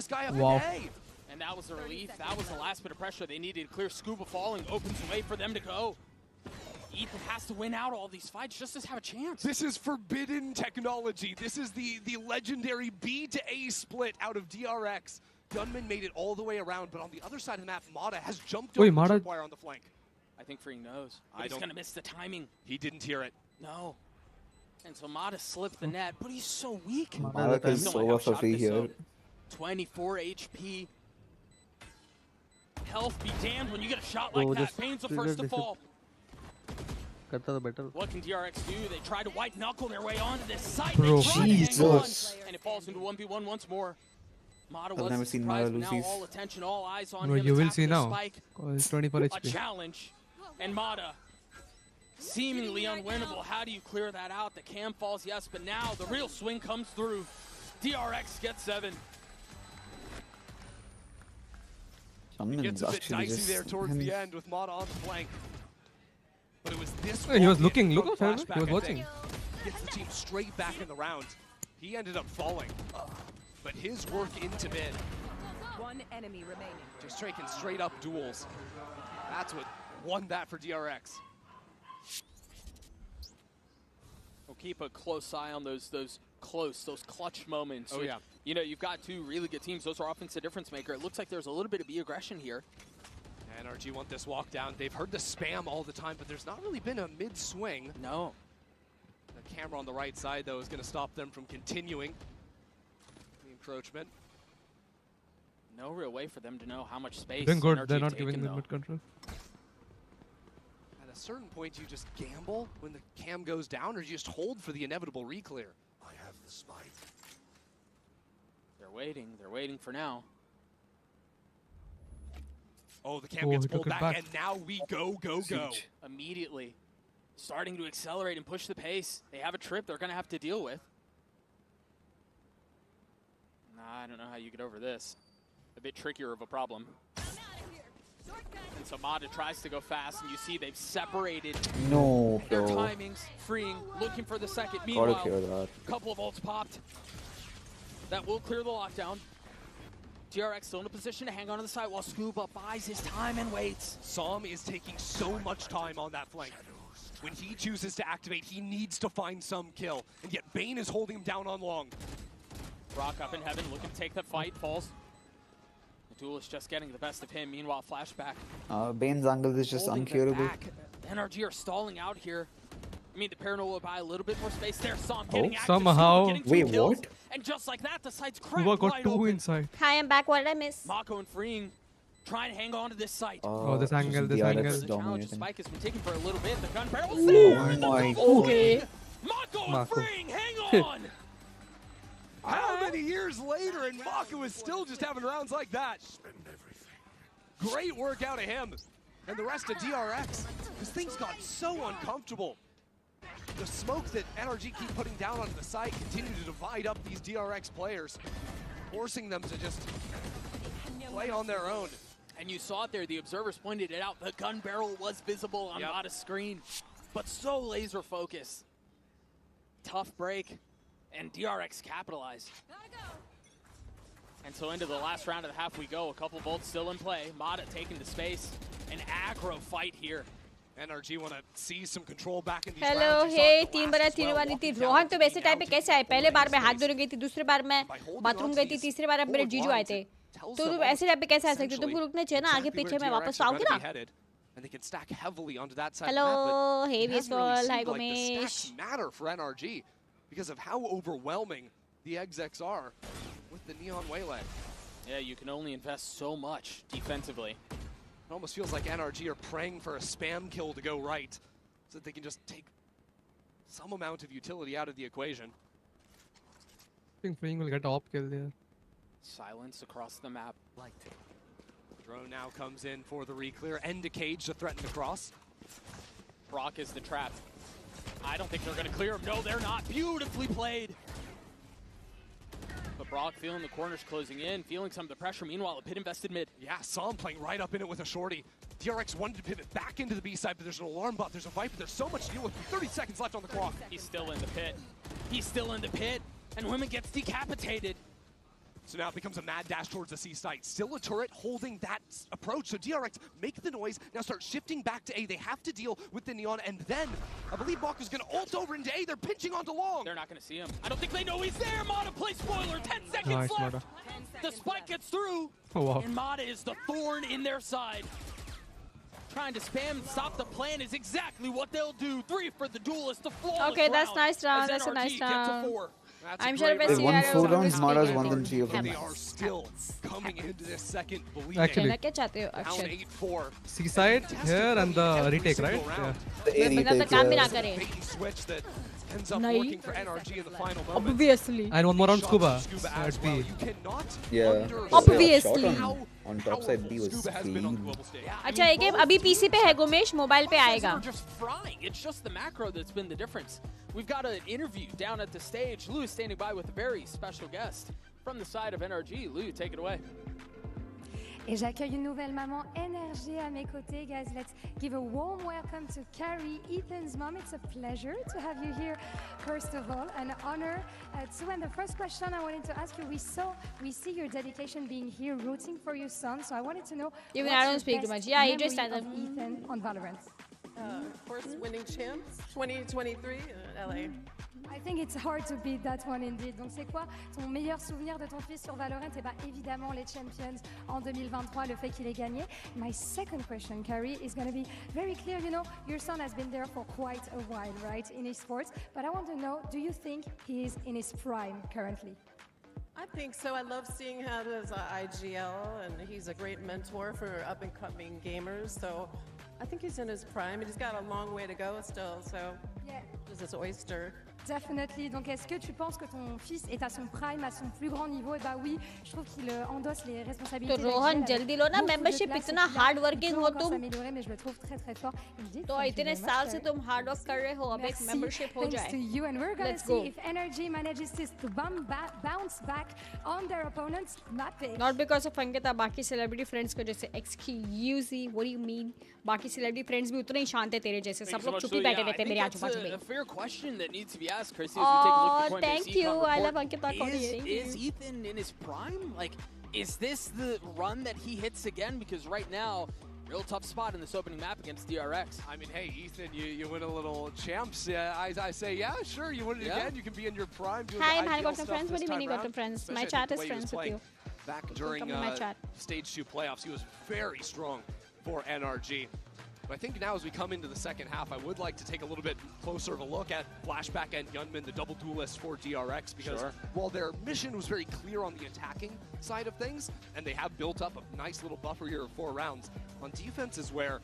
this guy up Wow. in A. And that was a relief. That was the last bit of pressure they needed. Clear. Scuba falling opens the way for them to go. Ethan has to win out all these fights just to have a chance. This is forbidden technology. This is the legendary B to A split out of DRX. Gunman made it all the way around, but on the other side of the map, Mata has jumped over the tripwire on the flank. I think Freeing knows. He's going to miss the timing. He didn't hear it. No. And so Mata slipped the net, but he's so weak. Mata is so for free here. 24 HP. Health be damned when you get a shot like that. Pain's the first to fall. What can DRX do? They try to white knuckle their way onto this site. Bro, they try to hang on, and it falls into 1v1 once more. Mata was never seen Mata lose now these. all attention, all eyes on No, him. you will Attack see the now. Spike. It's 24 A HP. challenge, and Mata seemingly unwinnable. How do you clear that out? The cam falls, yes, but now the real swing comes through. DRX gets 7. It gets a bit dicey there towards the end with Mata on the flank. But it was this He was walk-in looking, from look at him, Flashback, he was I watching. think. Gets the team straight back in the round. He ended up falling. But his work into mid, One enemy remaining. just taking straight up duels. That's what won that for DRX. We'll keep a close eye on those clutch moments. Oh, which, yeah. You know, you've got two really good teams. Those are offensive difference maker. It looks like there's a little bit of aggression here. NRG want this walk down. They've heard the spam all the time, but there's not really been a mid swing. No. The camera on the right side, though, is going to stop them from continuing the encroachment. No real way for them to know how much space. Doing good. NRG They're not taken, giving the though. mid control. At a certain point, you just gamble when the cam goes down, or you just hold for the inevitable reclear. I have the spike. They're waiting. They're waiting for now. Oh, the cam gets he took pulled it back, back. and now we go. Immediately. Starting to accelerate and push the pace. They have a trip they're going to have to deal with. Nah, I don't know how you get over this. A bit trickier of a problem. And so Mata tries to go fast, and you see they've separated No, their bro. timings. Freeing, looking for the second. Gotta Meanwhile, clear that. a couple of ults popped. That will clear the lockdown. DRX still in a position to hang on to the side while Scuba buys his time and waits. Som is taking so much time on that flank. When he chooses to activate, he needs to find some kill. And yet Bane is holding him down on long. Brock up in heaven, looking to take that fight, falls. The duelist just getting the best of him. Meanwhile, flashback. Bane's angle is just Holding them uncurable. back. NRG are stalling out here. I mean, the Paranoia will buy a little bit more space there. Som getting active, somehow. Scuba getting 2 Wait, kills. what? And just like that, the site's cracked Kuba got wide 2 open. inside. Hi, I'm back. What did I miss? Mako and Freeing trying to hang on to this site. Oh, this angle, this DRX angle. The challenge of dominating. Spike has been taken for a little bit. The gun barrel Oh my Okay. Mako and Mako. Freeing, hang on! How many years later, and Mako is still just having rounds like that? Great work out of him. And the rest of DRX, because things got so uncomfortable. The smoke that NRG keep putting down onto the site continue to divide up these DRX players, forcing them to just play on their own. And you saw it there, the observers pointed it out. The gun barrel was visible on Mata's screen, but so laser focused. Tough break, and DRX capitalized. And so into the last round of the half we go. A couple bolts still in play. Mata taking the space. An aggro fight here. NRG want to see some control back in these hello rounds. You hey saw 3 the बार last 3 as well, वाली थी walking Rohan down तो to वैसे the time पे outside कैसे आए पहले बार में हाथ space. धोने गई थी दूसरी बार मैं बाथरूम गई थी तीसरी बार मेरे जीजू आए थे तो तुम ऐसे टाइम पे कैसे आ सकते हो तुमको रुकने चाहिए ना आगे पीछे मैं वापस आऊंगी ना And they can stack heavily onto that side Hello, of the map, but hey, it hasn't really Viswal, seemed hi, like the Gomesh. stacks matter for NRG because of how overwhelming the execs are with the Neon Waylay. Yeah, you can only invest so much defensively. It almost feels like NRG are praying for a spam kill to go right so that they can just take some amount of utility out of the equation. I think Freeing will get op kill there. Silence across the map. Drone now comes in for the reclear. End to cage to threaten the cross. Brock is the trap. I don't think they're going to clear him. No, they're not. Beautifully played. But Brock feeling the corners closing in, feeling some of the pressure. Meanwhile, a pit invested mid. Yeah, Som playing right up in it with a shorty. DRX wanted to pivot back into the B side, but there's an alarm bot, there's a Viper, there's so much to deal with. 30 seconds left on the clock. He's still in the pit. He's still in the pit. And Women gets decapitated. So now it becomes a mad dash towards the C site. Still a turret holding that approach. So DRX make the noise, now start shifting back to A. They have to deal with the Neon, and then I believe Maka's going to ult over into A. They're pinching onto Long. They're not going to see him. I don't think they know he's there. Mata plays spoiler. 10 seconds left. Mata. The spike gets through. Oh, wow. And Mata is the thorn in their side. Trying to spam and stop the plan is exactly what they'll do. 3 for the duelist. The flawless Okay, that's round nice round. as That's a nice NRG gets a round. 4. I'm sure They won 4 rounds, Mara's won them 3 of them. They are still coming into this second bleeding. Actually. कहना क्या चाहते हो Down अक्षर? 8-4. Seaside here and the retake, right? Yeah. The A बंदा तो retake, काम भी ना yeah. करे. Bait switch that ends up नहीं. working for NRG in the final moment. Obviously. And one more on Scuba. As At well. B. You cannot Yeah. Obviously. Shot on top side B was Scuba has been on the clean. global stage. अच्छा ये game अभी PC पे है Gomesh, mobile पे आएगा. We're just frying. It's just the macro that's been the difference. We've got an interview down at the stage. Lou is standing by with a very special guest from the side of NRG. Lou, take it away. Et j'accueille une nouvelle maman énergie à mes côtés. Guys, let's give a warm welcome to Carrie, Ethan's mom. It's a pleasure to have you here. First of all, an honor too. And the first question I wanted to ask you, we see your dedication being here, rooting for your son. So I wanted to know, Even what's I don't your speak too best much. Yeah, he memory just said of that. Ethan on Valorant? Of course, winning champs 2023 LA. I think it's hard to beat that one indeed. Donc c'est quoi ton meilleur souvenir de ton fils sur Valorant? Et bah évidemment les Champions en 2023, le fait qu'il ait gagné. My second question, Carrie, is going to be very clear. You know, your son has been there for quite a while, right, in esports. But I want to know, do you think he is in his prime currently? I think so. I love seeing him as IGL, and he's a great mentor for up-and-coming gamers. So I think he's in his prime, and he's got a long way to go still. So Yeah. this is oyster. Definitely. Donc, est-ce que tu penses que ton fils est à son prime, à son plus grand niveau? Et bah oui, je trouve qu'il endosse les responsabilités. तो रोहन जल्दी लो ना, membership इतना hard working हो तुम. Mais je le trouve très très fort. Indeed, तो thank you इतने very साल much, से Carrie. तुम hard work कर रहे हो, अब एक Merci. membership हो Thanks to जाए. you, and we're gonna Let's see go. if Energy manages to bounce back on their opponents. Mapping. Not because of Ankkita, बाकी celebrity friends को जैसे XQZ, what do you mean? बाकी celebrity friends भी उतने ही शांत है तेरे जैसे. सब लोग चुप ही बैठे रहते हैं मेरे आजू बाजू में. A fair question that needs to be asked, Chrissy, as we take a look at the Oh, Coinbase thank econ you. I report. love Ankkita Coinbase. Is Ethan in his prime? Like, is this the run that he hits again? Because right now, real tough spot in this opening map against DRX. I mean, hey, Ethan, you win a little champs. I say, yeah, sure, you win it again. You can be in your prime doing Hi, the I IGL got some stuff friends. What do this you mean you time got some around. friends? My Especially chat the is way he was friends with playing you. Back during come in my chat. Stage 2 playoffs, he was very strong for NRG. But I think now as we come into the second half, I would like to take a little bit closer of a look at Flashback and Yunman, the double duelists for DRX, because while their mission was very clear on the attacking side of things, and they have built up a nice little buffer here of 4 rounds, on defense is where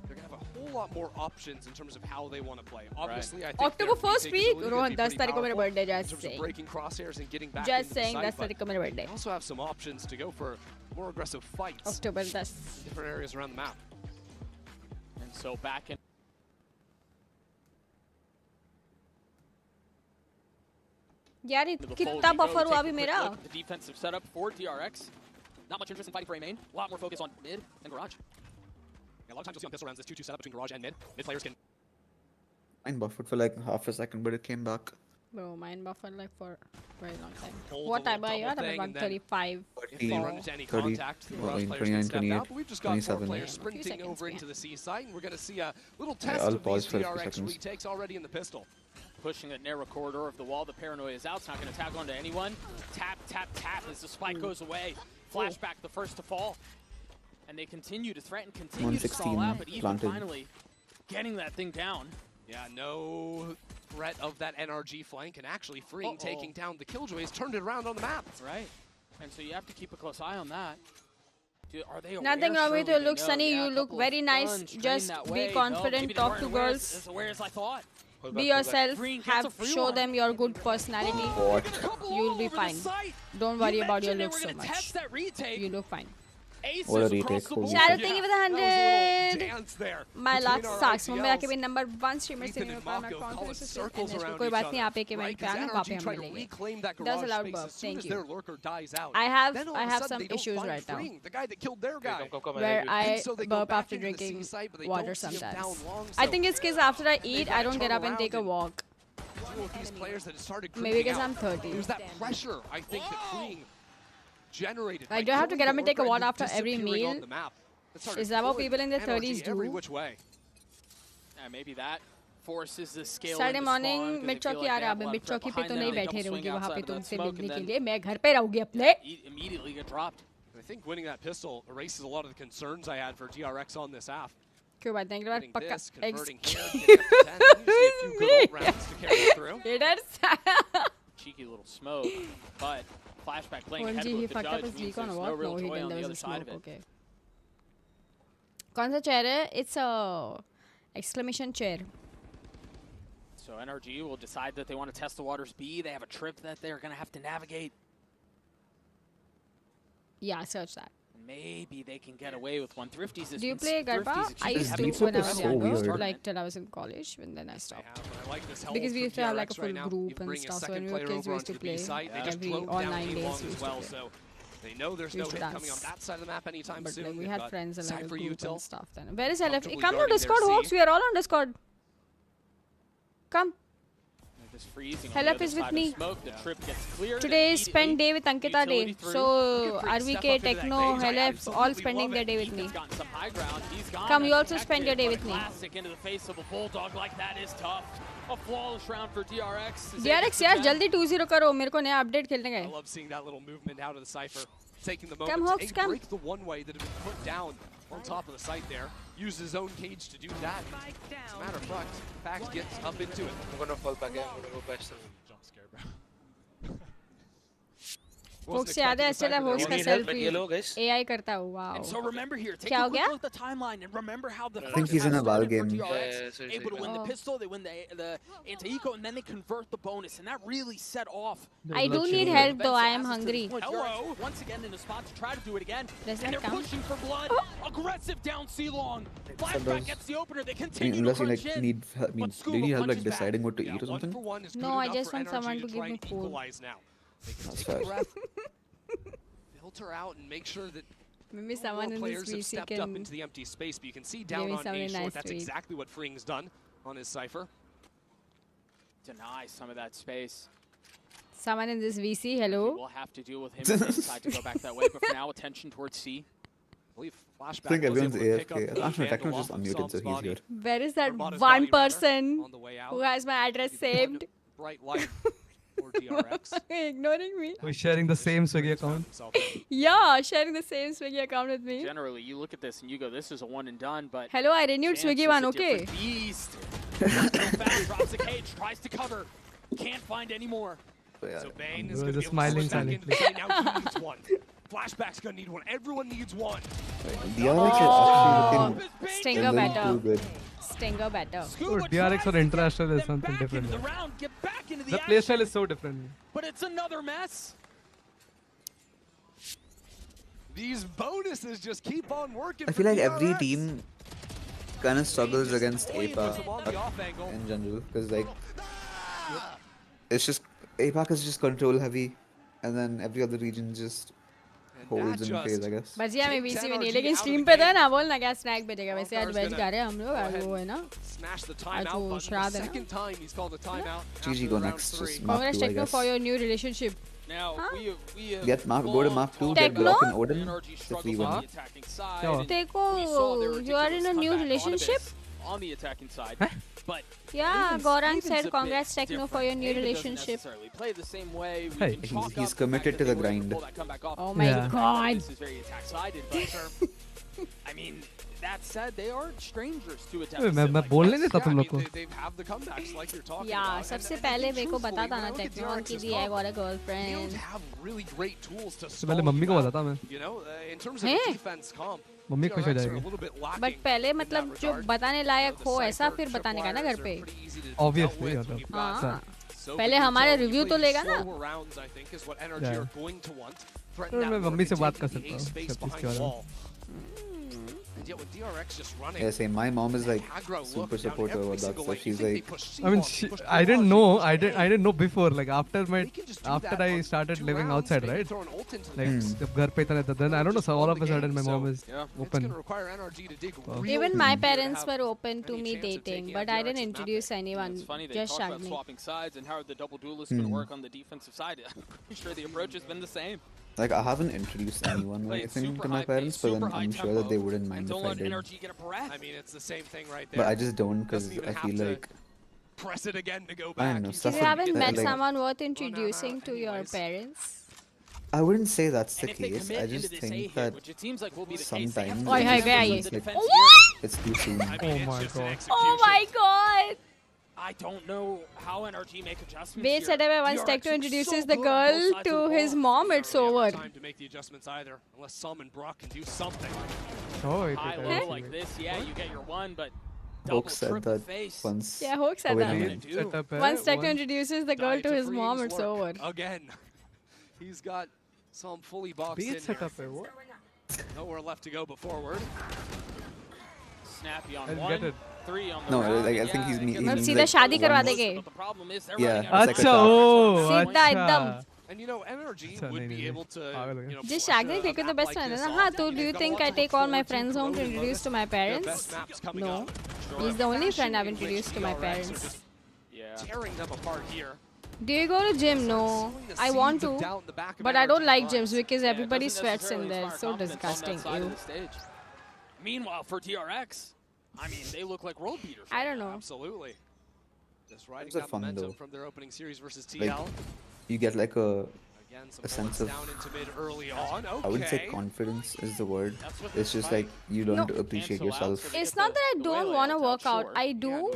they're going to have a whole lot more options in terms of how they want to play. Obviously, I think October their 1st retake week, ability Rohan, could be 10 तारीख को मेरा pretty birthday, powerful just in terms of saying. breaking crosshairs and getting back Just into saying, the 10 site, तारीख को मेरा birthday. they also have some options to go for more aggressive fights October 10. in different areas around the map. And so back in. यार कितना buffer हुआ अभी मेरा? The defensive setup for DRX. Not much interest in fighting for A main. A lot more focus on mid and garage. Yeah, a lot of times you'll see on pistol rounds this 2-2 setup between garage and mid. Mid players can. Mine buffered for like half a second, but it came back. Bro, mine buffered like for a very long time. Hold What the time are you double at? I'm thing, at and then 135. If they run into any 30, contact, the well, garage in players 29, can step 28, out. But we've just got 4 27. players Few sprinting seconds, over yeah. into the C site, and we're going to see a little test I'll of pause these for a few DRX seconds. retakes already in the pistol. Pushing that narrow corridor of the wall. The paranoia is out. It's not going to tag onto anyone. Tap, tap, tap as the spike goes away. Flashback, the first to fall. And they continue to threaten, continue to stall out, but even planted. finally getting that thing down. Yeah, no threat of that NRG flank, and actually freeing, taking down the Killjoys, turned it around on the map. Right. And so you have to keep a close eye on that. Are they aware? Nothing wrong with you. Surely they Look, know. Sunny, Yeah, you a look couple of very nice. guns trained Just that be way. No, confident, maybe they talk weren't to aware girls. as aware as I thought. Be yourself. Green gets a Have free show one. them your good personality. You'll be fine. Don't worry about your looks so much. You look fine. What a retake. Holy Shadow, shit. thank you for the That was a little 100. dance there My between luck our sucks. Mumbai IGLs. आके भी number 1 streamer से Ethan नहीं and हो पाया. My Mako call it confidence is circles finished. around कोई each बात नहीं, other, आप एक right? इवेंट पे 'Cause आना, NRG वहाँ पे हम try to मिलेंगे. reclaim that Does garage allowed space buff. as soon Thank as you. their lurker dies out. I have Then all I of a have sudden some they don't issues find right now. freeing the guy that killed their guy. Where I And so they go burp back after into the drinking C site, but they water don't see him down sometimes. long, I so think it's because after I eat, I don't get up and take a walk. deal with these players that have started Maybe creeping because out. I'm 30. There's that pressure, I think, that freeing generated. Like, do I have to get up and take a water after every meal? Is that what people in their 30s do? Every which way. Yeah, maybe that forces the scale. Saturday morning mid चौकी आ रहा है, mid चौकी पे तो नहीं बैठे रहूंगी वहाँ पे तुमसे मिलने के लिए, मैं घर पे रहूंगी अपने. Immediately get dropped. I think winning that pistol erases a lot of the concerns I had for DRX on this half. क्यों बात नहीं कर पक्का Cheeky little smoke, but flashback playing ahead he with the fucked up judge his means leak on there's what? no real No, he joy didn't. on There the was other a side of smoke. it. Okay. कौन सा chair है? It's a exclamation chair. So NRG will decide that they want to test the waters B. They have a trip that they're going to have to navigate. Yeah, search that. Maybe they can get away with one. Thrifty's. Do you play Garba? I used to when I was younger, like till I was in college, and then I stopped. Because we used to have like a full group and stuff. So when we were kids, we used to play every all 9 days. We used to play. They know there's no hit coming on that side of the map anytime soon. Like, we had friends and like a group Util. and stuff. Then where is LF? Come to Discord, Hawks. We are all on Discord. Come. LF is with me. Today is spend day with Ankkita day. So RVK, Techno, LF all spending their day with me. Come, you also spend your day with me. Into the face of a bulldog like that is tough. A flawless round for DRX. DRX यार जल्दी 2-0 करो, मेरे को नया update खेलने गए. I love seeing that little movement out of the cipher, taking the Come, moment Hawks, to come. break the one way that had been put down on top of the site there. Use his own cage to do that. As a matter of fact, gets up into it. I'm gonna fall back in. I'm gonna go back. Jump scare, bro. Hawks से याद है ऐसे लग Hawks का selfie AI करता है. Wow. And so remember here, take क्या a हो quick गया? look at the timeline and remember how the I think he's in a Val game. able to win the pistol, they win the anti-eco, and then they convert the bonus, and that really set off. I do need help though. I am hungry. Hello. Once again in a spot to try to do it again, Does and that they're count? pushing for blood. Aggressive down C-long. That Flashback does. gets the opener. They I mean, continue to unless you crunch like in. need, I mean, do you need help like deciding what to eat or something? No, I just want someone to give me food. That's fair. Filter out and make sure that Maybe someone in this players have VC stepped up can into the empty space, but you can see give down me on something A short, nice that's to eat. exactly what Freeing's done on his cipher. Deny some of that space. Someone in this VC, hello. We'll have to deal with him if they decide to go back that way, but for now, attention towards C. I think everyone's AFK. Actually, Techno's just unmuted, so he's here. Where is that one person who has my address saved? Bright light for DRX. Ignoring me. We're sharing the same Swiggy account. Yeah, sharing the same Swiggy account with me. Generally, you look at this and you go, this is a one and done, but... Hello, I renewed Swiggy one, okay? Beast. Drops the cage, tries to cover. Can't find any more. So Bane Just is going to be able to smiling switch back into the silently. play. Now he needs one. Flashback's going to need one. Everyone needs one. DRX is actually looking Stinger better. too good. Stinger better. Oh, DRX or international is something different. The playstyle is so different. But it's another mess. These bonuses just keep on working. I feel for like every DRX. team kind of struggles against APA in general, because like it's just APAC is just control heavy, and then every other region just holds in phase, I guess. बस यार मैं VC में नहीं लेकिन stream पे था ना बोल ना क्या snack भेजेगा वैसे आज वेज खा रहे हैं हम लोग आज वो है ना Smash the आज timeout वो button. श्राद्ध The है second time he's called a timeout. GG go next. Just Mark Congrats 2, I Techno guess. for your new relationship. Now, we have Get Mark, go to Mark 2, get Techno? Block and Odin. It's a free one. Sure. Teko, you are in a new relationship? On the attacking side, but Yeah, Gaurang said congrats Techno for your new relationship. play the same way. Hey, he's committed to the grind. Oh my god. This is very attack sided, but I mean, that said, they aren't strangers to attack. मैं बोलने देता तुम लोग को. They have the comebacks like you're talking Yeah, about. सबसे पहले मेरे को बता था ना Techno कि दी I got a They girlfriend. don't have really great tools to तो पहले solve मम्मी को that. बताता मैं. You know, in terms of हैं? defense comp, मम्मी खुश हो DRX are a जाएगी. little bit lacking. But पहले मतलब जो बताने लायक हो ऐसा फिर बताने का ना घर पे. Obviously, मतलब. हाँ. So पहले हमारे review तो लेगा ना. slower rounds, I think, is what NRG Yeah. are going to want. तो Threaten मैं that मम्मी से market, बात कर taking सकता a हूँ space सब इसके behind बारे में. wall. And yet with DRX just running. Yeah, same. My mom is like aggro super look down supportive every about that single stuff. lane. You She's think they like, push I mean, C1, they push I didn't P1, know. they I push didn't. I didn't know before. Like after that I on started 2 living rounds, outside, they can right? throw an ult into the Like mix. जब घर पे इतना था, then I don't know. So all of a sudden my mom is It's open. going to require NRG to dig real Even deep my to parents have were open to any me chance of dating, taking but out I didn't DRX's map introduce anyone. It's funny, they Just talked about shagged me. swapping sides and how the double duelist is going to work on the defensive side. I'm pretty sure the approach has been the same. Like, I haven't introduced anyone or anything to my parents, but then I'm sure that they wouldn't mind if I did. I mean, it's the same thing right there. But I just don't because I feel like press it again to go I back. don't know So stuff. you haven't met like, someone worth introducing to your parents? I wouldn't say that's the case. I just think that sometimes Oh, hi, guys. like, What? it's too soon. Oh my god. Oh my god! I don't know how NRG make adjustments. Wait, here. Sadhbhai, once DRX Tecto looks introduces so the good on both girl sides to of the his ball. mom, it's over. Time to make the adjustments either, unless Sam and Brock can do something. Oh, High low like this, yeah, you get your one, but double Hook said triple that face. once. Yeah, Hook said wait, that. wait. Once Tecto introduces the girl to his mom, it's over. Again, he's got some fully boxed in setup here. what? Nowhere left to go but forward. Snappy on I'll one, get it. 3 on the No, round. like I think he अब means सीधा like शादी करवा once- देंगे. But the problem is they're Yeah, running out of it's like a अच्छा shot. ओ सीधा अच्छा. एकदम. And you know, NRG would be able to, you know, Just flush Shaggy, a pick the map best like friend. this हाँ, off. so do you They've got think lots I to take look all my forward friends home to promoting introduce to my their parents? best maps coming No. up. He's the only friend I've Fashion in introduced to which my DRX are parents. just tearing them apart here. Do you go to gym? No. I want to, but I don't like gyms because everybody sweats in there. It's so disgusting. Ew. Meanwhile, for DRX, I mean, they look like world beaters. I don't know. Absolutely. Just riding Those are that fun, momentum though. from their opening series versus TL. Like, you get like a Again, some sense bullets of, down into mid early on. I wouldn't say Okay. confidence is the word. It's just like you learn to appreciate yourself. It's not that I don't want to work out. I do,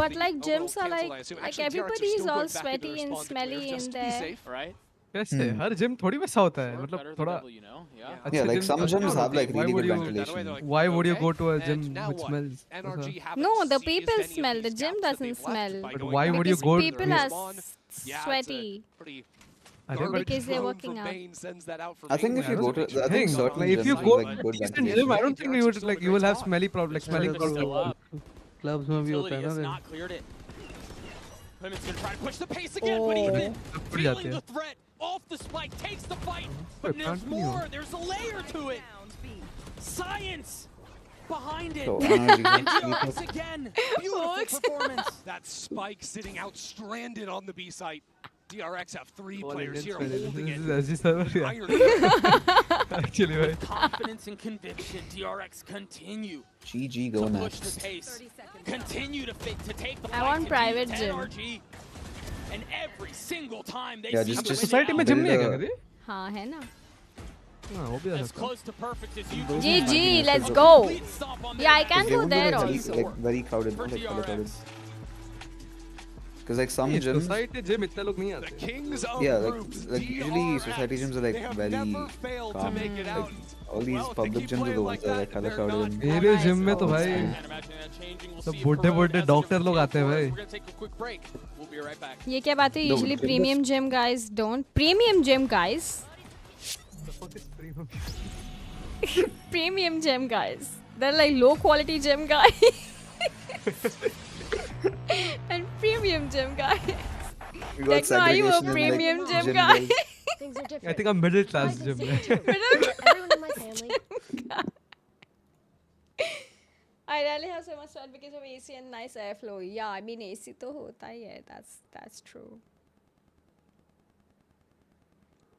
but like gyms are like everybody is all sweaty and smelly in there. Right? कैसे हर gym थोड़ी वैसा होता है मतलब थोड़ा अच्छे Yeah, like gyms some अच्छे gyms have like why really would good you ventilation. why would you go to a gym which smells No, the people smell. The gym doesn't smell. but why would you Because go people are sweaty because they're working out. I think if you go to, I think certain like, if gyms you have go like good decent ventilation. gym I don't think you would like you will have smelly like smelling problems. Clubs में भी होता है ना has फिर. not cleared it. Clement's gonna try to push the pace again, but even पड़ feeling जाते the हैं. threat off the spike takes the fight. But Wait, there's continue. more. There's a layer to it. Science behind it. So, And DRX again. Beautiful performance. That spike sitting out stranded on the B site. DRX have 3 All players here Indians holding this it. is Aziz server, yeah. Iron Actually भाई. Confidence and conviction. DRX continue GG go to push the next. pace. Continue to take the I fight want to private beat gym. NRG. And every single time they Yeah, seem just to win Society it में out. gym नहीं है क्या build कभी? हाँ है ना. हाँ वो भी आ As सकता है. close to perfect as you GG, let's so- go. Complete stop on Yeah, I their can They go won't be there like very, also. like very crowded, For like color crowded. DRX. Because like some नहीं, gyms, society gym इतने लोग नहीं The आते. kings of yeah, groups, like usually DRX. society gyms are They like have very never failed to calm. make it out. Like all these Well, if they public keep gyms are playing the like ones that are that, like color they're crowded. not मेरे gym में तो भाई Can't imagine that changing. We'll सब see बुड्ढे for बुड्ढे as doctor the लोग आते हैं goes. भाई. We're gonna take a quick break. We'll be right back. ये क्या बात है? No, Usually but- premium gym guys don't. Premium gym guys. The fuck is premium? Premium gym guys. They're like low quality gym guys. And premium gym guys. We got Techno, are you a segregation in, like, premium gym gym guy? girls. Things are different. I think I'm middle class gym में. Everyone in my family. I really have so much fun because of AC and nice airflow. Yeah, I mean AC तो होता ही है. That's true.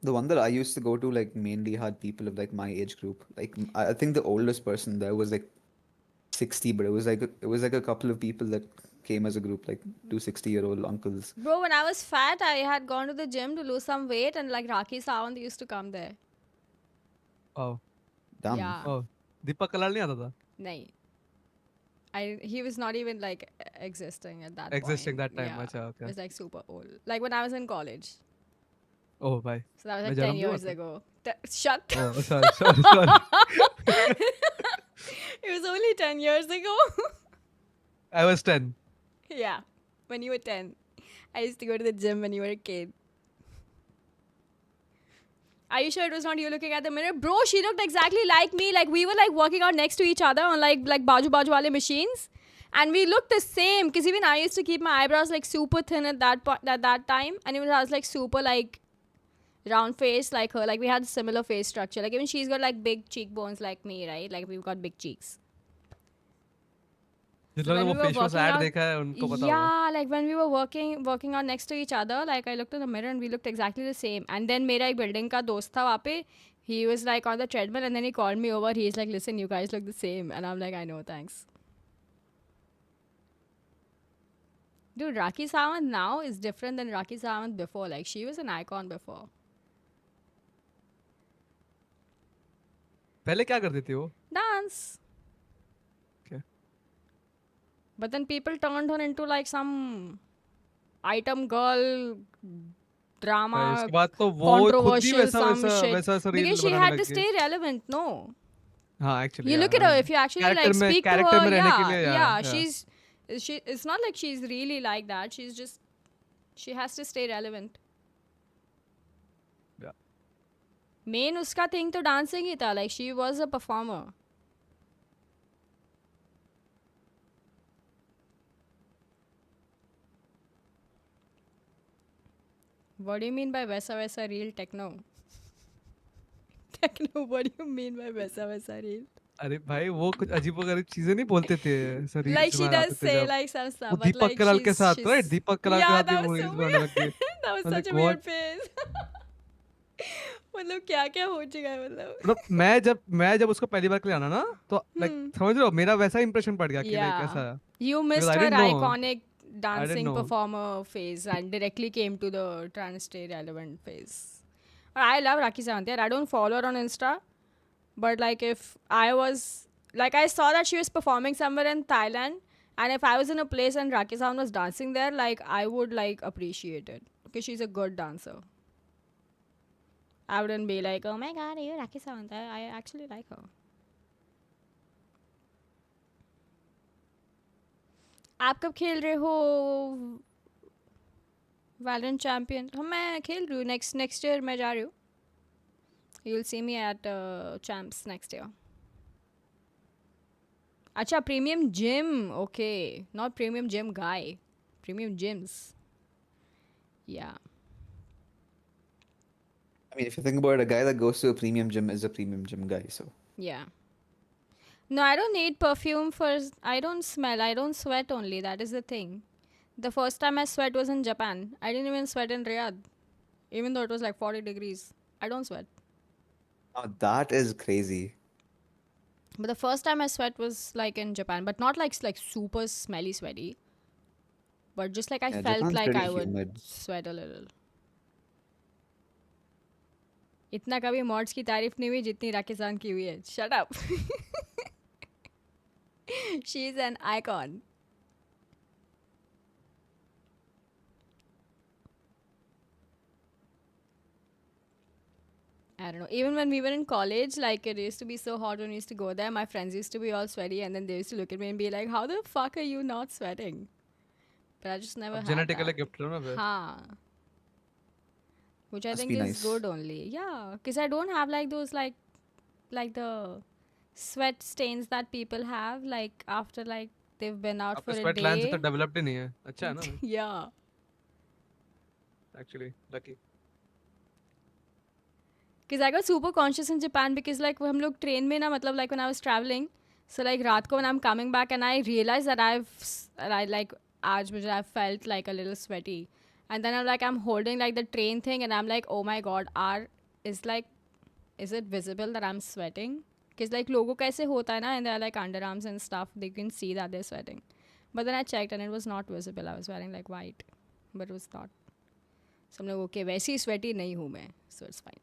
The one that I used to go to like mainly had people of like my age group. Like I think the oldest person there was like 60, but it was like a couple of people that came as a group, like 2 60-year-old uncles. Bro, when I was fat, I had gone to the gym to lose some weight, and like Raki Sawant used to come there. Oh. Damn. Yeah. Oh. दीपक कलाल नहीं आता था. Nahi. He was not even like existing at that Existing point. that time, Yeah. अच्छा, okay. He was like super old. Like when I was in college. Oh भाई. So that was मैं like 10 जन्म हुआ years था. ago. Shut Oh, sorry. It was only 10 years ago. I was 10. Yeah. When you were 10. I used to go to the gym when you were a kid. Are you sure it was not you looking at the mirror? Bro, she looked exactly like me. Like we were like working out next to each other on like baju wale machines. And we looked the same. Because even I used to keep my eyebrows like super thin at that time. And even I was like super like round face like her. Like we had similar face structure. Like even she's got like big cheekbones like me, right? Like we've got big cheeks. जितना वो face add देखा है उनको पता होगा. Yeah, like when we were working out next to each other, like I looked in the mirror and we looked exactly the same. And then मेरा एक building का दोस्त था वहाँ पे, he was like on the treadmill and then he called me over. He's like, listen, you guys look the same. And I'm like, I know, thanks. Dude, Rakhi Sawant now is different than Rakhi Sawant before. Like, she was an icon before. पहले क्या करती थी वो? Dance. Okay. But then people turned her into like some item girl drama, उसके बाद तो वो खुद ही वैसा because she had to stay relevant, no? हाँ, actually. You look at her, if you actually like speak to her, yeah, she's it's not like she's really like that. She's just, she has to stay relevant. Yeah. Main uska thing to dancing ही था, like she was a performer. What do you mean by वैसा real techno? Techno, what do you mean by वैसा real? अरे भाई वो कुछ अजीबोगरीब चीजें नहीं बोलते थे sir. Like she does say like some stuff. दीपक कलाल के साथ, right? दीपक कलाल के साथ that was so weird. That was such a weird phase. मतलब क्या क्या हो चुका है मतलब. मैं जब उसको पहली बार के लिए आना ना तो like समझ रहे हो मेरा वैसा इंप्रेशन पड़ गया कि like कैसा. You missed her iconic dancing performer phase and directly came to the trying to stay relevant phase. I love Rakhi Sawant. I don't follow her on Insta, but like if I was like I saw that she was performing somewhere in Thailand, and if I was in a place and Rakhi Sawant was dancing there, like I would like appreciate it because she's a good dancer. I wouldn't be like, oh my god, are you Rakhi Sawant? I actually like her. आप कब खेल रहे हो Valorant Champions? मैं खेल रही हूँ. next year मैं जा रही हूँ. You'll see me at Champs next year. अच्छा, premium gym. Okay, not premium gym guy. Premium gyms. Yeah. I mean, if you think about it, a guy that goes to a premium gym is a premium gym guy, so. Yeah. No, I don't need perfume for... I don't smell. I don't sweat only. That is the thing. The first time I sweat was in Japan. I didn't even sweat in Riyadh. Even though it was like 40 degrees. I don't sweat. Oh, that is crazy. But the first time I sweat was like in Japan. But not like super smelly sweaty. But just like I felt Japan's like I humid. would sweat a little. इतना कभी mods की तारीफ नहीं हुई जितनी राखी सावंत की हुई है. Shut up. She's an icon. I don't know. Even when we were in college, like it used to be so hot when we used to go there. My friends used to be all sweaty, and then they used to look at me and be like, "How the fuck are you not sweating?" But I just never had genetically that. gifted, no? Haan. Which I Must think be is nice. good only. Yeah, because I don't have like those like the sweat stains that people have like after like they've been out for a sweat glands day. तो developed ही नहीं है. अच्छा है ना? Yeah. Actually, lucky. Because I got super conscious in Japan because like हम लोग train में ना मतलब like when I was traveling, so like रात को when I'm coming back and I realized that आज मुझे I felt like a little sweaty, and then I'm holding like the train thing and I'm like, oh my god, is it visible that I'm sweating? Because like लोगों का ऐसे होता है ना, and they're like underarms and stuff, they can see that they're sweating, but then I checked and it was not visible. I was wearing like white, but it was not. So I'm like, okay, वैसी sweaty नहीं हूँ मैं, so it's fine.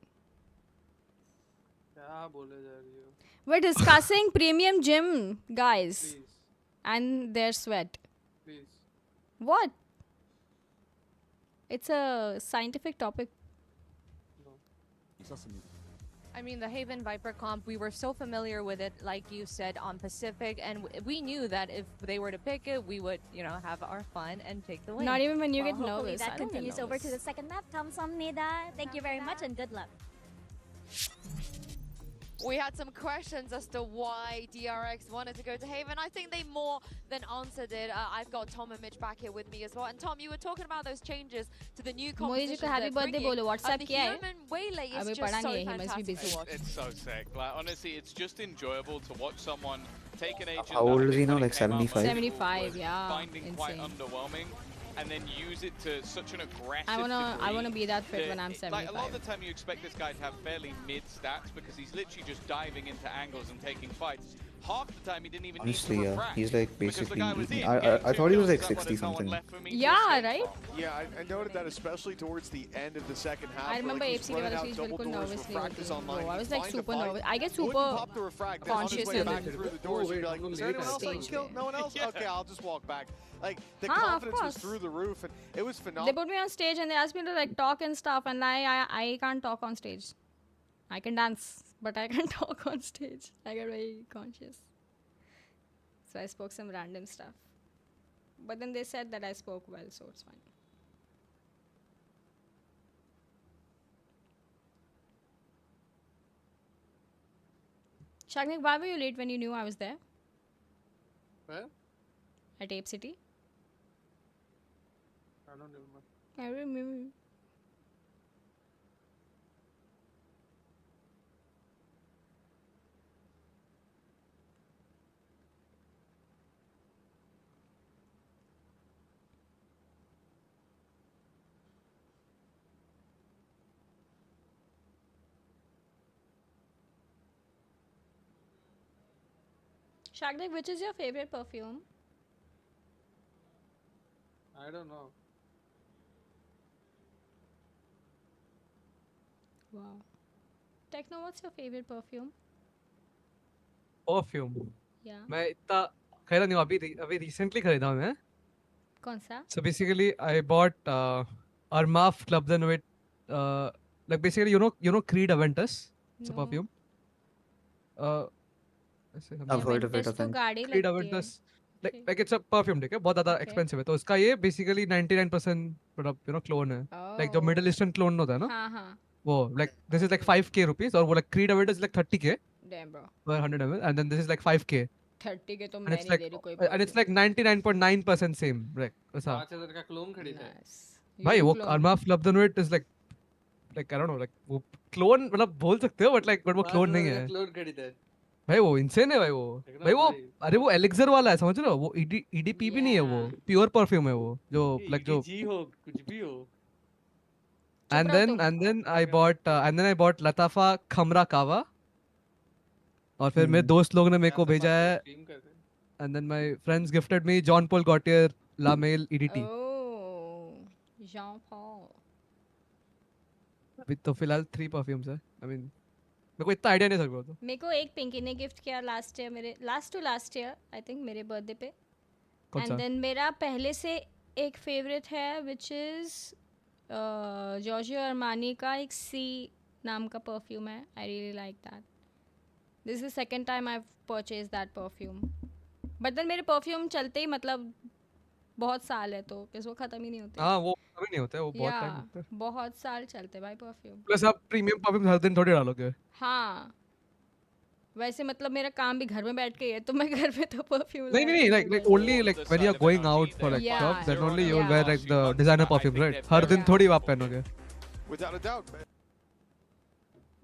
क्या बोले जा रही हो? We're discussing premium gym guys. Please. And their sweat. Please. What? It's a scientific topic. I mean, the Haven Viper comp, we were so familiar with it, like you said, on Pacific, and we knew that if they were to pick it, we would, have our fun and take the win. Not even when you get Hopefully nervous. that continues over to the second map. 감사합니다. Thank you very much and good luck. We had some questions as to why DRX wanted to go to Haven. I think they more than answered it. I've got Tom and Mitch back here with me as well. And Tom, you were talking about those changes to the new compositions. happy birthday bolo. WhatsApp the kiya hai? human waylay is Abhi just so padhange, he must be fantastic busy. to watch. It's so sick. Like honestly, it's just enjoyable to watch someone take an agent How old that is he now? when it Like came out 75? 75, yeah. finding quite Insane. underwhelming, and then use it to such an aggressive I wanna degree be that fit when I'm Like, a lot of 75. the time you expect this guy to have fairly mid stats because he's literally just diving into angles and taking fights. Half the time he didn't even Honestly, need to yeah, refract. he's like because the basically. guy was in, I getting thought he was two like kills at 60 one, no one something. left for me to Yeah, escape right? from. Yeah, I noted that especially towards the end of the second half. I remember like AFC के वाला चीज बिल्कुल nervous नहीं होती है. Bro, I was like super nervous. I get super pop the refract, conscious on his way about back it. through the doors. You'd be like, is there anyone else I can kill? No one else? Okay, I'll just walk back. Like, the Of confidence was course. through the roof, and it was They phenomenal. put me on stage and they asked me to like talk and stuff, and I can't talk on stage. I can dance, but I can't talk on stage. I get very conscious. So I spoke some random stuff. But then they said that I spoke well, so it's fine. Shagnik, why were you late when you knew I was there? Where? At Ape City? I don't remember. I remember. Shagnik, which is your favorite perfume? I don't know. Wow. Techno, what's your favorite perfume? Perfume Yeah. मैं इतना खरीदा नहीं हूँ, अभी recently खरीदा हूँ मैं. कौन सा? So basically I bought Armaf Club then with like basically you know Creed Aventus. It's a No. perfume. I've heard of it, I तो think. गाड़ी Creed लगती है. Aventus like it's a perfume, ठीक है, बहुत ज़्यादा expensive है. तो इसका ये basically 99% मतलब clone है. Like जो Middle Eastern clone होता है ना, हाँ हाँ. वो like this is like 5k rupees और वो like Creed Aventus is like 30k Damn bro. per 100 ml and then this is like 5k 30 के तो and मैं it's नहीं like ले रही कोई and it's like 99.9% same like ऐसा. 5000 का क्लोन खरीदा है. भाई वो Armaf Club then with is like I don't know like वो clone मतलब बोल सकते हो but वो clone नहीं है. क्लोन खरीदा है. भाई वो इंसेन है भाई वो अरे वो एलिक्सर वाला है, समझ रहे हो, वो ईडीपी भी नहीं है, वो प्योर परफ्यूम है, वो जो लाइक जो जी हो कुछ भी हो. and then I bought लताफा खमरा कावा और फिर मेरे दोस्त लोग ने मेरे को भेजा है and then my friends gifted me John Paul Gaultier La Mail EDT. Oh, Jean Paul. अभी तो फिलहाल 3 परफ्यूम्स है. I mean मेरे को इतना आइडिया नहीं सकता तो. मेरे को एक पिंकी ने गिफ्ट किया लास्ट ईयर आई थिंक मेरे बर्थडे पे. एंड देन मेरा पहले से एक फेवरेट है विच इज जॉर्जियो अरमानी का एक सी नाम का परफ्यूम है. I really like that. This is the second time I have purchase that perfume. But then मेरे परफ्यूम चलते ही मतलब बहुत साल है तो वो खत्म ही नहीं होते. हां वो कभी नहीं होते, वो बहुत टाइम लगता है. बहुत साल चलते भाई परफ्यूम. प्लस आप प्रीमियम परफ्यूम हर दिन थोड़ी डालोगे. हाँ वैसे मतलब मेरा काम भी घर में बैठ के है तो मैं घर में तो परफ्यूम नहीं like only like when you are going out for like shops then only you will wear like the designer perfume, right? हर दिन थोड़ी आप पहनोगे. Without a doubt.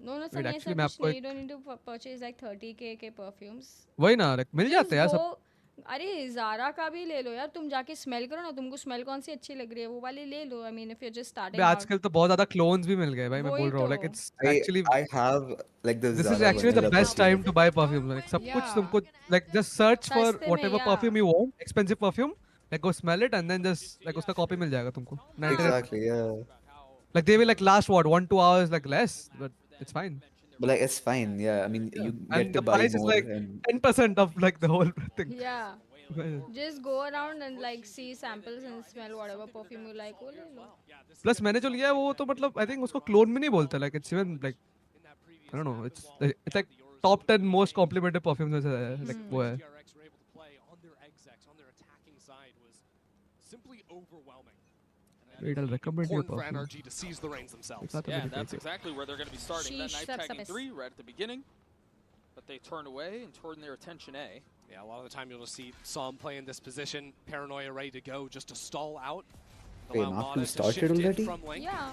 No, Wait, some actually, मैं आपको you don't need to purchase like 30k के perfumes. वही ना like मिल जाते हैं यार सब. अरे ज़ारा का भी ले लो यार, तुम जाके स्मेल करो ना, तुमको स्मेल कौन सी अच्छी लग रही है वो वाली ले लो. I mean if you just starting out. आजकल तो बहुत ज़्यादा क्लोन्स भी मिल गए भाई, मैं बोल रहा हूँ like it's actually I have like this is actually the best time to buy perfume. Like सब कुछ तुमको like just search for whatever perfume you want, expensive perfume, like go smell it and then just like उसका copy मिल जाएगा तुमको. Exactly, yeah. Like they will like last what 1-2 hours like less, but it's fine. But like it's fine, yeah. I mean you get And to the buy price is more like and 10% of like the whole thing. Yeah. Just go around and like see samples and smell whatever perfume you like. वो ले लो. Plus मैंने जो लिया है वो तो मतलब I think उसको clone भी नहीं बोलते, like it's even like I don't know, it's like top 10 most complimented perfumes में से है, like वो है. Wait, I'll recommend you a For perfume. NRG to seize the reins themselves. Yeah, that's exactly where they're going to be starting. That knife tagging 3 right at the beginning. But they turn away and turn their attention A. Yeah, a lot of the time you'll just see Psalm play in this position, Paranoia ready to go just to stall out. Wait, Mark 2 started already? Yeah.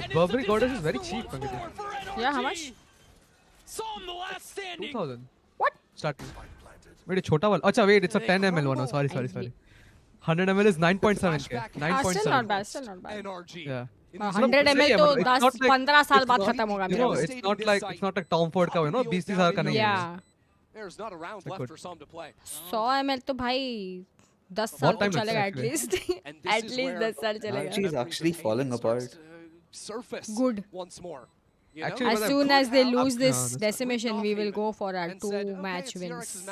Burberry Goddess is very cheap. Yeah, how much? 2000. What? Starting. Wait, छोटा वाला. अच्छा, wait, it's a 10 ml one. Oh, sorry. 100 ml is 9.7k. 9.7. Still not bad. Still not bad. NRG. Yeah. 100 ml तो 10-15 साल बाद खत्म होगा मेरा. It's not like Tom Ford का, 20 साल का नहीं है. Yeah. There's not a round left for some to play. 100 ml तो भाई 10 साल तो चलेगा at least. At least 10 साल चलेगा. She's actually falling apart. Surface Good. once more. As soon as they lose this decimation, we will go for our 2 match wins.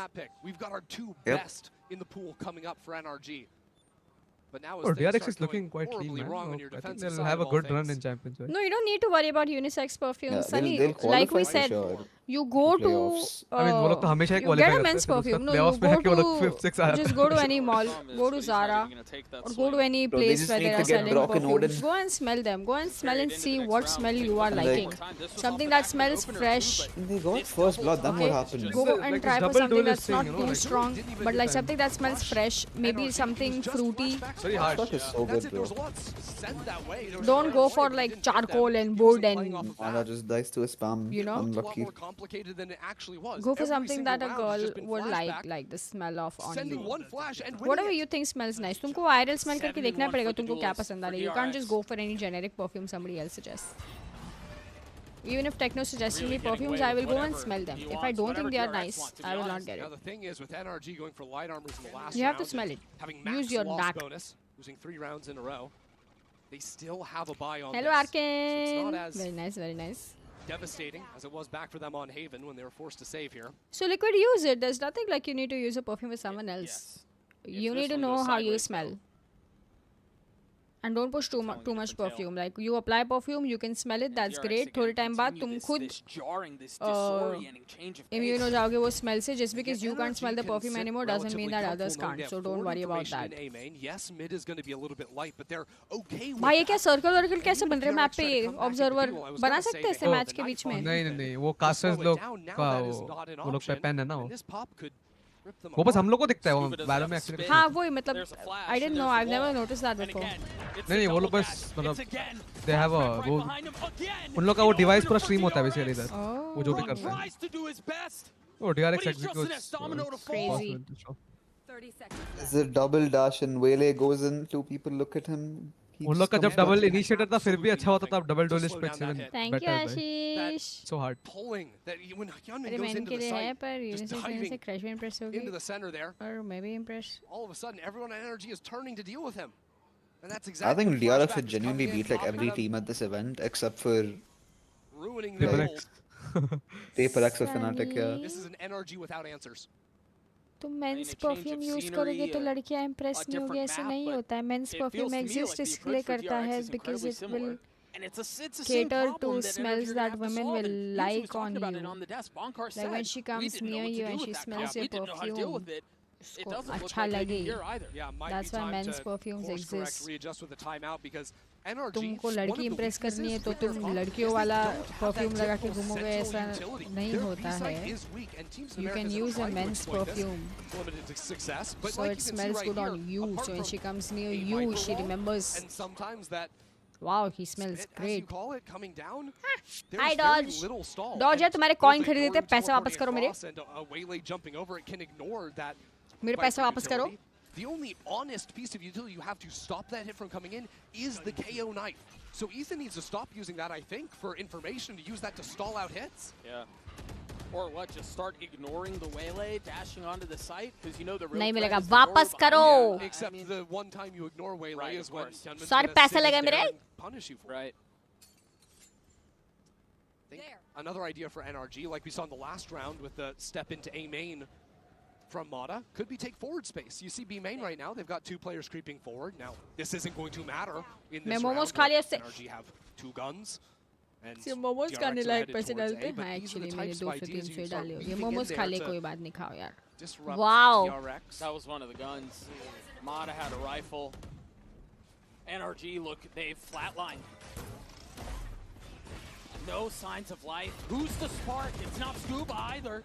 We've got our 2 best in the pool coming up for NRG. But now DRX is looking quite clean, man. I think they'll have a good run in Champions. No, you don't need to worry about unisex perfumes. Yeah, Sunny, they'll like we qualify said, for you go to I mean, वो लोग तो हमेशा ही you qualify get a करते men's हैं, perfume. No, playoffs में you आके वो लोग go 5th, 6th to uh just जाते go to any mall, go to Zara, or go to any Bro, they place just where need they to are get selling Brock and perfumes. Odin. Go and smell them. Go and smell and see what smell you are liking. Something that smells fresh. They got first blood. Then what happened? Go and like try this for double something duelist that's not thing, too like, strong, but like something that smells fresh. Maybe something fruity. Very hard. That is so good, bro. Don't go for like charcoal and wood and Mala just dies to a spam. You know? Unlucky. Complicated than it actually was. go for Every something single that a round has girl just been would flashback. like the smell of on Sending you. one flash and winning Whatever it. you think smells nice. तुमको viral smell करके देखना पड़ेगा तुमको क्या पसंद आ रहा है. You can't just go for any generic perfume somebody else suggests. Even if Techno suggests me perfumes, I will go and smell them. If I don't think they are nice, I will not get Now it. the thing is with NRG going for light armors in the last You have to round, smell it. having Use max your loss knack. bonus, losing 3 rounds in a row. They still have a buy on Hello, this. Arkin. So it's not as Very nice, very nice. devastating as it was back for them on Haven when they were forced to save here. So Liquid, use it. There's nothing like you need to use a perfume with someone else. You need to know how you smell. And don't push too much perfume. Like you apply perfume, you can smell it. That's great. थोड़े time बाद तुम खुद immune हो जाओगे वो smell से. Just because you can't smell the perfume anymore doesn't mean that others can't. So don't worry about that. Yes, mid is going to be a little bit light, but they're okay with भाई ये that. क्या circle कैसे बन रहे हैं map पे ये observer बना सकते हैं इसे मैच के बीच में नहीं वो कास्टर्स लोग का वो लोग पे पेन है ना वो बस हम लोग को दिखता है वो बैरो में एक्चुअली हाँ वही मतलब I didn't know, I've never noticed that before. नहीं वो लोग बस मतलब they have a वो उन लोग का वो डिवाइस पूरा स्ट्रीम होता है बेसिकली इधर वो जो भी करते हैं वो DRX executes crazy. Is a double dash and Wele goes in. 2 people look at him. उन लोग का जब डबल इनिशिएटर था फिर भी अच्छा होता था अब डबल डुएलिस्ट पे Thank you Ashish. So hard. Pulling that when Hyunmin अरे goes मैन into के the लिए है site, पर just यूनिसेक्स diving से क्रश में impress होगी into the center there. और मैं भी impress. All of a sudden, everyone at Energy is turning to deal with him. And that's I exactly think what DRX Flashback would is genuinely coming in, beat like popping every up, team at this event except for ruining the Triple gold. Paper X or Fnatic. Yeah. This is an NRG without answers. तुम mains perfume use करोगे तो लड़कियां Impress नहीं होगी ऐसे नहीं होता है. मेंस परफ्यूम एग्जिस्ट इसलिए करता है because it will cater to smells that women will like on you. Like when she comes near you and she smells your perfume, उसको अच्छा लगे. That's why men's perfumes exist. तुमको लड़की Impress करनी है तो तुम लड़कियों वाला परफ्यूम लगा के घूमोगे ऐसा नहीं होता है. You can use a men's perfume so it smells good on you. So when she comes near you, she remembers. Wow, he smells great. Hi Dodge. Dodge है तुम्हारे कॉइन खरीदे थे पैसे वापस करो मेरे. मेरे पैसे वापस करो. The only honest piece of utility you have to stop that hit from coming in is the KO knife. So Ethan needs to stop using that, I think, for information, to use that to stall out hits. Yeah. Or what, just start ignoring the waylay, dashing onto the site, because you know the real नहीं threat मिलेगा is the वापस door करो. behind. Yeah, except the one time you ignore waylay is when Hyunmin's सारे gonna पैसे sit लगे there मेरे. and punish you for it. Right. Another idea for NRG, like we saw in the last round with the step into A main from Mata, could be take forward space. You see B main right now, they've got 2 players creeping forward. Now, this isn't going to matter in this round. NRG have 2 guns. सिर्फ मोमोज खाने लायक पैसे डालते हैं. हाँ actually मैंने 200-300 डाले होंगे. मोमोज खा ले कोई बात नहीं खाओ यार. Wow. That was one of the guns. Mata had a rifle. NRG, look, they've flatlined. No signs of life. Who's the spark? It's not Scuba either.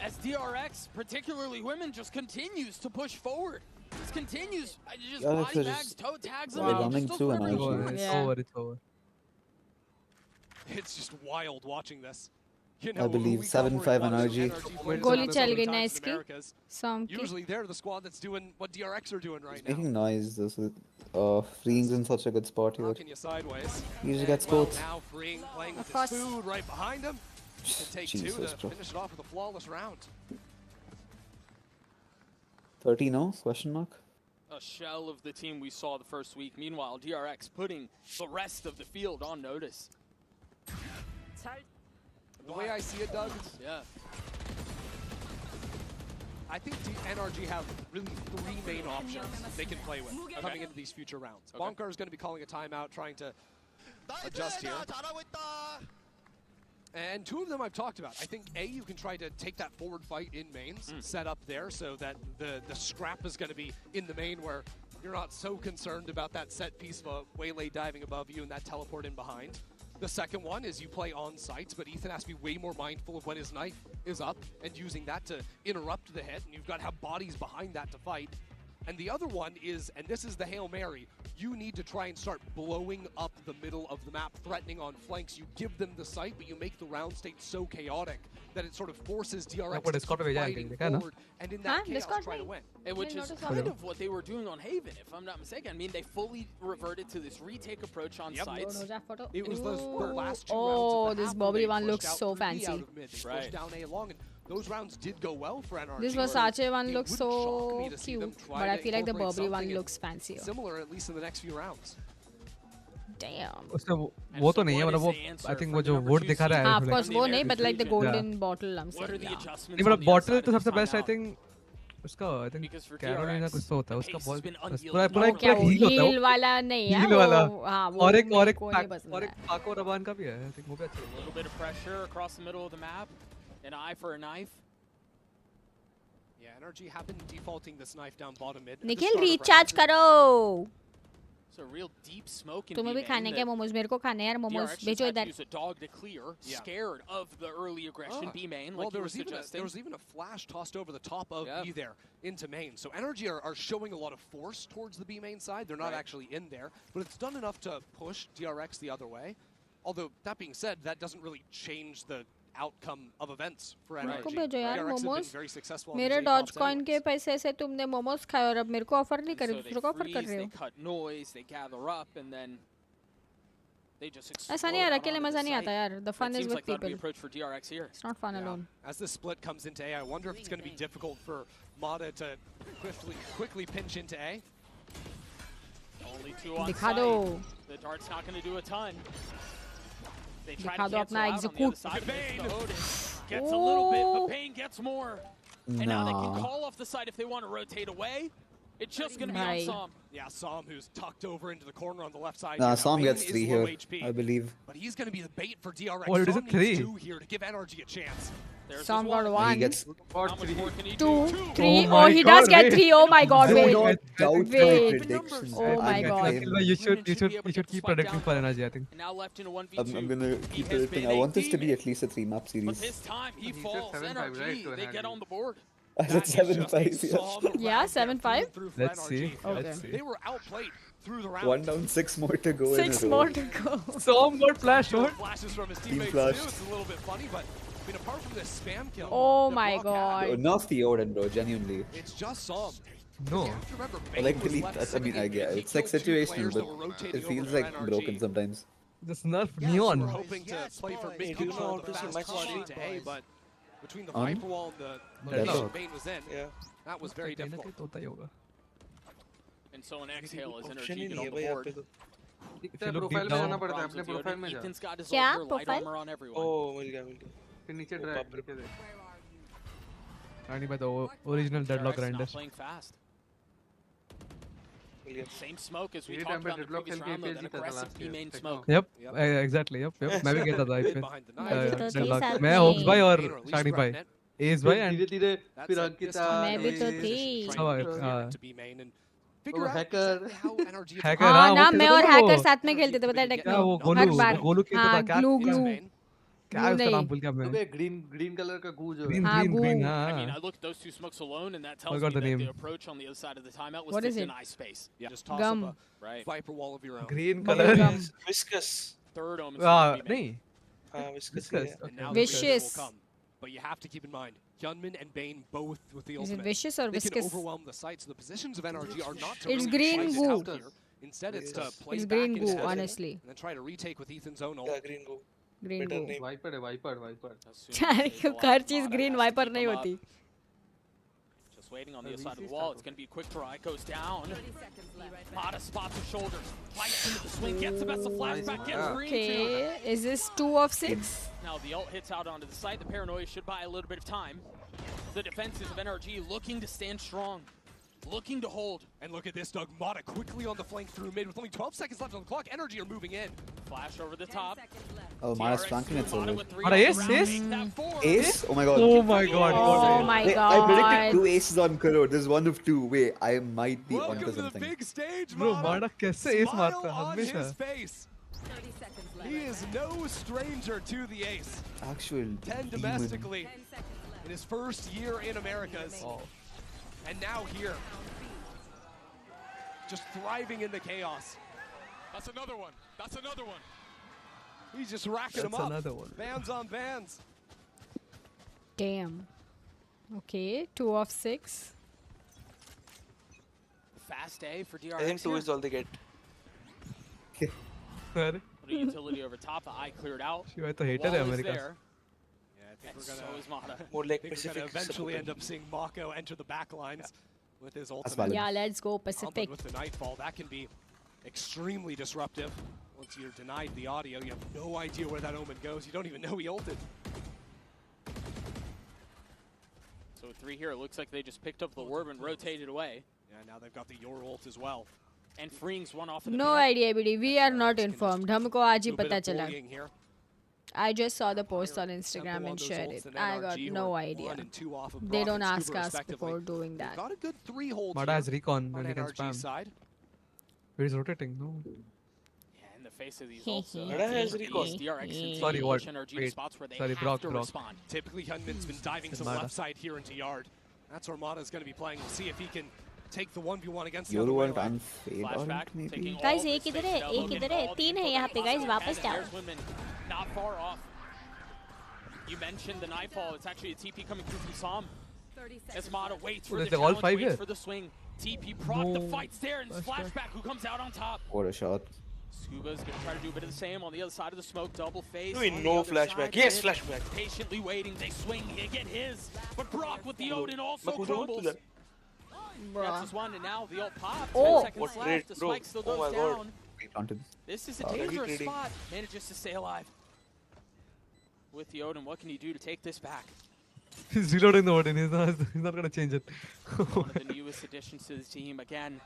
As DRX, particularly women, just continues to push forward. Just continues. Just body bags, toe tags them. They're running through and It's over. It's just wild watching this. You know, I believe 7-5 energy. गोली चल गई ना इसकी सॉम की Usually they're the squad that's doing what DRX are doing right now. Making noise. This is Freeing's in such a good spot here. Knocking you sideways. He usually gets Well, both. now Freeing playing with his food right behind him. Can take two Jesus, to bro. finish it off with a flawless round. 30 no? Question mark? A shell of the team we saw the first week. Meanwhile, DRX putting the rest of the field on notice. The way I see it, Doug, Yeah. I think NRG have really three main options they can play with coming into these future rounds. Okay. Bonker is going to be calling a timeout, trying to adjust here. And two of them I've talked about. I think A, you can try to take that forward fight in mains, set up there so that the scrap is going to be in the main where you're not so concerned about that set piece of a waylay diving above you and that teleport in behind. The second one is you play on sites, but Ethan has to be way more mindful of when his knife is up and using that to interrupt the hit, and you've got to have bodies behind that to fight. And the other one is, and this is the Hail Mary, you need to try and start blowing up the middle of the map, threatening on flanks. You give them the site, but you make the round state so chaotic that it sort of forces DRX to keep fighting forward, and in that chaos try to win. Which is kind of what they were doing on Haven, if I'm not mistaken. I mean, they fully reverted to this retake approach on sites. It was the last two Oh, rounds of the this half Bobby where they one pushed looks out so 3 fancy. out of mid. They pushed down A long, and those rounds did go well for NRG. This Versace one looks so cute, but I feel like the Burberry one looks fancier. Similar, at least in the next few rounds. Damn. उसका वो तो नहीं है मतलब वो I think वो जो wood दिखा रहा है हाँ, of course वो नहीं, but like the golden bottle I'm saying. नहीं मतलब bottle तो सबसे best I think उसका I think Carolina कुछ तो होता है उसका बहुत पूरा पूरा क्या वो heal होता है heal वाला नहीं है heal वाला वो हाँ वो और एक पाको रबान का भी है I think वो भी अच्छा है A little bit of pressure across the middle of the map. An eye for a knife. Yeah, NRG have been defaulting this knife down bottom mid. Nikhil recharge करो. It's a real deep smoke in तुम्हें भी खाने के मोमोज मेरे को खाने यार मोमोज भेजो इधर. Use a dog to clear, scared of the early aggression B main, Well, like there was even a flash tossed over the top of B there into main. So NRG are showing a lot of force towards the B main side. They're not actually in there, but it's done enough to push DRX the other way. Although that being said, that doesn't really change the outcome of events for NRG. को भेजो यार DRX have been momos. very successful on मेरे these dodge A-comps coin anyways. के पैसे से तुमने मोमोज खाए और अब मेरे को ऑफर नहीं कर रहे, So दूसरों को ऑफर कर रहे they हो. cut noise, they gather up, and then they just explode. ऐसा नहीं यार out अकेले onto मजा the नहीं आता site. यार. The fun It is seems with like that'd be people. approach for DRX here. It's not fun alone. As this split comes into A, I wonder if it's going to be difficult for Mata to quickly pinch into A. Only 2 on दिखा site. दो. The dart's not going to do a ton. They try दिखा to दो cancel अपना out on the other execute. side of it. The Odin gets a little bit, but Bane gets more. And now they can Nah. call off the side if they want to rotate away. It's just going to be on Right. Som. Yeah, Som, who's tucked over into the corner on the left side. Nah, here. Som Bane gets is 3 low here, HP, I believe. but he's going to be the bait for DRX. What, it is Som a 3? needs 2 here to give NRG a chance. There's Some his got one. one. He gets 2, 3. Oh Oh, my he God, does get wait. 3. Oh my God, Do wait. not doubt my Wait. predictions. Oh my I'm God. claiming- you should keep predicting for energy I think. And now left in a 1v2. I'm gonna He keep has predicting. been I a want this to be demon. at least a 3-map But series. this time he He said falls. 7-5, right, to NRG, they get NRG. on the board. I said 7-5 here. Yeah, 7-5. Let's see. Okay. Let's see. They were outplayed through the round. 1 down, 6 more to go. 6 in a more row. to go. Som got flashed out. Flashes from his Team teammates flashed. too. It's a little bit funny, but I mean, apart from this spam kill, Oh that my Brock had, God. Enough the Odin, bro. Genuinely. it's just Som. No. You have to remember, I Bane like was delete left that. I mean, I sitting get in. it. He It's like killed 2 situational, players that were but rotating it feels over like for NRG. broken sometimes. Just nerf We're neon. hoping to play for mid Do you control want the to see fast my push squad? into A, but between the On? Viper wall and the Deadlock. Bane was in, Yeah. that was very difficult. होता ही होगा. And so an exhale as Option NRG he get नहीं on है the भाई यहाँ board. पे तो. If you look profile deep में जाना down. पड़ता है Problems अपने with the प्रोफाइल Odin. में जा. Ethan's got his क्या? laser light Profile? armor on everyone. Oh, मिल गया. फिर नीचे ओ, ड्राइव बाप रे. नीचे देख. Rani by the original deadlock DRX grinder. not playing fast. मिल गया. Same smoke as we ये talked टाइम पे about in the deadlock previous खेल के round, though, APL that जीता था aggressive last B main year. smoke. Yep, exactly. Yep. मैं भी कहता था Hid इसमें. behind the मैं knife. भी तो थी Deadlock. साथ मैं होप्स में. भाई और Bane or at least शानी भाई. threaten it. एज भाई धीरे एंड धीरे That's फिर it. अंकिता मैं भी तो This थी. is हाँ, trying to हाँ. get to B main and figure out Hacker. exactly how NRG is Hacker, playing. हाँ, हाँ वो ना खेलता मैं था और ना हैकर वो. साथ में खेलते थे पता है क्या टेक्नो वो हर गोलू बार. गोलू खेलता हाँ था क्या ग्लू Against ग्लू. Bane. क्या है उसका नहीं. नाम भूल गया मैं. अबे ग्रीन कलर का गू जो है. Green हाँ, green goo. green I mean, हाँ. I look at those two smokes alone, and that tells Forgot me the that name. the approach on the other side of the timeout was What to is it? deny space. Yeah, just toss Gum. up a Right. Viper wall of your own. Green Bubble color. gum. Viscous. Third Omen. नहीं. Viscous. And now Vicious. the reason will come. But you have to keep in mind, Hyunmin and Bane both with the Is it ultimate. vicious or they can viscous? overwhelm the site, so the positions of NRG are not to It's really green fight it goo. out here. Instead, it's to play It's back green into goo, it honestly. and then try to retake with Ethan's own ult. Yeah, green go. Green Better goo. name. Viper. हर चीज green viper नहीं होती. Just waiting on the other side of the wall. It's going to be quick try. Goes down. Mata spots his shoulders. Fights into the swing. Gets the best of flashback. Gets green too. Okay, is this 2 of 6? Now the ult hits out onto the site. The paranoia should buy a little bit of time. The defenses of NRG looking to stand strong. Looking to hold. And look at this, Doug. Mata quickly on the flank through mid with only 12 seconds left on the clock. NRG are moving in. Flash over the top. Oh, Mara's flanking it over. Mara ace? Ace? Oh my god. Oh my god. Oh my Wait, god. I predicted 2 aces on Kuro. There's 1 of 2. Wait, I might be Welcome onto to the something. big stage, Bro, Mara कैसे ace Smile मारता है on his हमेशा. face. He is no stranger to the ace. Actual 10 domestically in his first year in Americas. And now here. Just thriving in the chaos. That's another one. That's another one. He's just racking them That's up. another one. Bands on bands. Damn. Okay, 2 of 6. Fast A for DRX. I think 2 is all they get. अरे Put a utility over top. The eye cleared out. शिवाय तो hater है Wall is America. there. Yeah, I think And we're so gonna, is Mata. More like I think we're gonna Pacific. eventually end up seeing Mako enter the back lines with his valid. ultimate. Yeah, let's go But Pacific. with the Nightfall, that can be extremely disruptive. Once you're denied the audio, you have no idea where that Omen goes. You don't even know he ulted. So with 3 here, it looks like they just picked up the orb and rotated away. Yeah, now they've got the Your ult as well. And freeing's one off of the No idea, BD. We are not informed. हमको आज ही Little bit पता of चला. bullying here. I just saw the post on Instagram Tempo on and those shared ults, it. and I got NRG no were idea. 1 and 2 off of They Brock don't and ask Scuba us respectively. before doing They've that. got a good 3 holds Mada here has recon on and he can NRG spam. side. He's rotating. No. Yeah, in the face of these ults, Mada has recon. DRX and Sorry, what? NRG to Wait. spots where they Sorry, have Brock, to Brock. respond. Typically, Hyunmin's been diving to the Mada. left side here into Yard. That's where Mata's going to be playing. We'll see if he can take the 1v1 against the other Yoru way and lane. fade Flashback, aren't maybe. taking Guys, all एक the इधर space है, now, एक looking इधर है, all the 3 है info यहाँ they पे, guys, possibly वापस can, and जाओ. there's women not far off. You mentioned the Nightfall. It's actually a TP coming through from Som. As Mata waits for the they're all challenge, 5 waits here. for the swing. TP proc, the fight's there, and Flashback. Flashback who comes out on top. What a shot. Scuba's gonna try to do a bit of the same on the other side of the smoke, double face. Doing on no the other flashback. side, Yes, Mid flashback. Patiently waiting, they swing, he get his. But Brock with the Odin also Makudo, crumbles. what Gets this one, and now the ult pop. Oh. 10 seconds What left, rate, the bro. spike still Oh goes my God. down. He planted. This is a Alright. dangerous Trading. spot. Manages to stay alive. With the Odin, what can he do to take this back? He's reloading the Odin. He's not gonna change it. One of the newest additions to the team. Again,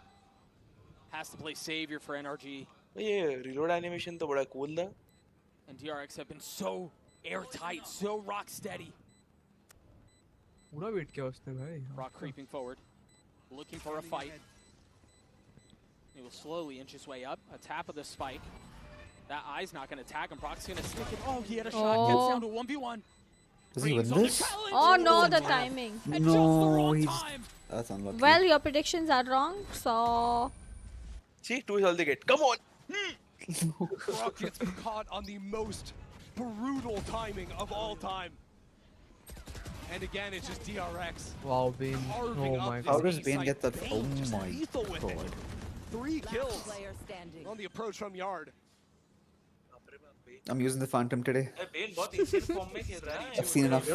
has to play savior for NRG. ये reload animation तो बड़ा cool था. And DRX have been so airtight, so rock steady. पूरा wait किया उसने भाई. Brock creeping forward, looking for a fight. He will slowly inch his way up. A tap of the spike. That eye's not going to tag him. Brock's going to stick it. Oh, he had a shot. Gets down to 1v1. Does he win this? Oh no, the timing. No, he's... That's unlucky. Well, your predictions are wrong, so... See, 2 is all they get. Come on. Brock gets caught on the most brutal timing of all time. And again, it's just DRX. Wow, Bane. Carving Oh up my this How god. does A Bane site. get that? Bane Oh just my lethal with it. god. 3 kills Player standing. on the approach from Yard. I'm using the Phantom today. Bane बहुत insane form में खेल रहा है. I've seen enough.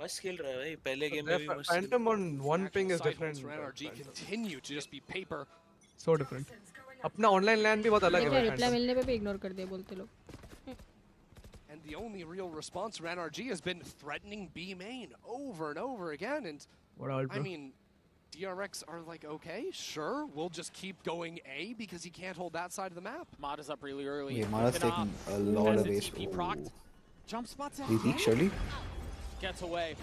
मस्त खेल रहा है भाई. पहले game में भी मस्त. Phantom on one ping is different. For NRG continue to just be paper. So different. अपना online LAN भी बहुत अलग है देखिए भाई रिप्लाई Phantom. मिलने पे भी इग्नोर कर दिए बोलते लोग. And the only real response from NRG has been threatening B main over and over again. And What ult, I bro? mean, DRX are like, okay, sure, we'll just keep going A because he can't hold that side of the map. Mata's up really early. Yeah, Mara's Whipping taking up. a lot Has of the base. TP procced. Jump spots Did he peek, ahead. surely? Gets away.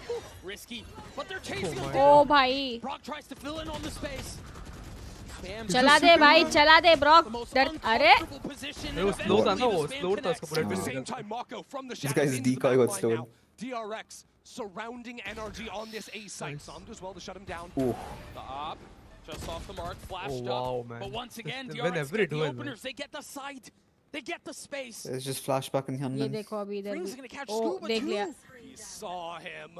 Risky. But they're chasing him Oh down. भाई. Brock tries to fill in on the space. Spam चला दे भाई, चला दे Brock. डर अरे. It was slow था ना वो. Slow था उसका पूरा At the build same करना. time, Mako from the This shadows guy's into the decoy got backline slowed. now. DRX surrounding NRG on this A site. Some does well to shut him down. Oh. The op, just off the mark, flashed Oh, wow, up. man. But once again, They DRX win every get the duel, man. openers. They get the sight. They get the space. It's just flashback in ये Hyunmin. देखो अभी इधर Free's भी gonna catch ओ Scuba देख too. लिया He saw him.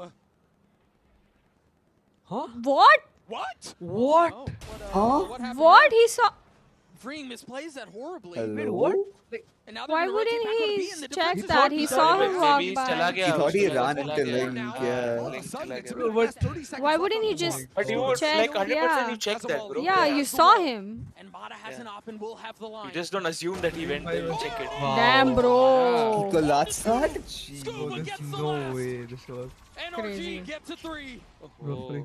what What? Oh, what happened what there? he saw Freeing misplays that horribly. Hello? And now they're why gonna wouldn't rotate back on B, he and the check defense is that on he B. saw him walk Maybe by चला गया He thought he उसके ran बाद into चला गया। Link, All yeah. of a sudden, it's But- about 30 seconds why left wouldn't on he the just board. But you would check like 100% yeah you check that, bro. yeah you saw him And Mata has an op and will have the line. You just don't assume that he went there and check it. damn bro He collapsed that? Scuba There's gets the no last. way this was. NRG Crazy. gets a 3. Roughly.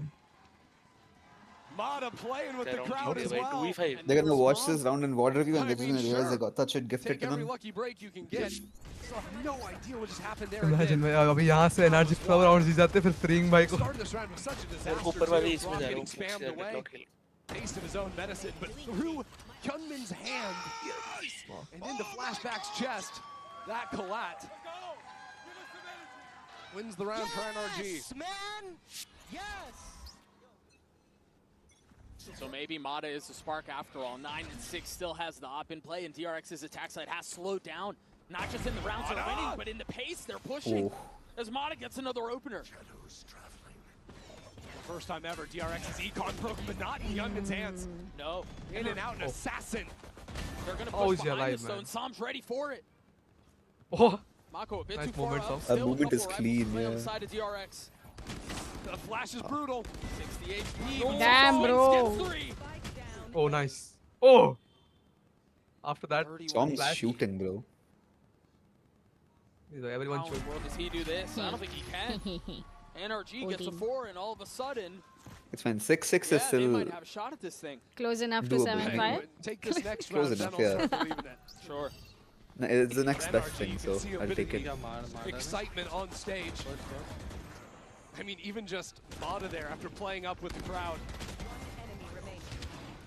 Mata playing with the Around crowd as by well. 2v5. They're gonna watch this round in water review and I they're just mean, gonna realize they sure. got that shit gifted Take to every them. lucky break you can get. Still have no idea what just happened there. Imagine भाई अभी यहाँ से energy flower round जीत जाते फिर freeing भाई को Started this round with such a disaster. ऊपर वाली too. इसमें Rock जा रहा getting हूँ spammed away. Taste of his own medicine, but through Hyunmin's hand and into Flashback's chest, that collat wins the round for NRG. Man! Yes! So maybe Mata is the spark after all. 9 and 6 still has the op in play, and DRX's attack side has slowed down. Not just in the rounds they're winning, but in the pace they're pushing. As Mata gets another opener. First time ever, DRX's econ broken, but not in Hyunmin's hands. No. In and out, an assassin. They're going to Oh, push he's behind alive, the stone. man. Sam's ready for it. Oh, Mako a bit Nice too far movement, up. Sam. Still That a movement couple is rifles clean, play on yeah. the side of DRX. The flash is brutal. 60 HP. Damn, bro. Gets 3. oh nice. Oh. After that, Tom's flash. shooting, bro. He's like, everyone How in shoot. the world does he do this? I don't think he can. NRG gets a 4, and all of a sudden, It's fine. 6-6 yeah, is they still might have a shot at this thing. close enough to Doable. 7-5 Take this next Close round, enough, then I'll yeah. start believing it. Sure. no, it's the next NRG, best you thing, can so see a I'll bit take of it. the excitement on stage. I mean, even just Mata there after playing up with the crowd.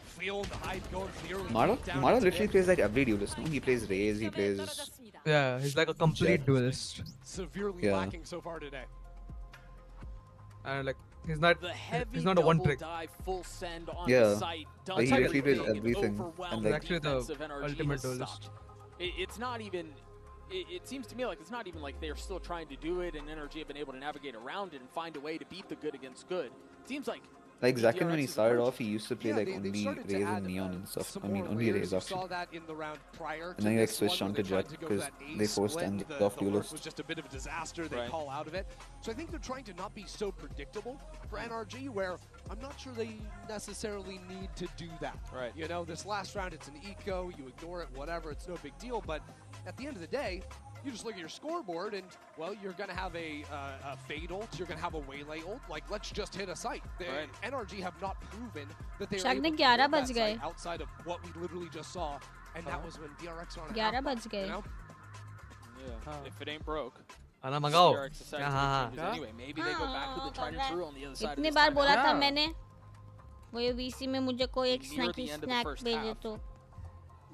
Feeling the hype going for the early Mara takedown Mara into literally mid. plays like every duelist, no? He plays Raze, he plays... Yeah, he's like a complete duelist. Severely Yeah. lacking so far today. And like, he's not The heavy he's not a one double trick. dive full send on Yeah. the site But does he literally plays everything everything. overwhelm And the like, actually the defense of NRG ultimate has duelist. stopped. It's not even, it seems to me like it's not even like they're still trying to do it and NRG have been able to navigate around it and find a way to beat the good against good. It seems like Zakin, when he DRX's started approach- off, he used to play Yeah, like they've only started to Raze add, and Neon and stuff. some I mean, more only layers. Raze You actually. saw that in the round prior And then he like this switched one on where to they tried Jet go because that A they forced split. end The off work duelist. was just a bit of a disaster. They Right. call out of it. So I think they're trying to not be so predictable for NRG, where I'm not sure they necessarily need to do that. Right. You know, this last round, it's an eco. You ignore it, whatever. It's no big deal. But at the end of the day, you just look at your scoreboard and, well, you're going to have a fade ult, you're going to have a waylay ult. Like, let's just hit a site. The NRG have not proven that they are able to hit 11 that बज site गए outside of what we literally just saw. And that was when DRX were on a 11 half बज you गए know? Yeah. If it ain't broke. खाना मंगाओ DRX decides to हाँ make हाँ changes anyway. Maybe they go back to the tried and true on the other side of इतनी this bar time. बोला था Yeah. मैंने वो ये VC में मुझे कोई एक Near the end of the snack first भेजे half. तो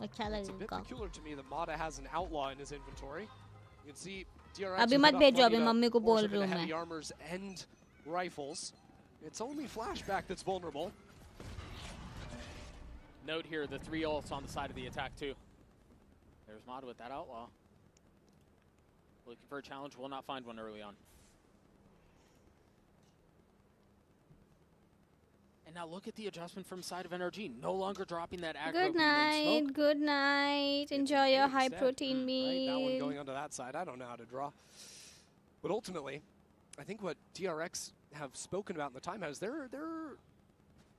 अच्छा It's a bit लगेगा peculiar to me that Mata has an outlaw in his inventory. You can see DRX अभी with मत enough भेजो, money अभी to मम्मी को force बोल him रही into हूँ heavy मैं। armors and rifles. It's only Flashback that's vulnerable. Note here, the 3 ults on the side of the attack too. There's Mata with that outlaw. Looking for a challenge, will not find one early on. And now look at the adjustment from side of NRG. No longer dropping that aggro Good beam and night, smoke. good night. Enjoy your high Instead, protein right, that one meal. going onto that side. I don't know how to draw. But ultimately, I think what DRX have spoken about in the timeout is they're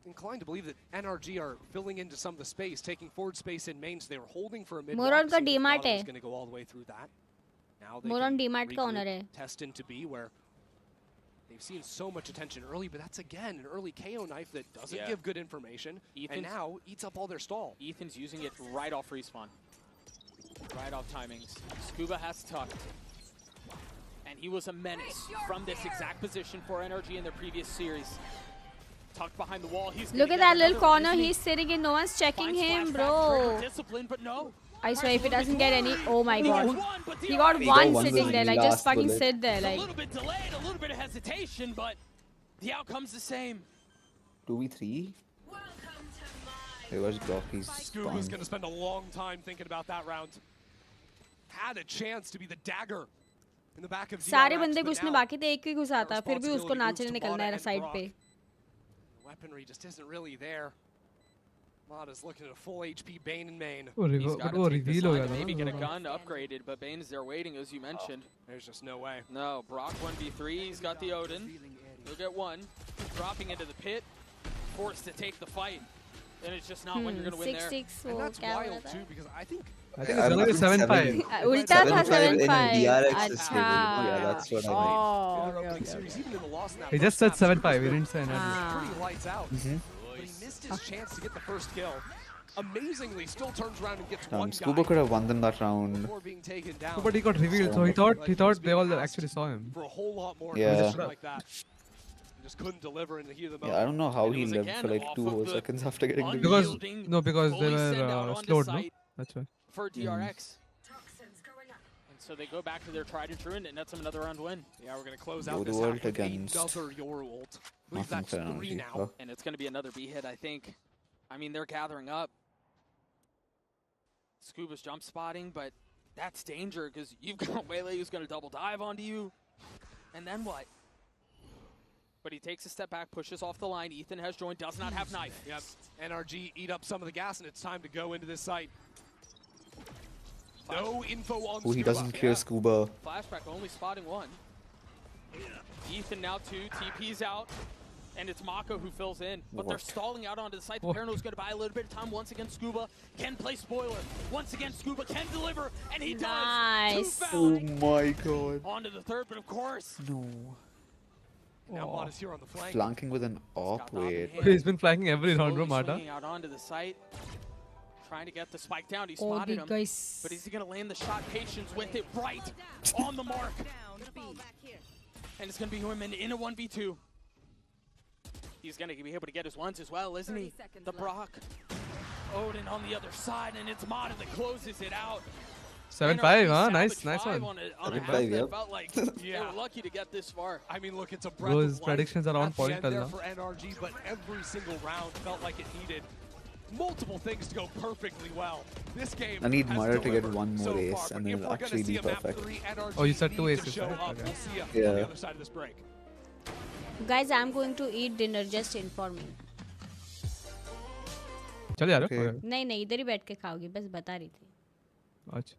inclined to believe that NRG are filling into some of the space, taking forward space in main, so they were holding for a mid मोरन का was DMart है। going to go all the way through that. Now they Moran can DMart का regroup, owner है। test into B, where they've seen so much attention early, but that's again an early KO knife that doesn't Yeah. give good information, and Ethan's- now eats up all their stall. Ethan's using it right off respawn. Right off timings. Scuba has tucked. And he was a menace from this exact position for NRG in their previous series. Tucked behind the wall. He's Look gonna at get that little another corner. Disney. He's sitting in. No one's checking Finds him, flashback, bro. trigger discipline, but no. I swear, if he doesn't get any, oh my He god, got one, but he got He got one one sitting with there, the like just last fucking bullet. sit there, a like. little bit delayed, a little bit of hesitation, but the outcome's the same. 2v3? It was Grocky's Scuba's spawn. going to spend a long time thinking about that round. had a chance to be the dagger in the back of सारे DRX, बंदे but घुसने now बाकी थे, एक ही घुसा था, फिर भी उसको नाचने निकलना है साइड पे. the weaponry just isn't really there. Mada's looking at a full HP Bane and main. He's got to take this line to maybe get a gun upgraded, but Bane is there waiting, as you mentioned. There's just no way. No, Brock 1v3, he's got the Odin. He'll get one. Dropping into the pit, forced to take the fight. And it's just not when you're going to win there. 6-6 And वो that's क्या wild बोला था? too, because I think it's only 7-5. उल्टा था 7-5. DRX is अच्छा. stable. Yeah, that's what I mean. Oh, in our okay, opening okay. series, even in the loss in that He just first said half, 7-5. He didn't say was anything. pretty lights out. But he missed his chance to get the first kill. Amazingly, still turns around and gets one Scuba guy could have won them that round. before being taken down. But he got revealed, so he thought they all actually saw him. For a whole lot more Yeah. position like that. He just couldn't deliver in the heat of the moment. Yeah, I don't know how he lived for like 2 whole seconds after getting revealed. Because they were slowed, no? That's why. For DRX. And so they go back to their tried and true, and it nets them another round win. Yeah, we're going to close Go out to this world half with against another your ult. I believe nothing that's for 3 energy. now. And it's going to be another B hit, I think. I mean, they're gathering up. Scuba's jump spotting, but that's danger because you've got Waylay who's going to double dive onto you. And then what? But he takes a step back, pushes off the line. Ethan has joined, does not have knife. Yep. NRG eat up some of the gas, and it's time to go into this site. No info on Oh, he doesn't clear Scuba. Flashback only spotting one. Ethan now 2, TP's out. And it's Mako who fills in, but they're stalling out onto the site. The Parano's going to buy a little bit of time once again. Scuba can play spoiler. Once again, Scuba can deliver, and he does. Oh my god. Onto the third, but of course. No. Now Mada's here on the flank. Flanking with an op, wait. He's been flanking every round, bro, Mada. Swinging out onto the site, trying to get the spike down. He spotted him, guys. but is he going to land the shot? Patience with it, right on the mark. And it's going to be him in a 1v2. He's going to be able to get his ones as well, isn't he? The Brock. Odin on the other side, and it's Mada that closes it out. 7-5, huh? Nice one. 7-5, yeah. Felt like they were lucky to get this far. I mean, look, it's a breath Those of life predictions are on at the point, end there Alna. for NRG, but every single round felt like it needed multiple things to go perfectly well. This game I need has Mara to get delivered one more so ace, far, and but then if it'll we're gonna actually see be a map perfect. 3, NRG Oh, you said 2 needs to aces, show right? up. Okay. We'll see on Yeah. the other side of this break. Guys, I'm going to eat dinner. Just inform me. चल यार नहीं नहीं इधर ही बैठ के खाओगी बस बता रही थी अच्छा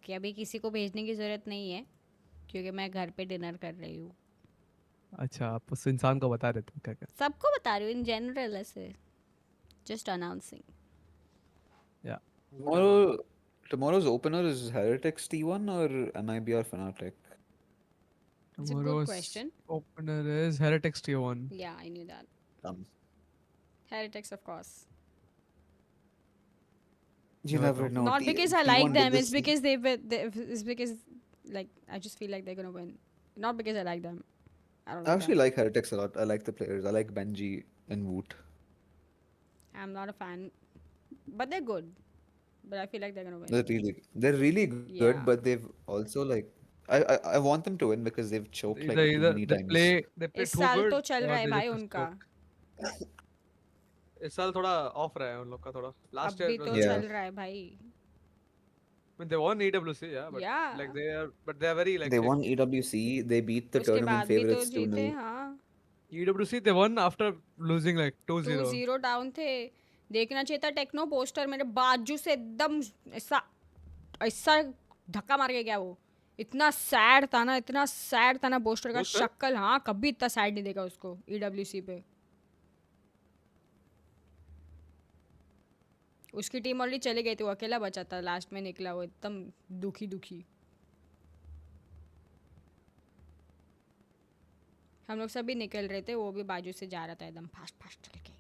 कि अभी किसी को भेजने की जरूरत नहीं है क्योंकि मैं घर पे डिनर कर रही हूँ अच्छा आप उस इंसान को बता रहे थे क्या क्या सबको बता रही हूँ इन जनरल ऐसे just announcing yeah tomorrow's opener is Heretics T1 or NIB or Fnatic? It's a good question. Opener is Heretics Tier 1. Yeah, I knew that. Heretics, of course. You never know. Not because I like them. It's because it's because like I just feel like they're gonna win. Not because I like them. I don't. I actually like Heretics a lot. I like the players. I like Benji and Woot. I'm not a fan, but they're good. But I feel like they're gonna win. They're really good, Yeah. but they've also like I want them to win because they've choked like too many times. They play इस too साल good तो चल or रहा है they भाई just उनका. choke. इस साल थोड़ा ऑफ रहा है उन लोग का थोड़ा. Last अभी year तो Yeah. चल रहा है भाई. I mean, they won EWC, yeah, but Yeah. like they are very like They won EWC. They beat the उसके tournament बाद भी तो favorites जीते 2-0. हाँ. EWC they won after losing like 2-0. 2-0 down थे. देखना चाहिए था टेक्नो पोस्टर मेरे बाजू से एकदम ऐसा ऐसा धक्का मार के गया वो. इतना सैड था ना पोस्टर का शक्ल. हाँ कभी इतना सैड नहीं देखा उसको EWC पे. उसकी टीम ऑलरेडी चले गई थी वो अकेला बचा था लास्ट में निकला वो एकदम दुखी हम लोग सभी निकल रहे थे वो भी बाजू से जा रहा था एकदम फास्ट चल के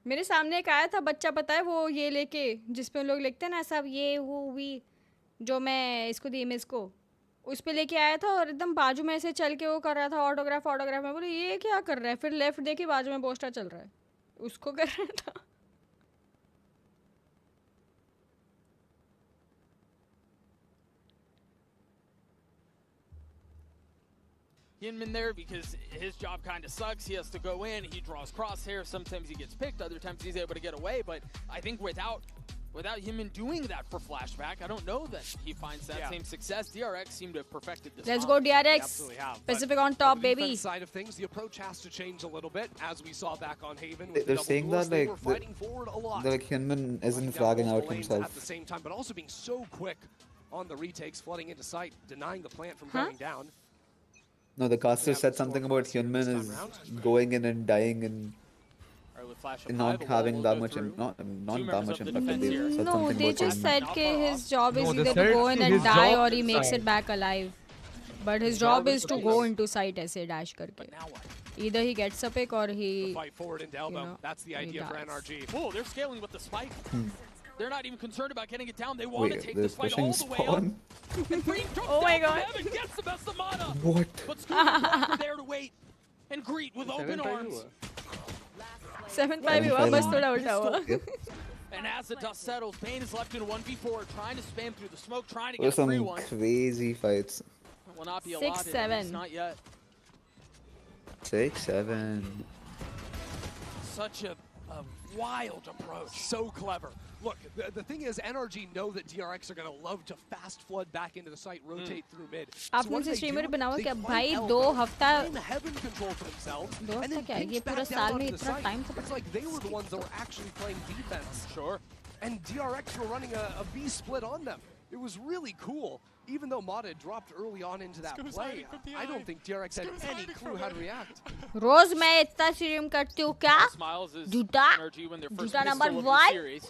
मेरे सामने एक आया था बच्चा पता है वो ये लेके जिसपे लोग लिखते हैं ना सब ये वो भी जो मैं इसको दी इमेज को उस पे लेके आया था और एकदम बाजू में ऐसे चल के वो कर रहा था ऑटोग्राफ में बोले ये क्या कर रहा है फिर लेफ्ट देखी बाजू में पोस्टर चल रहा है उसको कर रहा था Hinman there because his job kind of sucks. He has to go in, he draws crosshairs, sometimes he gets picked, other times he's able to get away, but I think without Hinman doing that for Flashback, I don't know that he finds that same success. DRX seem to have perfected this. Let's go DRX. Pacific on top, baby. On the side of things, the approach has to change a little bit, as we saw back on Haven. They're saying that like Hinman isn't fragging out himself. At the same time, but also being so quick on the retakes, flooding into sight, denying the plant from going down. No, the caster said something about Hyunmin is going in and dying and not having that much, not that much impact. They said No, something they about just Hyunmin. said his job is No, they either to said go in his and die job or he is makes side. it back alive. But his job is to go into sight ऐसे dash करके. Either he gets a pick or he, Fight forward into elbow. That's the idea for NRG. Oh, they're scaling with the spike. They're not even concerned about getting it down. They want to Wait, take they're this fight pushing all the way up. spawn? Oh my god. Evan gets the best of mana. What? But Scuba there to wait and greet with open arms. 7-5 हुआ बस थोड़ा उल्टा हुआ. And as the dust settles, Bane is left in a 1v4, trying to spam through the smoke, trying to Those get a are free some one. crazy fights. Will not be 6-7. allotted, at least not yet. 6-7. Such a wild approach. So clever. Look, the thing is, NRG know that DRX are going to love to fast flood back into the site, rotate through mid. आपने उसे streamer बनाओ क्या भाई 2 हफ्ता heaven control for themselves. 2 हफ्ता क्या है ये पूरा साल में इतना टाइम से It's like they were the ones that were actually playing defense. Sure. And DRX were running a B split on them. It was really cool. Even though Mata had dropped early on into that play, I don't think DRX had any clue how to react. रोज मैं इतना stream करती हूँ क्या? झूठा झूठा number 1.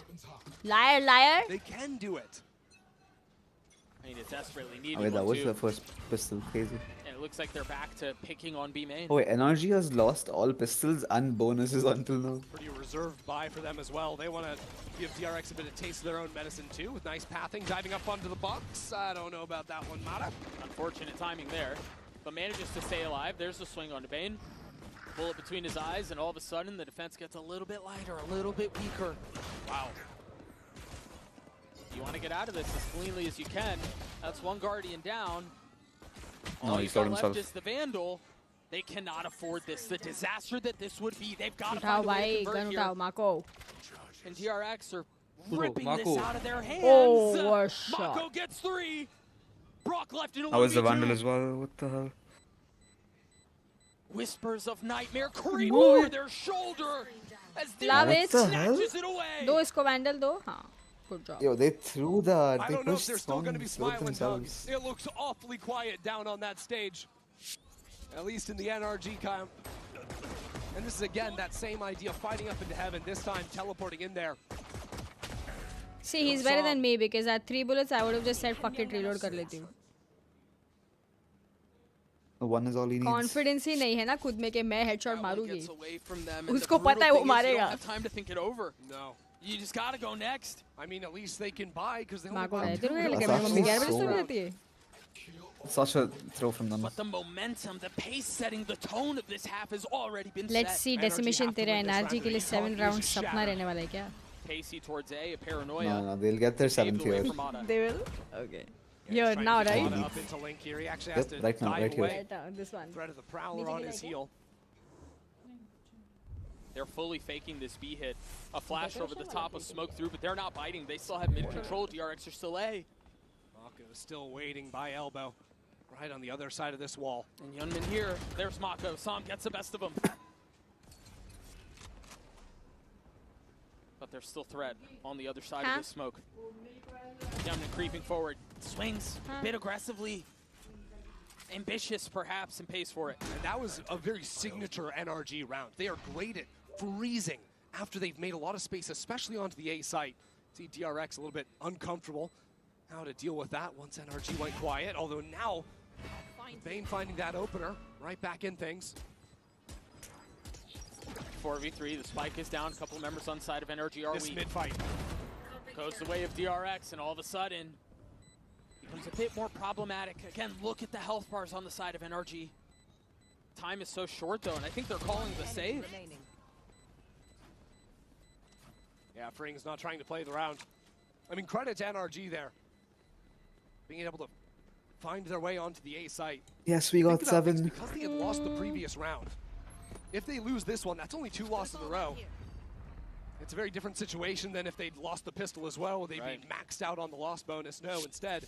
Liar. They can do it. I mean, it's desperately needed. Oh wait, that was the first pistol. Crazy. And it looks like they're back to picking on B main. Oh wait, NRG has lost all pistols and bonuses until now. Pretty reserved buy for them as well. They want to give DRX a bit of taste of their own medicine too, with nice pathing, diving up onto the box. I don't know about that one, Mata. Unfortunate timing there, but manages to stay alive. There's the swing onto Bane. Bullet between his eyes, and all of a sudden the defense gets a little bit lighter, a little bit weaker. Wow. You want to get out of this as cleanly as you can. That's one Guardian down. No, All he you've got killed left himself. is the Vandal. They cannot afford this. The disaster that this would be. They've got to उठाओ find a way भाई to convert gun here. उठाओ माको. And DRX are ripping this Mako. out of their hands. Oh, what a shot. Mako gets 3. Brock left in a How was the 1v2. Vandal as well? What the hell? Whispers of nightmare creep No. over their shoulder as Love DRX it. snatches it away. दो इसको Vandal दो. हाँ. Good job. Yo, they threw that. I They don't know if pushed they're still going to be spawn, smiling themselves. hugs. It looks awfully quiet down on that stage. At least in the NRG camp. And this is again that same idea of fighting up into heaven, this time teleporting in there. See, he's better than me because at 3 bullets I would have just said fuck it, reload कर लेती हूँ. One is all he needs. Confidence ही नहीं है ना खुद में कि मैं headshot मारूंगी. Gets away from them, and the उसको पता है brutal वो thing is you मारेगा. don't have time to think it over. No. You just gotta go next. I mean, at least they can buy because they only माँ को bought रहती 2. हूँ लेकिन मेरी मम्मी 11 बजे सो जाती है. Such a throw from them. But the momentum, the pace setting, the tone of this half has already been Let's set. see decimation तेरे NRG के लिए 7 rounds सपना रहने वाला है क्या? Pacey towards A paranoia. No, they'll get their 7th Paved the way here. for Mata. They will. Okay. Here now, right? Mata up into Link here. He actually has Yep, to right now, dive right here. away. Right now, this one. Threat of the Prowler on his heel. They're fully faking this B hit. A flash over the top, a smoke through, but they're not biting. They still have mid control. DRX are still A. Mako is still waiting by elbow. Right on the other side of this wall. And Yunmin here. There's Mako. Sam gets the best of him. But there's still threat on the other side of this smoke. Yunmin creeping forward. Swings a bit aggressively. Ambitious, perhaps, and pays for it. And that was a very signature NRG round. They are great at freezing after they've made a lot of space, especially onto the A site. See DRX a little bit uncomfortable. How to deal with that once NRG went quiet. Although now, Bane finding that opener, right back in things. 4v3, the spike is down. A couple members on the side of NRG are This weak. mid-fight. Goes the way of DRX, and all of a sudden, becomes a bit more problematic. Again, look at the health bars on the side of NRG. Time is so short, though, and I think they're calling the save. Yeah, Fring's not trying to play the round. I mean, credit to NRG there. Being able to find their way onto the A site. Yes, we got 7. Because they had lost the previous round. If they lose this one, that's only 2 losses in a row. It's a very different situation than if they'd lost the pistol as well. They'd be maxed out on the loss bonus. No, instead,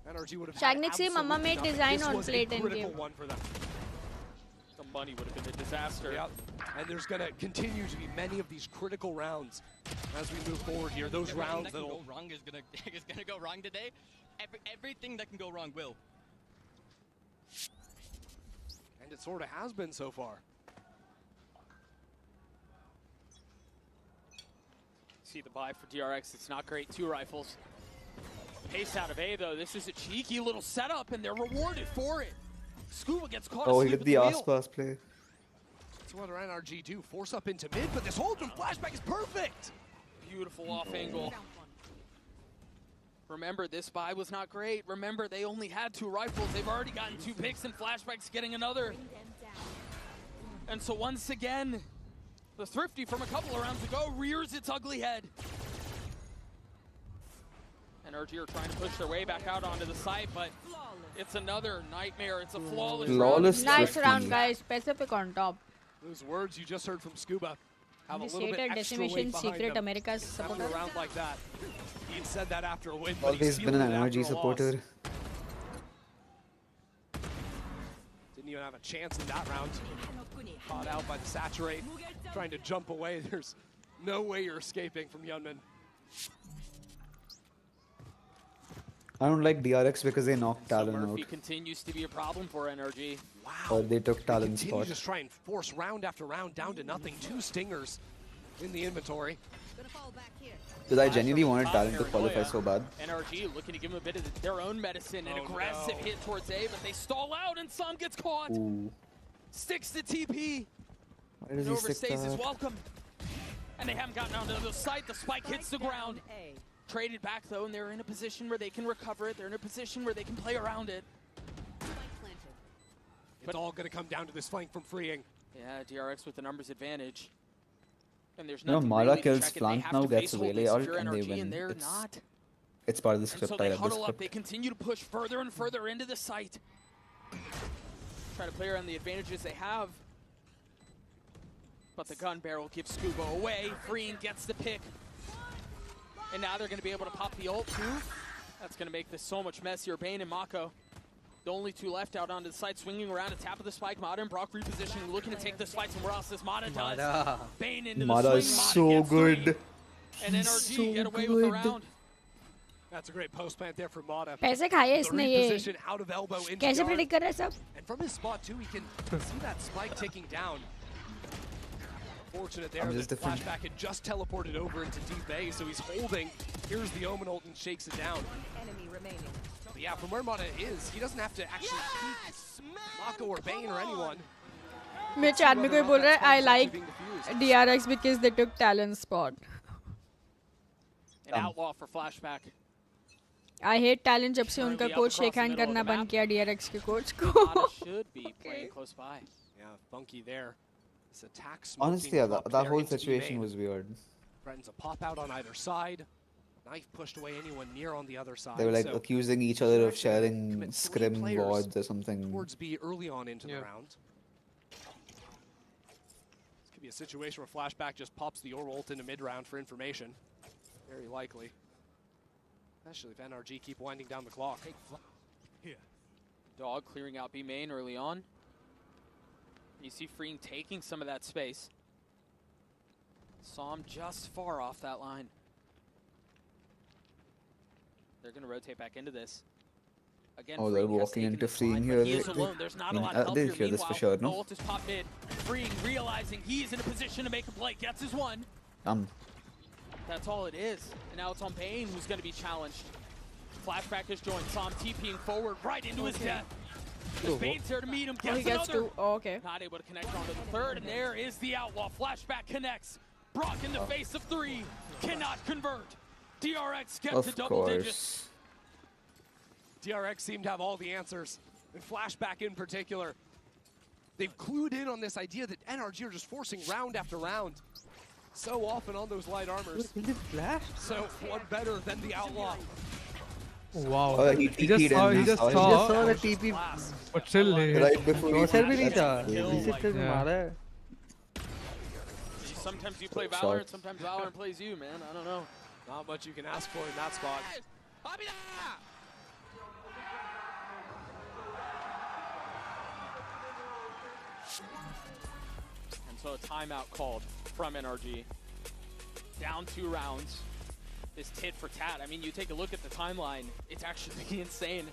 NRG would have had Shagnix Mama made nothing. design This on was plate a and critical game. one for them. The money would have been a disaster. Yep. And there's going to continue to be many of these critical rounds as we move forward here. Those rounds that can that'll go wrong is gonna go wrong today. Everything that can go wrong will. And it sort of has been so far. See the buy for DRX, it's not great. 2 rifles. Pace out of A though, this is a cheeky little setup and they're rewarded for it. Scuba gets caught Oh, asleep he at did the the wheel. ass-pass play. That's what our NRG do. Force up into mid, but this hold from flashback is perfect. Beautiful off angle. Remember, this buy was not great. Remember, they only had 2 rifles. They've already gotten 2 picks and flashback's getting another. And so once again, the Thrifty from a couple of rounds ago rears its ugly head. NRG are trying to push their way back out onto the site, but it's another nightmare. It's a flawless round. Nice round, guys. Pacific on top. Those words you just heard from Scuba have a This little bit hated extra decimation weight behind secret them. America's After supporter. a round like that. He had said that after a win, but Always he's been an feeling it after energy a loss. supporter. Didn't even have a chance in that round. Caught out by the saturate, trying to jump away. There's no way you're escaping from Yunman. I don't like DRX because they knocked Talon out. Murphy continues to be a problem for NRG. Or they took Talon's Continue spot. to just try and force round after round down to nothing. 2 stingers in the inventory. Because I genuinely wanted Talon to qualify so bad. NRG looking to give them a bit of their own medicine. An aggressive hit towards A, but they stall out and Sam gets caught. Ooh. Sticks to TP. Why does And he stick overstays is that? welcome. And they haven't gotten onto the site. The spike hits the ground. Traded back though, and they're in a position where they can recover it. They're in a position where they can play around it. It's all going to come down to this flank from freeing. Yeah, DRX with the numbers advantage. And there's You know, nothing Mara really to kills check it. They flank have now, to gets face hold Wele this ult, if you're and they NRG, win. and they're It's, not. it's part of the And script. so I they read the huddle up. script. They continue to push further and further into the site. Try to play around the advantages they have. But the gun barrel gives Scuba away. Freeing gets the pick. And now they're going to be able to pop the ult too. That's going to make this so much messier. Bane and Mako, the only 2 left out onto the site, swinging around a tap of the spike. Mada and Brock repositioning, looking to take this fight somewhere else. As Mada does. Bane into Mada the is swing. so Mada gets 3. good. And He's NRG so get away with the good. round. That's a great post plant there for Mada. पैसे खाए इसने ये Reposition out of elbow into कैसे yard. Predict कर रहा है सब And from his spot too, he can see that spike ticking down. Fortunate there I'm that just different. Flashback had just teleported over into deep A, so he's holding. Here's the Omen ult and shakes it down. Enemy remaining. But yeah, from where Mada is, he doesn't have to actually keep Mako or Bane or anyone. मेरे chat में कोई बोल रहा है I like DRX because they took Talon's spot. An outlaw for Flashback. I hate Talon जब से उनका Currently coach up shake across the hand middle of करना the बंद map. किया DRX के कोच Mada को. should be playing close by. Yeah, funky there. This attack smoking Honestly, yeah, up that there whole into situation B-main. was weird. Threatens a pop out on either side. Knife pushed away anyone near on the other side. They were like so accusing each other of sharing commit 3 scrim players wards or something. towards B early on into the round. This could be a situation where Flashback just pops the Aura ult into mid-round for information. Very likely. Especially if NRG keep winding down the clock. Dog clearing out B main early on. You see Freeing taking some of that space. Saw him just far off that line. They're going to rotate back into this. Again, Oh, they're Freeing has walking taken into this Freeing line, here. but he is alone. There's not a lot of help They here. hear this for Meanwhile, sure, the no? ult is popped mid. Freeing realizing he's in a position to make a play. Gets his one. That's all it is. And now it's on Bane who's going to be challenged. Flashback has joined. Saw him TPing forward right into his death. Oh. Bane's there to meet him. Oh, he Gets gets another. 2. Oh, okay. Not able to connect onto the third, and there is the outlaw. Flashback connects. Brock in the face of 3. Cannot convert. DRX gets to double digits. DRX seem to have all the answers, and Flashback in particular. They've clued in on this idea that NRG are just forcing round after round so often on those light armors. So what better than the outlaw Wow. He just saw. He just saw the TP. But still, right before crosshair भी नहीं था. crazy. Reset से मारा है. Sometimes you play Valorant, sometimes Valorant plays you, man. I don't know. Not much you can ask for in that spot. And so a timeout called from NRG. Down 2 rounds. This tit for tat. I mean, you take a look at the timeline, it's actually insane.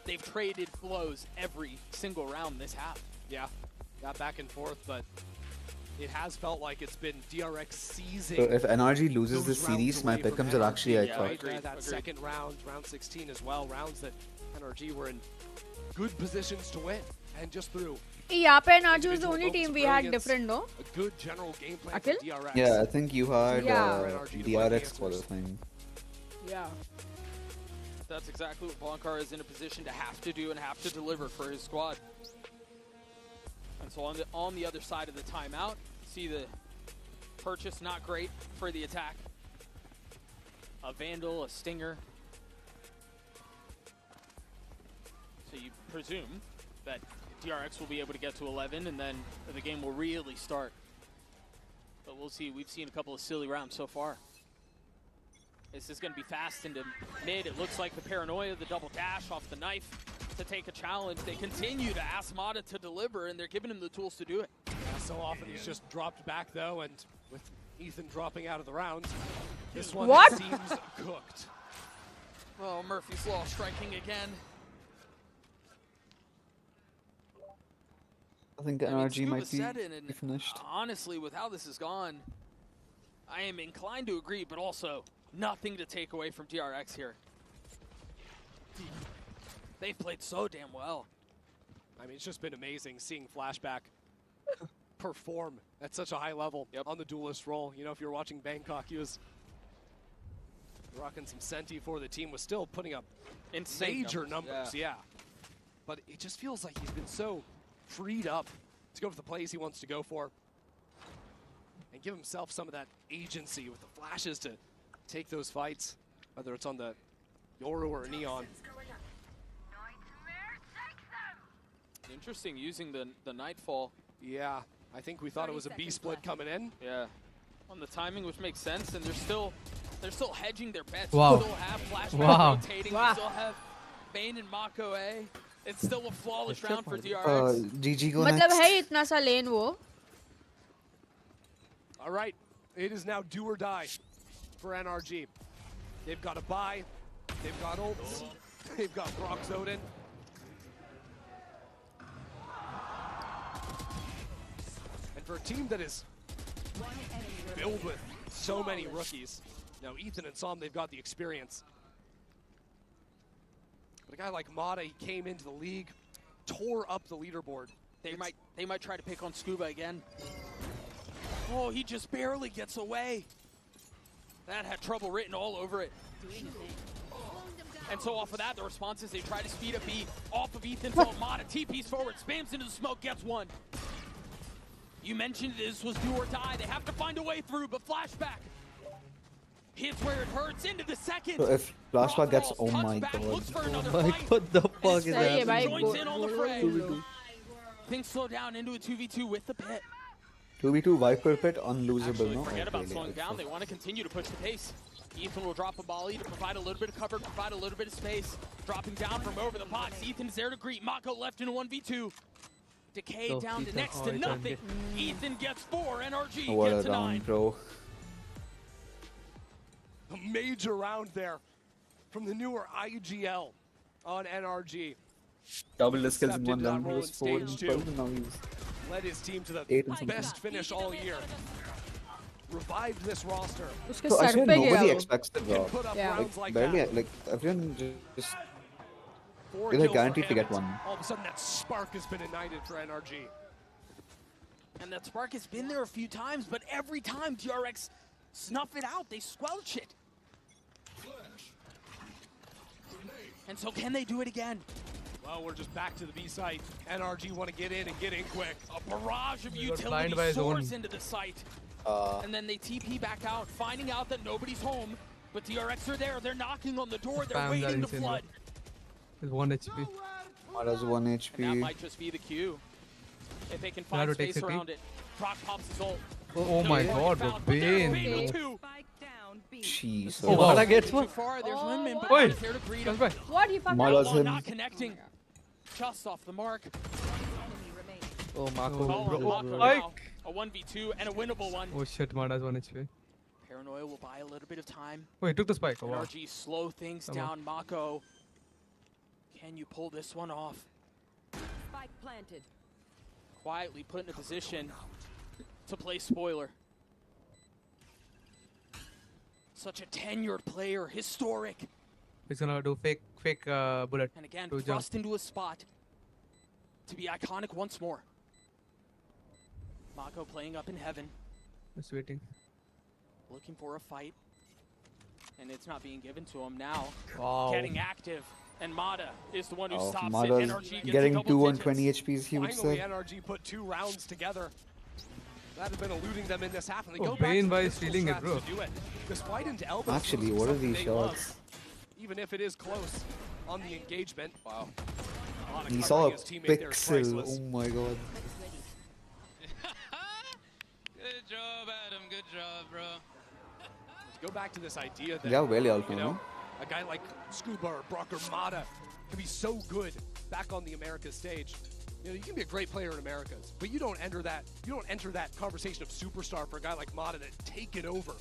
They've traded flows every single round this half. Yeah, got back and forth, but it has felt like it's been DRX seizing. So if NRG loses this series, my pick'ems are actually I thought. That second round, round 16 as well, rounds that NRG were in good positions to win, and just through. यहाँ पे NRG was the only team we had different, no? A good general game plan Akil? for DRX. Yeah, I think you had DRX DRX qualifying. Yeah. That's exactly what Blancard is in a position to have to do and have to deliver for his squad. And so on the other side of the timeout, see the purchase not great for the attack. A Vandal, a Stinger. So you presume that DRX will be able to get to 11 and then the game will really start. But we'll see. We've seen a couple of silly rounds so far. This is going to be fast into mid. It looks like the paranoia, the double dash off the knife to take a challenge. They continue to ask Mata to deliver, and they're giving him the tools to do it. Yeah, so often he's just dropped back, though, and with Ethan dropping out of the rounds, this one seems cooked. Well, Murphy's Law striking again. I think NRG might be finished. Honestly, with how this has gone, I am inclined to agree, but also nothing to take away from DRX here. They've played so damn well. I mean, it's just been amazing seeing Flashback perform at such a high level on the duelist role. You know, if you're watching Bangkok, he was rocking some Senti for the team, was still putting up major numbers, yeah. But it just feels like he's been so freed up to go for the plays he wants to go for and give himself some of that agency with the flashes to take those fights, whether it's on the Yoru or Neon. Interesting using the Nightfall. Yeah, I think we thought it was a B split coming in. Yeah, on the timing, which makes sense, and they're still hedging their bets. Wow. They still have Flashback rotating. They still have Bane and Mako A. It's still a flawless round for DRX. GG go मतलब next. है इतना सा lane वो. All right, it is now do or die for NRG. They've got a buy, they've got ults, they've got Brock Zoden. And for a team that is filled with so many rookies, now Ethan and Som, they've got the experience. But a guy like Mata, he came into the league, tore up the leaderboard. They might try to pick on Scuba again. Oh, he just barely gets away. That had trouble written all over it. And so off of that, the response is they try to speed up B off of Ethan's ult. Mata TP's forward, spams into the smoke, gets one. You mentioned this was do or die. They have to find a way through, but Flashback hits where it hurts into the second. So if Flashback gets, oh my god. What the fuck is that? Joins in on the fray. Things slow down into a 2v2 with the pit. 2v2 Viper Pit, unlosable, no? Forget about Okay, slowing down. They want to continue to push the pace. Ethan will drop a volley to provide a little bit of cover, provide a little bit of space. Dropping down from over the box. Ethan is there to greet. Mako left in a 1v2. Decay down to next to nothing. Ethan gets 4. NRG what gets a to round, 9. bro. A major round there from the newer IGL on NRG. Double the skills in one Accepted that round. He role was in 4 and stage 12 2. and now he's Led his team to the 8 and something. best finish all year. Revived this roster. So I swear nobody expects the drop. Put up Yeah. rounds like Barely, that. like everyone just 4 they're kills guaranteed for to him. get one. All of a sudden that spark has been ignited for NRG. And that spark has been there a few times, but every time DRX snuff it out, they squelch it. And so can they do it again? Well, we're just back to the B site. NRG want to get in and get in quick. A barrage of He got blind utility by his soars own. into the site. And then they TP back out, finding out that nobody's home. But DRX are there. They're knocking on the door. They're Spams are waiting to insane, flood. With 1 HP. Mara's 1 And that HP. might just be the cue. If they can They have find to take space city. around it. Brock pops his ult. Oh my god, bro. Bane, Bane bro. too. Jeez. Oh, wow. Mara gets Too far. There's Linman, but Oi. not here to greet him. What he fucking Mara's Outlaw him. not connecting. Just off the mark. Oh, Mako. Call on bro. Mako now. A 1v2 and a winnable one. Oh shit, Mara's 1 HP. Paranoia will buy a little bit of time. Oh, he took the spike. Oh, wow. NRG slow things Come on. down. Mako, can you pull this one off? Spike planted. Quietly put in a position to play spoiler. Such a tenured player, historic. He's gonna do fake bullet. And again, to jump. thrust into a spot to be iconic once more. Mako playing up in heaven, Just waiting. looking for a fight. And it's not being given to him now. Wow. Getting active. And Mada is the one who stops it. Mara's NRG gets getting a 2 double on digits. 20 HPs, he would Finally, say. NRG put 2 rounds together. That had been eluding them in this half, and they Oh, go back Bane to by pistol stealing it, strats bro. to do it. This fight into elbows Actually, is what are something these they love, shots? even if it is close on the engagement. Wow. A lot of He saw a covering his teammate there is pixel. priceless. Oh my god. Good job, Adam. Good job, bro. Go back to this idea that, Yeah, well, you Alpha, know, no? a guy like Scuba or Brock or Mada can be so good back on the Americas stage. You know, you can be a great player in Americas, but you don't enter that conversation of superstar for a guy like Mada to take it over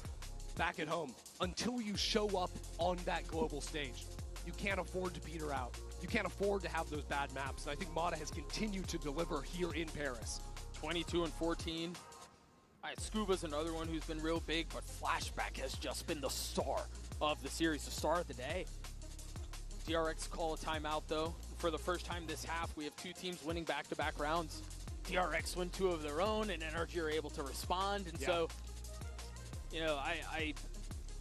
back at home until you show up on that global stage. You can't afford to peter out. You can't afford to have those bad maps. And I think Mada has continued to deliver here in Paris. 22 and 14. All right, Scuba's another one who's been real big, but Flashback has just been the star of the series, the star of the day. DRX call a timeout, though. For the first time this half, we have 2 teams winning back-to-back rounds. DRX win 2 of their own, and NRG are able to respond. And so, you know,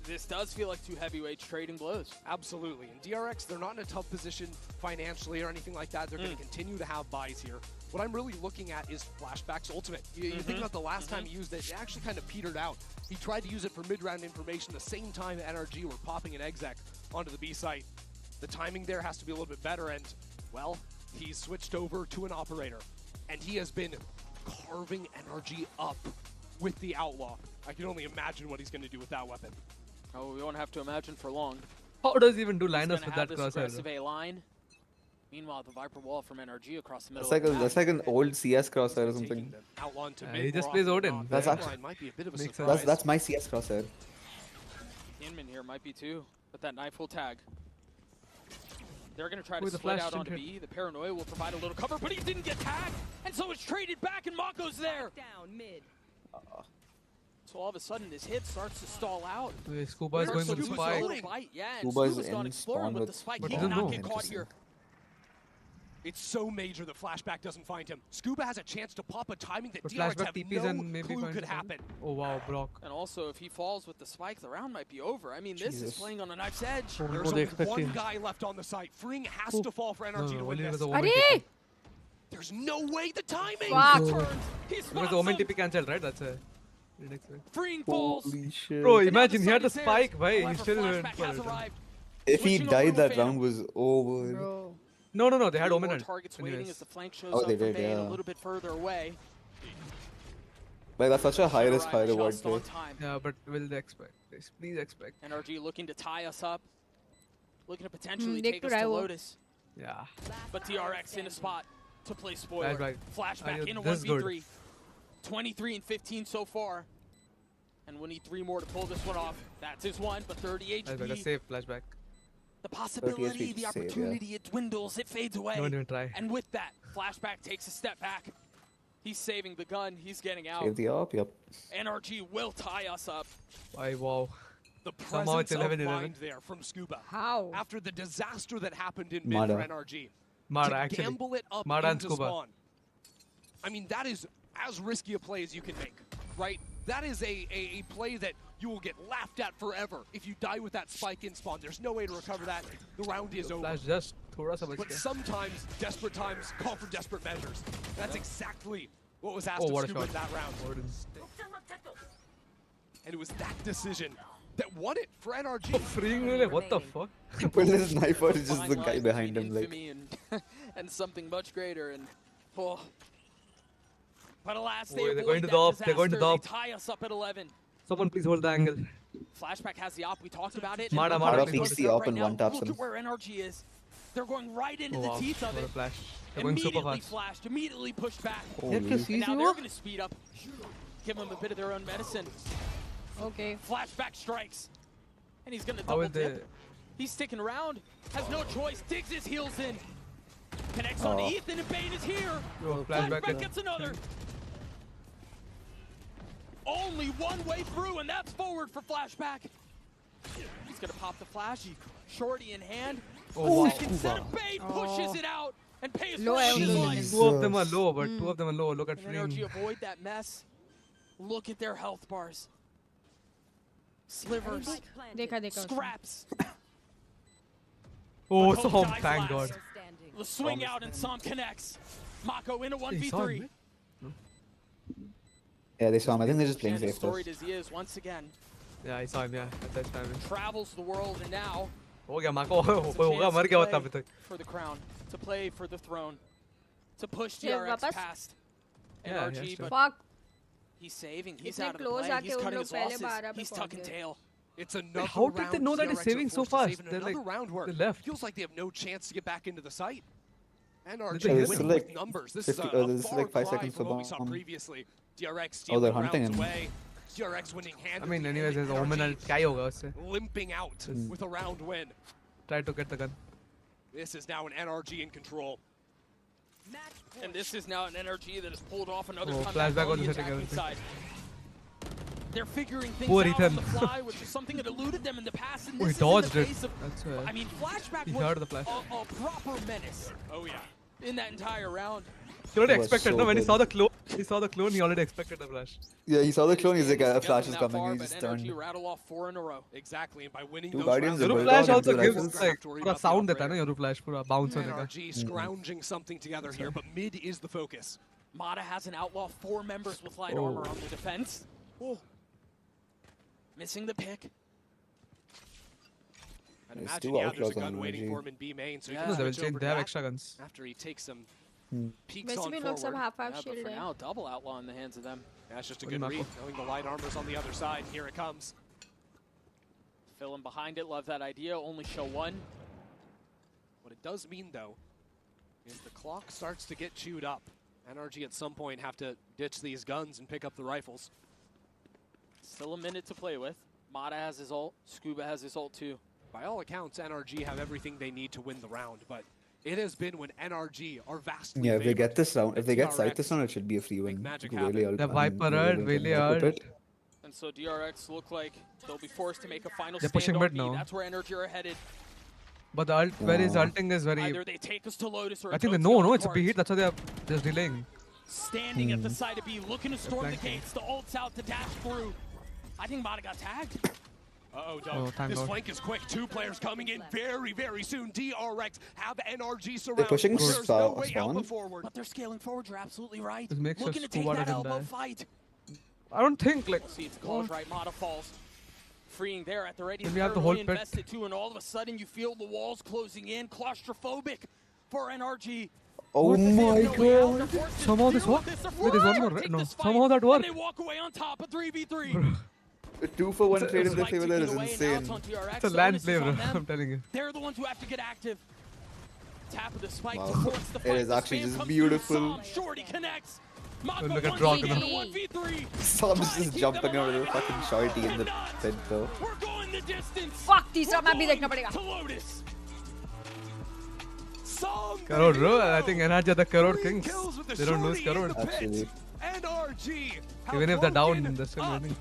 this does feel like 2 heavyweights trading blows. Absolutely. And DRX, they're not in a tough position financially or anything like that. They're going to continue to have buys here. What I'm really looking at is Flashback's ultimate. You think about the last time he used it, it actually kind of petered out. He tried to use it for mid-round information the same time NRG were popping an exec onto the B site. The timing there has to be a little bit better, and, well, he's switched over to an operator. And he has been carving NRG up with the Outlaw. I can only imagine what he's going to do with that weapon. Oh, we won't have to imagine for long. How does he even do He's lineups gonna with have that this crosshair? aggressive A line. Meanwhile, the Viper wall from NRG across the middle. That's like an old CS crosshair or something. Outlaw into Yeah, mid he just more plays often than Odin. not. That's That actually- line might be a bit of a Makes surprise. sense. That's my CS crosshair. Inman here might be too, but that knife will tag. They're going to try Ooh, to the split flash out onto didn't B. The Paranoia will provide a little cover, but he didn't get tagged, and so it's traded back, and Mako's there. Down mid. So all of a sudden, this hit starts to stall out. Scuba is going with the Scuba's a spike. little bite, yeah, and Scuba is Scuba's gone in exploring spawn with the with- spike. but He doesn't cannot know. get caught here. It's so major that Flashback doesn't find him. Scuba has a chance to pop a timing that But DRX flashback have TPs no and maybe clue find could him. happen. Oh wow, block. And also, if he falls with the spike, the round might be over. I mean, this is Jesus. playing on a knife's edge. Oh, There's they only expect one him. guy left on the site. Freeing has to fall for NRG to win only this. with the Omen Adi! TP. There's no way the timing. Fuck. Turns. He Because spots the Omen him. TP cancelled, right? That's a. Freeing falls. Holy shit. Bro, And now imagine he had the side is spike, theirs. bhai. He However, still went Flashback for has it. arrived. If he Switching over died, to that Phantom. round was over. Bro. No, they had Three Omen more on. targets waiting Anyways. as the flank shows Oh, up they for did, Bane a yeah. little bit further away. Like, that's such a high risk, high Arrive reward just on play. time. Yeah, but will they expect? Please expect. NRG looking to tie us up. Looking to potentially Nick take us to Rival. Lotus. Yeah. But DRX in a spot to play spoiler. That's right. Flashback in a This is good. 1v3. 23 and 15 so far. And we'll need 3 more to pull this one off. That's his one, but 30 That's like a HP. safe flashback. The possibility, HP the to save, opportunity, it dwindles, it fades away. Don't even try. And with that, Flashback takes a step back. He's saving the gun, he's getting out. Save the op, yep. NRG will tie us up. Wow. The Somehow it's presence of 11-11. mind there from Scuba. How? After the disaster that happened in mid Mada. for NRG. Mada, to actually. gamble it up Mada and into Scuba. spawn. I mean, that is as risky a play as you can make, right? That is a play that you will get laughed at forever if you die with that spike in spawn. There's no way to recover that. The round is over. Flash just thoda sa bach But gaya. sometimes, desperate times call for desperate measures. That's exactly what was asked Oh, of what a Scuba shot. in that round. Odin. And it was that decision that won it for NRG. Freeing me, like, what the fuck? Pull his knife out, it's just Fine the guy line behind between him. Like, infamy and something much greater. And oh. But alas, they they're avoid going to that the op, they're going to disaster. the They op. tie us up at 11. Someone please hold the angle. Flashback has the op. We talked about it. Mada And Mada look peeks at the it op right and now. one taps Look him. at where NRG is. They're going right into Oh, the wow. teeth of What a it. flash. They're going super Immediately fast. flashed, immediately pushed back. Holy. And now they're going to speed up. Give them a bit of their own medicine. Okay. Flashback strikes. And he's going to How double will they? dip. He's sticking around. Has no choice. Digs his heels in. Connects on Ethan, and Bane is here. Bro, Flashback gets another. Only one way through, and that's forward for Flashback. He's going to pop the flash. Shorty in hand. Oh, wow. Instead of Bane pushes it out and pays Low for his angle. life. Two of them are low, but two of them are low. Look at NRG Freeing. avoid that mess. Look at their health bars. Slivers. देखा Scraps. Oh, But Hope Som, dies thank last. God. The swing out and Som connects. Mako in a He saw 1v3. him, right? yeah, they saw him. I think they're just playing And as safe. storied as he is, once again, Yeah, I saw him, yeah. At that time. travels the world and now हो गया Mako. it's a होगा chance मर to गया होता play अभी तक. for the crown, to play for the throne, to push फिर DRX वापस? past Yeah, NRG, yeah, sure. but Fuck. he's saving. He's इतने out of the close play. आके He's उन cutting लोग his पहले losses. 12 पे He's पहुंच tucking गए. tail. It's another How did round they know that he's DRX are saving so forced to save fast? in They're another like- round where they left. feels like they have no chance to get back into the site. NRG There's winning still with like numbers. This 50 is a this is far like 5 cry seconds from for what we saw bomb. previously. DRX Oh, stealing they're hunting rounds him. away. DRX winning handily. I mean, anyways, and there's Omen and NRG क्या ही होगा उससे? limping out with a round win. Try to get the gun. This is now an NRG in control. And this is now an NRG that has pulled off another Oh, comeback flashback on on the the setting, attacking everything. side. They're figuring things Poor out Ethan. on the fly, which is something that eluded them in the past. And Oh, this he is in the dodged it. face of, That's why. I mean, Flashback He was heard the flash. a proper menace. Oh yeah. In that entire round. He already That was expected, so no? When he good. saw the clone, he already expected the flash. Yeah, he saw the clone. He's like, a Didn't flash get is them that coming. far, He but just NRG turned. rattle off 4 in a row. Exactly. And by winning Two those Guardians rounds, of Yoru Bulldog flash and also two gives rifles. like Worry पूरा about the sound देता है operator. ना Yoru flash पूरा bounce होने का. NRG scrounging something together here, but mid is the focus. Mada has an outlaw 4 members with light Oh. armor on the defense. Missing the pick. I'd There's imagine, two yeah, there's a outlaws gun on waiting NRG. for him in B main, so he Yeah. can No, they will switch change. over They to have that extra guns. after he takes some Hmm. peeks वैसे on भी लोग सब forward. half Yeah, but shield for है. now, double outlaw in the hands of them. That's just a Only good read, Mako. knowing the light armor's on the other side. Here it comes. Fill in behind it. Love that idea. Only show 1. What it does mean, though, is the clock starts to get chewed up. NRG at some point have to ditch these guns and pick up the rifles. Still a minute to play with. Mada has his ult. Scuba has his ult too. By all accounts, NRG have everything they need to win the round, but it has been when NRG are vastly Yeah, if they favored. get this round, if they get DRX sight this round, it should be a free win. magic Really, happen. The Viper really hard, can really work with hard. it. And so DRX look like they'll be forced to make a final They're stand pushing on mid B. now. That's where NRG are headed. But the ult, where his Yeah. ulting is very. Either they take us to Lotus or I think they it's know, OT on no, the it's a cards. beat. That's why they're just delaying. Standing at the side of B, looking to storm the flanking. gates. The ult's out to dash through. I think Mada got tagged. Uh-oh, Doug. Oh, thank This God. flank is quick. 2 players coming in very, very soon. DRX have NRG surrounded. pushing There's spawn- no way out spawn? but forward. But they're scaling forward. You're absolutely right. Just make sure Looking to take Scuba that doesn't elbow die. fight. I don't think like. See, it's calls right. Mada falls. Freeing there at the ready. Then we have the whole pit. invested too, and all of a sudden you feel the walls closing in. Claustrophobic for NRG. Oh my God! Somehow this worked. Wait, there's one more, right? No, somehow that worked. And they walk away on top of 3v3. Bro. A 2-for-1 trade in their favor there is insane. It's a land play, bro. I'm telling you. They're the ones who have to get active. Tap of the spike Wow. to force the fight. It is The actually spam just comes beautiful. through. Som, Shorty connects. Mako Look at 1v1 Drog, and a you know. 1v3. Sam's just jumping out of the fucking shorty in the pit though. We're going the distance. Fuck, तीसरा map भी देखना पड़ेगा. To Lotus. Som Crore, bro. I think NRG are the Crore kings. Kills with the They don't lose shorty in Crore. the pit. Actually. NRG have Even if they're down, woken they're still up. winning.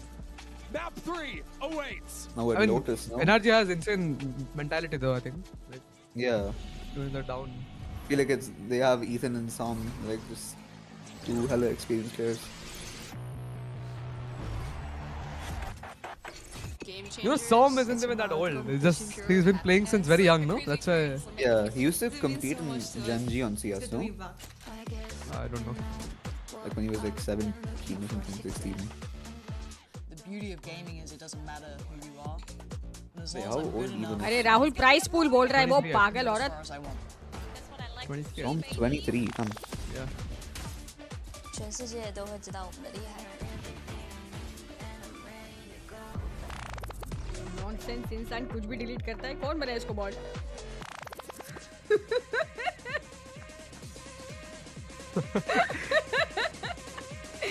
Map 3 awaits. Now we're I mean, Lotus, no? NRG has insane mentality though, I think. Like, Yeah. when they're down. I feel like they have Ethan and Sam, like just 2 hella experienced players. You know, Som isn't even that old. He's been playing since very young, no? That's why. Yeah, he used to compete in Gen G on CS, no? I don't know. Like when he was like 17 or something, 16. beauty of gaming is it doesn't matter who you are. And as Wait, long as how I'm old good even enough, अरे Rahul price pool बोल रहा है वो 23 पागल as औरत. far as I want. From 23, come. Yeah. 全世界都会知道我们的厉害。 nonsense इंसान कुछ भी डिलीट करता है. कौन बनाया इसको बॉट?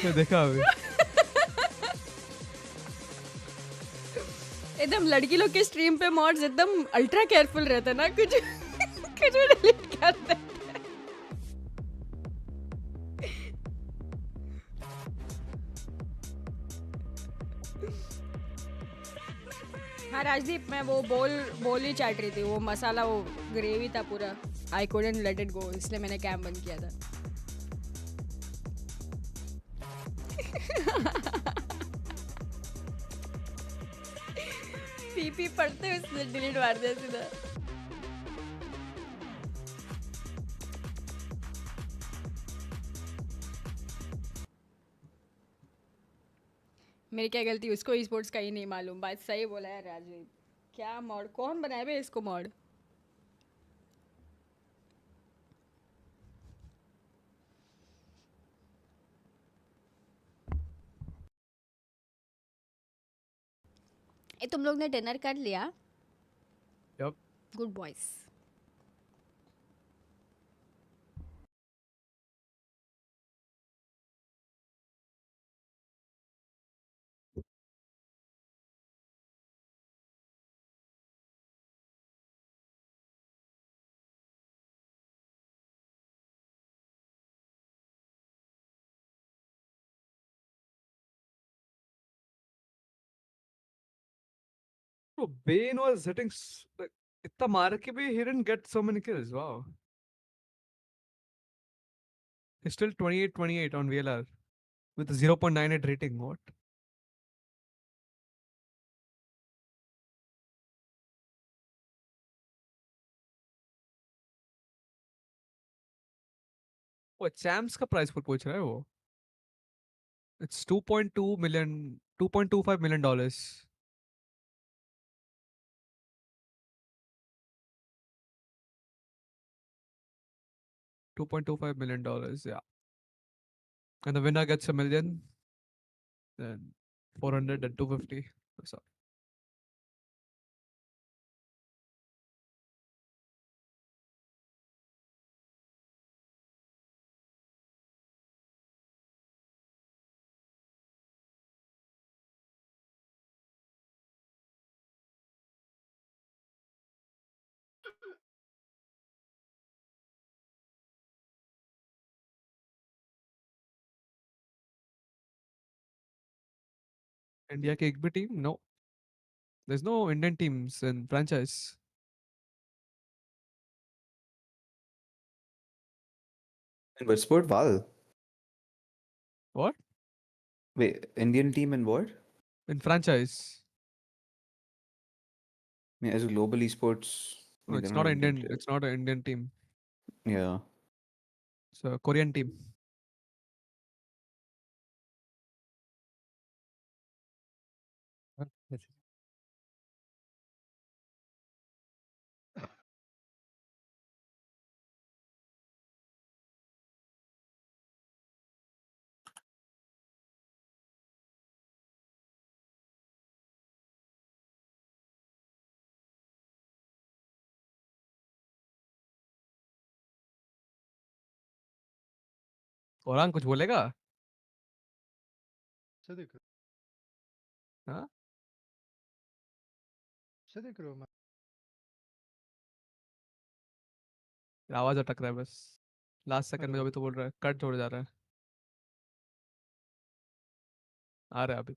मैं देखा अभी. एकदम लड़की लोग के स्ट्रीम पे मॉड्स एकदम अल्ट्रा केयरफुल रहते हैं ना, कुछ कुछ भी डिलीट करते हैं. हाँ राजदीप, मैं वो बोल ही चाट रही थी. वो मसाला, वो ग्रेवी था पूरा. I couldn't let it go, इसलिए मैंने कैम बंद किया था. पीपी पढ़ते हुए इसने डिलीट मार दिया सीधा. मेरी क्या गलती, उसको ई स्पोर्ट्स का ही नहीं मालूम. बात सही बोला है राजवीर. क्या मॉड, कौन बनाया बे इसको मॉड? ए तुम लोग ने डिनर कर लिया? Yep. Good boys. Bro, Bane was hitting like इतना मार के भी he didn't get so many kills. Wow. He's still 28-28 on VLR with a 0.98 rating. What? वो champs का price पर पूछ रहा है वो. It's 2.2 million, $2.25 million. $2.25 million, yeah. And the winner gets $1 million, then 400 and 250. So India के एक भी team? No. There's no Indian teams in franchise. In what sport? Val. What? Wait, Indian team in what? In franchise. I mean, as a global esports. No, it's not Indian. It's not an Indian team. Yeah. It's a Korean team. औरान कुछ बोलेगा? से देख हाँ? से देख रहे हो मैं आवाज अटक रहा है बस. लास्ट सेकंड में जो भी तो बोल रहा है, कट छोड़ जा रहा है. आ रहा है अभी.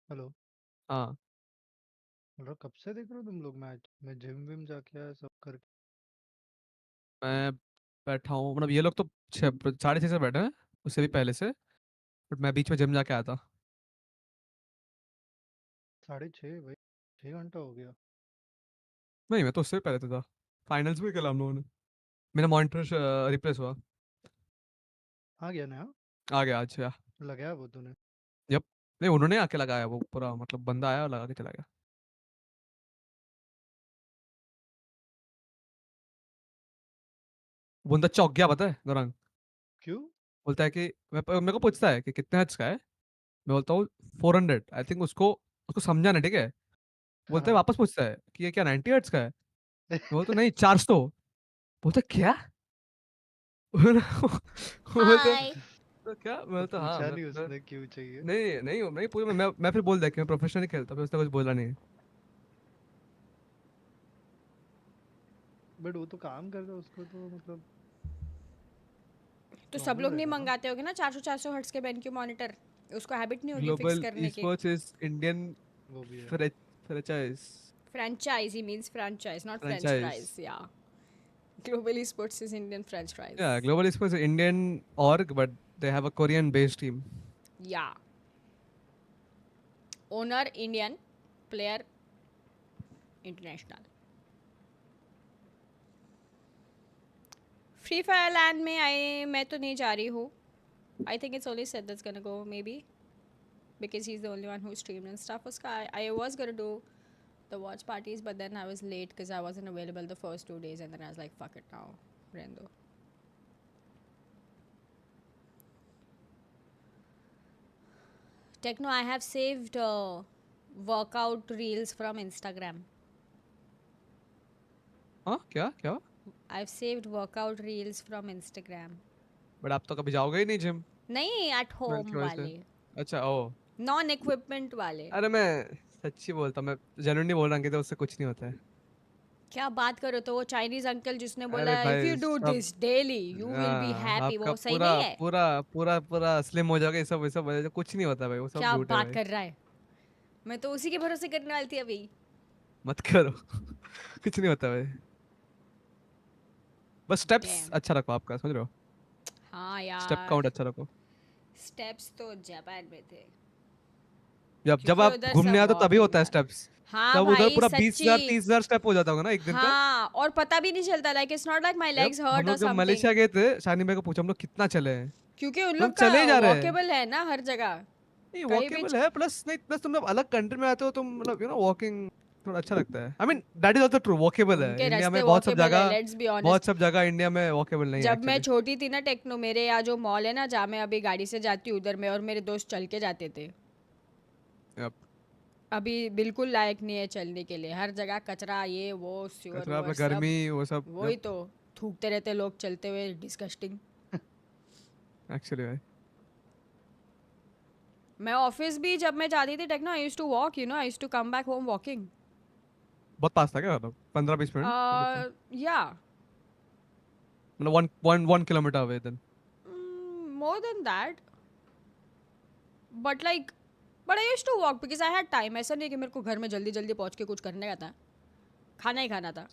हेलो. हाँ. मतलब कब से देख रहे हो तुम लोग मैच? मैं जिम विम जाके आया सब करके. मैं बैठा हूँ, मतलब ये लोग तो 6:30 से बैठे हैं, उससे भी पहले से. बट मैं बीच में जिम जाके आया था. 6:30 भाई, 6 घंटा हो गया. नहीं, मैं तो उससे भी पहले था. फाइनल्स भी खेला हम लोगों ने. मेरा मॉनिटर रिप्लेस हुआ. आ गया ना? आ गया आज. या लगाया वो तूने? यप. नहीं उन्होंने आके लगाया वो पूरा मतलब बंदा आया और लगा के चला गया। वो बंदा चौंक गया पता है गौरंग। क्यों? बोलता है कि मेरे को पूछता है कि कितने हर्ट्ज का है। मैं बोलता हूँ 400। आई थिंक उसको उसको समझा ना ठीक है। बोलता है वापस पूछता है कि ये क्या 90 हर्ट्ज का है। मैं बोलता नहीं 400। बोलता क्या वो बोलता तो क्या मैं बोलता हाँ पूछा नहीं उसने क्यों चाहिए? नहीं नहीं नहीं पूछा मैं फिर बोल दिया कि मैं प्रोफेशनली खेलता हूँ उसने कुछ बोला नहीं। बट वो तो काम करता है उसको तो मतलब तो सब लोग नहीं मंगाते होगे ना 400 हर्ट्ज के BenQ मॉनिटर। उसको हैबिट नहीं होगी फिक्स ग्लोबल करने की। esports is Indian वो भी है franchise. Franchise, he means franchise, not French fries. Yeah. Global esports is Indian French fries. Yeah, global esports is Indian org, but they have a Korean-based team. Yeah. Owner Indian, player international. Free Fire LAN में मैं तो नहीं जा रही हूँ. I think it's only Sid that's gonna go maybe, because he's the only one who streamed and stuff. I was gonna do the watch parties, but then I was late because I wasn't available the first 2 days, and then I was like, fuck it now, Rendo. Techno, I have saved workout reels from Instagram. हाँ क्या क्या? I've saved workout reels from Instagram. But आप तो कभी जाओगे ही नहीं gym? नहीं, at home वाले. अच्छा ओ. Non-equipment वाले. अरे मैं सच्ची बोलता हूँ मैं जेन्युइनली बोल रहा हूँ कि उससे कुछ नहीं होता है। क्या बात करो तो वो चाइनीज अंकल जिसने बोला if you do this daily you will be happy वो सही नहीं है? पूरा स्लिम हो जाओगे सब कुछ नहीं होता भाई वो सब क्या झूठ है। बात कर रहा है? मैं तो उसी के भरोसे करने वाली थी अभी। मत करो कुछ नहीं होता भाई। बस स्टेप्स अच्छा रखो आपका समझ रहे हो? हाँ यार। स्टेप काउंट अच्छा रखो। स्टेप्स तो जापान में थे। जब आप घूमने आते हो तभी होता है स्टेप्स। हाँ तब भाई उधर पूरा सच्ची 20,000-30,000 स्टेप हो जाता होगा ना एक दिन का। हाँ और पता भी नहीं चलता like it's not like my legs hurt or something। Malaysia गए थे शानी भाई को पूछा हम लोग कितना चले हैं क्योंकि उन लोग का वॉकेबल है ना हर जगह। नहीं वॉकेबल है प्लस तुम लोग अलग कंट्री में आते हो तुम मतलब यू नो वॉकिंग थोड़ा अच्छा लगता है। I mean that is also true walkable है इंडिया में बहुत सब जगह इंडिया में वॉकेबल नहीं है। जब मैं छोटी थी ना टेक्नो मेरे यहाँ जो मॉल है ना जहाँ मैं अभी गाड़ी से जाती हूँ उधर में और मेरे दोस्त चल के जाते थे। अभी बिल्कुल लायक नहीं है चलने के लिए हर जगह कचरा ये वो कचरा गर्मी वो सब वही तो थूकते रहते लोग चलते हुए डिस्गस्टिंग। एक्चुअली भाई मैं ऑफिस भी जब मैं जाती थी Techno I used to walk you know I used to come back home walking. बहुत पास था क्या 15-20 मिनट? या मतलब 1 kilometre away then more than that but I used to walk because I had time. ऐसा नहीं कि मेरे को घर में जल्दी जल्दी पहुंच के कुछ करने का था खाना ही खाना था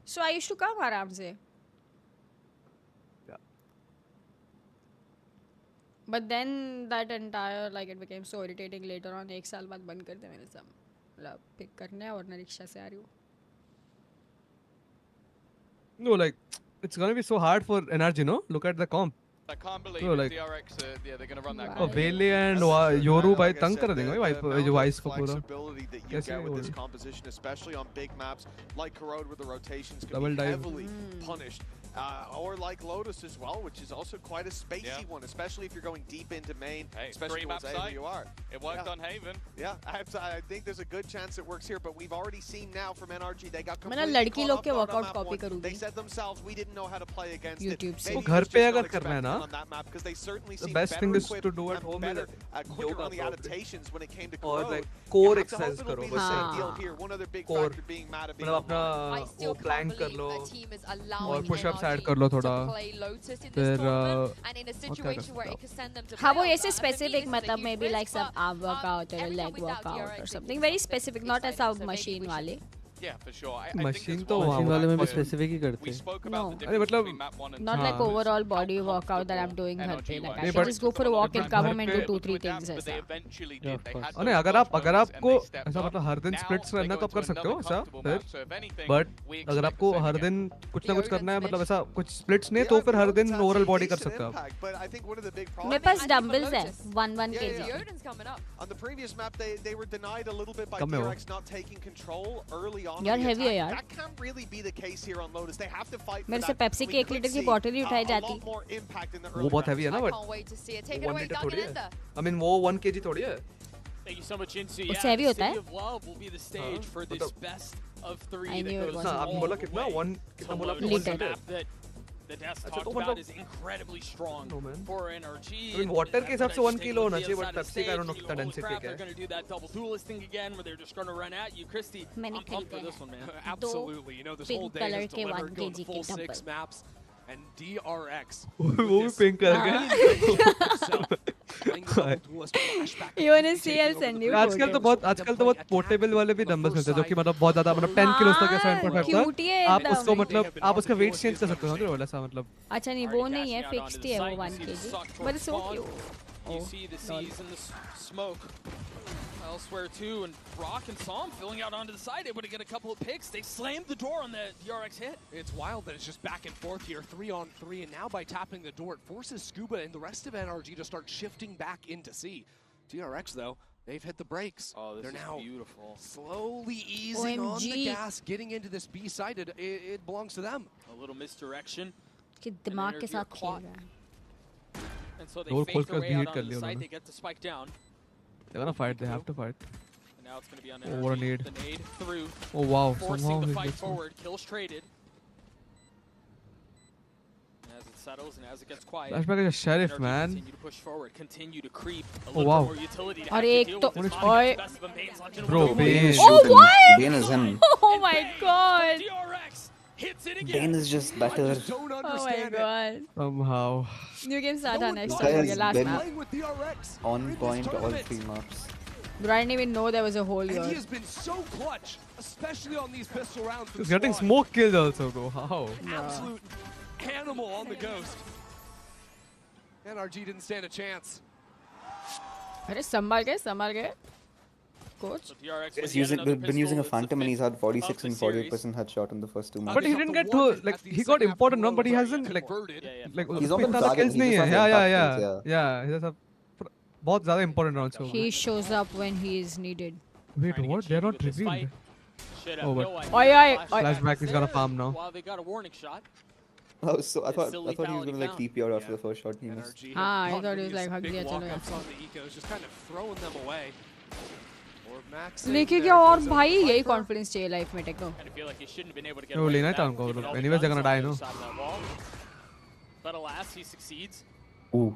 सो आई यूज्ड टू कम आराम से। But then that entire like it became so irritating later on. एक साल बाद बंद कर दिया मैंने सब मतलब पिक करने और ना रिक्शा से आ रही हूँ। No, like it's gonna be so hard for NRG, no? Look at the comp. I can't believe like, DRX, yeah, they're gonna run that. Oh, Vele and Yoru भाई तंग कर देंगे भाई जो वाइस को पूरा। कैसे with this composition, especially on big maps like Corrode, where the rotations can Double be dive. heavily punished. Or like Lotus as well, which is also quite a spacey one, especially if you're going deep into main, especially towards AWR. It worked on Haven. Yeah, I think there's a good chance it works here, but we've already seen now from NRG they got मैं ना completely लड़की लोग के caught up workout on map copy one. करूंगी। They said themselves we didn't know how to play against YouTube it. से। वो घर पे अगर करना है ना because they certainly the seem best better thing is equipped to do at and home better, with quicker on the adaptations when it came to और Corrode. like core You have to hope exercise it'll करो be the same बस deal here. One other big core factor being mad at being मतलब अपना I still वो can't plank कर believe low the team is allowing और push ups NRG add कर लो थोड़ा to play Lotus in this tournament and in a situation where it could send them to हाँ वो playoffs. ऐसे For me, specific this is a मतलब huge maybe like risk, some but, arm workout or every time leg without workout DRX, or it something is very something specific not as exciting, a so maybe machine we वाले। Yeah, for sure. I Machine think तो machine वाले में भी specific ही करते we हैं spoke No. about the अरे difference मतलब between map 1 and Not 2. like overall body workout that I'm doing her day. Like I नहीं, can but- just go for a walk and come home and do घर 2-3 things But they ऐसा. eventually Yeah, did. of They course. had अरे those अगर close अगर moments and आपको they stepped ऐसा up. मतलब हर दिन Now स्प्लिट्स they करना है go तो आप to कर सकते हो another ऐसा comfortable फिर map. So if anything, but we अगर expect आपको the same हर again. दिन कुछ ना कुछ करना है मतलब ऐसा कुछ स्प्लिट्स नहीं तो फिर हर दिन ओवरऑल बॉडी कर सकते हो आप But I think one of the big मेरे problems पास डंबल्स है 1 Yeah, kg. Yoden's coming up. on the previous map, they were denied a little bit by कम है वो। DRX not taking control early on. You're in the heavy है attack. यार। That can't really be the case here on Lotus. They have to fight for मेरे से that. Pepsi We की 1 could litre की see, bottle ही उठाई a जाती। lot more impact in the वो early बहुत rounds. हैवी है ना I but can't wait to see it. Take it 1 away, litre Duncan थोड़ी है Ender. आई मीन वो 1 kg थोड़ी है Thank you so much, Insu. उससे Yeah, heavy the होता City है? of Love will be the stage for this मतलब- best of 3 I that knew it goes was ना आपने all बोला the कितना way 1 कितना to बोला Lotus. आपने The 1 map that the Death अच्छा, talked तो about मतलब- is incredibly strong No, man. for NRG. I mean, water के हिसाब से 1 kilo होना चाहिए, but Pepsi का I don't know कितना density crap, क्या they're है। going to do that double duelist thing again where they're just going to run at you. Christy, मैंने I'm pumped for खरीदे this one, man. Absolutely. You know, this pink whole day color has के 1 delivered going kg full के 6 dumbbell. maps. And DRX. वो भी pink colour का You wanna see? I'll send you आजकल तो बहुत portable वाले भी डंबल्स मिलते हैं जो कि मतलब बहुत ज्यादा मतलब 10 किलो तक या 7.5 cute ही है तक आप एकदम। उसको मतलब आप उसका वेट चेंज कर सकते हो समझ रहे हो ऐसा मतलब अच्छा नहीं वो नहीं है फिक्स्ड ही है वो 1 kg but it's so cute. You see the C's and the smoke elsewhere too, and Brock and Psalm filling out onto the side, able to get a couple of picks. They slammed the door on the DRX hit. It's wild that it's just back and forth here, 3-on-3, and now by tapping the door, it forces Scuba and the rest of NRG to start shifting back into C. DRX, though, they've hit the brakes. Oh, this They're is now beautiful. slowly easing on the OMG. gas, getting into this B side. It belongs to them. A little misdirection. कि दिमाग के साथ खेल रहा है। And so they Door fake खोल their के way beat out कर onto लिया the side. उन्होंने। They get the spike down. they're gonna fight they have to fight And now it's going to be on Oh, what a NRG. nade. The nade through. oh wow Forcing somehow the he fight gets one. forward. Kills traded. And as it settles and as it gets quiet. Flashback is a sheriff, NRG man. Continue to push forward. Continue to creep. A Oh, little wow. bit more utility to और have to एक deal तो with this. ओए Best of them, Bane's legend Bro, will Bane is Oh, shooting. what? Bane is him. Oh my god. DRX hits it again. Bane is just better. Don't Oh my understand it. god. somehow New game start on next This guy time. has Last been map. Playing with DRX on in this point all tournament. 3 maps. Bro, I didn't even know there was a hole And he here. has been so clutch, especially on these pistol rounds. for the he's getting squad. smoke kills also bro how Absolute animal on the ghost. NRG didn't stand a chance. अरे संभाल गए coach. So DRX He's with yet using, another been using a pistol. It's the phantom and he's had 46 of the and series. 48% headshot in the first 2 but maps. he didn't get to like he got important one but he hasn't like like He's not been इतना target, kills he नहीं just है has yeah impact kills, yeah he does have बहुत ज़्यादा important rounds हो He shows up when he is needed. wait what they're not revealed Should Oh, have but- no idea. Oi, oi, oi. Flashback is gonna farm now. While they got a warning shot. Oh, so I It's thought still he was lethality gonna like found. TP out after the first shot he missed. NRG Ah, I have thought it was these like hug big दिया, चलो walk-ups यार। on the ecos, just kind of throwing them away. Or Max लेके in क्या there, और goes a भाई यही Viper. confidence चाहिए life में टेको। Kind of feel like he shouldn't have been able to get वो away लेना with था that, उनको, given all the anyways they're guns gonna on die, the no? other side of that wall. But alas, he succeeds. Ooh.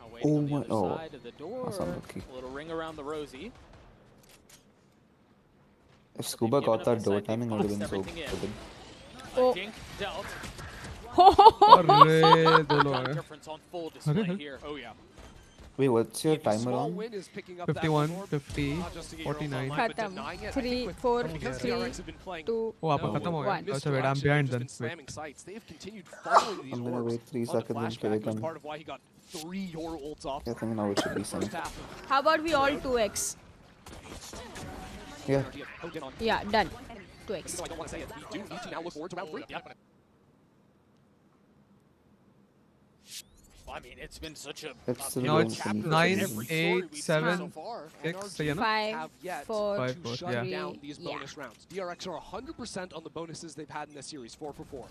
Now waiting on the my- other oh, side of the door. that's unlucky. A little ring around the Rosie. If Scuba got that door timing, it would have been so Everything in. good. Oh. Dink dealt. अरे दो लोग हैं Difference on full display here. Oh yeah. Wait, what's your timer Small on? win is picking up that 51 orb, 50 not just to get your own 49 online, but खत्म। denying it. I 3 think with- 4 because 3 DRX have been playing 2 वो आपका खत्म हो गया One. अच्छा wait I'm misdirection, behind just then been wait slamming sights. They have continued following these I'm gonna orbs wait 3 onto seconds and Flashback, click was on. part of why he got 3 your ults off I think now it should be first same. half. How about we all 2x? Yeah. Yeah, done. 2x. So I don't want to say it. We do need to now look forward to round 3. I mean, it's been such a It's still now going it's to be 9 every story 8 we've seen 7 so far. 6 सही है ना 5 Have yet 4 Five, to four, shut yeah. down these Yeah. bonus rounds. DRX are 100% on the bonuses they've had in this series, 4 for 4.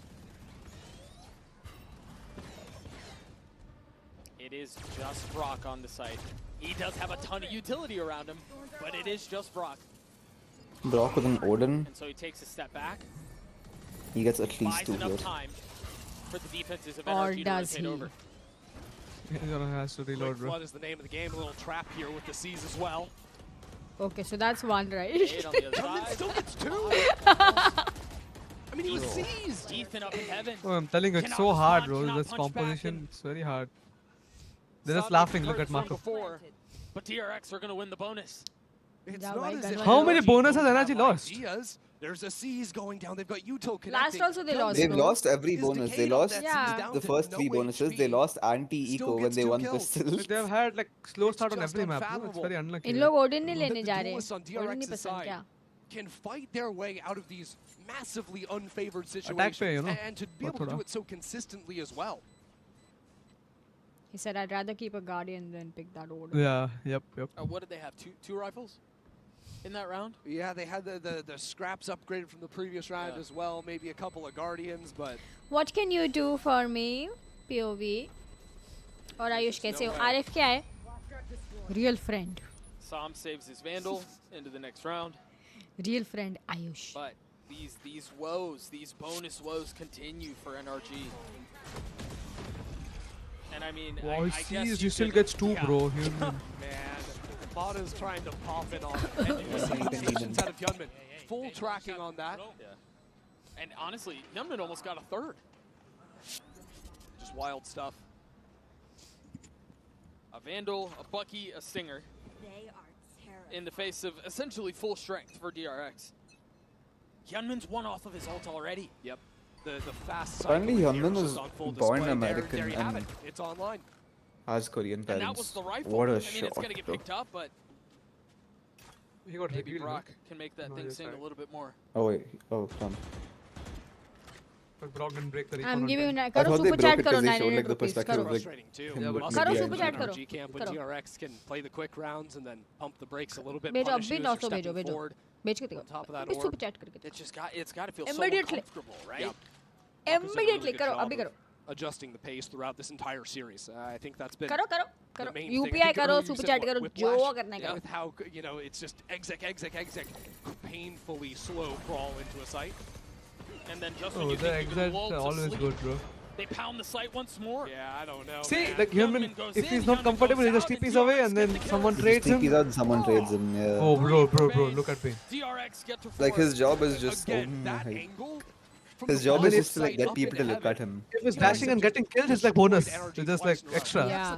It is just Brock on the site. He does have a ton of utility around him, but it is just Brock. Brock with an Odin, And so he takes a step back, he gets at least buys 2 enough here. time for the defenses of Or NRG to does rotate he? over. he's gonna has to Quick reload bro Flood is the name of the game. A little trap here with the C's as well. Okay, so that's one, right? Nade on the other Tundon side. still gets 2. I mean, he was seized. Ethan up in heaven. oh, I'm telling you it's Cannot so hard respond, bro cannot this punch back, composition and- it's very hard they're just Saw laughing the look at curse from Marco before, but DRX are going to win the bonus. It's Yeah, not why as can't if I- How many NRG bonuses don't NRG have lost? ideas. There's a C's going down. They've got Uto connecting. Last also they lost. They've lost every Is bonus. They decayed off lost that the first 3 bonuses. They lost anti-eco Still when gets they 2 won kills. pistols. They've had like slow start on just every map. No? It's unfathomable. very unlucky. इन लोग Odin नहीं लेने The जा रहे duelists on Odin नहीं DRX's पसंद क्या side can fight their way out of these massively unfavored Attack situations पे, you know, and to be able to do it so consistently as well. He said I'd rather keep a guardian than pick that order. Yeah, yep. What did they have? Two rifles in that round? Yeah, they had the scraps upgraded from the previous round as well. Maybe a couple of guardians, but What can you do for me, POV? और आयुष कैसे हो? आरिफ क्या है? Real friend. Sam saves his Vandal into the next round. Real friend Ayush. But these woes, these bonus woes continue for NRG. And I mean, Wow, I guess he still gets 2, bro. man, Bada's trying to pop it on positions out of Hyunmin. Full tracking on that. Yeah. And honestly, Hyunmin almost got a third. Just wild stuff. A Vandal, a Bucky, a Stinger. In the face of essentially full strength for DRX. Hyunmin's one off of his ult already. Yep. The fast Apparently Hyunmin was on full born display. American There you have and it. It's online. has Korean And that parents. was the rifle. What a I mean, shot, it's going to get bro. picked up, but He got maybe revealed, Brock no? can make that No, thing yes, sing right. a little bit more. Oh wait, come. But Brock didn't break the recon I'm on giving time. करो thought they super broke chat it करो 'cause they showed 900 like the rupees perspective करो of like Frustrating too. him But looking करो behind super him. chat करो NRG camp when करो DRX can play the quick rounds and then pump the brakes a little bit. भेजो punish अभी you as 900 you're भेजो stepping भेजो forward भेज के on top of that देखो orb. super chat करके It's got to feel so Immediately. uncomfortable, right? Yeah. Immediately करो अभी करो Adjusting the pace throughout this entire series. I think that's been करो करो the करो main thing. I UPI think करो earlier you super said chat what, करो Whiplash, जो करना है with how it's just exec, painfully slow crawl into a site. And then just when Oh, you the think you're exits lulled are to always sleep, good, bro. they pound the site once more. Yeah, I don't know. See, man. like Hyunmin, if he's not comfortable, he just TPs away and then someone trades him. TPs out and someone trades him. Yeah. Oh, bro, look at me. DRX get to Like his job is just his job is just to like get people to look at him. If he's dashing and getting killed, it's like bonus. It's just like extra. Yeah.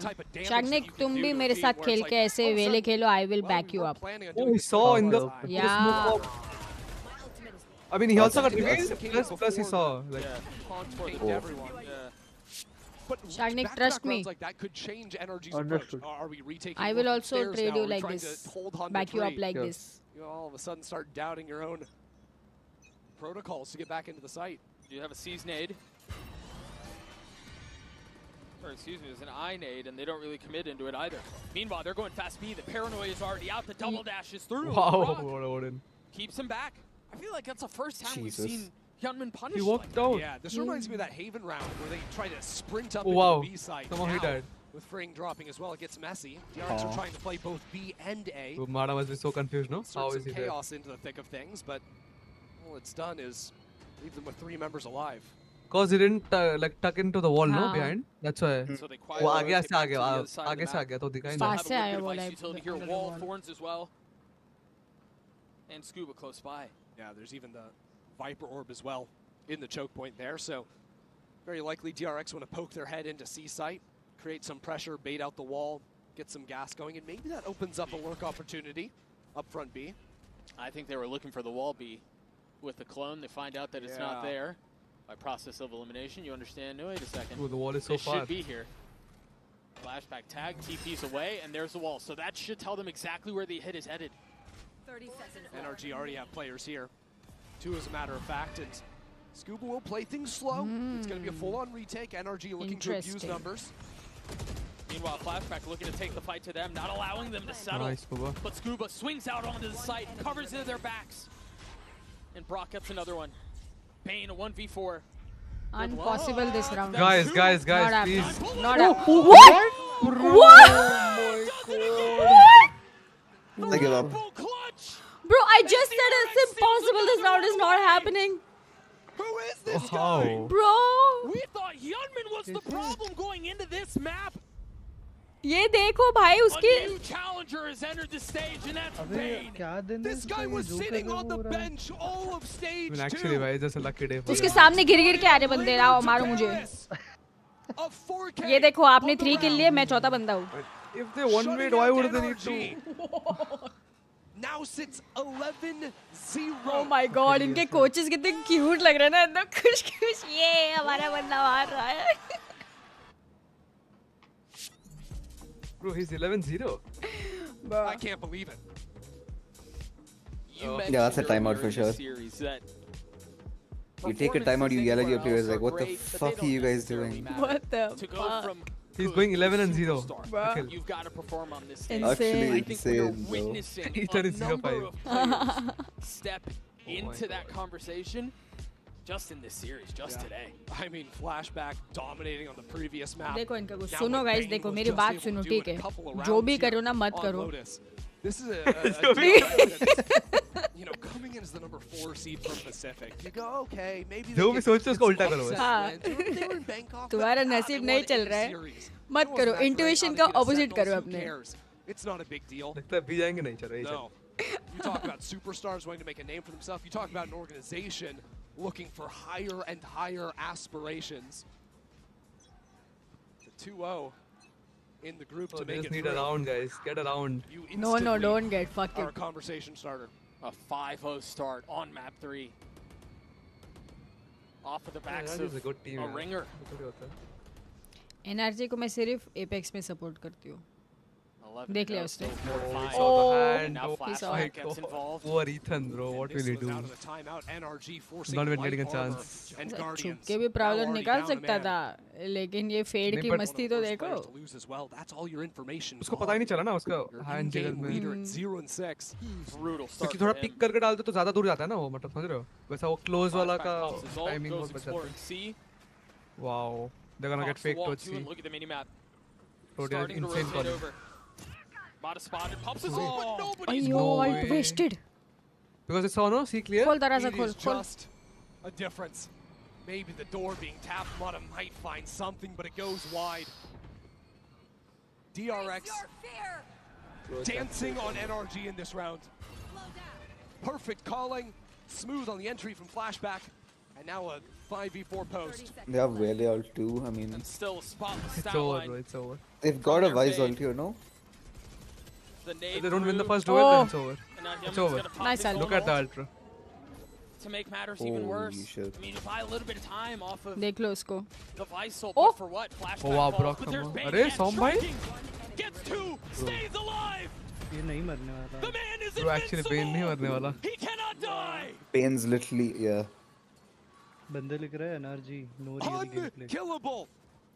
Shagnik तुम भी मेरे साथ खेल के ऐसे वेले खेलो I will back you up. Oh, he saw in the Yeah. smoke. I mean, he also got revealed. Plus he saw. Like, Shagnik, trust me. Like that could change NRG's Understood. approach. Are we retaking I will more also stairs trade now? you Are we like trying this. to hold on to Back you up three? like this. You all of a sudden start doubting your own protocols to get back into the site. Do you have a C's nade? Or excuse me, there's an I nade, and they don't really commit into it either. Meanwhile, they're going fast B. The paranoia is already out. The double dash is through. wow, Brock what a Odin. keeps him back. I feel like that's the first time Jesus. we've seen Hyunmin punished. He walked like down. Yeah, this reminds me of that Haven round where they try to sprint up Oh, into wow. the B side. Somehow he Now, died. with Fring dropping as well, it gets messy. DRX are trying to play both B and A. So Mada must be so confused, no? Insert How some is he there? chaos into the thick of things, but all it's done is leave them with 3 members alive. Cause he didn't like tuck into the wall, no, हाँ. behind. That's why. So they वो quietly आगे rotate से आ back to the गया, other side of the आगे से आ map. गया तो दिखा ही Still नहीं. have Fast a से little आया bit of वो ice like utility here. under the Wall, wall. Thorns as well. And Scuba close by. Yeah, there's even the Viper Orb as well in the choke point there, so very likely DRX want to poke their head into C site, create some pressure, bait out the wall, get some gas going, and maybe that opens up a work opportunity up front B. I think they were looking for the wall B with the clone. They find out that it's not Yeah. there. By process of elimination, you understand? No, wait a second. Ooh, the wall is so They far. should be here. Flashback tag, TP's away, and there's the wall. So that should tell them exactly where the hit is headed. 30 seconds. NRG already have players here. 2 as a matter of fact, and Scuba will play things slow. It's going to be a full-on retake. NRG looking to abuse Interesting. numbers. Meanwhile, Flashback looking to take the fight to them, not allowing them to settle. Nice, Scuba. But Scuba swings out onto the site, covers into their backs. And Brock gets another one. Bane, a 1v4. Impossible this round. Guys, Not please. happening. Not Oh, happening. what? What? I give up. Bro, I just said it's impossible. This round is not happening. Who is this How? guy? Bro. We thought Hyunmin was the problem going into this map. ये देखो भाई A उसकी new challenger has entered the stage, and that's अबे Bane. क्या दिन है This guy was sitting on the bench all of I stage mean, 2. actually, why it's just a lucky day for उसके him. सामने गिर के आ रहे बंदे आओ मारो मुझे Of 4K ये देखो आपने 3 किल लिए मैं चौथा बंदा हूँ If they one way, why would they need to? now sits 11-0. Oh my god, इनके coaches कितने cute लग रहे हैं ना, एकदम खुश-खुश, ये हमारा बंदा मार रहा है. Bro, he's 11-0. I can't believe it. Yeah, that's a timeout for sure. You take a timeout, you yell at your players like, what the fuck are you guys doing? What the fuck? He's going 11-0. You've got to perform on this stage. Actually, I think we're witnessing a number of players step into that conversation just in this series, just today. I mean, Flashback dominating on the previous map. देखो इनका कुछ सुनो guys, देखो मेरी बात सुनो, ठीक है? जो भी करो ना मत करो. This is a deal that's, you know, coming in as the number 4 seed from Pacific. You go, okay, maybe जो भी सोचते हो उसको उल्टा करो. हाँ. तुम्हारा नसीब नहीं चल रहा है. मत करो. Intuition का opposite करो अपने. It's not a big deal. लगता है भी जाएंगे नहीं चल रहा है. No. You talk about superstars wanting to make a name for themselves. You talk about an organization looking for higher and higher aspirations. The 2-0 in the group to make it. Just need a round, guys. Get a round. No, don't get. Fuck it. Our conversation starter. A 5-0 start on map 3. Off of the backs of a ringer. NRG को मैं सिर्फ Apex में support करती हूँ. देख लिया उसने. Poor Ethan, bro. What will he do? Not even getting a chance. छुप के भी Prowler निकाल सकता था, लेकिन ये fade की मस्ती तो देखो. उसको पता ही नहीं चला ना उसका hand jiggle में. 0-6. क्योंकि थोड़ा pick करके डालते तो ज़्यादा दूर जाता है ना वो, मतलब समझ रहे हो? वैसा वो close वाला का timing बहुत बचाता है. Wow, they're gonna get fake towards C. Look at the mini map. Starting to rotate over. Bada spotted, pops his ult, but nobody's ult wasted. Because it's on, no? See clear? खोल दरवाजा खोल. It is just a difference. Maybe the door being tapped, Mata might find something, but it goes wide. DRX dancing on NRG in this round. Perfect calling, smooth on the entry from Flashback, and now a 5v4 post. They have Wele ult too, I mean... And still a spotless It's over, bro, it's over. They've got a Vice ult here, no? If they don't win the first duel, then it's over. It's over. Nice ult. Look at the ultra. To make matters even worse, I mean, you buy a little bit of time off of देख लो उसको. the Vice ult, but for what? Flashback Oh wow, bro, but there's come on. Bane अरे again, Som भाई? striking, gets 2, stays alive! ये नहीं मरने वाला. The man is Bro, actually Bane नहीं मरने वाला. He cannot die! Bane's literally, yeah. बंदे लिख रहे हैं NRG, no real gameplay. Unkillable!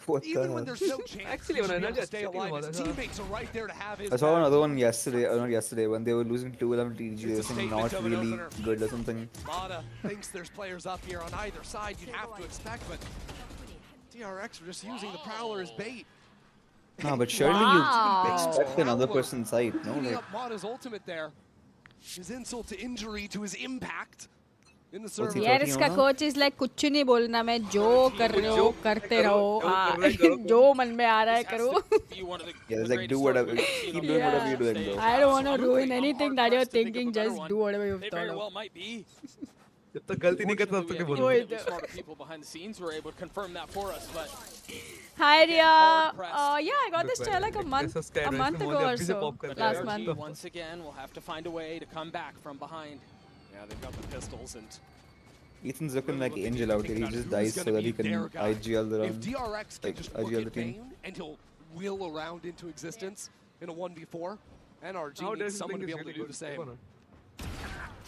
What the Even when hell? there's no chance Actually, when to I stay alive, his teammates are right there to have his I saw back. another one yesterday, not yesterday, when they were losing 2-11 TG, they were saying not really good or something. Mata thinks there's players up here on either side you'd have to expect, but DRX are just using the Prowler as bait. No, but surely you expect another person's side, no? Leading Like, up Mata's ultimate there. His insult to injury to his impact in the server. यार इसका coach is like कुछ नहीं बोलना, मैं जो कर रहे हो करते रहो, जो मन में आ रहा है करो. yeah, it's like do whatever, keep doing whatever you're doing, bro. I don't want to ruin anything that you're thinking. Just do whatever you've thought of. might be. जब तक गलती नहीं करता तब तक नहीं बोलूँ. Really smarter people behind the scenes were able to confirm that for us, but Hi Ria. Yeah, I got this chair like a month ago or so. Last month. Once again, we'll have to find a way to come back from behind. Yeah, they've got the pistols and Ethan's looking like Angel out here. He just dies so that he can IGL the if round. DRX can Like, just look IGL the at team. Bane and he'll wheel around into existence in a 1v4, NRG needs someone to be able to do the same.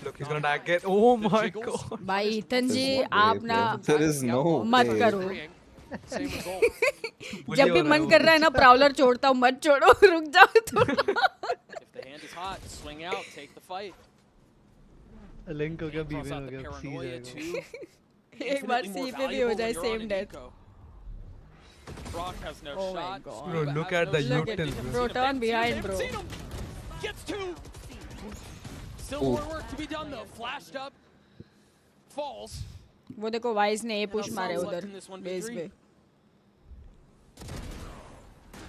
Look, he's gonna die again. Oh my god. भाई Ethan जी आप ना There is no मत way. करो. Same result. जब भी मन कर रहा है ना Prowler छोड़ता हूँ, मत छोड़ो, रुक जाओ थोड़ा. If the hand is hot, swing out, take the fight. Link हो गया, B1 हो गया, C जाएगा. एक बार C पे भी हो जाए same death. Brock has no Oh my shot. god. Bro, look at the util, bro. Bro, turn behind, bro. Gets 2. Still more work to be done though. Flashed up. Falls. वो देखो Wise ने A push मारे उधर base पे.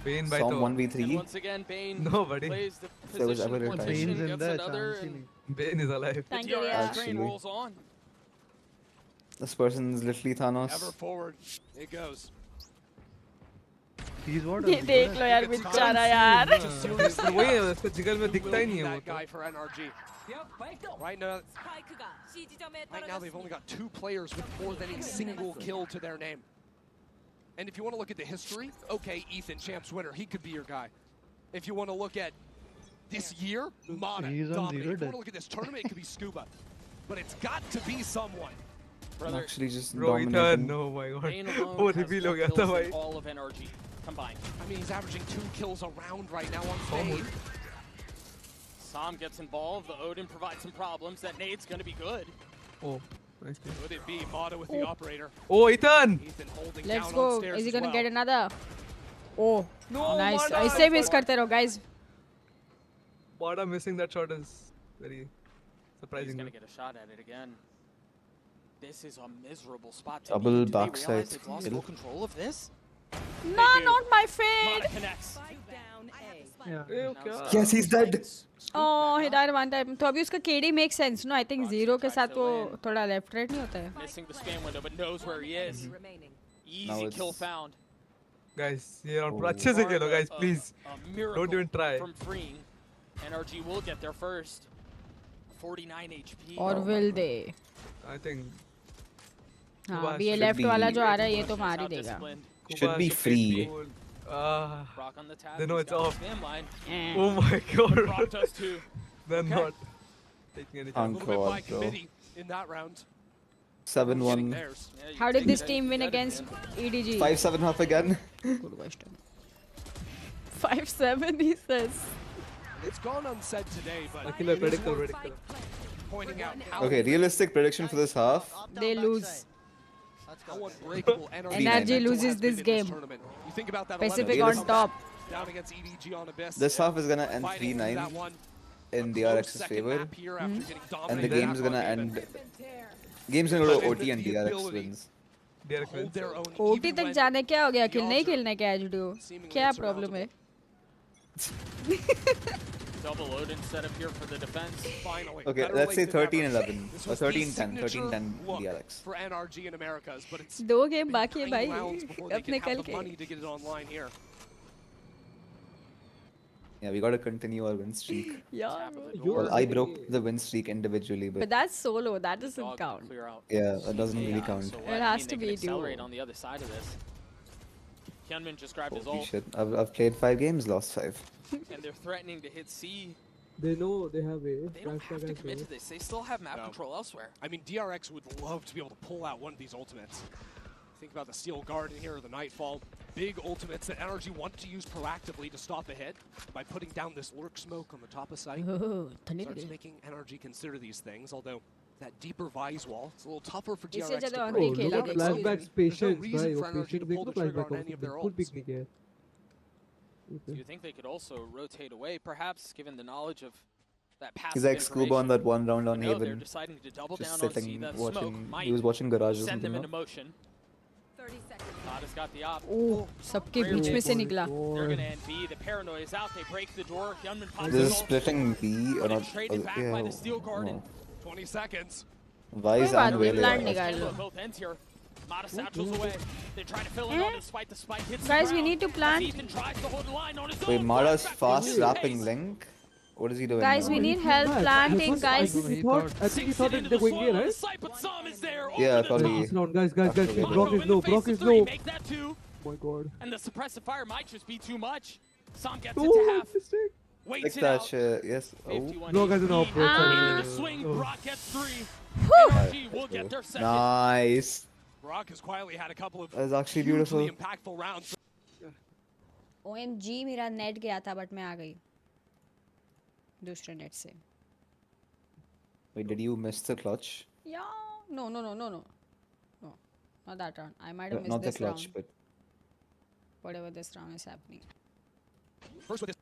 Bane by Som two. 1v3. Once again, Bane Nobody. plays the There was position ever a one time. position, Bane's in gets there, another, chance he and नहीं. Bane is alive. Thank the you, DRX yeah. train Actually. rolls on. This person's literally Thanos. Ever forward, it goes. He's what? ये देख लो यार बेचारा यार वही है उसका जिगर में दिखता ही नहीं है वो guy for NRG. Right now they've only got 2 players with more than a single kill to their name. And if you want to look at the history, okay, Ethan, champs winner, he could be your guy. If you want to look at this year, Mana, He's on dominant. zero If you want death. to look at this tournament, it could be Scuba. But it's got to be someone. I'm actually just Bro, dominating. no my god. Bane alone वो has reveal more हो गया था kills भाई. than all of NRG combined. I mean, he's averaging 2 kills a round right now on Fade. Sam gets involved. The Odin provides some problems. That nade's going to be good. Oh, nice. Could it be Mata with the operator? Oh, Ethan! Ethan holding Let's down go. on stairs Is he as gonna well. get another? Oh, No, nice. Mana! ऐसे miss करते रहो guys. Bada missing that shot is very He's surprising. going to get a shot at it again. This is a miserable spot to Double be. Do they backside realize they've lost kill. full control of this? No, not my fade. Mana connects. Yes, he's dead. Oh, he died one time. तो अभी उसका KD makes sense, no? I think zero के साथ वो थोड़ा left right नहीं होता है. Missing the spam window, but knows where he is. Now Easy it's- kill found. Guys, ये round पूरा अच्छे से खेलो guys, please. A miracle Don't even try. from freeing. NRG will get there first. 49 HP. Or will they? I think. हाँ, Kuba अभी ये should left be- वाला जो आ रहा है ये तो How मार ही देगा. disciplined. Should be free. Brock on the tab. They know He's it's got the off. spam line. Oh my god. Brock does too. They're Okay. not taking any A little chance. bit by God, bro. committee in that round. 7-1. Theirs. Yeah, you How did take this it. team win You got it, against man. EDG? 5-7 up again. Good question. 5-7 he says. It's gone unsaid today, but Akila, it is predict worth predict. pointing out how Okay, realistic prediction for this half. They lose. how unbreakable NRG NRG loses has been this in game. tournament. You think about that Pacific 11 on comeback top. down against EDG on Abyss. This half is gonna end Fighting through 3-9 that one. in Close DRX's second favor, map here after getting and the dominated game's on gonna Haven. end. Game's gonna go to But OT and the DRX ability wins. DRX Hold their own OT even तक when जाने क्या हो गया? किल नहीं odds are खेलने क्या जुड़ो? seemingly क्या problem है? Double Odin set up here for the defense. Finally. Okay, better let's say late than never. 13-11 This or was the 13-10, signature 13-10 look DRX. for NRG in Americas, but it's दो game बाकी है 9 भाई. rounds before अब they can निकल have the के. money to get it online here. Yeah, we gotta continue our win streak. Yeah. Well, I broke the win streak individually, But but that's solo. That doesn't Dog count. clear out. yeah, that doesn't really Yeah, count. so what? It I has mean, to they be can accelerate duo. on the other side of this. Hyunmin just grabbed his Holy ult, shit, I've played 5 games, lost 5. and they're threatening to hit C. They know they have a. They don't have to commit to this. They still have map control elsewhere. I mean, DRX would love to be able to pull out one of these ultimates. Think about the Steel Guard in here, or the Nightfall. Big ultimates that NRG want to use proactively to stop the hit by putting down this lurk smoke on the top of site. Oh, Starts making NRG consider these things, although that deeper Vise wall, it's a little tougher for इससे DRX to ज़्यादा break. आगे खेला look at flashbacks, patience, reason भाई. for वो NRG to patient pull देखो the trigger flashback on any of their बिल्कुल ults. Pick नहीं किया. Do you think they could also rotate away, perhaps, given the knowledge of that passive He's like Scuba on that one round on No, they're Haven. deciding to double Just down on C. sitting, That smoke watching. might He was watching Garage or send them something. into motion. 30 seconds. Nada's got the op. Oh, सबके Rare बीच में hits. से निकला. They're gonna end B. The paranoia is out. They break the door. Hyunmin pops This his is ult. splitting B or But not? it's traded back by the Steel Guard. no. 20 seconds. Wise कोई बात and नहीं, Whale plant are- निकाल Handle low. at both ends here. Mata satchels away. They're trying to fill in on despite the spike hits the Guys, we ground. need to plant. Ethan tries to hold the line on his Wait, own. Mara's Flashback fast to wrapping Ace. link? What is he doing Guys, now? we need help planting, guys. I think he thought that they're going A, right? Yeah, probably. Last round, guys. After Brock is low. Brock is low. Make that two. Oh my god. And the suppressive fire might just be too much. Sam gets it to Oh, half. mistake. Waits Like it that out. shit, yes. Oh. 51 No, guys, no. HP. Into the swing. Oh. Brock gets 3. NRG will get their second. Nice. Brock has quietly had a couple of That's actually hugely beautiful. impactful rounds. OMG मेरा net गया था but मैं आ गई दूसरे net से. Wait, did you miss the clutch? Yeah. No, not that round. I might have missed Not the this clutch, round. but Whatever this round is happening. First with this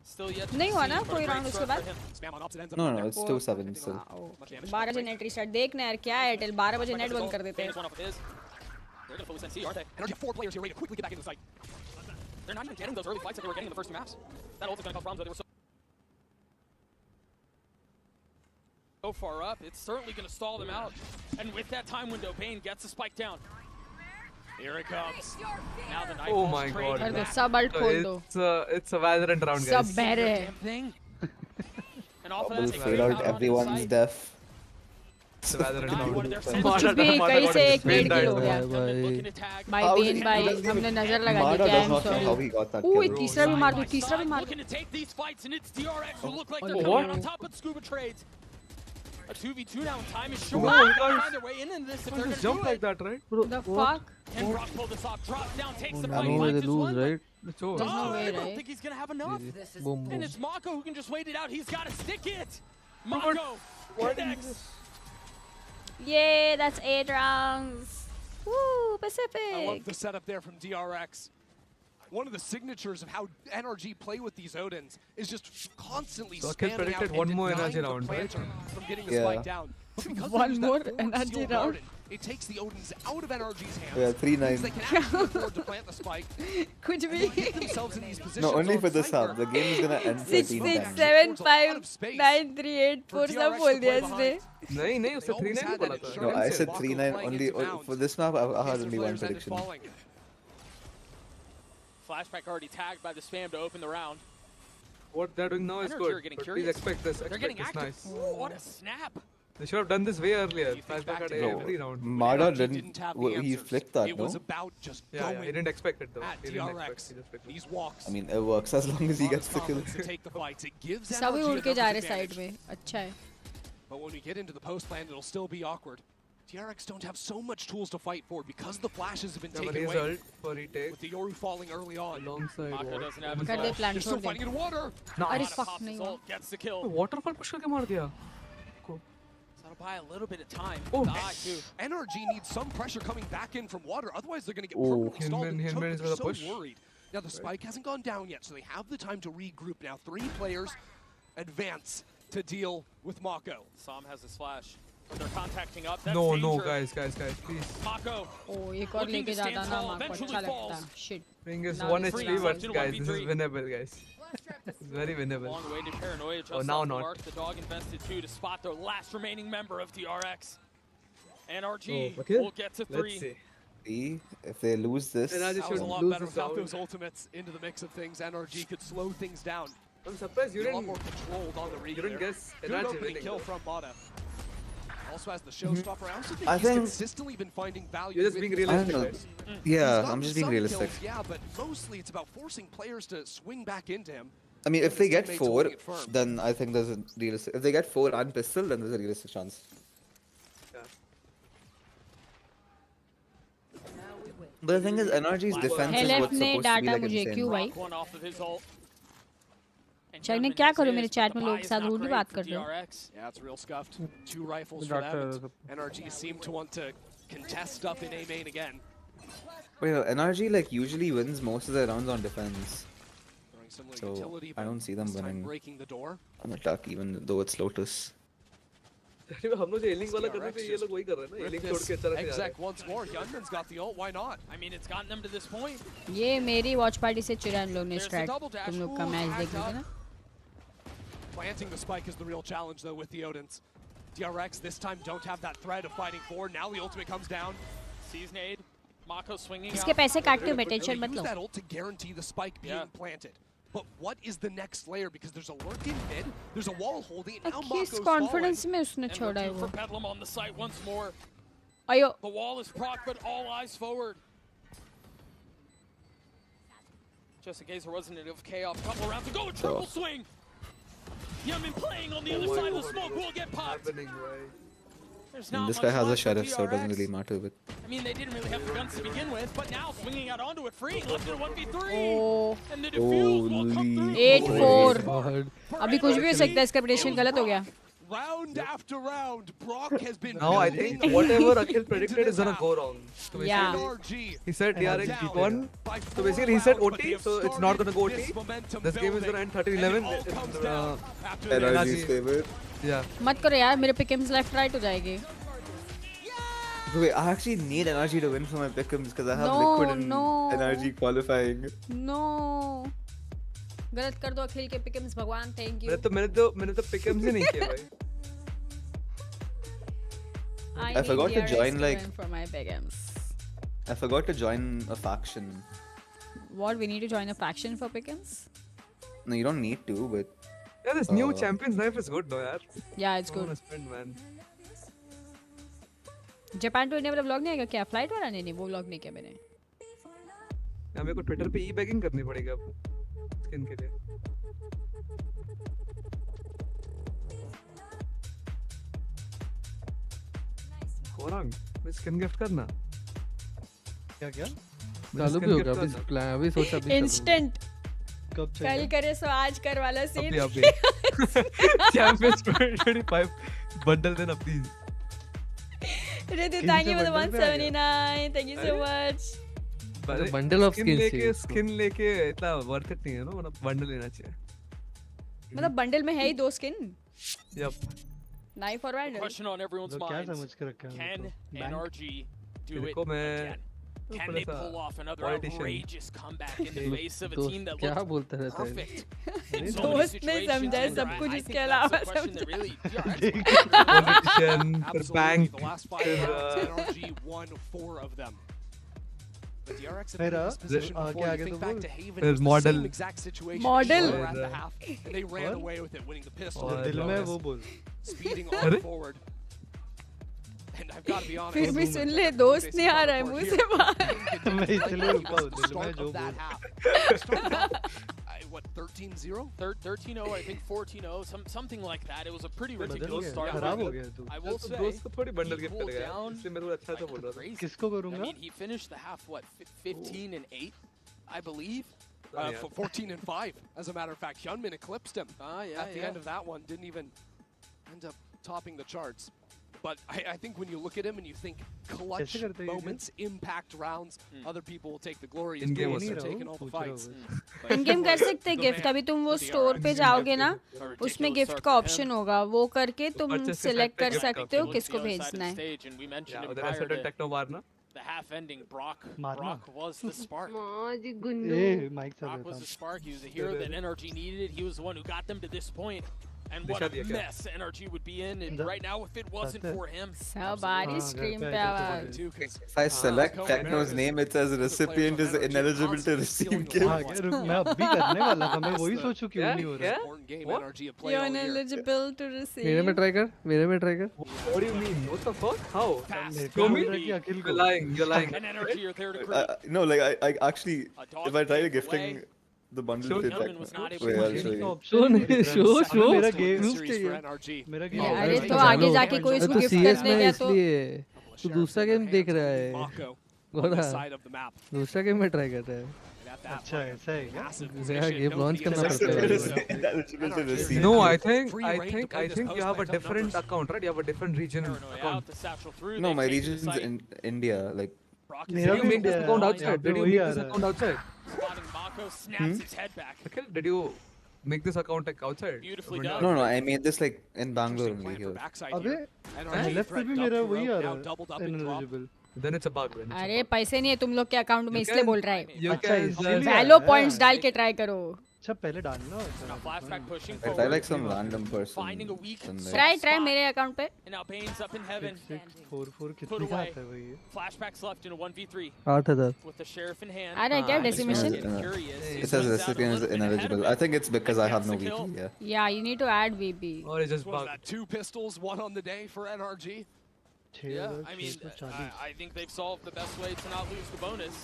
Still yet to नहीं हुआ see, ना but a कोई great round उसके start for बाद? him. spam on opposite ends. no, it's 2-7 still. 12 बजे net restart देखना यार क्या है एयरटेल 12 बजे नेट बंद कर देते Famous हैं. one off of his. They're gonna focus on C, aren't they? NRG have 4 players here ready to quickly get back into the site. They're not even getting those early fights that they were getting in the first 2 maps. That ult is gonna cause problems, but they were so far up, it's certainly gonna stall them out. And with that time window, Bane gets the spike down. Here it comes. Now the knife Oh ball's my trading god. back. सब alt खोल दो. It's a Valorant round, guys. सब बहरे है. And off of Bubble that, fade out, everyone's deaf. It's a Valorant round. कुछ भी कहीं से एक नेट किल हो गया. By Bane by हमने नजर लगा दी. Mada क्या does I'm not know how sorry. he got that oh kill. तीसरा भी मार दो. तीसरा भी मार looking दो. to take these fights, and it's DRX who look like they're What? coming out on top of the Scuba trades. A 2v2 now, and time is short. Oh, They're guys. find their way into this if they're Just gonna jump do like it. that, right? The fuck? Can Brock pull this off? Drops down, takes the No fight, way finds they his lose, one. right? It's over. There's no way, I don't right? think he's gonna have enough. Boom, And boom. it's Mako who can just wait it out. He's got to stick it. Mako connects. Yay, that's 8 rounds. Woo, I love Pacific. the setup there from DRX. One of the signatures of how NRG play with these Odins is just constantly So Akhil spamming predicted out one and more denying energy the round, right? planter from getting the Yeah. spike down. But because they One use that more forward energy steel round. garden, it takes the Odins out of NRG's hands. Yeah, 3-9. They can actually afford to plant the spike. कुछ And they भी. get themselves in these positions No, only on for this Cypher. half. The game is gonna end 6 13 6 times. 7 5 9 3 8 4 सब बोल दिया इसने. नहीं नहीं उससे 3-9 had बोला that था. No, I insurance said and 3-9 Waka only playing into for this map. I had His only one flares ended prediction. falling. Flashback already tagged by the spam to open the round. What they're doing now is Energy are good. getting But please curious. expect this. They're Expect getting this. active. Nice. Ooh, what a snap. They should have done this way earlier. He thinks Flashback back at to Bro, every round. Mada NRG didn't. have the Well, he answers. flicked that, It no? was about just Yeah, yeah, going he didn't expect it though. at He didn't expect. DRX. He just picked it. These walks. I mean, it works as long as he lot gets of the kill. confidence to take the fights. It gives सभी NRG उड़ के enough जा रहे advantage. Side में. अच्छा है. But when we get into the post plan, it'll still be awkward. DRX don't have so much tools to fight for because the flashes have been taken away. Result for retake. With the Yoru falling early on. Alongside Mako doesn't have his कर दे flash. Plan They're छोड़ still they. fighting in water. अरे Mada fuck pops नहीं his हुआ. ult, gets the kill. Waterfall push करके मार दिया. So that'll buy a little bit of time. Oh. The eye too. NRG needs some pressure coming back in from water, otherwise they're going to get Oh. permanently stalled in the Hinman choke. is They're gonna so push. worried. Now the spike hasn't gone down yet, so they have the time to regroup now. 3 players advance to deal with Mako. Sam has his flash. They're contacting up. That's No, danger. guys, please. Mako. Oh, एक और Looking लेके to जाता stand ना tall, माँ को eventually अच्छा falls. लगता. Shit. Ring is Now 1 it's HP, free. but Still guys, this is 1v3. winnable, guys. It's very winnable. Long way to paranoia. Just Oh, now off the not. mark. The dog invested 2 to spot the last remaining member of DRX. NRG Oh, okay. will get to 3. Let's see. See, if they lose this, NRG That was should a lot lose better this without round. those ultimates into the mix of things. NRG could slow things down. I'm surprised you Be a lot didn't. more controlled on the You read didn't there. guess Good NRG opening winning, kill though. from Mada. Also has the showstopper. I also think I he's think- consistently been finding value. You're just with being his realistic, ultimates. guys. He's yeah, gotten I'm just being some realistic. kills, yeah, but mostly it's about forcing players to swing back into him. I mean, if His they get teammates are 4, holding it firm. then I think there's a realistic. If they get 4 and pistol, then there's a realistic chance. But the thing is, NRG's defense is LF what's ने supposed to be data like मुझे insane. क्यों भाई? One off of his ult. And चल मैं Gentleman क्या has करूँ his, मेरे but chat the में buy लोग is साथ not रूड great बात for कर रहे हो. DRX. Yeah, it's real scuffed. 2 rifles The for doctor- Evans. NRG seem to want to contest stuff in A main again. But yeah, NRG like usually wins most of their rounds on defense. Throwing some So utility, I don't see them this time winning breaking the door. on attack, even though it's Lotus. हम लोग जो healing वाला कर रहे थे, ये लोग वही कर रहे हैं ना? Healing छोड़ के अच्छा रखे जा रहे Exec once more. Gunman's got the ult. Why not? I mean, it's gotten them to this point. ये मेरी वॉच पार्टी से चिरान लोग ने There's the start double dash. तुम लोग का Ooh, मैच tagged देख रहे थे up. ना. Planting the spike is the real challenge, though, with the Odins. DRX this time don't have that threat of fighting forward. Now the ultimate comes down. Sees nade. Mako swinging इसके out. पैसे काटते हो मैं They tension मत use low. that ult to guarantee the spike being Yeah. planted. But what is the next layer? Because there's a lurk in mid, there's a wall holding it. Now किस Mako's confidence falling. में उसने And छोड़ा है looking वो. for Bedlam on the site once more. अयो The wall is proc, but all eyes forward. Just in case there wasn't enough chaos, couple rounds to go. A triple swing. Yeoman playing on the other side of the smoke will get popped. happening, right? There's And not this much guy has a left for sheriff, so it doesn't DRX. really matter. But I mean, they didn't really have the guns to begin with, but now swinging out onto it, freeing left in a 1v3. Oh. And the defuse will come through. 8-4. अभी कुछ भी हो सकता है इसका prediction गलत हो गया. Round after round, Brock has been Now I think whatever Akhil predicted is gonna go wrong. So Yeah. basically, he said DRX won. So basically he said OT, so it's not gonna go OT. This game is gonna end 13-11. NRG's favor. Yeah. मत करो यार मेरे पिकम्स left right हो जाएंगे. Wait, I actually need NRG to win for my pick'ems because I have No, Liquid and no. NRG qualifying. No. गलत कर दो अखिल के पिकम्स भगवान थैंक यू. मैंने तो pick'ems ही नहीं किए भाई. I forgot to join like for my pickums. I forgot to join a faction. What, we need to join a faction for pickings? No, you don't need to, but... Yeah, this new Champions life is good though, yaar. Yeah, it's good. Man. Japan tour ने वाला vlog नहीं आएगा क्या? Flight वाला नहीं, वो vlog नहीं किया मैंने। यार मेरे को ट्विटर पे ई-बैगिंग करनी पड़ेगी अब स्किन के लिए। कोरंग, मैं स्किन गिफ्ट करना। क्या? चालू भी होगा अभी प्लान अभी सोचा भी इंस्टेंट कब कल करे सो आज कर वाला सीन। अभी चैंपियंस 2025 बंडल देना please. Ritu, thank you for the 179. Thank you so much. Bundle of skins skin लेके इतना वर्थ इट नहीं है ना, मतलब बंडल लेना चाहिए। मतलब बंडल में है ही 2 स्किन। यप। नाइफ और बंडल। Question on everyone's क्या minds. समझ के रखा है? Can NRG do it देखो मैं again? Can they pull off another outrageous comeback in the face of a team that क्या looks बोलता रहता है? perfect? दोस्त ने समझा सब कुछ इसके अलावा समझा। Politician, bank, The last 5 rounds, NRG won 4 of them. But the RX have been in this position before. You think back to Haven, it was the model. same exact situation. Model. They were at the half, and they ran away with it, winning the pistol. दिल में वो बोल। Speeding on forward. And I've got to be honest. फिर भी सुन ले, दोस्त नहीं आ रहा है मुंह से बाहर। मैं इसलिए रुका हूँ, दिल में जो बोल। What, 13-0? 13-0, I think 14-0, something like that. It was a pretty ridiculous start. खराब हो गया तू। I will say, दोस्त को थोड़ी बंडल he गिफ्ट pulled करेगा, down इसलिए मेरे को अच्छा सा बोल रहा था। किसको करूँगा? I mean, he finished the half, what, 15-8, I believe? 14-5, as a matter of fact. Hyunmin eclipsed him at the end of that one. Didn't even end up topping the charts. But I think when you look at him and you think clutch moments, impact rounds, other people will take the glory as being are taking all the fights. In game कर सकते हैं gift. अभी तुम वो store पे जाओगे ना, उसमें गिफ्ट का ऑप्शन होगा, वो करके तुम सिलेक्ट कर सकते हो किसको भेजना है। The half ending, Brock was the spark. Brock was the spark. He was the hero that NRG needed. He was the one who got them to this point. And what a mess NRG would be in. And right now, if it wasn't for him, हमारी stream पे आवाज। If I select Techno's name, it says recipient is ineligible to receive gift. मैं अभी करने वाला था, मैं वही सोचूं क्यों नहीं हो रहा। You're ineligible to receive. मेरे में ट्राई कर, मेरे में ट्राई कर। What do you mean? What the fuck? How? Show me. You're lying. You're lying. and NRG are there to create. No, like I actually, if I try to gifting the bundle to Hyunmin was not Techno, able wait, to I'll show you. Show मेरा game मेरा game. अरे तो आगे जाके कोई इसको gift करने गया तो इसलिए तू दूसरा गेम देख रहा है। दूसरा गेम में ट्राई कर रहा है। अच्छा ऐसा है क्या? नया गेम लॉन्च करना पड़ता है। No, I think you have a different account, right? You have a different region account. No, my region's in India. Like, Did you make this account outside? Did you make this account outside? Spotting Mako snaps his head back. Okay, did you make this account like outside? Beautifully done. no, I made this like in Bangalore only here. अबे left पे भी मेरा वही आ रहा है, ineligible। Then it's a bug. अरे पैसे नहीं है तुम लोग के अकाउंट में, इसलिए बोल रहा है। अच्छा इसलिए वैलो पॉइंट्स डाल के ट्राई करो। अच्छा पहले डालना Flashback pushing I forward. like some random person. Finding a weak try मेरे अकाउंट पे। And now Bane's up in heaven. 4 Put कितनी away. आता है भाई ये? Flashbacks left in a 1v3. 8000 With the sheriff in hand. आ रहा है क्या decimation? It says recipient is ineligible. I think it's because I have no VP. Yeah. Yeah, you need to add VP. Or it's just Was bug. that 2 pistols, 1 on the day for NRG? Yeah, I mean, I think they've solved the best way to not lose the bonus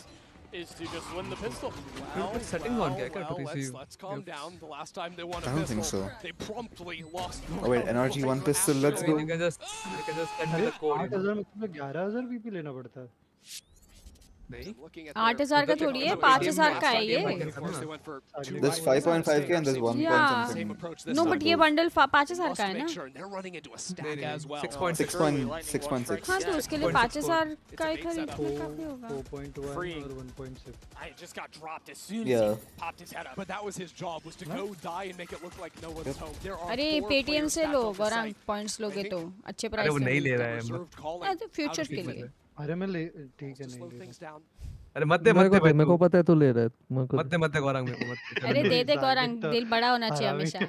is to just win the pistol. Setting on Let's calm down. The last time they won a I don't think pistol, so. they promptly lost. Oh wait, NRG one pistol. Let's go. You can just send me the code. 8000 मतलब 11000 VP लेना पड़ता है। 8000 का थोड़ी है, 5000 का है ये। There's 5.5k and there's 1 point something. No, but ये bundle 5000 का है ना? 6.6. हाँ तो उसके लिए 5000 का ही खरीदना काफी होगा। 4.1 और 1.6। I just got dropped as soon Yeah. as he popped his head up. But that was his job, was to go die and make it look like no one's home. There are अरे 4 Paytm players से back low on the Gaurang, site. Points लोगे तो अच्छे अरे price वो पे। नहीं ले रहा है। Reserved calling. हाँ तो फ्यूचर के लिए। अरे मैं ठीक है Slow नहीं things down. अरे मत दे भाई मेरे को पता है तू ले रहा है मत दे गौरंग मेरे को मत अरे दे गौरंग, दिल बड़ा होना चाहिए हमेशा।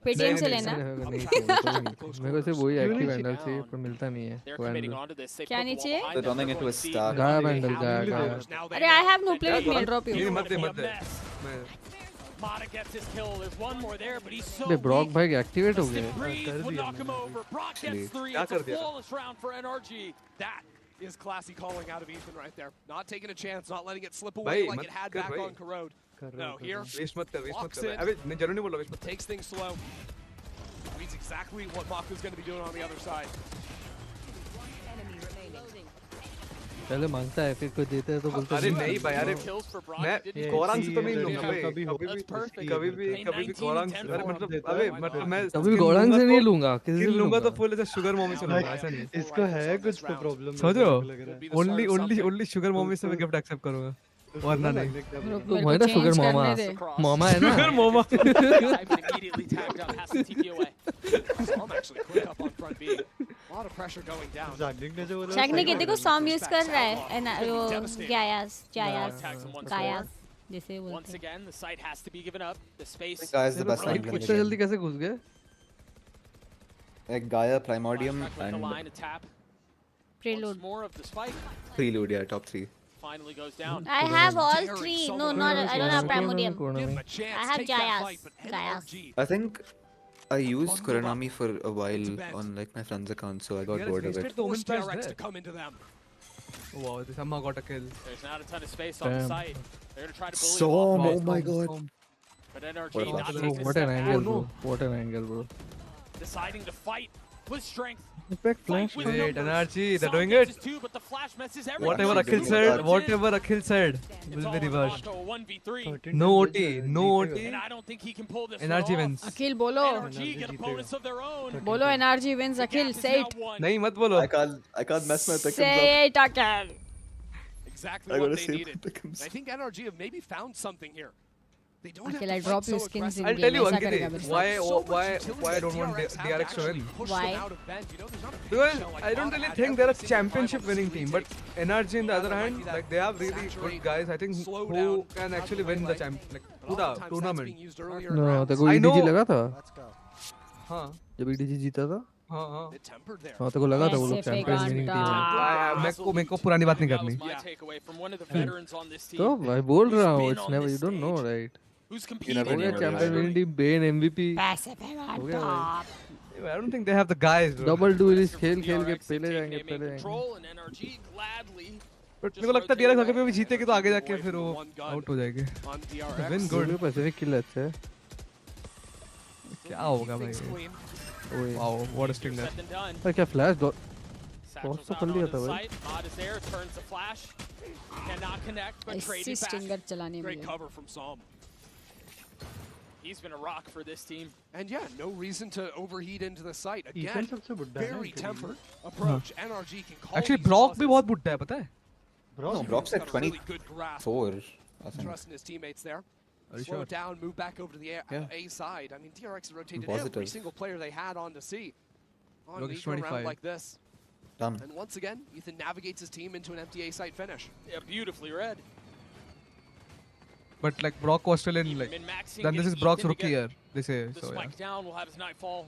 पेटीएम से लेना। मेरे को सिर्फ वही एक्टिव हैंडल चाहिए पर मिलता नहीं है। क्या नहीं चाहिए? They're turning into a star. गाया हैंडल गाया। अरे I have no play with me, I'll drop you. मत दे Mata gets his kill. There's one more there, but he's so अरे ब्रॉक भाई एक्टिवेट हो गए। would knock him over. Brock gets 3. It's a flawless round for NRG. That is classy calling out of Ethan right there. Not taking a chance, not letting it slip away like it had back on Corrode. No, here, waste मत कर walks in, अबे मैं जरूर नहीं बोल रहा waste takes things slow. Reads exactly what Maku's going to be doing on the other side. पहले मांगता है फिर कोई देता है तो बोलता है अरे नहीं भाई अरे मैं गौरंग से तो नहीं लूंगा भाई कभी गौरंग अरे मतलब अबे मतलब मैं कभी गौरंग से नहीं लूंगा किसी से लूंगा तो फुल ऐसा शुगर मॉमी से लूंगा ऐसा नहीं इसको है कुछ तो प्रॉब्लम समझो ओनली शुगर मॉमी से मैं गिफ्ट एक्सेप्ट करूंगा वरना नहीं तो मैं ना शुगर मामा है ना sugar mama immediately tagged up, has to TP away. Storm actually quick up on front B. A lot of pressure going down. शैक ने देखो सॉम यूज कर रहा है वो गायास जैसे बोलते हैं। Once again, the site has to be given up. The space. Guys, the best line. इतना जल्दी कैसे घुस गए? Like Gaia, Primordium, and Prelude. More of the spike. Prelude, yeah, top 3. Finally goes down. I have all 3. No, I don't have Primordium. I have Gaias. I think I used Kuranami for a while on like my friend's account, so I got bored of it. To come into them. Wow, this Amma got a kill. There's not a ton of space on the site. They're gonna try to bully Storm, him oh my god. But NRG not taking What an angle, bro. What an angle, bro. deciding to fight with strength. Impact flash. Wait, NRG, they're doing it. Too, but the flash messes Whatever Akhil said will be reversed. No OT, no OT. And I don't think he can pull this NRG wins. Akhil bolo. NRG get opponents of their own. Bolo NRG wins. Akhil, say it. नहीं मत बोलो. I can't mess my pick'ems Say it, Akhil. Exactly what they needed. I think NRG have maybe found something here. They don't Akhil, I'll drop your skins in I'll game. tell you, ऐसा Ankkita, करेगा मेरे साथ. why I don't want DRX to win. Why? Because I don't really think they're a championship winning team, but NRG on the other hand, like they have really good guys. I think who can actually win the पूरा tournament. No, तेरे को EDG लगा था? हाँ. जब EDG जीता था? हाँ. हाँ तेरे को लगा था वो लोग चैंपियंस विनिंग टीम है। मेरे को पुरानी बात नहीं करनी। तो भाई बोल रहा हूँ, it's never, you don't know, right? हो गया champion winning team, Ben MVP हो गया भाई। I don't think they have the guys, bro. Double duellist खेल के पहले जाएंगे। बट मेरे को लगता है DRX अगर भी जीतेगी तो आगे जाके फिर वो आउट हो जाएगी। Win good. पैसिफिक किल अच्छा है। क्या होगा भाई? Wow, what a stinger. भाई क्या फ्लैश डॉट क्रॉस तो कर लिया था भाई। ऐसी स्टिंगर चलाने में। Great cover from Psalm. He's been a rock for this team. And yeah, no reason to overheat into the site. Again, very tempered approach. NRG can call Actually, Brock भी बहुत बुड्ढा है, पता है? No, Brock's like 24. Trust in his teammates there. Slow down, move back over to the A side. I mean, DRX rotated every single player they had on to C. On a round like this. Done. And once again, Ethan navigates his team into an empty A side finish. Yeah, beautifully read. But like Brock was still in like. Then this is Brock's rookie year. They say so. Spike down will have his nightfall.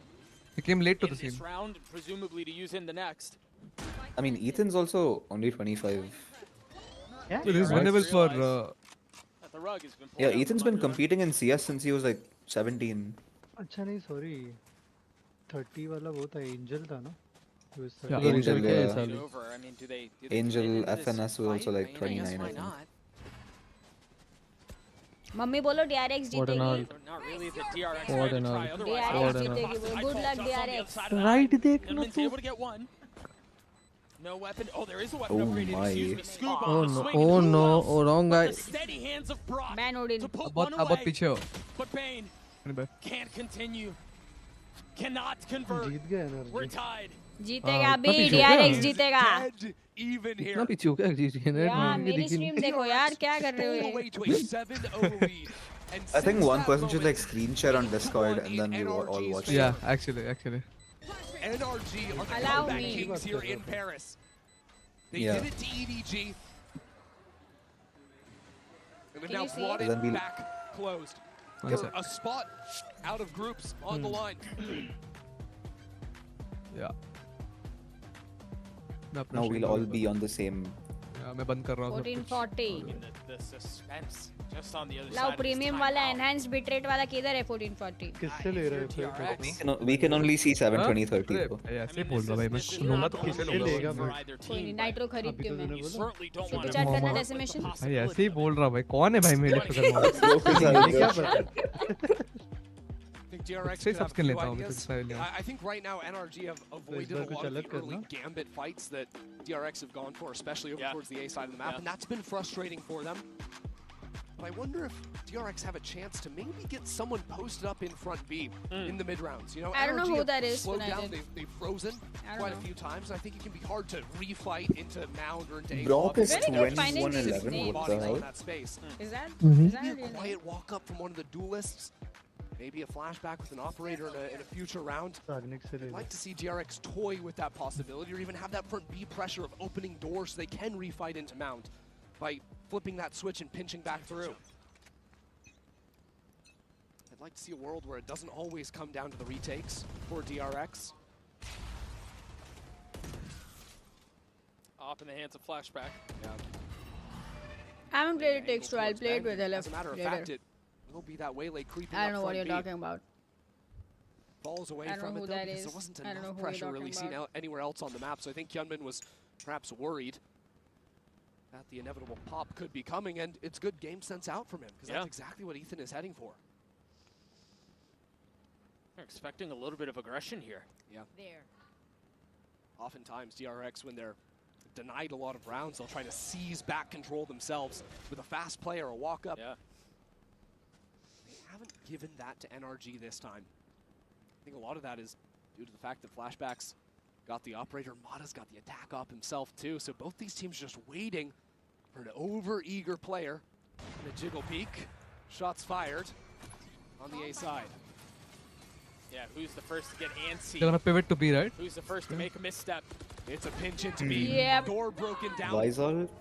He came late to the scene. This round, presumably to use in the next. I mean, Ethan's also only 25. Yeah, it is winnable for. Yeah, Ethan's been competing in CS since he was like 17. अच्छा नहीं sorry 30 वाला वो था Angel था ना? Yeah, Angel, yeah. Angel FNS was also like 29, I think. Mummy बोलो DRX जीतेगी। Not really the DRX What to an try. all. Otherwise, DRX जीतेगी बोलो। Good luck DRX। Right देख Gentleman's तू। able to get one. No weapon. Oh, there is a weapon upgrade. my. Excuse me. Scuba. Oh no, oh no, oh wrong guy. The steady hands of Brock. Man Odin। To put one बहुत away. पीछे हो। But Bane can't continue. Cannot convert. जीत गया NRG। We're tied. जीतेगा अभी DRX जीतेगा। Even here. इतना पीछे हो क्या जीत गया ना? यार मेरी स्ट्रीम देखो यार क्या कर रहे हो ये? I think one person should like screen share on Discord and then we all watch. Yeah, actually. NRG are Allow the me. kings here in Paris. They did it to EDG. And they've now brought it back closed. They're a spot out of groups on the line. Yeah. Now we'll all be on the same. मैं बंद कर रहा हूँ. 1440. The suspense just on the other लाओ side. Premium वाला enhanced bitrate वाला किधर है 1440? किससे ले रहे हो? We can only see 720 30. ऐसे बोल रहा भाई मैं लूँगा तो किसे लूँगा? कोई नहीं नाइट्रो खरीदती हूँ मैं. सुपर चैट करना डेसिमेशन. भाई ऐसे ही बोल रहा भाई कौन है भाई मेरे पे करना? क्या पता? I think right now NRG have avoided a lot of the early gambit fights that DRX have gone for, especially over towards the A side of the map, and that's been frustrating for them. But I wonder if DRX have a chance to maybe get someone posted up in front B in the mid rounds. You know, I don't know NRG who that is. Slowed down, they've frozen quite a few times. I think it can be hard to refight into Mound or into A. Brock is 21-11. What the hell? Is that? Maybe a quiet walk up from one of the duelists. Maybe a flashback with an operator in a future round. I'd like to see DRX toy with that possibility, or even have that front B pressure of opening doors so they can refight into Mount by flipping that switch and pinching back through. I'd like to see a world where it doesn't always come down to the retakes for DRX. Up in the hands of flashback. Yeah. I haven't played it takes two. I'll play it with LF. As a matter of fact, it will be that way, like creeping. I don't know what you're talking about. Falls away from it though, because there wasn't enough pressure really seen anywhere else on the map. So I think Hyunmin was perhaps worried that the inevitable pop could be coming, and it's good game sense out from him, because that's exactly what Ethan is heading for. They're expecting a little bit of aggression here. Yeah. Oftentimes DRX, when they're denied a lot of rounds, they'll try to seize back control themselves with a fast play or a walk up. Yeah. They haven't given that to NRG this time. I think a lot of that is due to the fact that Flashback's got the operator, Mata's got the attack op himself too, so both these teams just waiting for an over-eager player. And a jiggle peek, shots fired on the A side. Yeah, who's the first to get antsy? They're gonna pivot to B, right? Who's the first to make a misstep? It's a pinch into B. Door broken down.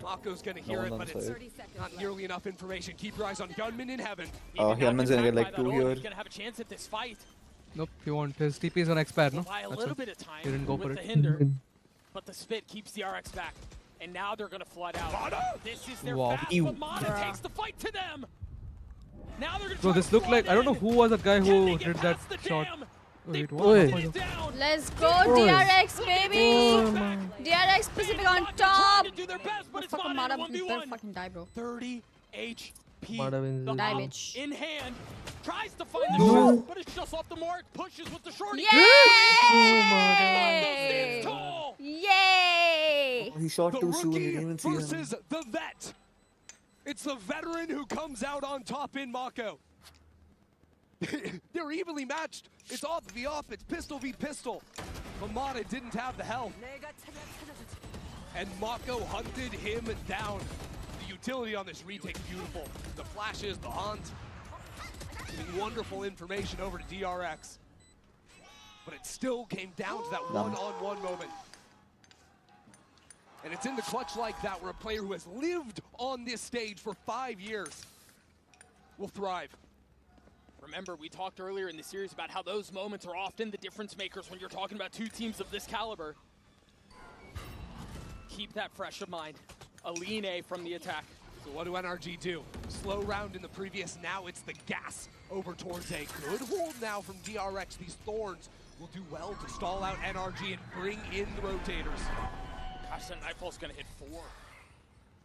Mako's gonna hear it, but it's not nearly enough information. Keep your eyes on Hyunmin in heaven. Hyunmin's gonna get like 2 here. He's gonna have a chance at this fight. Nope, he won't. His TP is gonna expire, no? By a little bit of time he didn't go for with it. the hinder, but the spit keeps the RX back. And now they're gonna flood out. This is their fast, but Mata takes the fight to them. Now they're gonna so this looked like, I don't know who was the guy who did that shot. Wait, what? Let's go DRX, baby! DRX Pacific on top! Fucking Mata, you better fucking die, bro. 30 HP. Die, bitch. In hand, tries to find the shot, but it's just off the mark. Pushes with the short. Yay! Yay! He shot too soon. He didn't even see him. Versus the vet. It's the veteran who comes out on top in Mako. They're evenly matched. It's off v off. It's pistol v pistol. But Mata didn't have the health. And Mako hunted him down. The utility on this retake, beautiful. The flashes, the hunt. Giving wonderful information over to DRX. But it still came down to that one-on-one moment. And it's in the clutch like that where a player who has lived on this stage for 5 years will thrive. Remember, we talked earlier in the series about how those moments are often the difference makers when you're talking about two teams of this caliber. Keep that fresh of mind. A lean A from the attack. So what do NRG do? Slow round in the previous, now it's the gas over towards A. Good hold now from DRX. These Thorns will do well to stall out NRG and bring in the rotators. Gosh, that Nightfall's gonna hit 4.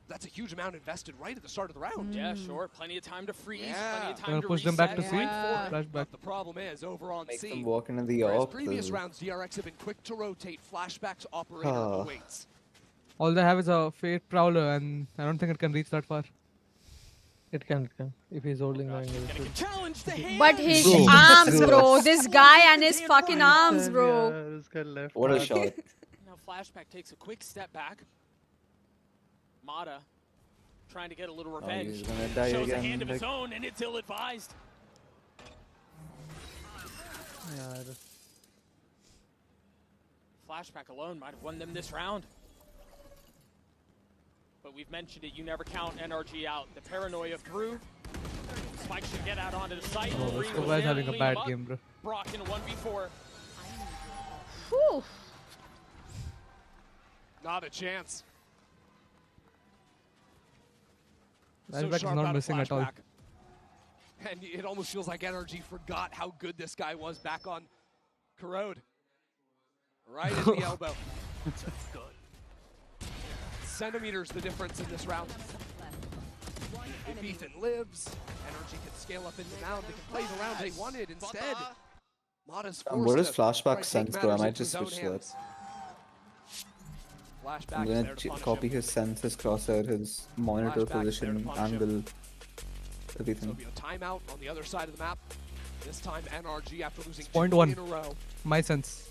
That's a huge amount invested right at the start of the round. Yeah, sure. Plenty of time to freeze. Yeah. Plenty of time to push reset. them back to C. But the problem is, over on Make C, them walk into the whereas op. previous rounds, DRX have been quick to rotate. Flashback's operator awaits. All they have is a Fate Prowler, and I don't think it can reach that far. It can. If he's holding the angle. But his arms, bro. This guy and his fucking arms, bro. What a shot. Now Flashback takes a quick step back. Mata trying to get a little revenge. He's gonna die Shows again, a hand of his own, and it's ill-advised. Yeah. Flashback alone might have won them this round. but we've mentioned it. You never count NRG out. The paranoia through. Spike should get out onto the site. Oh, this guy's having a bad game, bro. Brock in a 1v4. Whew. Not a chance. Flashback is not missing at all. And it almost feels like NRG forgot how good this guy was back on Corrode. Right in the elbow. Centimeters the difference in this round. If Ethan lives, NRG can scale up into now. They can play the round they wanted instead. Mada's What does flashback sense, bro? I might just switch to that. I'm gonna copy his sense, his crosshair, his monitor position, angle, everything. So timeout on the other side of the map. This time NRG after losing 0.1. in a row. My sense.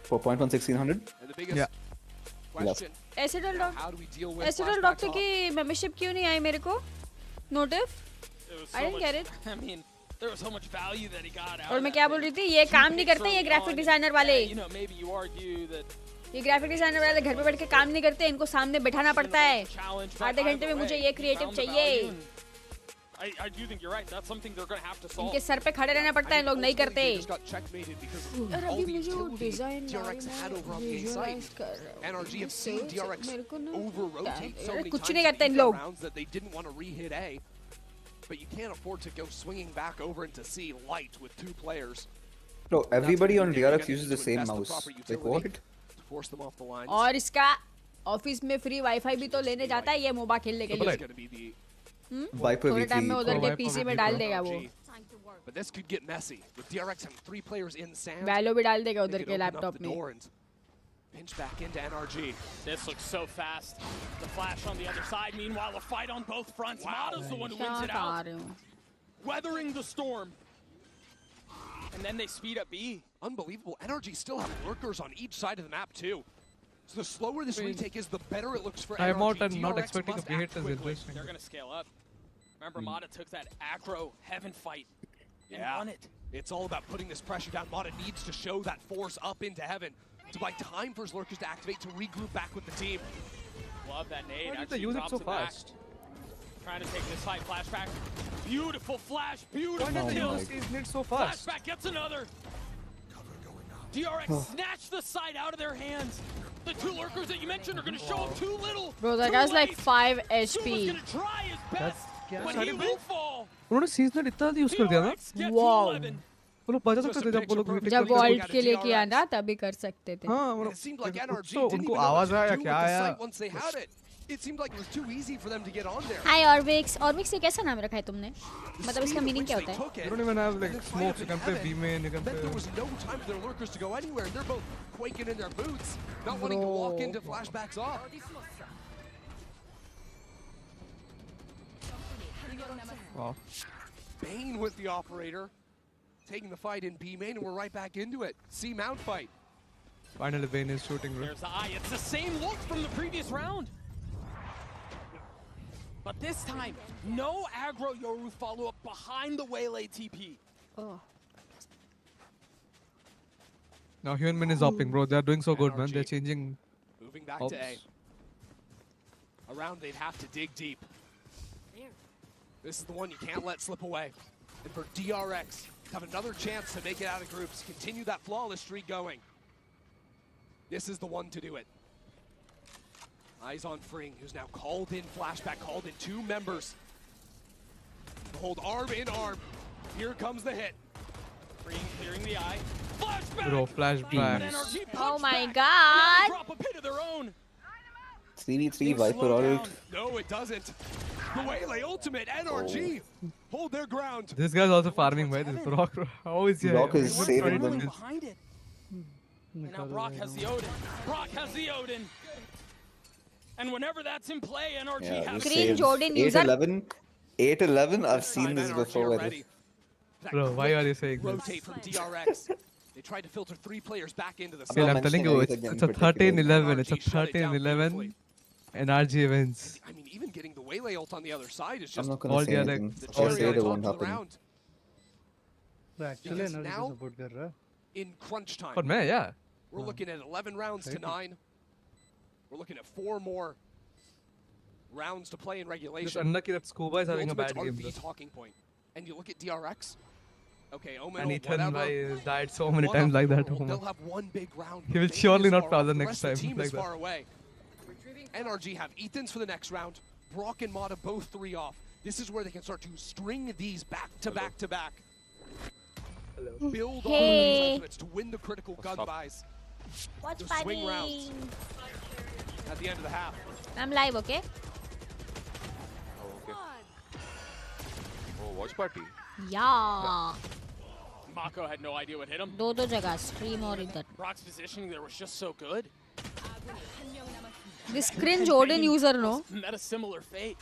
For 0.1600? And the biggest question. How do we deal with एसिडल doctor की membership क्यों नहीं आई मेरे को? नोटिफ? I didn't get it. I mean, there was so much value that he got out. और मैं क्या बोल रही थी? ये काम नहीं करते ये ग्राफिक डिजाइनर वाले. You know, maybe you argue that ये ग्राफिक डिजाइनर वाले घर पे बैठ के काम नहीं करते, इनको सामने बैठाना पड़ता है. आधे घंटे में मुझे ये क्रिएटिव चाहिए. I do think you're right. That's something they're going to have to solve. इनके सर पे खड़े रहना पड़ता है, लोग नहीं करते. यार अभी मुझे वो डिजाइन विजुअलाइज कर रहा हूं. NRG have seen DRX over-rotate so many कुछ नहीं करते इन लोग. rounds that they didn't want to re-hit A. But you can't afford to go swinging back over into C light with two players. Bro, everybody on DRX uses the same mouse. Like what? Force them off the lines. और इसका office में free wifi भी तो लेने जाता है ये मोबा खेलने के लिए. थोड़े टाइम में उधर के पीसी में डाल देगा वो. But this could get messy with DRX having 3 players in sand. वैलो भी डाल देगा उधर के लैपटॉप में. Pinch back into NRG. This looks so fast. The flash on the other side. Meanwhile, a fight on both fronts. Mada's the one who wins it out. Weathering the storm. And then they speed up B. Unbelievable. NRG still have lurkers on each side of the map too. So the slower this retake is, the better it looks for NRG. I'm out and not expecting a hit is interesting. They're going to scale up. Remember, Mada took that aggro heaven fight and won it. It's all about putting this pressure down. Mada needs to show that force up into heaven to buy time for his lurkers to activate, to regroup back with the team. Love that nade. Why did they use it so fast? Trying to take this fight. Flashback. Beautiful flash. Beautiful kills. He's made so fast. Flashback gets another. DRX snatched the side out of their hands. The two lurkers that you mentioned are going to show up too little. Bro, that guy's like 5 HP. Going to try his best, but he will fall. उन्होंने seasonal इतना use कर दिया ना. Wow. वो लोग बचा सकते थे जब वो लोग जब वॉल्ट के लिए किया ना तभी कर सकते थे. हाँ वो लोग तो उनको आवाज आया क्या आया. It seemed like it was too easy for them to get on there. Hi Orvix. Orvix ये कैसा नाम रखा है तुमने? मतलब इसका मीनिंग क्या होता है? You don't even have like smoke. You can play B main. You can play. There was no time for their lurkers to go anywhere. They're both quaking in their boots, not wanting to walk into flashbacks off. Wow. Bane with the operator, taking the fight in B main, and we're right back into it. C mount fight. Finally, Bane is shooting. There's the eye. It's the same look from the previous round. But this time, no aggro Yoru follow-up behind the Waylay TP. Oh. Now Hyunmin is upping, bro. They're doing so good, man. They're changing. Moving back to A. Around, they'd have to dig deep. This is the one you can't let slip away. And for DRX to have another chance to make it out of groups, continue that flawless streak going. This is the one to do it. Eyes on Fring, who's now called in flashback, called in 2 members. Hold arm in arm. Here comes the hit. Fring clearing the eye. Flashback! Bro, flashback. Oh my god! Drop a pit of their own. 3v3 Viper ult. No, it doesn't. The Waylay ultimate, NRG hold their ground. This guy's also farming, by this Brock. How is he? Brock is saving them. Behind it. And now Brock has the Odin. Brock has the Odin. And whenever that's in play, NRG has Green Jordan user. 8-11. I've seen this before. Bro, why are you saying this? Rotate from DRX. They tried to filter 3 players back into the side. I'm telling you, it's a 13-11. It's a 13-11. NRG wins. I mean, even getting the Waylay ult on the other side is just I'm not gonna say anything. I'll say it won't happen. Actually, NRG को support कर रहा है. In crunch time. For me, yeah. We're looking at 11 rounds to 9. We're looking at 4 more rounds to play in regulation. Just unlucky that Scuba is having a bad Ultimate's game. our V talking point. And you look at DRX. Okay, Omen And or Ethan whatever. has died so many times like that. They'll have one big round. He will surely not Prowler next time Team like is that. far away. NRG have Ethan's for the next round. Brock and Mata both 3 off. This is where they can start to string these back to back to back. Build on these ultimates to win the critical gun buys. Watch The swing rounds at the end of the half. I'm live, okay? Oh, watch party. Yeah. Mako had no idea what hit him. दो जगह stream और इधर. Brock's positioning there was just so good. This cringe Odin user, no? Met a similar fate.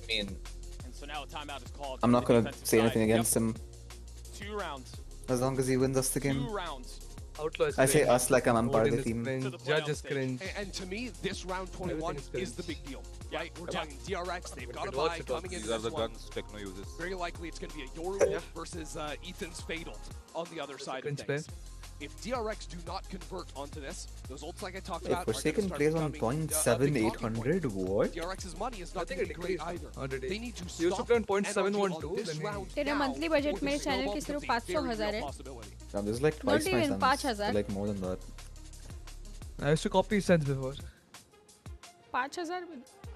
I mean, And so now a timeout is called. I'm not gonna say anything against him 2 rounds. as long as he wins us the game. 2 rounds. Outlaw is I say cringe. us like I'm part of Odin the is team. cringe. Judge is cringe. And to me, this round 21 is the big deal, right? We're talking DRX, they've got a buy coming into These are this the one. guns Techno uses. Very likely it's going to be a Yorwolf versus Ethan's Fatal on the other side of things. If DRX do not convert onto this, those ults like I talked If about Forsaken plays on 0.7800, what? DRX's money is not going to be great either. They need to He used to stop play on 0.712, NRG on this then he- round तेरा now, monthly budget or मेरे the channel की snowball सिर्फ becomes a 500,000 very है. real possibility. Now, this is like twice my even sons. 5,000. Like more than that. I used to copy his sense before. 5,000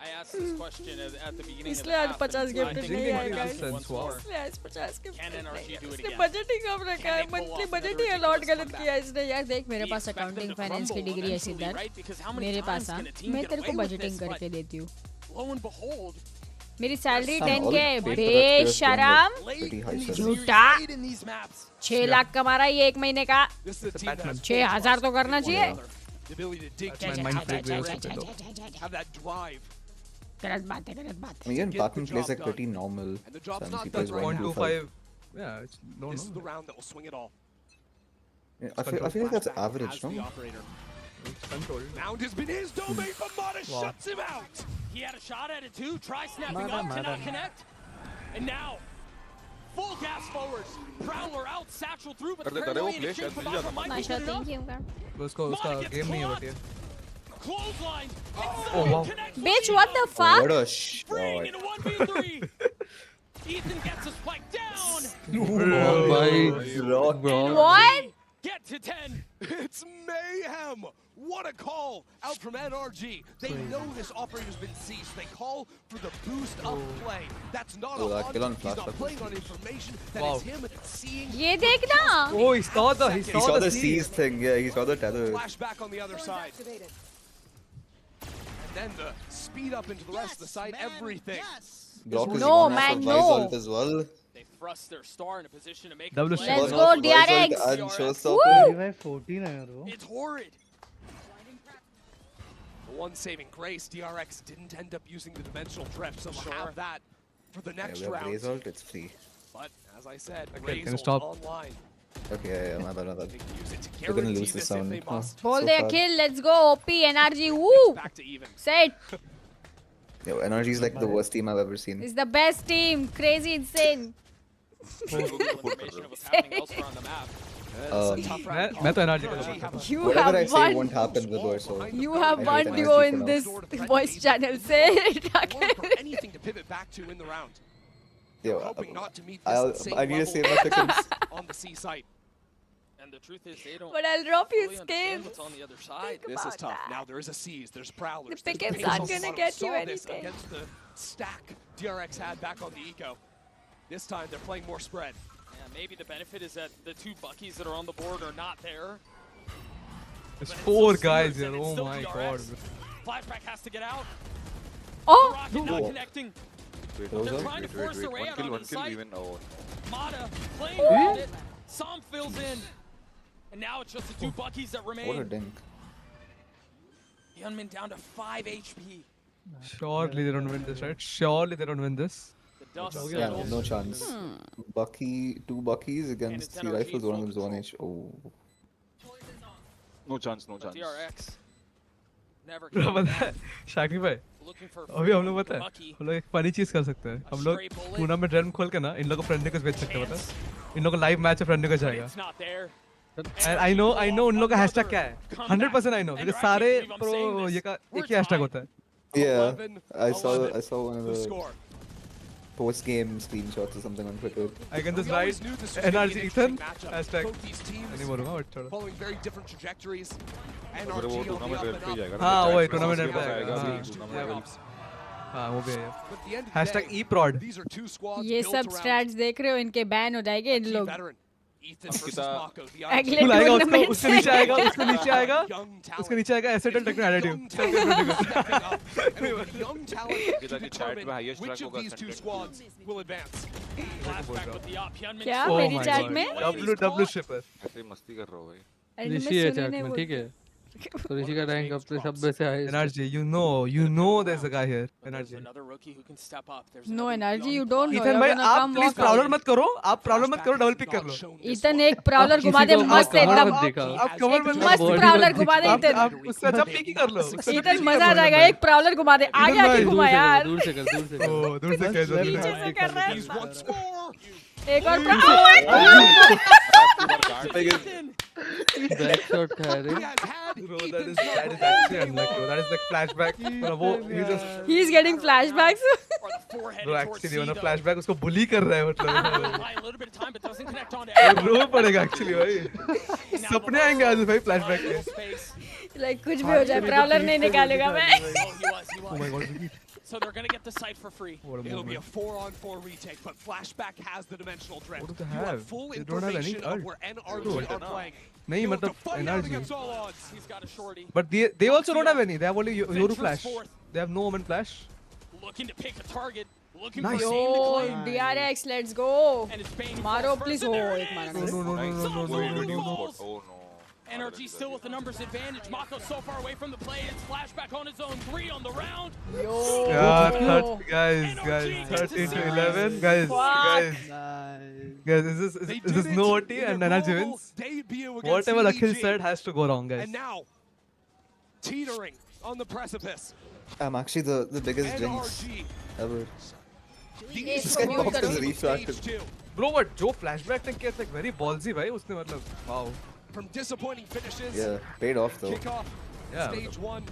I asked this question at the beginning of the इसलिए आज half. 50 and gift I think नहीं we can आएगा. ask it once more. इसलिए आज 50 gift Can नहीं NRG do it इसने again? budgeting कब रखा है? monthly budget ही allot गलत किया इसने. यार देख मेरे पास accounting finance की डिग्री है सिद्धार्थ. मेरे पास आ. मैं तेरे को budgeting करके देती हूँ. Lo and behold, मेरी salary Some 10K all paid for that बेशरम pretty high salary. झूठा in these maps. 6 लाख कमा रहा है ये 1 महीने का. This is a team that has 6,000 तो करना चाहिए. the ability to dig My deep, mind have that freak will grit, split have that drive. गलत बात है गलत बात I mean, even Batman plays like pretty normal. And the job's He not plays done right now. 0.25. Yeah, it's no, This is the no. round that will swing it all. Yeah, I feel like that's average, As the no? operator. It's controlled. Round has been his domain, but Mata Wow. shuts him out. He had a shot at it too. Try snapping Mada, up, cannot Mada. connect. And now, full gas forwards. Prowler out, satchel through, but Are they- third are they away all in exchange placed? for Mako might be माशा good enough. thank you का. उसको उसका Mata gets game नहीं है clocked. But ये. Clothesline. Oh wow. Bitch, what the fuck? What a Bring shot. in a 1v3. Ethan gets a spike down. Oh my god, bro. What? Get to 10. It's mayhem. What a call out from NRG. They know this operator's been seized. They call for the boost of play. That's not Oh, a that hunt. kill on He's flash not back. playing on information. That Wow. is him seeing. ये देखना. Oh, he saw the He saw the seize thing, yeah, he saw the tether. Flashback on the other side. And then the speed up into the rest of the side. Everything. Brock is No, one man, of no. Visalt as well. They thrust their star in a position to make a Double play. Let's One go, of DRX. Visalt and Woo! Showstopper. revive 14 है यार वो. It's horrid. The one saving grace, DRX didn't end up using the dimensional drift, so we'll have that for the Yeah, next we have round. Visalt, it's free. But as I said, Okay, can you Razor stop? online. Okay, yeah, my bad, my bad. They can use it to We're gonna guarantee lose the this if sound. they Oh, must. बोल so they sad. Akhil let's go OP NRG woo. Back to even. Set. Yo, NRG is like the worst team I've ever seen. It's the best team. Crazy insane. Information of what's happening elsewhere on the map. मैं तो energy का लगा था. You Whatever I have say one. won't happen with her, so You I have hate one NRG duo for in now. this voice channel. Say it. Akhil. Anything to pivot back to in the round. Yo, Hoping not to meet I'll- this same I need to level save my chickens. on the C site. And the truth is, they don't But I'll drop his fully understand skins. what's on the other side. This is about tough. that. Now there is a seize. There's prowlers. The pickets there's aren't pace. gonna Saw get you this anything. against the stack DRX had back on the eco. This time they're playing more spread. Yeah, maybe the benefit is that the 2 Buckies that are on the board are not there. There's But it's 4 so guys serious here. and it's Oh still my DRX. god. Flashback has to get out. Oh. The rocket not connecting. Wait, They're trying to force their way out onto one the kill, site. even. Oh. Mata playing around it. Som fills in. And now it's just the 2 Buckies that What a remain. dink. Hyunmin down to 5 HP. Surely they don't win this, right? Surely they don't win this. The dust Yeah, settles. no chance. Bucky, 2 Buckies against it's 3 NRG rifles, one of full them's 1 control. H. Oh. No chance, no But chance. DRX never क्या came पता back. है शाकिब भाई Looking for अभी हम लोग freedom, पता है Bucky. हम लोग एक फनी चीज कर सकते हैं हम लोग stray bullet. टूर्नामेंट रैंक खोल के ना इन लोगों को फ्रेंड रिक्वेस्ट भेज सकते हैं पता है इन लोगों को लाइव मैच है फ्रेंड रिक्वेस्ट जाएगा It's not there. And I know उन लोगों का हैशटैग क्या है 100% I know क्योंकि सारे प्रो ये का एक ही हैशटैग होता है Yeah, 11, I saw 11, one of the the score. post-game screenshots or something on Twitter. I can just We write always knew this was gonna be NRG an Ethan interesting matchup. hashtag. Both these teams नहीं बोलूँगा but छोड़ो. following very different trajectories. अगर वो NRG on the tournament up rate and पे up. जाएगा हाँ वही tournament tournament rate पे आएगा आएगा. Playoffs. हाँ वो भी है. But at the end of the Hashtag day, eProd. these are two squads ये built सब around स्ट्रैट्स देख रहे हो इनके बैन हो जाएंगे इन key लोग veteran. Ethan versus Ankkita. Mako, the अगले फुल आएगा उसको टूर्नामेंट उसके नीचे आएगा उसके नीचे आएगा young talent. उसके नीचे आएगा asset and techno additive. Stepping up. And with the young talent to Ankkita की chat determine में highest which track of होगा these two content. squads will advance. Flashback with the op. Hyunmin क्या Oh मेरी my chat God. में W shipper. ऐसे ही मस्ती कर रहा हो भाई. अरे मैं ऋषि है सुनी चैट नहीं में, बोलती. ठीक है. तो ऋषि का रैंक अपने सब में से highest. NRG, you know there's a guy here. There's NRG. another rookie who can step up. There's No another energy, young you don't know. Ethan You're भाई gonna आप come please walk problem out. मत करो. आप problem मत करो. Double pick कर लो. Ethan एक प्रॉब्लर घुमा दे किसी को मस्त कवर एकदम. मत दिखाओ. आप कवर एक मत मस्त body प्रॉब्लर मत घुमा दे आप ईथन. आप उससे अच्छा पिक ही कर लो. ईथन मजा आ जाएगा. एक प्रॉब्लर घुमा दे. आगे आके भाई, घुमा यार. दूर से कर, दूर से कर. ओ दूर से कैसे पीछे से कर रहा है. He's once more. एक और प्रॉब्लर. बैक शॉट खा रहे. He has had Bro, Ethan's that is number actually all day unlucky. long. That is like flashback. Bro, वो he just He is getting flashbacks. bro actually वो ना flashback उसको bully कर रहा है मतलब. a little bit of time, but doesn't connect on to रो पड़ेगा actually भाई. सपने आएंगे आज भाई flashback के. space. Like कुछ भी हो जाए प्रॉब्लर नहीं निकालेगा मैं. Oh my god. So they're gonna get the site for free. It'll be a 4-on-4 retake, but Flashback has the dimensional drift. What do they You have? full They don't have any information of ult. where NRG are playing. नहीं You have to मतलब fight out NRG. against all odds. He's got a shorty. But they also don't have any. They have only Yoru flash. They have no Omen flash. Looking to pick a target. Looking Nice. for aim to Yo claim. DRX, let's go. And it's Bane मारो falls please. first, हो and there it एक मारा. is. No. Oh no. NRG still with the numbers advantage. Mako so far away from the play. It's flashback on his own. 3 on the round. Yo. Yeah, guys, 13 to 11, guys. Guys, is this no OT and NRG wins? Whatever Akhil said has to go wrong, guys. And now, teetering on the precipice. I'm actually the biggest jinx NRG. ever. These guy squads popped his in refractor. stage 2. Bro, but जो flashback ने किया था very ballsy भाई उसने मतलब wow. From disappointing finishes. Yeah, paid off though. Kickoff. Yeah. Stage 1.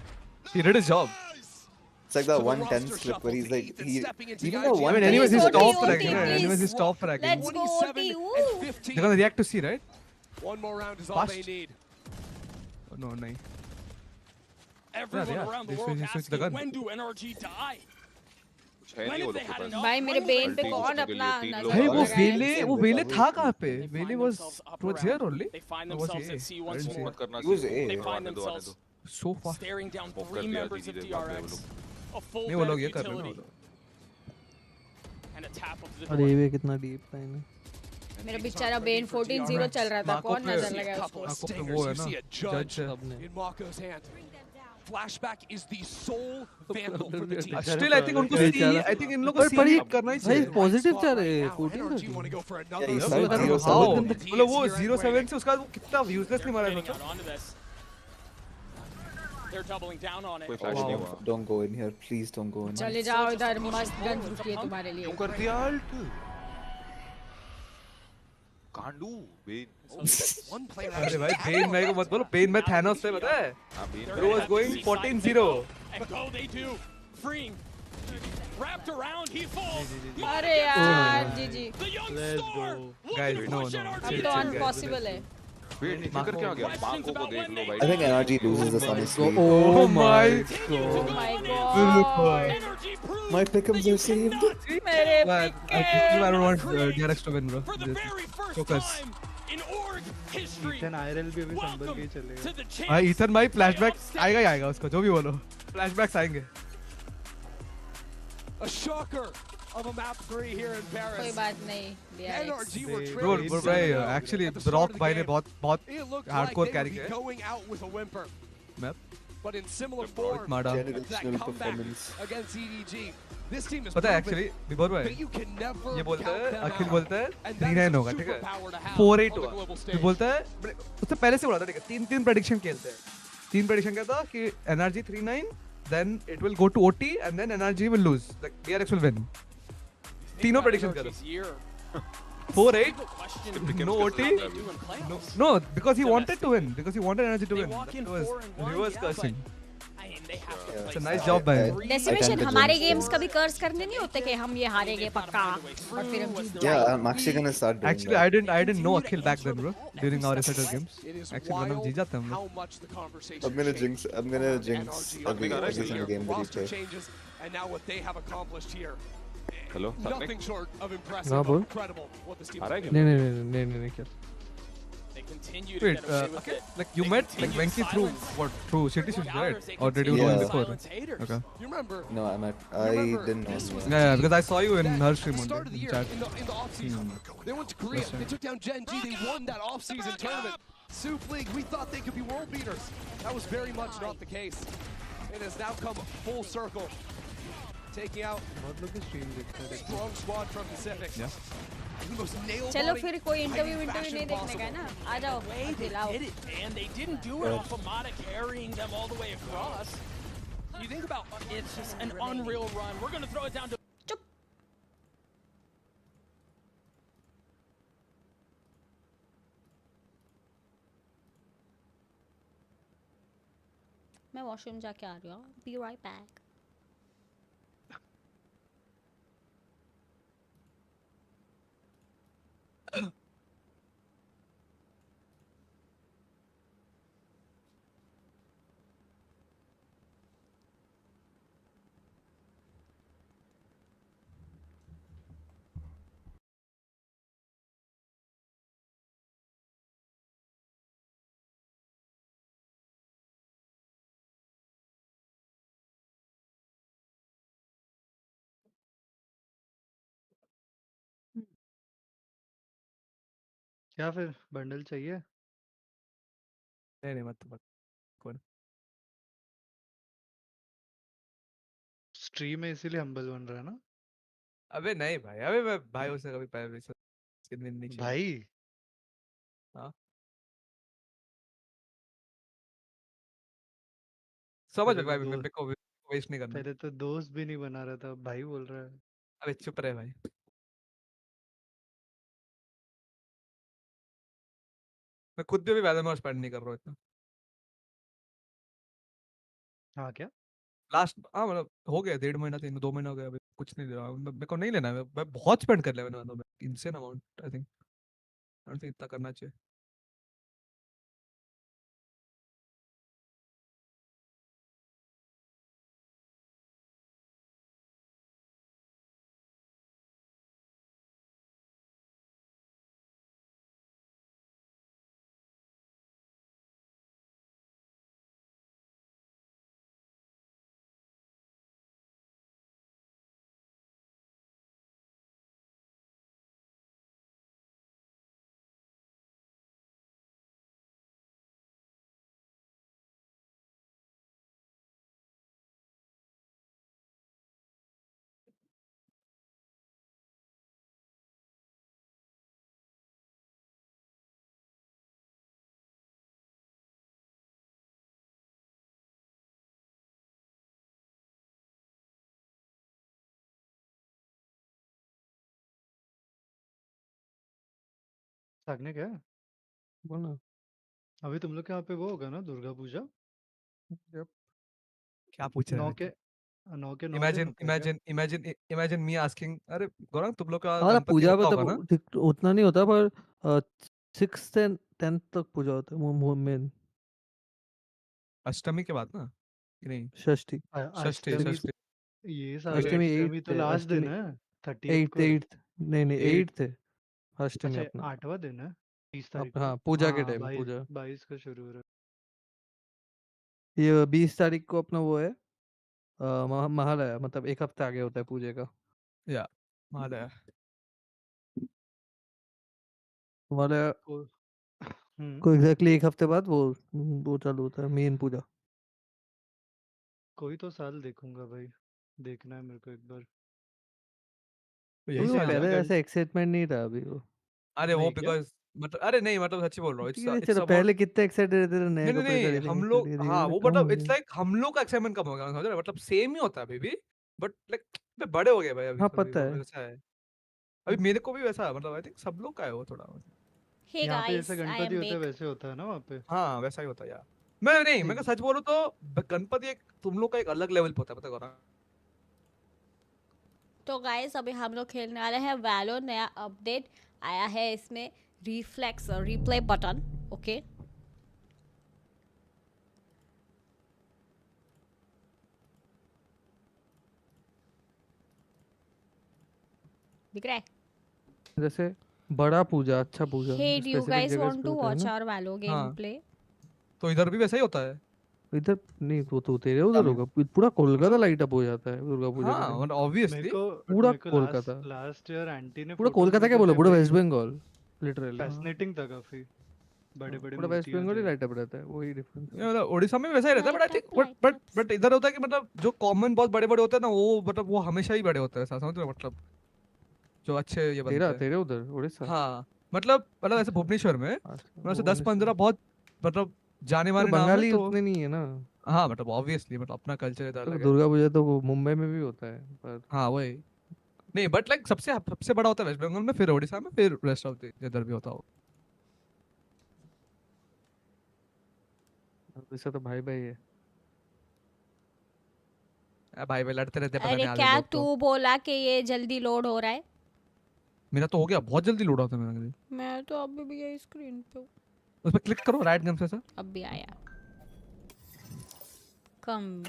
He did his job. It's like that 110 clip where he's like, even though I mean, anyways, he's top for like, anyways, he's top for like. Let's go OT. They're gonna react to C, right? One more round is all Fast. they need. Oh, no, nahi. Everyone Yeah, around the they world switch the asking, gun. when do NRG die? कुछ है नहीं वो लोग के पास. भाई मेरे Ben पे Ulti कौन उसके अपना लिए तीन नजर लोग भाई वो लगाएगा? वेले था कहाँ पे? They वेले find was themselves up towards around. here only. They find Or was themselves he at A? C I once didn't see more. it. करना He was चाहिए. A. They आने find दो, आने themselves दो. So far. staring down Poke 3 कर दिया members of धीरे धीरे भाग गए वो DRX. लोग. A full नहीं वो लोग better ये कर रहे हैं utility ना. and a tap of the और door. ये भी कितना डीप लाइन है. मेरा बेचारा बेन 14-0 चल रहा था. कौन नजर लगाया Couple उसको? of आपको stingers. वो है You ना, see a judge judge in Mako's hand. Flashback is the sole vandal for the team. Still, I think उनको C, I think इन लोगों को C पर करना ही भाई चाहिए. पॉजिटिव चल रहे हैं. Now, 14 NRG want to go for another he zone. started How? 0-7. मतलब वो 0-7 से उसका वो कितना uselessly मारा Getting था. out onto this. They're doubling down on कोई it. flash नहीं हुआ. Don't go in here, please don't go in. चले जाओ इधर. मस्त गन रुकी है तुम्हारे लिए. क्यों कर दिया ult? कांडू बेन. One player अरे भाई पेन भाई को मत बोलो. पेन में थैनोस से पता है. हाँ Ben. Bro was going 14-0. And go they do. Freeing. Wrapped around, he falls. अरे यार GG. The young Let's star. go. Guys, Looking to no, push no. NRG. अब तो अनपॉसिबल है. बेन नीचे कर क्या आ गया? माको को देख लो भाई. I think NRG loses this honestly. Oh my Oh god. my god. NRG proves My pickums are saved. मेरे But I don't want DRX to win, bro. for the very first Focus. time in org history. Ethan IRL भी अभी संभल के ही Welcome चलेगा. to the हाँ champs. Ethan भाई flashback आएगा ही आएगा उसको जो भी बोलो. फ्लैशबैक्स आएंगे. A shocker of a map 3 here in कोई Paris. बात नहीं. DRX. NRG were Bro, trailing bro, 7-0 भाई actually at the start rock of the भाई ने game. बहुत It looked hardcore like they carry would be किया. going out with a whimper. Map. But in similar form, मारा. that Generational comeback performance. against EDG, this team is पता है proven actually विभोर भाई that you can never ये बोलता count है them अखिल out. बोलता है And that is 3-9 a होगा ठीक है superpower to have 4-8 on the हुआ global फिर stage. बोलता है उससे पहले से बोला था ठीक है 3 प्रेडिक्शन खेलते हैं 3 प्रेडिक्शन क्या था कि NRG 3-9 then it will go to OT and then NRG will lose like DRX will win तीनों प्रेडिक्शन कर NRG's year. 4-8 Question no how OT they do in playoffs. no because he wanted to win because he wanted NRG to They win walk in it was 4-1, reverse yeah, cursing I mean, It's a nice job, भाई. Decimation हमारे games कभी curse करने नहीं होते कि हम ये हारेंगे पक्का और फिर हम जीत जाएंगे. Yeah, I'm actually gonna start doing Actually, that. I didn't know Akhil back then, bro. During our SHL games. Actually, one of जीत जाते हम लोग. I'm gonna jinx every single game that you play. And now what they have accomplished here. Hello, Nothing short of impressive. हाँ बोल. Incredible what this team. नहीं क्या. They continue to Wait, get away with it. like you met like Venki through what? Through City Shift, right? Or did you know him before? Okay. You remember? No, I didn't know. Yeah, because I saw you in her stream on Started the the year chat. in the off season. They went to Korea. They took down Gen G. They won that off season tournament. Soup League. We thought they could be world beaters. That was very much not the case. It has now come full circle, taking out a strong squad from Pacific. Yeah. चलो फिर कोई interview नहीं देखने का है ना. आ जाओ. Did it, and they didn't do it off of Mata carrying them all the way across. You think about it's just an unreal run. We're gonna throw it down to. मैं washroom जाके आ रही हूँ. Be right back. क्या फिर bundle चाहिए? नहीं मत कौन? स्ट्रीम में इसीलिए हम्बल बन रहा है ना? अबे नहीं भाई, अबे मैं भाई उसे कभी पैर नहीं किया. भाई हाँ समझ में भाई, मेरे को वेस्ट नहीं करना. पहले तो दोस्त भी नहीं बना रहा था, भाई बोल रहा है. अबे चुप रहे भाई. मैं खुद भी वैल्यूम में स्पेंड नहीं कर रहा हूँ इतना. हाँ क्या? लास्ट मतलब हो गया 1.5 महीना 2 महीना हो गया. अभी कुछ नहीं ले रहा. मेरे को नहीं लेना है. मैं बहुत स्पेंड कर लिया मैंने. मतलब इनसेन अमाउंट. आई थिंक इतना करना चाहिए. सागने क्या? बोलना. अभी तुम लोग के यहाँ पे वो होगा ना दुर्गा पूजा? क्या पूछ रहे के हैं? 9 दिन Imagine me asking, अरे गौरव तुम लोग का हमारा गणपति पूजा होता में होगा ना? तो उतना नहीं होता, पर 6th and 10th तक पूजा होता है मेन. अष्टमी के बाद ना कि नहीं? षष्ठी. षष्ठी. ये अष्टमी अष्टमी तो 8th है. लास्ट दिन अष्टमी है. 30th को 8th. नहीं 8th है अष्टमी अच्छा अपना. 8वां दिन है 30 तारीख हाँ को. पूजा के हाँ टाइम पूजा. 22 को शुरू हो रहा ये 20 तारीख को अपना वो है महालया. मतलब एक हफ्ते आगे होता है पूजे का. या महालया. महालया है. को एग्जैक्टली एक हफ्ते बाद वो चालू होता है मेन पूजा. कोई तो साल देखूंगा भाई. देखना है मेरे को एक बार. यही तो साल पहले है. ऐसा एक्साइटमेंट नहीं था अभी वो. अरे वो नहीं क्या? बिकॉज मतलब अरे नहीं मतलब सच्ची बोल रहा हूँ. ठीक है इट्स चलो, अबाउट. पहले कितने एक्साइटेड रहते थे नए नहीं कपड़े नहीं खरीदने हम के लोग लिए. धीरे हाँ धीरे वो कम मतलब हो इट्स गया. लाइक हम लोग का एक्साइटमेंट कम हो गया. समझ रहे हो? मतलब सेम ही होता है अभी भी. बट लाइक बड़े हो गए भाई अभी. हाँ अभी पता है. वैसा है. अभी मेरे को भी वैसा मतलब आई थिंक सब लोग का है वो थोड़ा. Hey यहाँ पे guys, जैसे I गणपति am होता है back. वैसे होता है ना वहाँ पे? हाँ वैसा ही होता है यार. मैं सच बोलूं तो गणपति एक तुम लोग का एक अलग लेवल पे होता है, पता है। तो गाइस अभी हम लोग खेलने वाले हैं वैलो। नया अपडेट आया है, इसमें रिफ्लेक्स और रिप्ले बटन। ओके दिख रहा है जैसे बड़ा पूजा, अच्छा पूजा। Hey, do you guys want to watch our Valo हाँ। gameplay? तो इधर भी वैसा ही होता है। इधर नहीं, वो तो तेरे उधर होगा। पूरा कोलकाता लाइट अप हो जाता है दुर्गा पूजा हाँ, के मतलब ऑब्वियसली पूरा कोलकाता। लास्ट ईयर आंटी ने पूरा कोलकाता क्या बोलो, पूरा वेस्ट बंगाल लिटरली। फैसिनेटिंग था काफी। बड़े-बड़े पूरा वेस्ट बंगाल ही लाइट अप रहता है, वही डिफरेंस है। मतलब ओडिशा में वैसा ही रहता है, बट आई थिंक बट इधर होता है कि मतलब जो कॉमन बहुत बड़े-बड़े होते हैं ना, वो मतलब वो हमेशा ही बड़े होते हैं, समझ रहे हो? मतलब जो अच्छे ये बनते हैं। तेरे उधर उड़ीसा? हाँ, मतलब ऐसे भुवनेश्वर में मतलब से 10-15 बहुत मतलब जाने माने नाम है बंगाली तो उतने नहीं है ना। हाँ, मतलब ऑब्वियसली मतलब अपना कल्चर इधर तो अलग है। दुर्गा पूजा तो मुंबई में भी होता है, पर हाँ वही नहीं, बट लाइक सबसे बड़ा होता है वेस्ट बंगाल में, फिर ओडिशा में, फिर रेस्ट ऑफ द इधर भी होता हो। उड़ीसा तो भाई भाई है। भाई भाई लड़ते रहते, पता अरे नहीं आधे क्या लोग तू तो। बोला कि ये जल्दी लोड हो रहा है? मेरा तो हो गया, बहुत जल्दी लोड होता है मेरा। मैं तो अभी भी यही स्क्रीन पे हूँ। उस पर क्लिक करो राइट गन से सर। अब भी आया कम।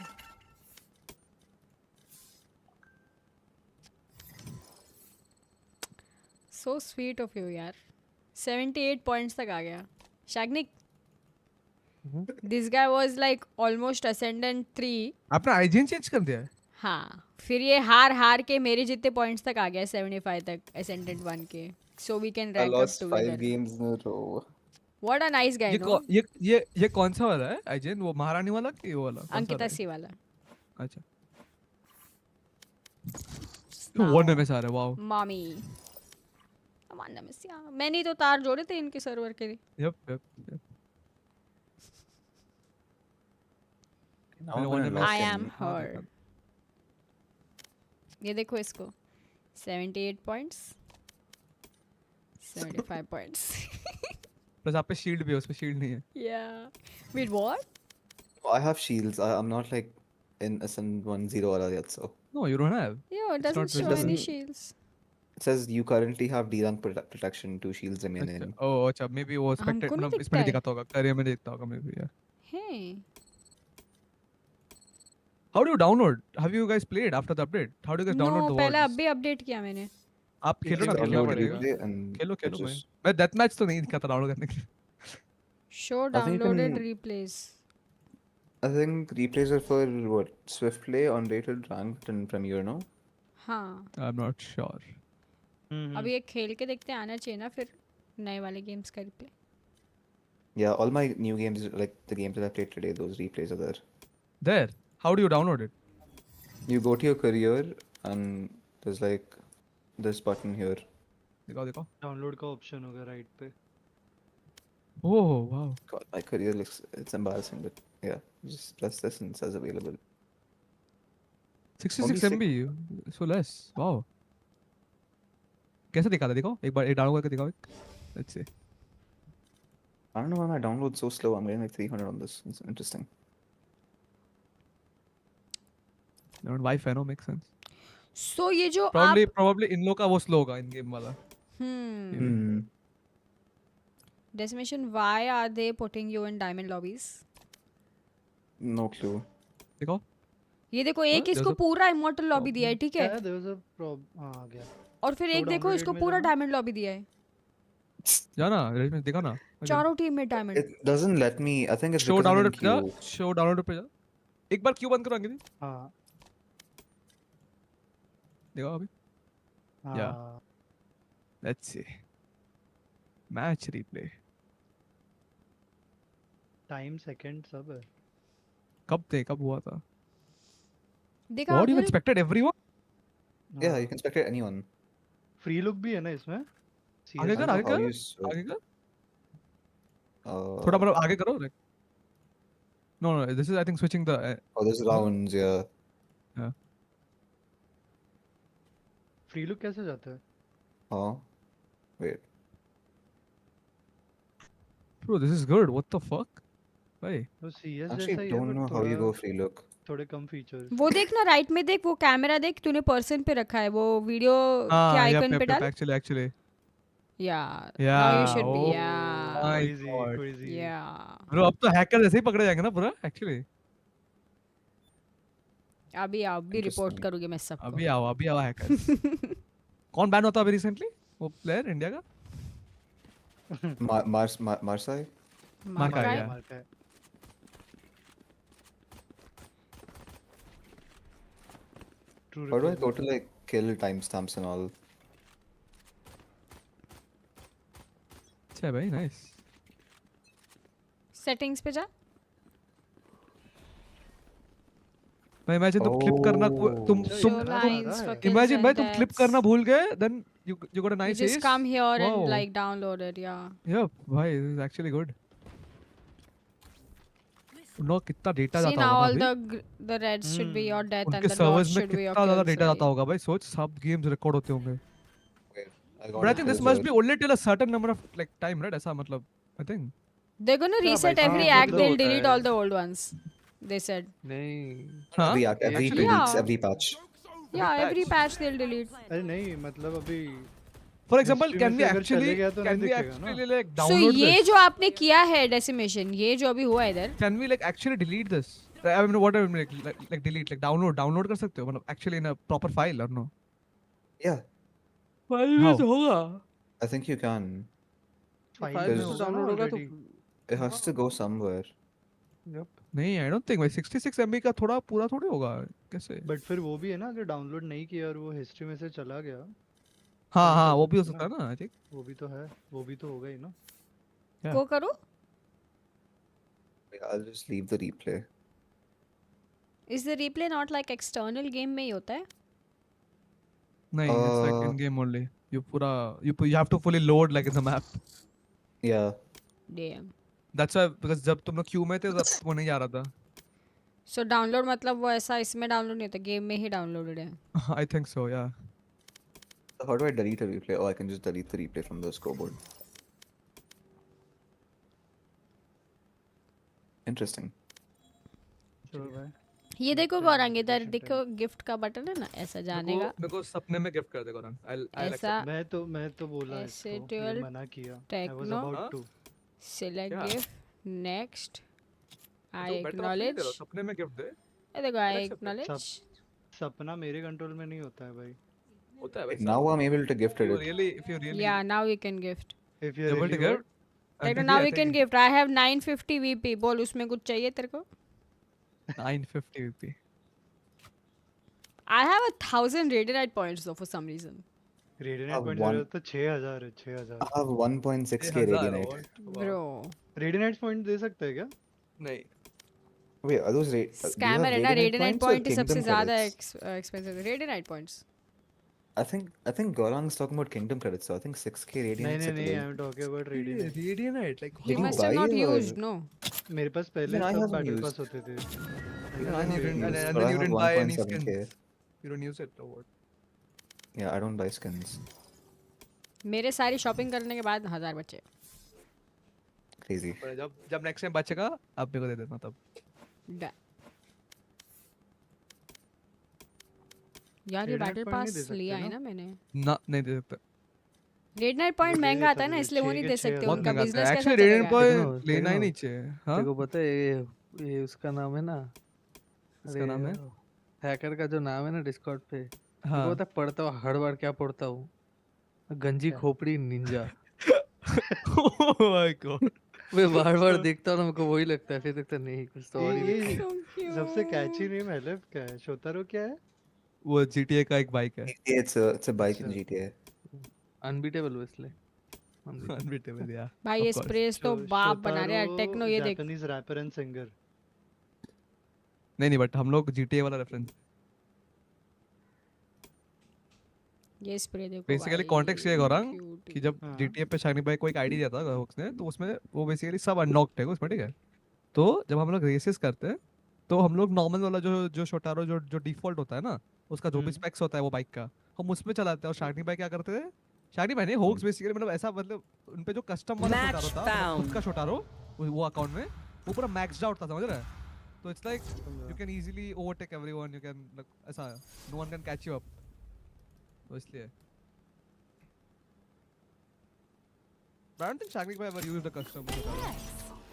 सो स्वीट ऑफ यू यार। 78 पॉइंट्स तक आ गया Shagnik. This guy was like almost ascendant 3। आपने आईजीएन चेंज कर दिया है? हाँ, फिर ये हार के मेरे जितने पॉइंट्स तक आ गया 75 तक असेंडेंट 1 के। So we can rank up together. 5 games in a row. What a nice guy no. ये कौन सा वाला है आईजीएन? वो महारानी वाला कि वो वाला? अंकिता सी वाला। अच्छा, वन में सारे। वाओ मम्मी अमांडा मिसिया। मैंने ही तो तार जोड़े थे इनके सर्वर के लिए। Yup I am her। ये देखो इसको 78 पॉइंट्स 75 पॉइंट्स। प्लस आप पे शील्ड भी है, उस पे शील्ड नहीं है। Yeah। Wait, what? I have shields. I'm not like in Ascend 1-0 yet, so. No, you don't have. Yeah, it doesn't show any shields. It says you currently have D rank protection, 2 shields remaining. Oh, अच्छा, maybe वो spectate मतलब इसमें नहीं दिखाता होगा, career में दिखता होगा maybe यार। Hey, how do you download? Have you guys played after the update? How do you guys download the पहले words? अभी अपडेट किया मैंने। आप खेलो ना, खेलना पड़ेगा। खेलो मैं डेथ मैच तो नहीं दिखाता डाउनलोड करने के लिए। Show downloaded replays. I think replays are for what? Swift play, unrated, ranked, and Premiere, no? हाँ। I'm not sure. अभी ये खेल के देखते आना चाहिए ना फिर नए वाले गेम्स का replay. Yeah, all my new games, like the games that I played today, those replays are there. There? How do you download it? You go to your career and there's like this button here. दिखाओ। Download का option होगा right पे। Oh wow. God, my career looks, it's embarrassing, but yeah, just press this and it says available. 66 MB, so less. Wow. कैसे दिखाता है? दिखाओ एक बार, एक डाउनलोड करके दिखाओ एक। Let's see. I don't know why my download's so slow. I'm getting like 300 on this. It's interesting. Wi-Fi no makes sense. So ये जो probably इन लोग का वो slow होगा इन गेम वाला। Decimation, why are they putting you in diamond lobbies? No clue. देखो। ये देखो एक इसको पूरा immortal lobby दिया है, ठीक है? There was a problem आ गया। और फिर एक देखो इसको पूरा diamond lobby दिया है। जाना रेस में देखा ना। चारों टीम में diamond। It doesn't let me. I think it's show because I'm in download पे जा। queue. show download पे जा। एक बार क्यू बंद करो अंकित। हाँ। देखो अभी। Yeah. Let's see. Match replay. Time second सब है। कब हुआ था? देखा What, you inspected everyone? Yeah, you can spectate anyone. Free look भी है ना इसमें? आगे कर। थोड़ा मतलब आगे करो। No, this is I think switching the. Oh, there's rounds, yeah. Yeah. Free look कैसे जाता है? Oh, wait. Bro, this is good. What the fuck? भाई वो CS Actually, जैसा ही है don't but know how you थोड़ा go free look. थोड़े कम features. वो देख ना राइट में देख, वो कैमरा देख, तूने पर्सन पे रखा है वो वीडियो के हाँ आइकन पे डाल। Actually yeah yeah now you should be oh yeah my crazy god crazy. Yeah bro अब तो हैकर जैसे ही पकड़े जाएंगे ना पूरा एक्चुअली। अभी रिपोर्ट Interesting. करूंगी मैं सबको। अभी आओ हैकर्स। कौन बैन होता अभी रिसेंटली वो प्लेयर इंडिया का? Marsai? मार्का मार्का है। True How do I replay go में। to like kill timestamps and all? अच्छा भाई नाइस। सेटिंग्स पे जा। मैं इमेजिन तुम क्लिप करना तुम Show lines for kills imagine and भाई तुम क्लिप deaths. करना भूल गए then you got a You nice just ace. come here and Wow. like download it, yeah. Yep, भाई this is actually good. उनको कितना डेटा See जाता now होगा all ना अभी? the reds should be your death and उनके the dots servers में should be your कितना ज़्यादा kills. डेटा जाता right? होगा भाई, सोच सब गेम्स रिकॉर्ड होते होंगे। I got But I a think this kill must there. be only till a certain number of like time, right? ऐसा मतलब I think. They're gonna reset भाई, every हाँ, act. मतलब They'll होता delete है। all the old ones. They said. नहीं हाँ? Every act, every Actually? 2 weeks, Yeah. every patch. Yeah, every patch they'll delete. अरे नहीं मतलब अभी For example, history can में we से अगर actually चले गया तो नहीं दिखेगा ना। actually like So download ये this? जो आपने किया है decimation, ये जो अभी हुआ इधर, Can we like actually delete this? I mean, what I mean like delete like download कर सकते हो मतलब actually in a proper file or no? Yeah, file How? में तो होगा। I think you can. File में तो Because डाउनलोड होगा तो it has to go somewhere. नहीं I don't think भाई 66 MB का थोड़ा पूरा थोड़ी होगा कैसे? बट फिर वो भी है ना अगर डाउनलोड नहीं किया और वो हिस्ट्री में से चला गया हाँ वो भी हो सकता है ना I think. वो भी तो है, वो भी तो होगा ही ना। Yeah. वो करो। I'll just leave the replay. Is the replay not like external game में ही होता है? नहीं it's like in game only. You have to fully load like in the map. Yeah. Damn. That's why because जब तुम लोग Q में थे तब वो नहीं आ रहा था. So download मतलब वो ऐसा इसमें डाउनलोड नहीं होता, गेम में ही डाउनलोडेड है। I think so yeah. So how do I delete a replay? Oh, I can just delete the replay from the scoreboard. Interesting. चलो भाई ये देखो गौरांग, इधर देखो गिफ्ट का बटन है ना, ऐसा जाने का। मेरे को सपने में गिफ्ट कर दे गौरांग. I'll ऐसा मैं तो बोला ऐसे इसको ये मना किया। I was techno about to. select क्या? gift next I तो better option नहीं acknowledge दे रहा, सपने में गिफ्ट दे. ये देखो I Accept it. acknowledge सपना मेरे कंट्रोल में नहीं होता है भाई। होता है भाई. Now I'm able to gift If you it. really yeah now you can gift If you're able to really gift. Techno now you can gift I have 950 VP बोल उसमें कुछ चाहिए तेरे को 950 VP. I have 1000 radiant points though for some reason radiant point मेरा तो 6000 है 6000। I have 1.6k radiant. bro radiant point दे सकते हैं क्या? नहीं. Wait, are those scammer है ना, radiant point ही सबसे ज्यादा credits? expensive radiant points I think Gaurang's talking about kingdom credits, so I think 6k radiant. नहीं I'm talking about radiant. Radiant like he must have not used no मेरे पास पहले I सब haven't battle used. पास होते थे। and you didn't, and But then I you have didn't buy any 1.7k. skins. You don't use it or what? Yeah, I don't buy skins. मेरे सारी shopping करने के बाद 1000 बचे। Crazy. पर जब नेक्स्ट टाइम बचेगा आप मेरे को दे देना तब. यार ये Radiant बैटल point नहीं दे पास सकते लिया है ना? ना मैंने। ना नहीं दे सकता. रेडिएंट पॉइंट महंगा आता है ना, इसलिए वो नहीं दे सकते, बहुत उनका महंगा बिजनेस है. कैसे Actually Radiant चलेगा? Point लेना ही नहीं चाहिए. हाँ. तेरे को पता है ये उसका नाम है ना, इसका नाम है? हैकर का जो नाम है ना डिस्कॉर्ड पे, हाँ. तेरे को पता है पढ़ता हूँ हर बार क्या पढ़ता हूँ, गंजी खोपड़ी निंजा. Oh my god. मैं बार देखता हूँ ना, मेरे को वही लगता है, फिर लगता है नहीं कुछ तो और ही लिखा है. ये सबसे कैची नेम है लेफ्ट क्या है? शोतारो क्या है? वो GTA का एक बाइक है. It's a bike in GTA. Unbeatable इसलिए. Unbeatable yeah. भाई ये स्प्रेस तो बाप बना रहे हैं टेक्नो, ये देख जापानीज रैपर एंड सिंगर। नहीं बट हम लोग GTA वाला रेफरेंस. ये स्प्रे देखो बेसिकली कॉन्टेक्स्ट ये गौरंग कि जब GTA पे शाइनी भाई को एक आईडी दिया था होक्स ने, तो उसमें वो बेसिकली सब अनलॉक्ड है उसमें, ठीक है. तो जब हम लोग रेसेस करते हैं तो हम लोग नॉर्मल वाला जो शोटारो जो डिफॉल्ट होता है ना, उसका जो भी स्पेक्स होता है वो बाइक का, हम उसमें चलाते हैं. और शाइनी भाई क्या करते थे, शाइनी भाई ने होक्स बेसिकली मतलब ऐसा मतलब उन पे जो कस्टम वाला शोटारो था, खुद का शोटारो वो अकाउंट में वो पूरा maxed out था, समझ रहा है? तो it's like you can easily overtake everyone, you can like ऐसा, no one can catch you up. तो इसलिए. But I don't think Shagnik ever used a custom. I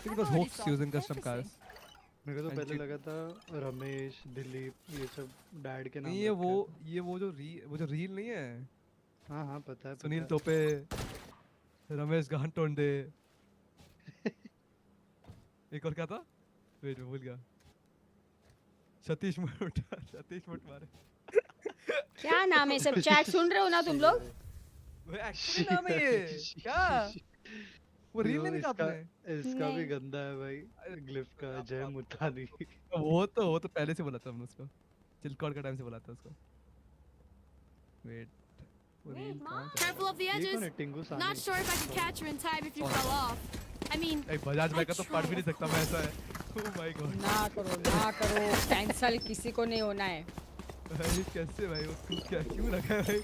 think it was Hawks using custom cars. मेरे को तो पहले लगा था रमेश, दिलीप ये सब डैड के नाम. नहीं ये वो जो रील नहीं है. हाँ पता है. सुनील तोपे, रमेश गांटोंडे. एक और क्या था? वेट मैं भूल गया. सतीश मोटवारे. क्या नाम है सब? चैट सुन रहे हो ना तुम लोग? वो एक्चुअली नाम है ये. क्या? वो रील नहीं देखा आपने? इसका भी गंदा है भाई. ग्लिफ का जय मुतानी. वो तो पहले से बोला था हमने उसको. चिलकॉड का टाइम से बोला था उसको. Wait. Careful of the edges. Not sure if I could catch you in time if you fell off. I mean, Bajaj भाई का तो पढ़ भी नहीं सकता मैं, ऐसा है. Oh my god. ना करो. कैंसल किसी को नहीं होना है. भाई कैसे भाई? वो तू क्या क्यों रखा है भाई?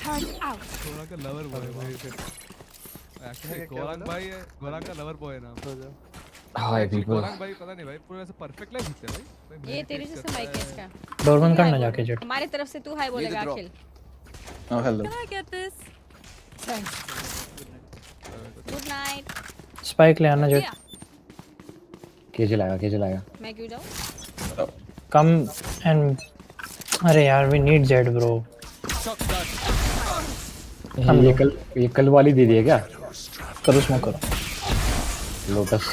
turn out. गोरांग का लवर बॉय भाई. एक्चुअली गोरांग का लवर बॉय नाम. हाय पीपल. गोरांग भाई पता नहीं भाई पूरा ऐसे परफेक्ट लाइफ जीते भाई. ये तेरे जैसा माइक है इसका. डोर बंद करना जाके जेट. हमारी तरफ से तू हाय बोलेगा अखिल. Oh hello. Can I get this? Thanks. Good night. Spike ले आना जेट. केजे लाएगा. मैं क्यों जाऊं? कम एंड अरे यार वी नीड जेट ब्रो. हम ये कल वाली दे दिए क्या? करो स्मोक करो. लोटस.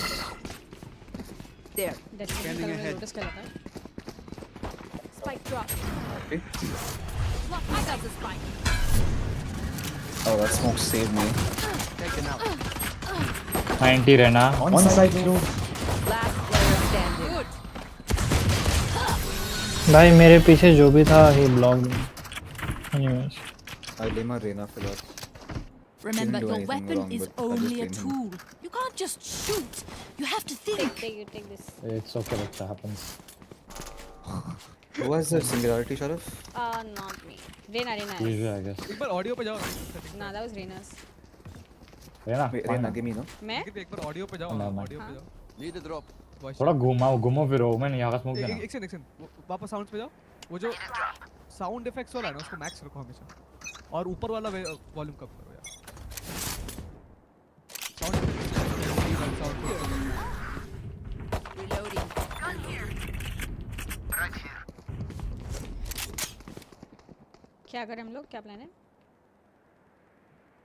There. लोटस का लगा. Spike drop. Look, I got the spike. Oh, that smoke saved me. Taken out. 90 रहना. On side through. Last player standing. Good. भाई मेरे पीछे जो भी था he blocked me. Anyways. I blame Arena for that. Remember, your weapon is only a tool. You can't just shoot. You have to think. Take this. It's okay, that happens. Who was the singularity sheriff? Not me. Reina. I guess. एक बार audio पे जाओ. Nah, that was Reina's. Reina, give me no. मैं? एक बार audio पे जाओ. Audio पे जाओ. Need a drop. थोड़ा घुमाओ फिरो. मैंने यहाँ का स्मोक देना. एक सेकंड वापस साउंड्स पे जाओ. वो जो साउंड इफेक्ट्स वाला है ना उसको मैक्स रखो हमेशा. और ऊपर वाला वॉल्यूम कम करो यार. Sound Reloading. क्या करें हम लोग? क्या प्लान है?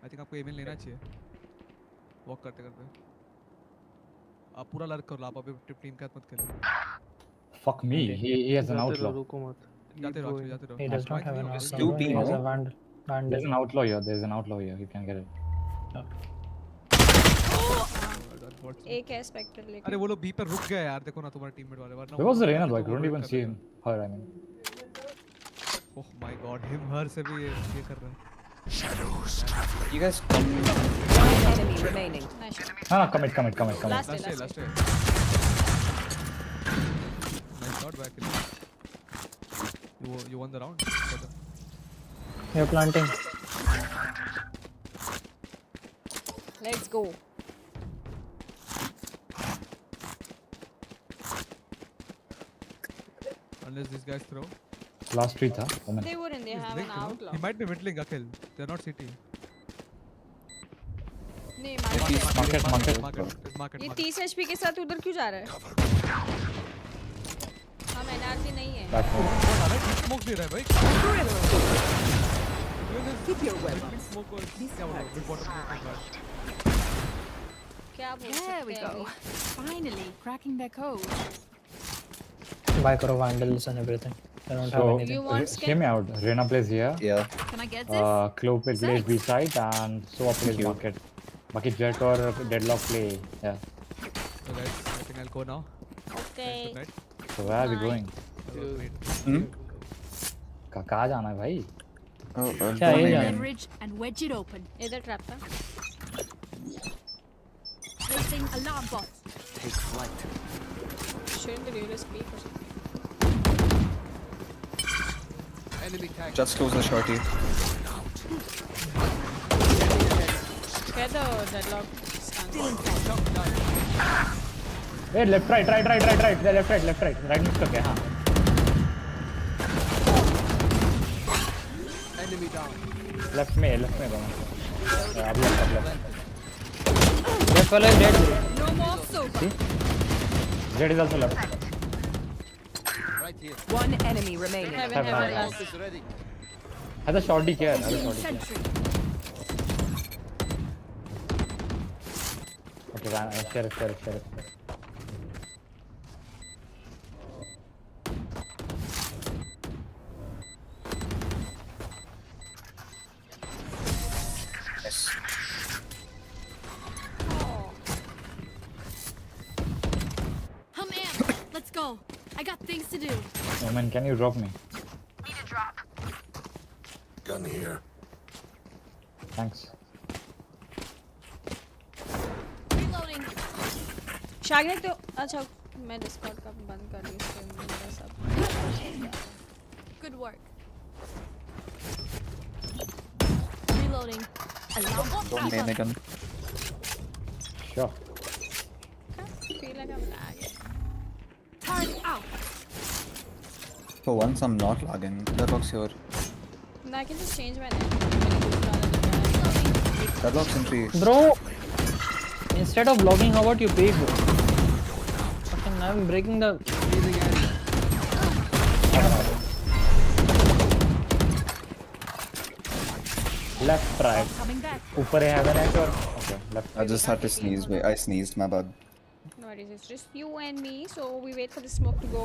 आई थिंक आपको ईमेल लेना चाहिए. वॉक करते आप पूरा लर्क कर लो. आप अभी टीम के साथ मत खेलो. Fuck me. He has an outlaw. रुको मत. जाते रहो. He does not have an outlaw. He has a vandal. There's an outlaw here. You can get it. एक है स्पेक्टर लेके. अरे वो लोग बी पे रुक गए यार. देखो ना तुम्हारे टीममेट वाले. वरना Where was the Reina though? I couldn't even see him. Her, I mean. Oh my god, him her से भी ये कर रहा है. You guys come. One enemy remaining. Commit. Last day. Nice shot back. You won the round. You're planting. Let's go. Unless these guys throw. Last three tha. They wouldn't. They have an outlaw. He might be whittling Akhil. They're not CT. नहीं market. ये 30 HP के साथ उधर क्यों जा रहा है? हम एनआरजी नहीं है. स्मोक दे रहा है भाई. Keep your weapons. क्या बोल सकते हैं? There we go. Finally cracking their code. Buy karo vandals and everything. I don't have anything. Hear me out. Reina plays here. Yeah. Can I get this? Clove plays B side and so plays market. Baki Jet or Deadlock play. Yeah. So guys, I think I'll go now. Okay. So where are we going? कहाँ जाना है भाई? क्या ये जाना? Leverage and wedge it open. इधर trap था. Placing alarm bot. Take flight. Shouldn't the real speak or something? Enemy tag. Just close the shorty. Get the deadlock Wait, left, right. Left, right. Right mix करके हाँ. Enemy down. Left में गया. अब left. Left वाला is dead. No more so. See? Dead is also left. Right here. One enemy remaining. Heaven. Is ready. Has a shorty क्या है? Okay, share. I'm amped. Let's go. I got things to do. Oh man, can you drop me? Need a drop. Gun here. Thanks. Reloading. शागने तो अच्छा मैं Discord का बंद कर दी इसके मेरा सब. Good work. Reloading. Don't name again. Sure. Feel like I'm lagging. Turret out. For once, I'm not lagging. Deadlock's here. No, I can just change my name. Deadlock's in 3. Bro, instead of logging, how about you pay, bro? Fucking, I'm breaking the. Left, right. Upper है heaven है और okay, left. I just had to sneeze. Wait, I sneezed. My bad. No worries, it's just you and me, so we wait for the smoke to go.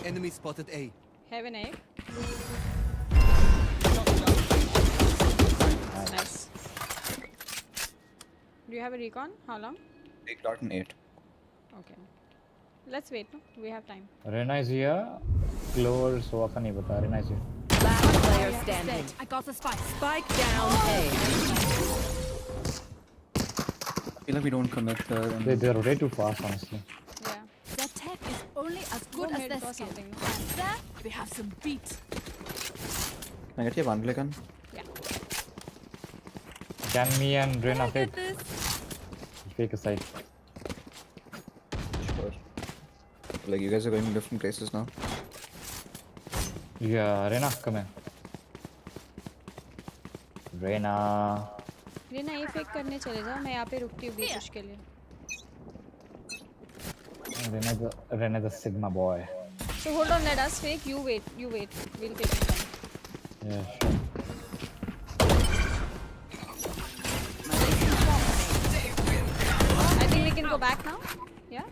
Enemy spotted A. Heaven, eh? Nice. Do you have a recon? How long? 8.8. Okay. Let's wait, no? We have time. Rena is here. Close, so का नहीं पता. Rena is here. Last player standing. I got the spike. Spike down A. I feel like we don't commit there. They rotate too fast, honestly. Yeah. Their tech is only as good as their skill. And that, they have some beat. Can I get your bundle again? Can me and Rena fake? Fake aside. Sure. Like you guys are going to different places now. Yeah, Rena, come here. Rena. Rena, ये fake करने चले जाओ. मैं यहाँ पे रुकती हूँ बीच के लिए. Rena the Sigma boy. So hold on, let us fake. You wait. We'll take it down. Yeah, sure. I think we can go back now. Yeah.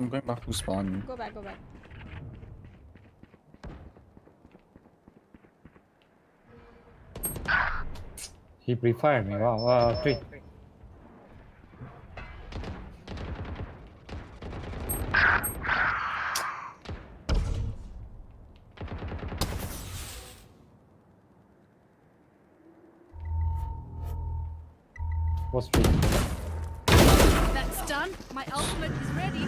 I'm going back to spawn. Go back. He pre-fired me. Wow. 3. What's 3? That's done. My ultimate is ready.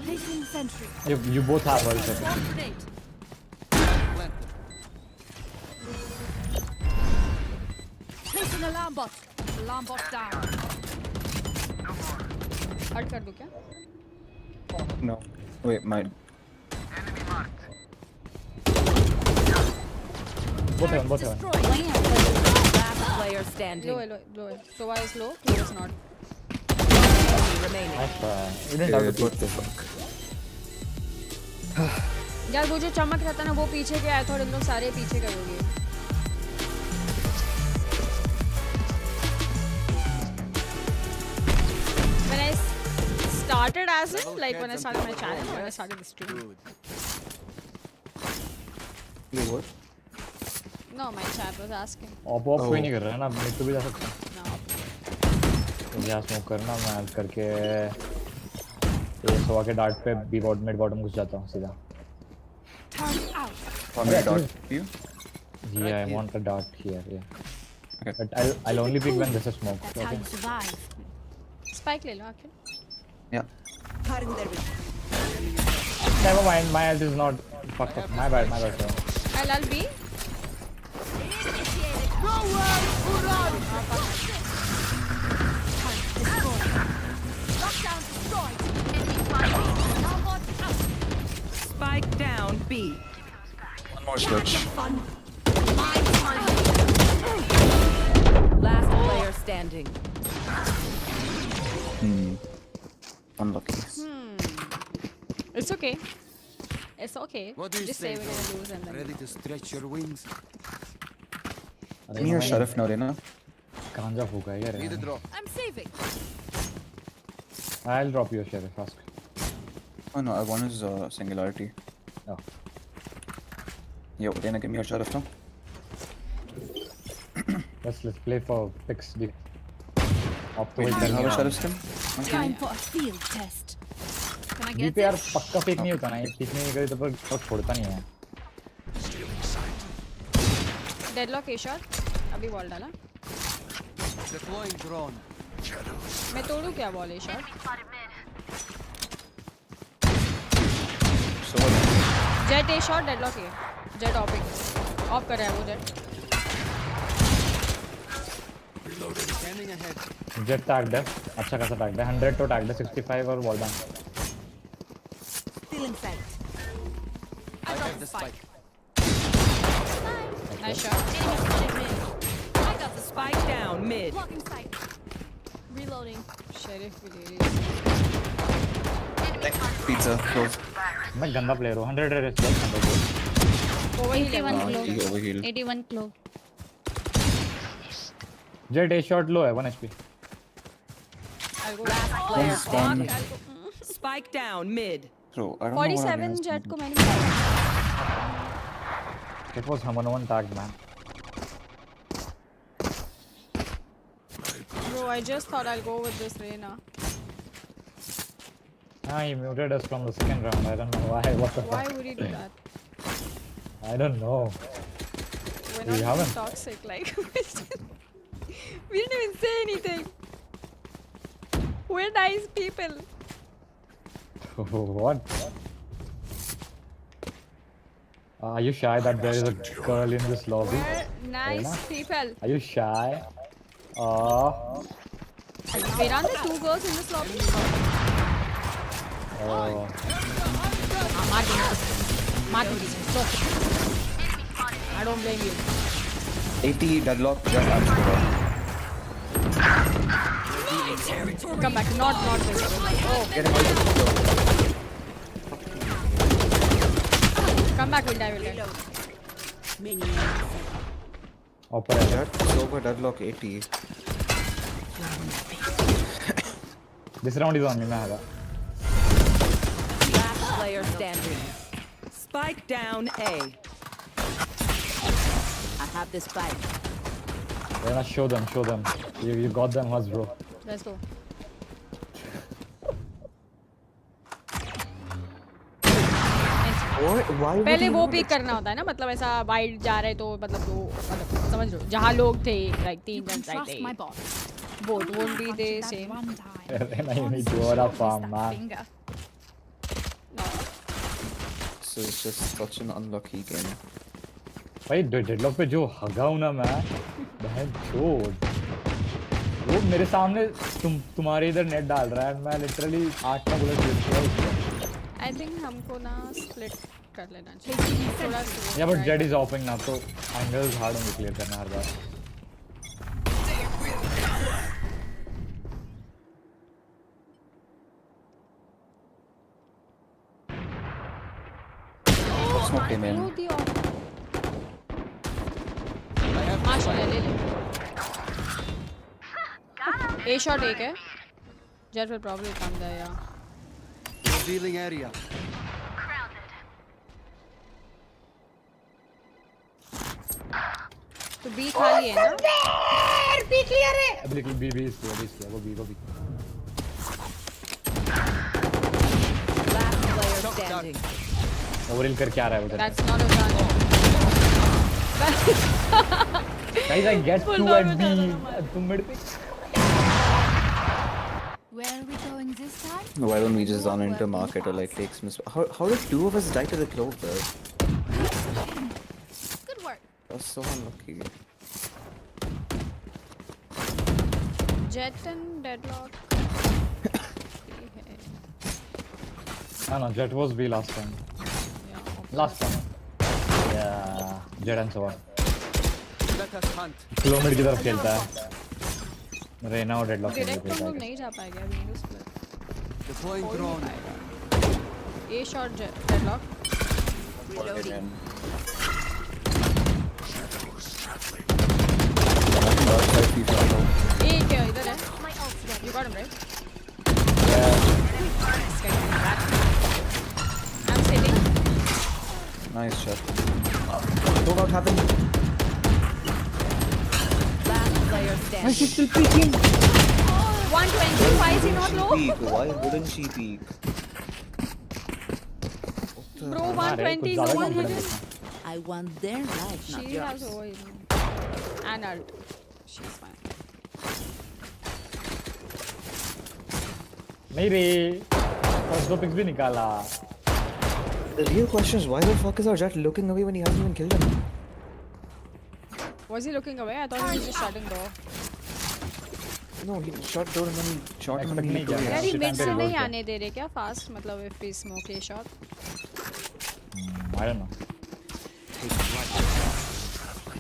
Placing sentry. You both have ultimate. Grenade. Placing alarm bot. Alarm bot down. Hard कर दूँ क्या? No. Wait, my. Both have. Last player standing. Low. Sova is low. Low is not. Enemy remaining. You didn't have to What the fuck? यार वो जो चमक रहता ना वो पीछे के आया था और इन लोग सारे पीछे करोगे. When I started as in, like when I started my channel, when I started the stream. Wait, what? No, my chat was asking. Op कोई नहीं कर रहा है ना, मैं तो भी जा सकता हूँ. No. मुझे स्मोक करना, मैं हेल्प करके ये सोवा के डार्ट पे बी बॉट मिड बॉटम घुस जाता हूँ सीधा. On my dot view? Yeah, I want a dart here. Yeah. Okay. But I'll only pick when this is smoke. That's how you survive. Spike ले लो आखिर. Yeah. Cutting their vision. Never mind, my health is not fucked up. My bad, bro. I'll be. Spike down B. One more switch. Last player standing. Unlucky. It's okay. It's okay. What do you Just say? say we're gonna lose and then. Ready to stretch your wings? Give me your sheriff now, Rena. Ganja fuka hai Need a kya? drop. I'm saving. I'll drop your sheriff. Ask. Oh no, I want his singularity. Oh. Yo, Rena, give me your sheriff now. Let's play for picks. Wait, do you have a sheriff skin? Time for a field test. Can I B get पे यार this? पक्का pick नहीं होता ना, ये pick नहीं करे तो पर छोड़ता नहीं है. Deadlock A shot. अभी बॉल डाला. Deploying drone. मैं तोड़ू क्या ball A shot? Jet A shot, deadlock A. Jet offing. Off कर रहा है वो Jet. Scanning ahead. Jet tagged है, अच्छा खासा tagged है, 100 तो tagged है, 65 और wall bang. Still in sight. I have the spike. Nice shot. I got the spike down mid. Blocking sight. Reloading. Sheriff भी ले Pizza, close. मैं गंदा player हूँ, 100 है, 100. Overheal. 81 he clove. overhealed. 81 clove. Jet A shot low है, 1 HP. I'll go. Player Spawn. standing. Spike down mid. Bro, I don't know what 47 Jet को मैंने मारा. It was 101 tagged man. Bro, I just thought I'll go with this Reyna. Ah, he muted us from the second round. I don't know why. What the Why fuck? would he do that? I don't know. We're We not haven't. even toxic. Like we didn't even say anything. We're nice people. What? Are you shy that there is a girl in this lobby? We're nice Reyna? people. Are you shy? Oh. Wait, aren't there 2 girls in this lobby? Oh. Martin. So, I don't blame you. 80 deadlock, just Come back. Not visible. Oh. Get him out. Come back, Windy. Operator. Over deadlock 80. This round is on me, man. Last player standing. Spike down A. I have this spike. Reyna, show them. You got them, Huz, bro. Let's go. पहले वो pick करना होता है ना, मतलब ऐसा wide जा रहे तो मतलब वो मतलब समझ लो जहाँ लोग थे लाइक 3 जन राइट थे boat won't be they same. Reyna, you need to order farm, man. So it's just such an unlucky game. भाई डेडलॉक पे जो हगा हूँ ना मैं, बहन छोड़. वो मेरे सामने तुम्हारे इधर नेट डाल रहा है, मैं लिटरली 8 का बुलेट यूज किया उसको. आई थिंक हमको ना स्प्लिट कर लेना चाहिए थोड़ा. या बट जेड इज ऑफिंग ना, तो एंगल्स हार्ड होंगे क्लियर करना हर बार. Smoke him in. ले A shot एक है. Jet will probably come there, yeah. Revealing area. तो B खाली है ना? B clear है. अभी बी इसलिए वो बी. Last player standing. ओवरहिल करके आ रहा है उधर. That's not a gun. Guys, I get 2 at B. तुम मिड पे. Where are we going this time? Why don't we just run into market or like take some... How did two of us die to the clove there? Good work. That's so unlucky. Jet and deadlock. No, Jet was B last time. Last time. Yeah, Jet and so on. Kilometre की तरफ खेलता है रेना और deadlock direct हम लोग नहीं जा पाएंगे अभी इस पर डिप्लॉयिंग ड्रोन ए शॉट डेडलॉक रीलोडिंग ए क्या इधर है you got him right I'm sitting. Nice shot. So what happened? Why is she still peeking? 120, why is he not low? Why wouldn't she peek? Bro, 120 is over here. I want their life, not She yours. has over and ult. She's fine. नहीं रे first दो pics भी निकाला The real question is why the fuck is our Jet looking away when he hasn't even killed him? Was he looking away? I thought he was just shutting door. No, he shot door and then he shot him and he looked away. यार ये mid से नहीं आने दे रहे क्या fast मतलब if we smoke a shot? I don't know.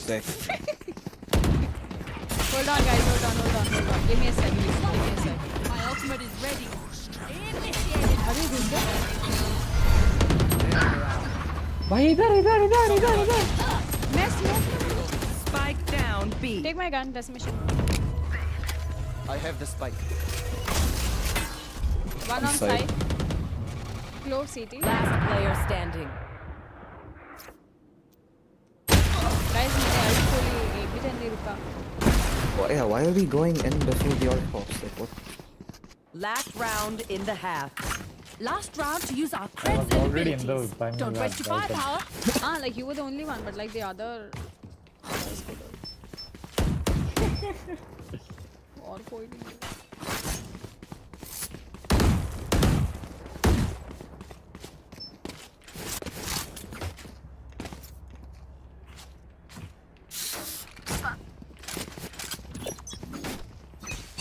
Sick. Hold on guys, hold on. Give me a sec. My ultimate is ready. Are you good? भाई इधर मैं smoke. Spike down B. Take my gun, that's mission. I have the spike. One on side. Close CT. Last player standing. Guys, मैंने ult को लिए एक भी नहीं रुका. Why are we going in before the ult pops? Like what? Last round in the half. Last round to use our I creds was and already in abilities. the time. Don't waste your firepower. Like you were the only one, but like the others could have. और कोई नहीं.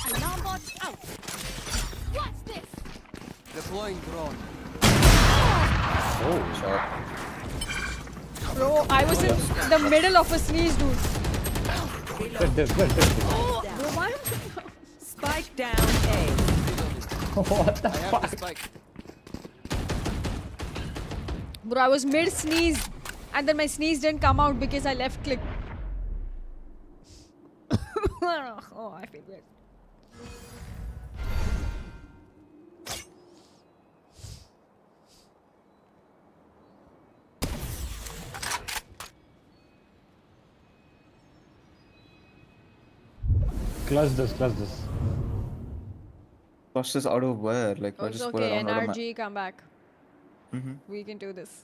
Alarm bot out. What's this? Deploying drone. Oh, shot. Bro, I was in the middle of a sneeze, dude. Bro, why? Spike down A. What the fuck? Bro, I was mid sneeze, and then my sneeze didn't come out because I left click. Oh, I feel weird. Clutch this. Clutch this out of where? Like, Oh, it's okay, NRG, come back. We can do this.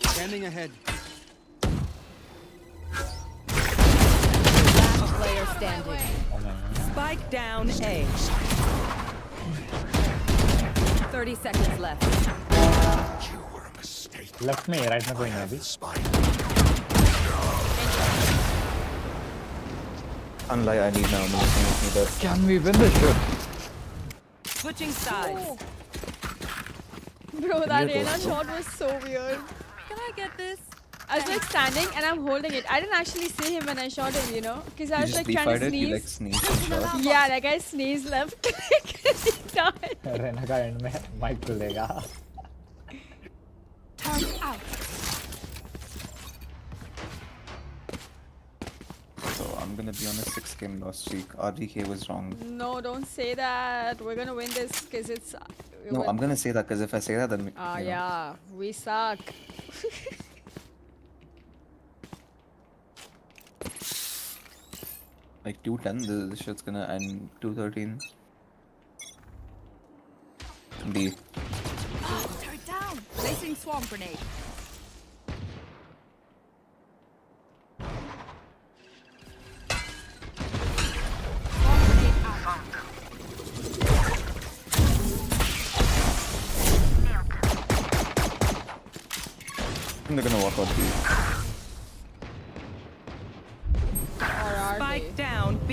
Standing ahead. Last player standing. Spike down A. 30 seconds left. Left में right में कोई नहीं अभी. Unlike I need now. Can we win this shit? Switching sides. Bro, that Reyna shot was so weird. Can I get this? I was like standing and I'm holding it. I didn't actually see him when I shot him, you know? Because I was like trying to sneeze. You like sneezed and shot. Yeah, like I sneezed left click and he died. Raina का end में mic खुलेगा. Turn out. So I'm gonna be on a 6-game loss streak. RDK was wrong. No, don't say that. We're gonna win this because it's. No, I'm gonna say that because if I say that, then. Yeah, we suck. Like 2-10, this shit's gonna end 2-13. B. Turret down. Placing swarm grenade. They're gonna walk out B. Spike down B.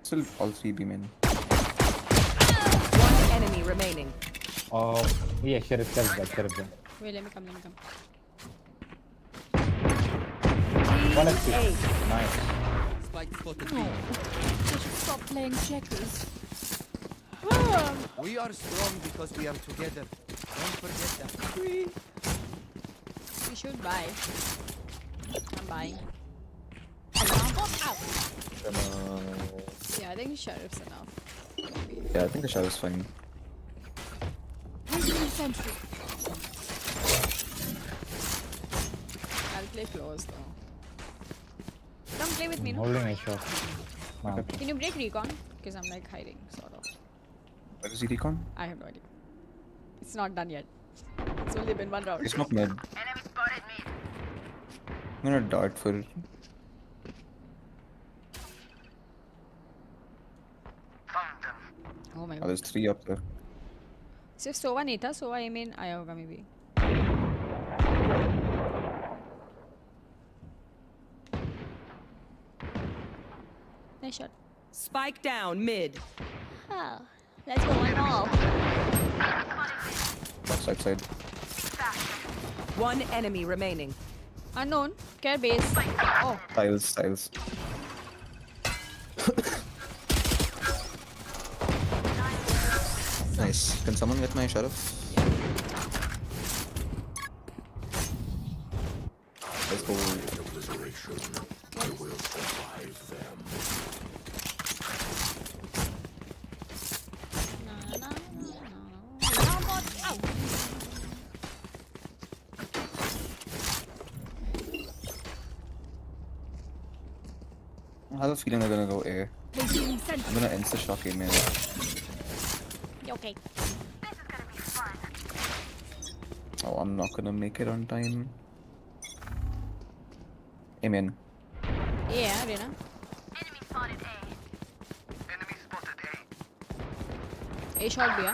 Still all 3 B men. One enemy remaining. Yeah, Sheriff there. Wait, let me come. One HP. Nice. Spike spotted B. Stop playing checkers. We are strong because we are together. Don't forget that. We should buy. I'm buying. Yeah, I think Sheriff's enough. Yeah, I think the shadow's fine. I'll play close though. Come play with me, no? Holding a shot. Can you break recon? Because I'm like hiding, sort of. Where is he recon? I have no idea. It's not done yet. It's only been 1 round. It's not mid. I'm gonna dart for. Oh my god. Oh, there's 3 up there. सिर्फ सोवा नहीं था, सोवा I mean आया होगा maybe. Nice shot. Spike down mid. Oh, let's go one all. Side. One enemy remaining. Unknown. Care base. Oh. Styles. Nice. Can someone get my sheriff? Let's go. I will survive them. I have a feeling they're gonna go A. I'm gonna insta shock A man. Okay. Oh, I'm not gonna make it on time. Amen. Yeah, Rena. Enemy spotted A. A shot bhi.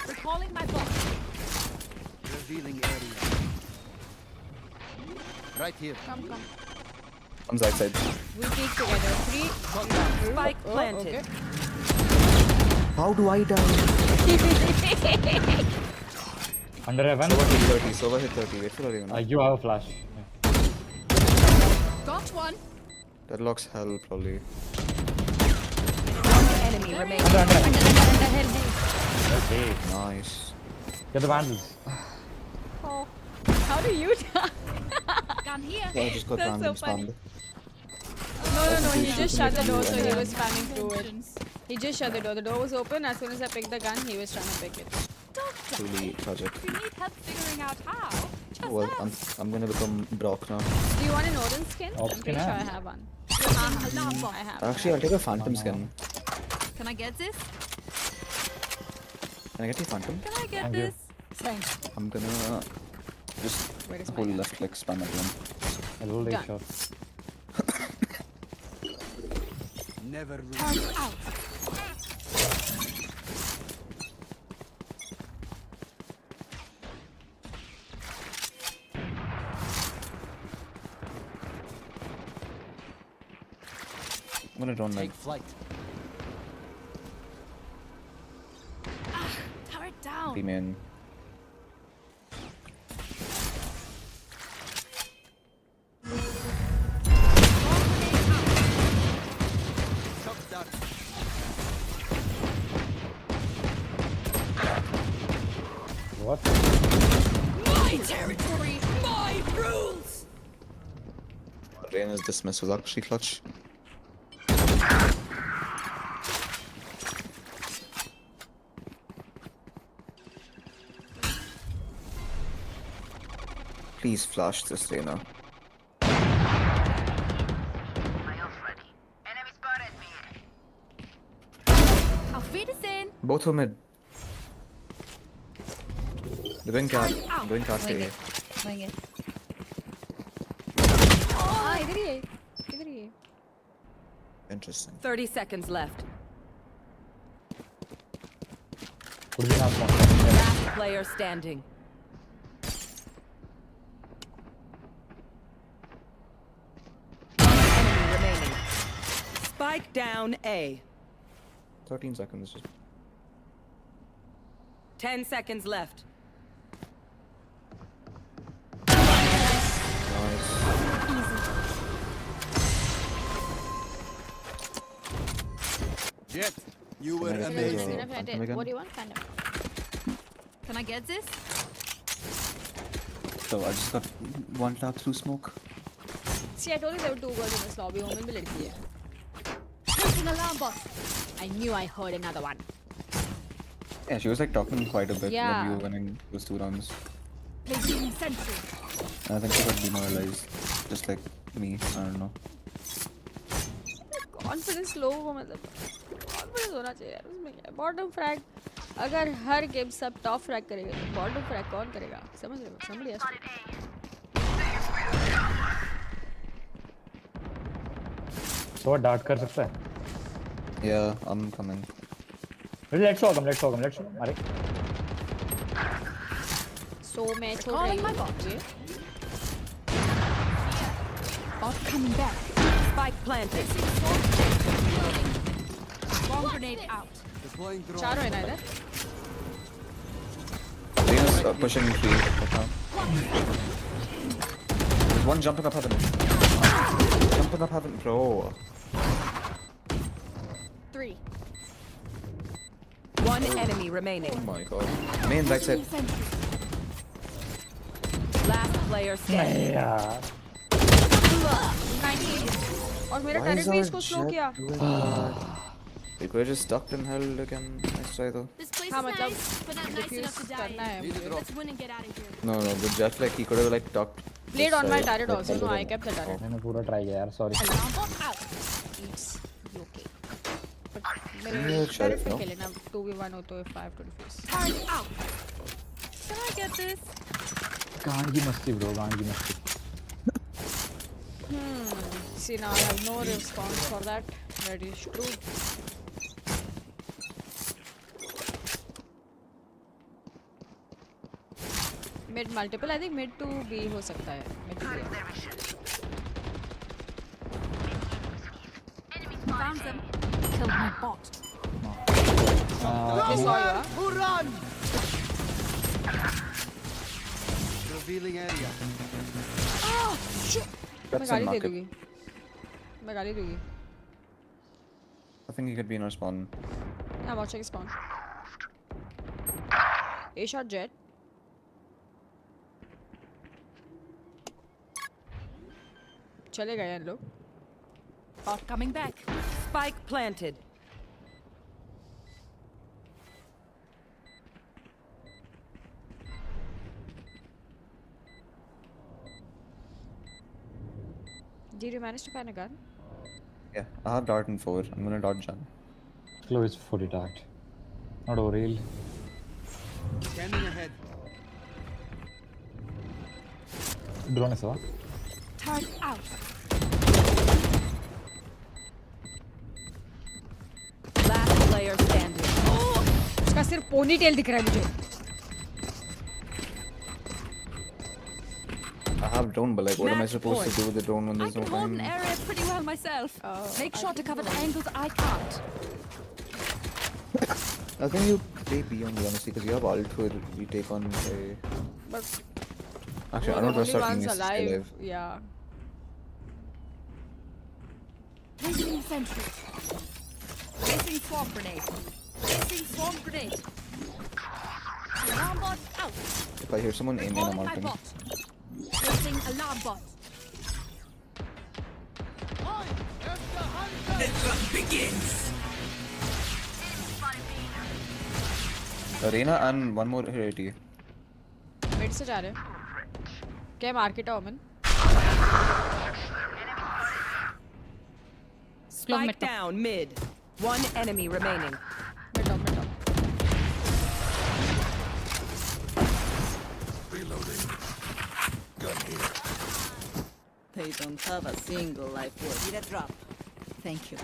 Recalling my box. Revealing area. Right here. Come. On side. We peek together. 3. Spike planted. Okay. How do I die? Under heaven. Sova hit 30. Wait for her. You have a flash. Got one. Deadlock's hell, probably. One enemy remaining. Under. Okay, nice. Get the vandals. Oh. How do you die? Gun here. Yeah, I just got That's random so funny. spammed. No. He just shut the door, so he was spamming through it. He just shut the door. The door was open. As soon as I picked the gun, he was trying to pick it. Truly tragic. If you need help figuring out how, just Well, ask. I'm gonna become Brock now. Do you want an Odin skin? Odin I'm pretty skin, sure I yeah. have one. I have. Actually, I'll take a Phantom skin. Can I get this? Can I get the Phantom? Can I get Thank you. this? Thanks. I'm gonna just Where is hold my left click spam again. I will take Done. shot. Never lose. Out. I'm gonna drone like Take flight. Turret down. the main. What? My territory, my rules. Rain is dismissed was actually clutch. Please flash this Reyna. Auf Wiedersehen. Both are mid. They're doing cat. Ow. Doing cat Wing A. it. Wing it. Ah, इधर ही है. इधर ही है. Interesting. 30 secods left. Could be not one. player standing. Enemy remaining. Spike down A. 13 seconds. 10 seconds left. Jet, you were Can I amazing. get What do you want? Kind of. Can I get this? So I just got one tap through smoke. See, I told you there were 2 girls in this lobby. Woman bhi ladki hai. Placing alarm bot. I knew I heard another one. Yeah, she was like talking quite a bit Yeah. when we were winning those 2 rounds. Placing sentry. And I think she got demoralized, just like me. I don't know. Confidence low हो मतलब confidence होना चाहिए यार उसमें क्या bottom frag अगर हर game सब top frag करेगा तो bottom frag कौन करेगा समझ रहे हो somebody has to. So dart कर सकता है? Yeah, I'm coming. Let's show them. अरे So मैं छोड़ रही हूँ ये Bot coming back. Spike planted. Bomb grenade out. चारों है ना इधर Rena's pushing 3 right now. There's one jumping up heaven. Jumping up heaven, bro. 3. One enemy remaining. Oh my god. Main right side. Last player standing. यार 19 और मेरा Why turret is भी our इसको slow jet किया doing that? They could have just stuck and held again. Nice try though. This place हाँ is मतलब nice, but not nice enough to die करना है in. मुझे Let's win and get out of here. No, the jet like he could have like ducked. played this on my side, turret but also no I kept the turret मैंने पूरा try किया यार sorry. Alarm bot out. it's okay but Yeah, मेरे sure, turret पे no. खेले ना 2v1 हो तो 5 to defuse Turret out. Can I get this? गांड की मस्ती bro, गांड की मस्ती. see now I have no response for that is true mid multiple I think mid to B हो सकता है mid to B Found them. Killed my bot. they saw you Who run? Revealing area. Oh shit. मैं That's गाली a they market. दूंगी मैं गाली दूंगी I think he could be in our spawn. I'm watching spawn A shot jet चले गए हैं लोग Bot coming back. Spike planted. did you manage to find a gun Yeah, I have dart and 4. I'm gonna dart jump. Slow is fully tagged. Not overhealed. Scanning ahead. Drone is what? Turret out. Last player standing. उसका सिर्फ ponytail दिख रहा है मुझे I have drone, but like, what am I supposed to do with the drone when I there's can no hold an time? area pretty well myself. Make sure to cover the angles I can't. I think you play B only, honestly, because you have ult where we take on a... but Actually, I don't trust our team is alive. yeah Placing sentry. Placing swarm grenade. Placing swarm grenade. Alarm bot out. If I hear someone aiming, I'm Calling my marking. bot. Placing alarm bot. Arena and one more here at you. Mid से जा रहे हैं क्या Marketa ओमन Spike down mid. One enemy remaining. mid top Reloading. Gun here. They don't have a single life worth. Need a drop. Thank you.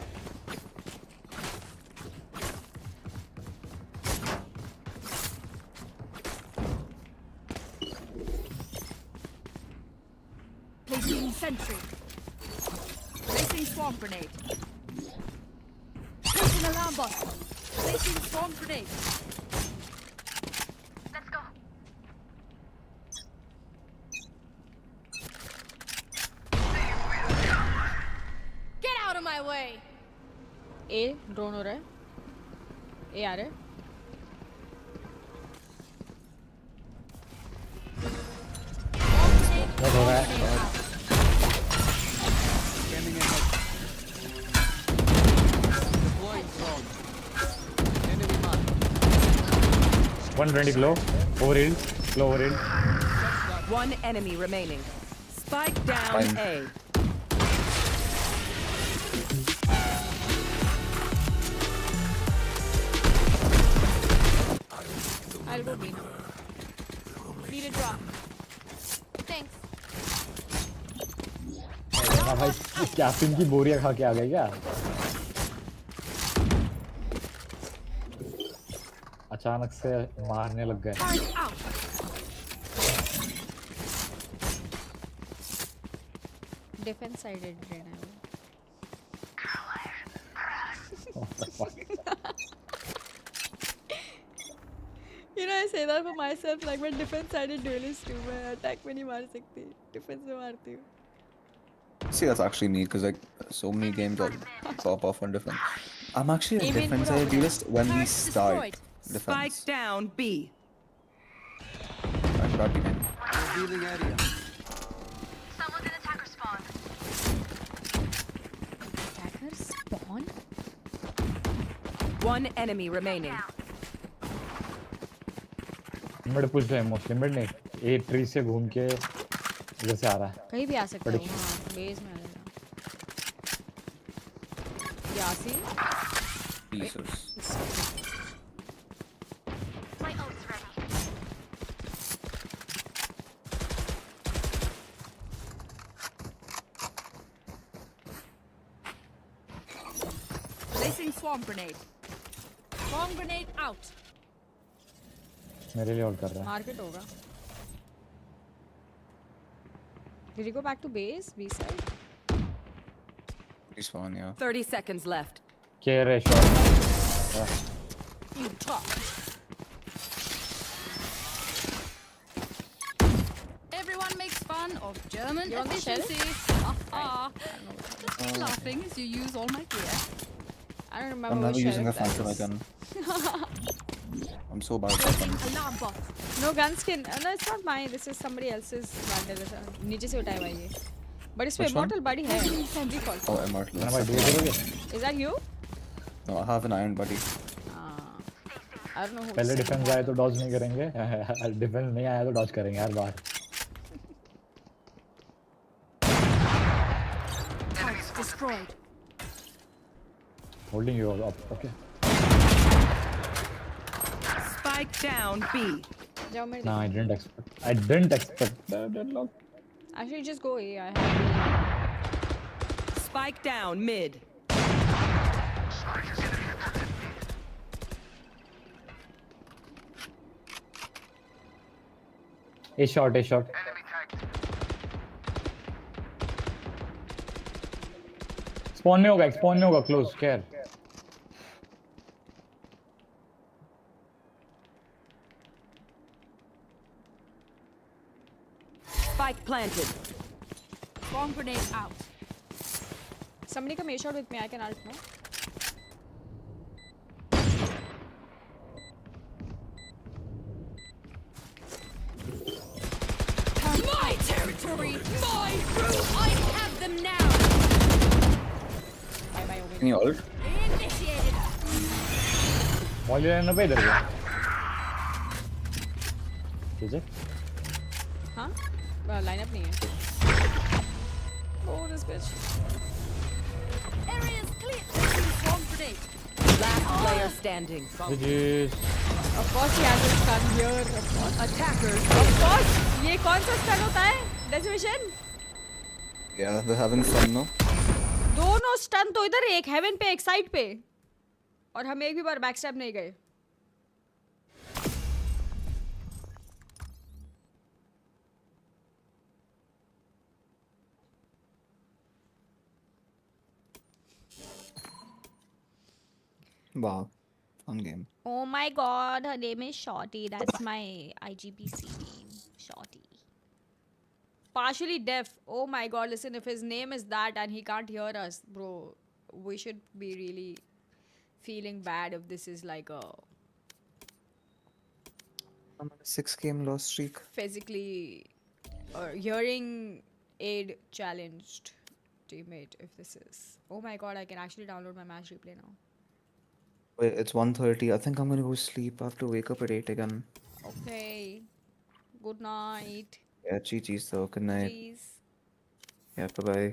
Placing swarm grenade. Placing alarm bot. Placing swarm grenade. Let's go. Get out of my way. A drone हो रहा है. A आ रहा है. क्या हो रहा है? Deploying drone. Enemy mark. 120 glow. Overhealed. Glow overhealed. One enemy remaining. Spike down Fine. A. I'll go B now. Need a drop. Thanks. ना भाई कैप्टन की बोरियां खा के आ गए क्या? अचानक से मारने लग गए. Defense sided drain है वो. What the fuck? You know, I say that for myself, like मैं defense sided duelist too. मैं attack में नहीं मार सकती. Defense में मारती हूँ. See, that's actually me because like so many games I'll pop off on defense. I'm actually a defense duelist when we start defense. Spike down B. I forgot to name. Revealing area. Someone's in attacker spawn. Attacker spawn? One enemy remaining. Mid push है mostly mid नहीं. A tree से घूम के इधर से आ रहा है. कहीं भी आ सकता है. हाँ, बेस में आ जाएगा. यासी. Jesus. My ult's ready. Placing swarm grenade. Swarm grenade out. मेरे लिए होल्ड कर रहा है. Market होगा. Did you go back to base? B side? He's fine, yeah. 30 seconds left. Care है shot. You talk. Everyone makes fun of German You want the shell? efficiency. Just keep laughing as you use all my gear. I don't remember. I'm never which using a sheriff phantom that again. is. I'm so bad at weapons. Alarm bot. No gun skin. No, it's not mine. This is somebody else's vandal. नीचे से उठाया हुआ ये. But इसमें Which one? immortal body है. Default. Oh, immortal. ना भाई Duo करोगे? Is that you? No, I have an iron buddy. I don't know who. पहले डिफेंस आए तो डॉज नहीं करेंगे. डिफेंस नहीं आया तो डॉज करेंगे हर बार. Destroyed. Holding you up. Okay. Spike down B. जाओ मेरे. No, I didn't expect that deadlock. Actually, just go A. I have. Spike down mid. A shot. Spawn में होगा close. Care. Spike planted. Bomb grenade out. Somebody come A shot with me. I can ult no. My territory, my room. I have them now. Bye bye. Can you ult? Initiated. Molly रहना पे इधर गया. ठीक है. हाँ? Lineup नहीं है. Oh, this bitch. Area's clear. Bomb grenade. Last player standing. GG's. Of course he has a stun here. Of course. Attackers. Of course. ये कौन सा stun होता है? Decimation? Yeah, they're having fun, no? दोनों stun तो इधर एक heaven पे एक side पे. और हम एक भी बार backstab नहीं गए. Wow, fun game. Oh my god, her name is Shorty. That's my IGPC name. Shorty. Partially deaf. Oh my god, listen, if his name is that and he can't hear us, bro, we should be really feeling bad if this is like a 6-game loss streak. physically or hearing aid challenged teammate if this is. Oh my god, I can actually download my match replay now. Wait, it's 1:30. I think I'm gonna go sleep. I have to wake up at 8 again. Okay. Good night. Yeah, GG's though. Good night. Please. Yeah, bye-bye.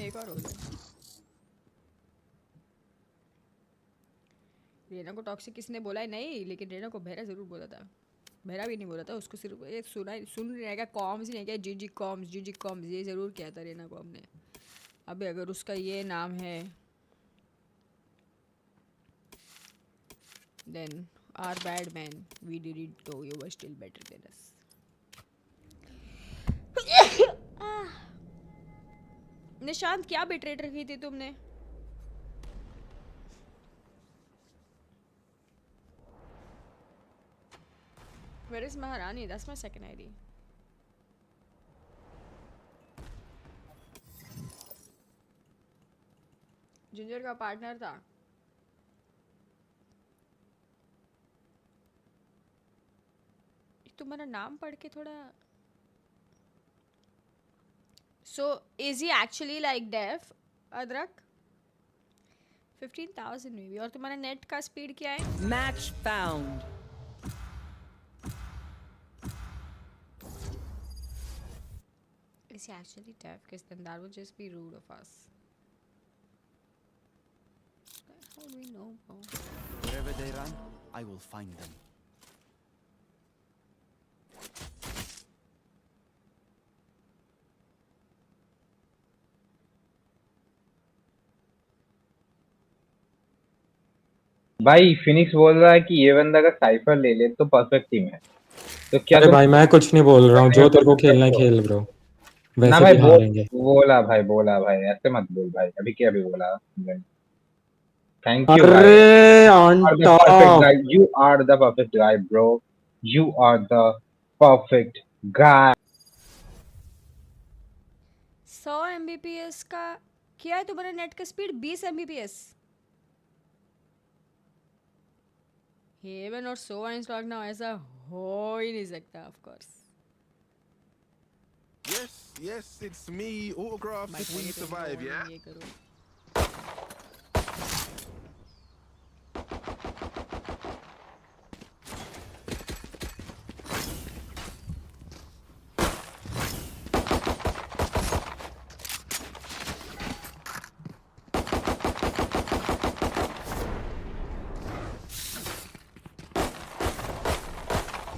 एक और हो गया। रेना को toxic किसने बोला है? नहीं, लेकिन रेना को बहरा जरूर बोला था। बहरा भी नहीं बोला था, उसको सिर्फ एक सुन रहेगा कॉम्स नहीं क्या, जीजी कॉम्स ये ज़रूर किया था रेना को हमने। अबे अगर उसका ये नाम है then our bad man, we didn't know you were still better than us. Nishant क्या बिटरेट रखी थी तुमने? Where is Maharani? That's my second ID. Ginger का पार्टनर था। तुम्हारा नाम पढ़ के थोड़ा So is he actually like deaf, Adrak? 15,000 maybe. और तुम्हारा नेट का स्पीड क्या है? Match found. Is he actually deaf? Because then that would just be rude of us. How do we know, bro? Wherever they run, I will find them. भाई Phoenix बोल रहा है कि ये बंदा का साइफर ले ले तो परफेक्ट टीम है। तो क्या अरे भाई मैं कुछ नहीं बोल रहा हूँ, जो तेरे को खेलना है खेल ब्रो, वैसे भी हारेंगे। बोला भाई ऐसे मत बोल भाई, अभी क्या भी बोला। थैंक यू अरे on top, you are the perfect guy bro, you are the perfect guy. 100 Mbps का क्या है तुम्हारा नेट का स्पीड? 20 Mbps। हेवन और सोवा इन स्टॉक ना, ऐसा हो ही नहीं सकता of course. Yes, it's me. Autograph if we survive, yeah?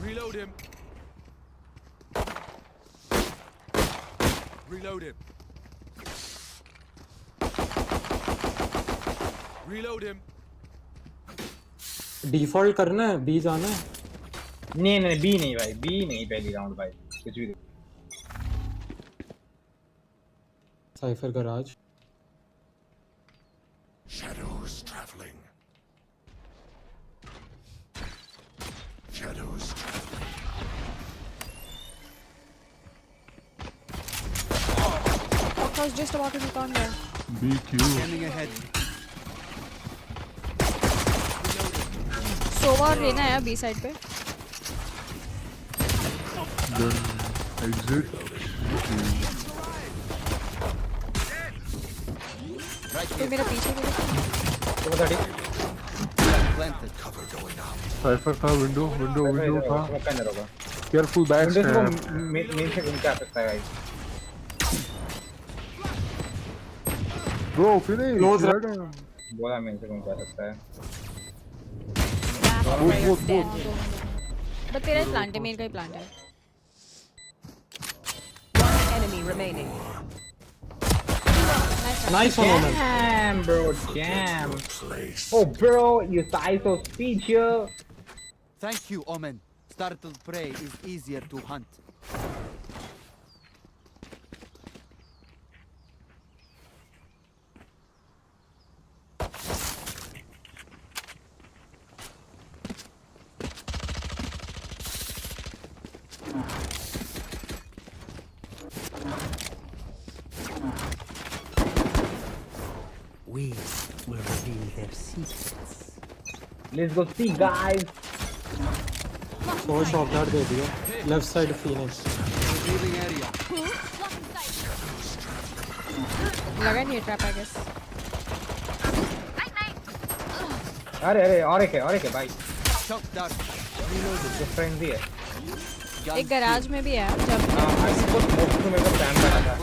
Reload him. Reload him. Reload him. Default करना है, बी जाना है। नहीं बी नहीं भाई, बी नहीं पहली राउंड भाई, कुछ भी। Cipher garage. Shadows traveling. Shadows traveling. I was just about to be on there. BQ. Scanning ahead. सोवा और रेना है बी साइड पे। Then exit. तो मेरा पीछे Cover going up. साइफर था, विंडो था। केयरफुल बैक्स है। मेन से घूम के आ सकता है भाई। ब्रो फिनिश बोला मेन से घूम के आ सकता है। बट तेरा प्लांट है, मेरा का ही प्लांट है। One enemy remaining. Nice one, Omen. Damn, bro, damn. Oh, bro, you die so speed here. Thank you, Omen. Startled prey is easier to hunt. We will reveal their secrets. Let's go see, guys. वो shot दे दिया left side finish Revealing area. लगा नहीं trap I guess. अरे और एक है भाई। Shock dart. जो फ्रेंड भी है। एक गैराज में भी है जब आई को स्मोक में मेरे को प्लान बना था।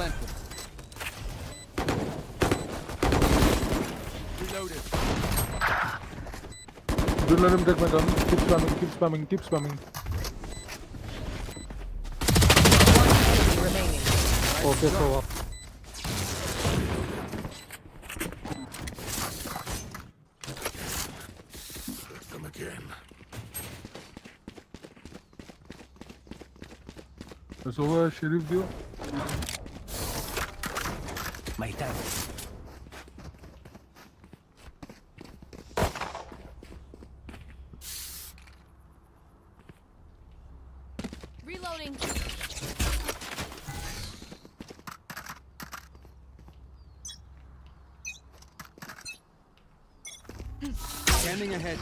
Do let him take my gun. Keep spamming. Okay so Come again. It's over, Sheriff deal. My time. Reloading. Scanning ahead.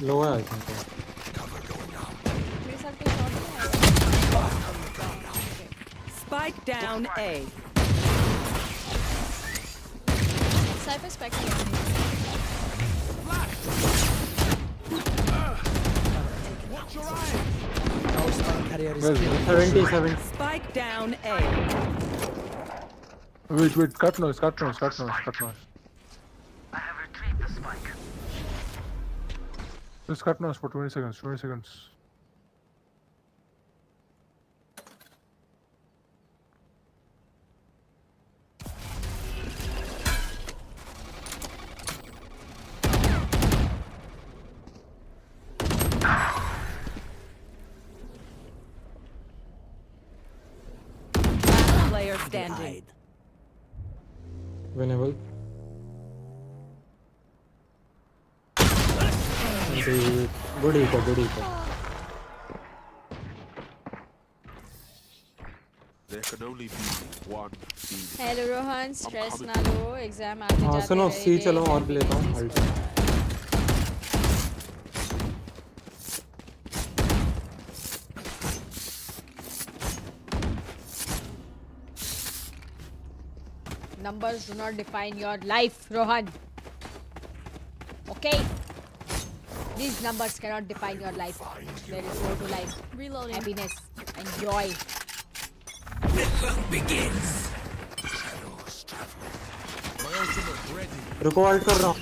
लो है आई थिंक मेरे साथ कोई शॉट नहीं है। Spike down A. Cypher spec है। Watch your eyes. Our spike carrier is 77 Spike down A. Wait, cut noise. I have retrieved the spike. Just cut noise for 20 seconds. Player standing. winnable good eco There can only be one team. Hello Rohan stress ना लो exam आते हाँ जाते सुनो सी रहेंगे। चलो और भी लेता हूँ alt Numbers do not define your life, Rohan. Okay? These numbers cannot define your life. There is more to life. Reloading. Happiness and joy. The hunt begins. रुको अल्ट कर रहा हूँ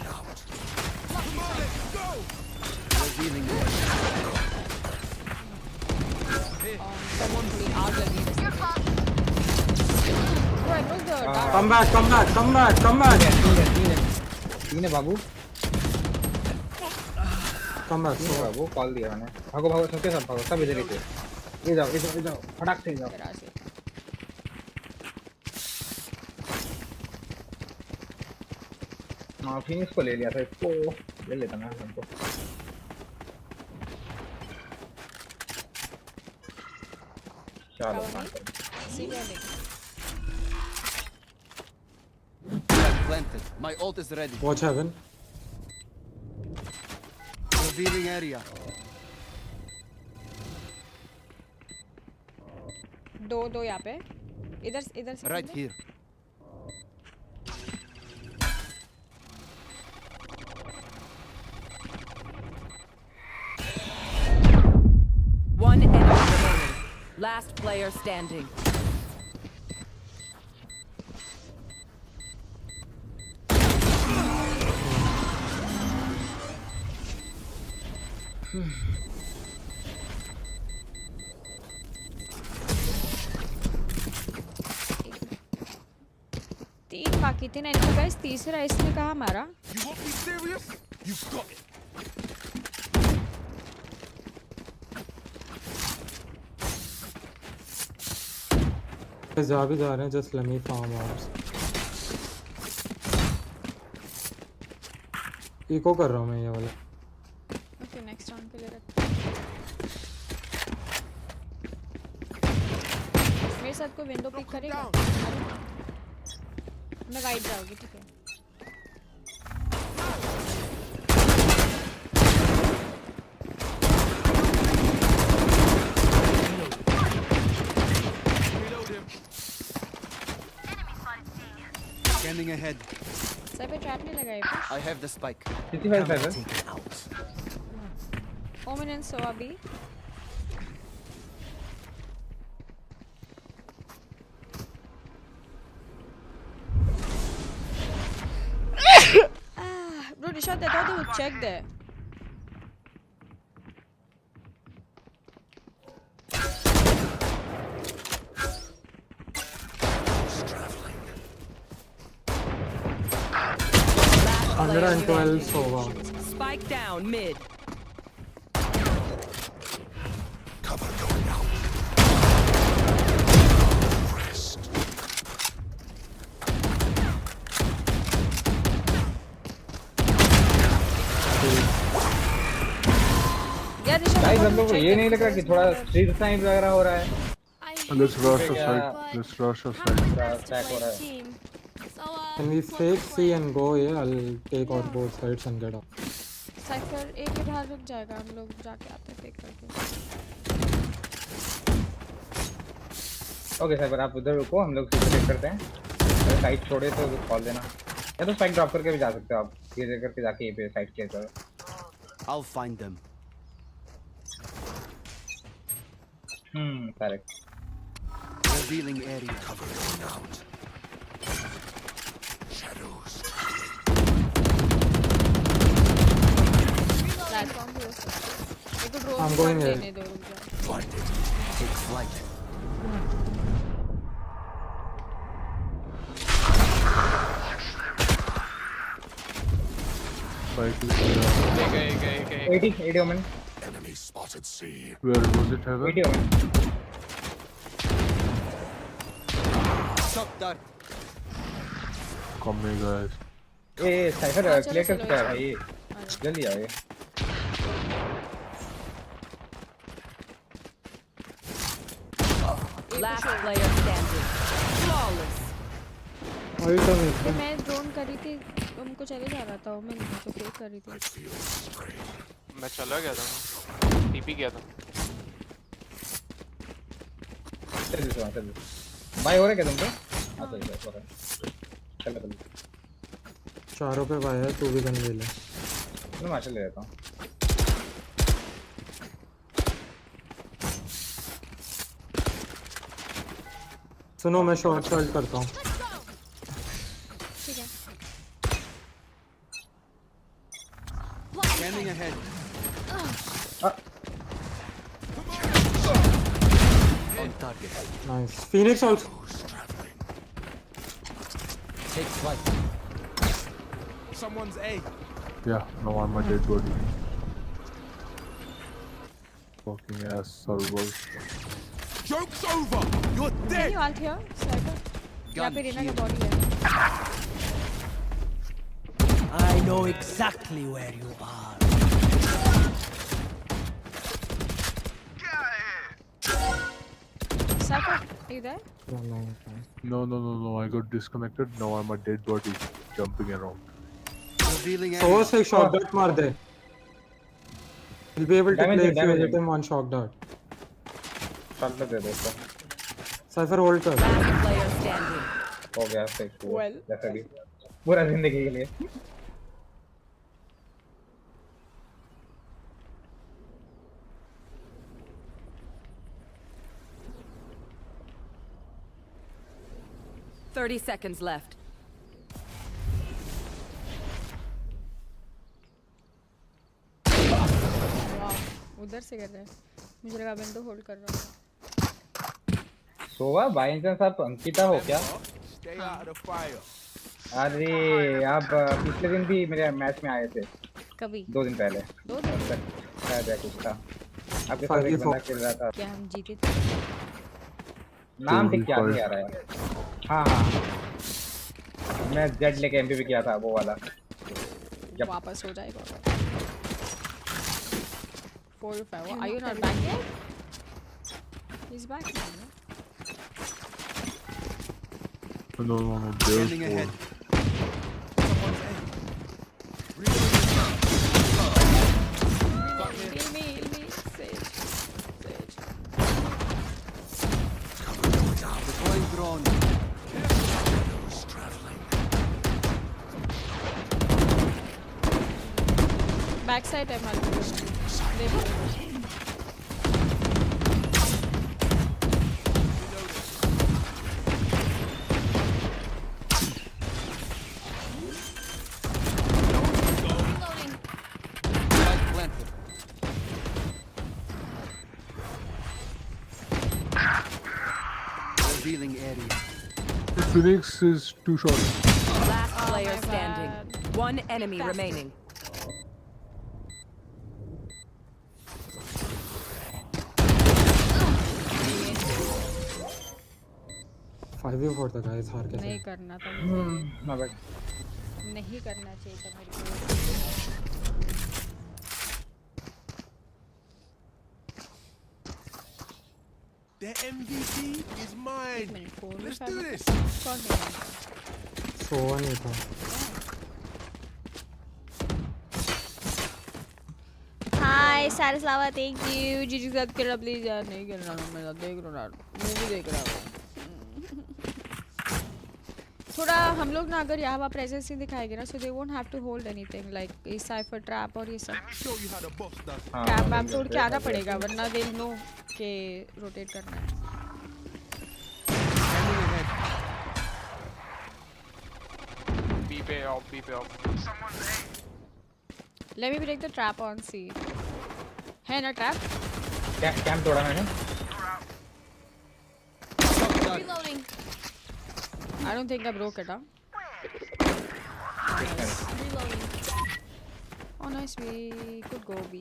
Revealing Someone please ask me. Bro, I broke the dart. come back तीन है बाबू come back तीन है बाबू call दिया मैंने भागो सब इधर ही थे ये जाओ फटाक से जाओ हाँ फिनिक्स को ले लिया था इसको ले लेता मैं हमको चलो planted. My ult is ready. watch heaven Revealing area. दो यहाँ पे इधर से Right here. One enemy remaining. Last player standing. तीन बाकी थे ना इनको गाइस तीसरा इसने कहा हमारा You want me serious? You've got it. जा भी जा रहे हैं, just let me farm hours. Echo कर रहा हूँ मैं ये वाला। ओके नेक्स्ट राउंड के लिए रख। मेरे साथ कोई विंडो पिक करेगा? मैं वाइट जाऊंगी, ठीक है। Scanning ahead. सर पे ट्रैप नहीं लगाए कुछ? I have the spike. 55 ओमन एंड सो अभी bro, Nishad, they thought they would check there. Last 112 Sova. Spike down mid. Cover going out. Rest. Guys हम लोग को ये नहीं लग रहा कि थोड़ा स्ट्रीट स्नाइप वगैरह हो रहा है? Let's rush aside. Let's rush aside. Attack हो रहा है। Can we fake C and go? Yeah, I'll take out both sides and get up. Cipher एक ही बाहर रुक जाएगा, हम लोग जाके आते हैं फेक करके। ओके साइफर आप उधर रुको, हम लोग फेक करते हैं। अगर साइड छोड़े तो कॉल देना, या तो स्पाइक ड्रॉप करके भी जा सकते हो आप, ये जगह करके जाके ये पे साइड क्लियर करो। I'll find them. Correct. Revealing area. Cover going out. Shadows. Platform पे हो सकता है। एक ड्रोन I'm going here. लेने दो, रुक जाओ। Blinded. Take flight. Spike is 80 omen. Enemy spotted C. Where was it, Heaven? 80 omen. Shock dart. Come here, guys. A cipher clear कर सकता है भाई, जल्दी आओ। Last player standing. Flawless. मैं ड्रोन करी थी, तुमको चले जा रहा था, मैं तो फेक कर रही थी। मैं चला गया था, टीपी गया था। चल भाई हो रहा है क्या तुमको? हां चल हो रहा है। चल चारों पे भाई है, तू भी गन ले ले। मैं मार ले लेता हूं। सुनो मैं शॉर्ट शॉट करता हूँ। ठीक है। Scanning ahead. On target. Nice. Phoenix also. Take flight. Someone's A. Yeah, no, I'm a dead body. Fucking ass servers. Joke's over. You're dead. नहीं आल्ट हियर, साइफर। यहाँ पे रेना का बॉडी है। I know exactly where you are. Cipher, are you there? No, I got disconnected. Now I'm a dead body jumping around. Revealing So से shock dart मार दे। He'll be able to play if you hit him on shock dart. Shot दे दो उसको। Cypher hold कर। Last player standing. हो गया fake. Well. जैसा भी पूरा जिंदगी के लिए। Thirty seconds left. उधर से कर रहा है, मुझे लगा विंडो होल्ड कर रहा है। सोवा बाय चांस आप अंकिता हो क्या? अरे आप पिछले दिन भी मेरे मैच में आए थे। कभी? 2 दिन पहले। 2 दिन? शायद कुछ था। आपके साथ एक बंदा खेल रहा था। क्या हम जीते थे? नाम ठीक क्या नहीं आ रहा है। हाँ हाँ मैं जेड लेके एमपीवी किया था वो वाला। वापस हो जाएगा। 4-5. Are you not back yet? He's back now. No. Standing ahead. Heal me. Sage. Deploying drone. Backside है मालूम। देखो। Revealing area. Phoenix is too short. Last player standing. One enemy remaining. 5v4 था गाइस हार के। नहीं करना था मुझे। नहीं करना चाहिए था मेरे को। The MVP is mine. Let's do this. सोवा नहीं था। हाय सारस्लावा थैंक यू। जीजू के साथ खेलना प्लीज यार। नहीं खेलना मैं देख रहा हूँ मूवी देख रहा हूँ। थोड़ा हम लोग ना अगर यहाँ प्रेजेंस नहीं दिखाएंगे ना, so they won't have to hold anything like ये साइफर ट्रैप और ये सब कैंप वैम्प तोड़ के आना पड़ेगा, वरना दे नो के रोटेट करना है। Be off. Let me break the trap on C. है ना ट्रैप? कैंप तोड़ा मैंने। Reloading. I don't think I broke it, huh? Reloading. Oh nice, we could go B.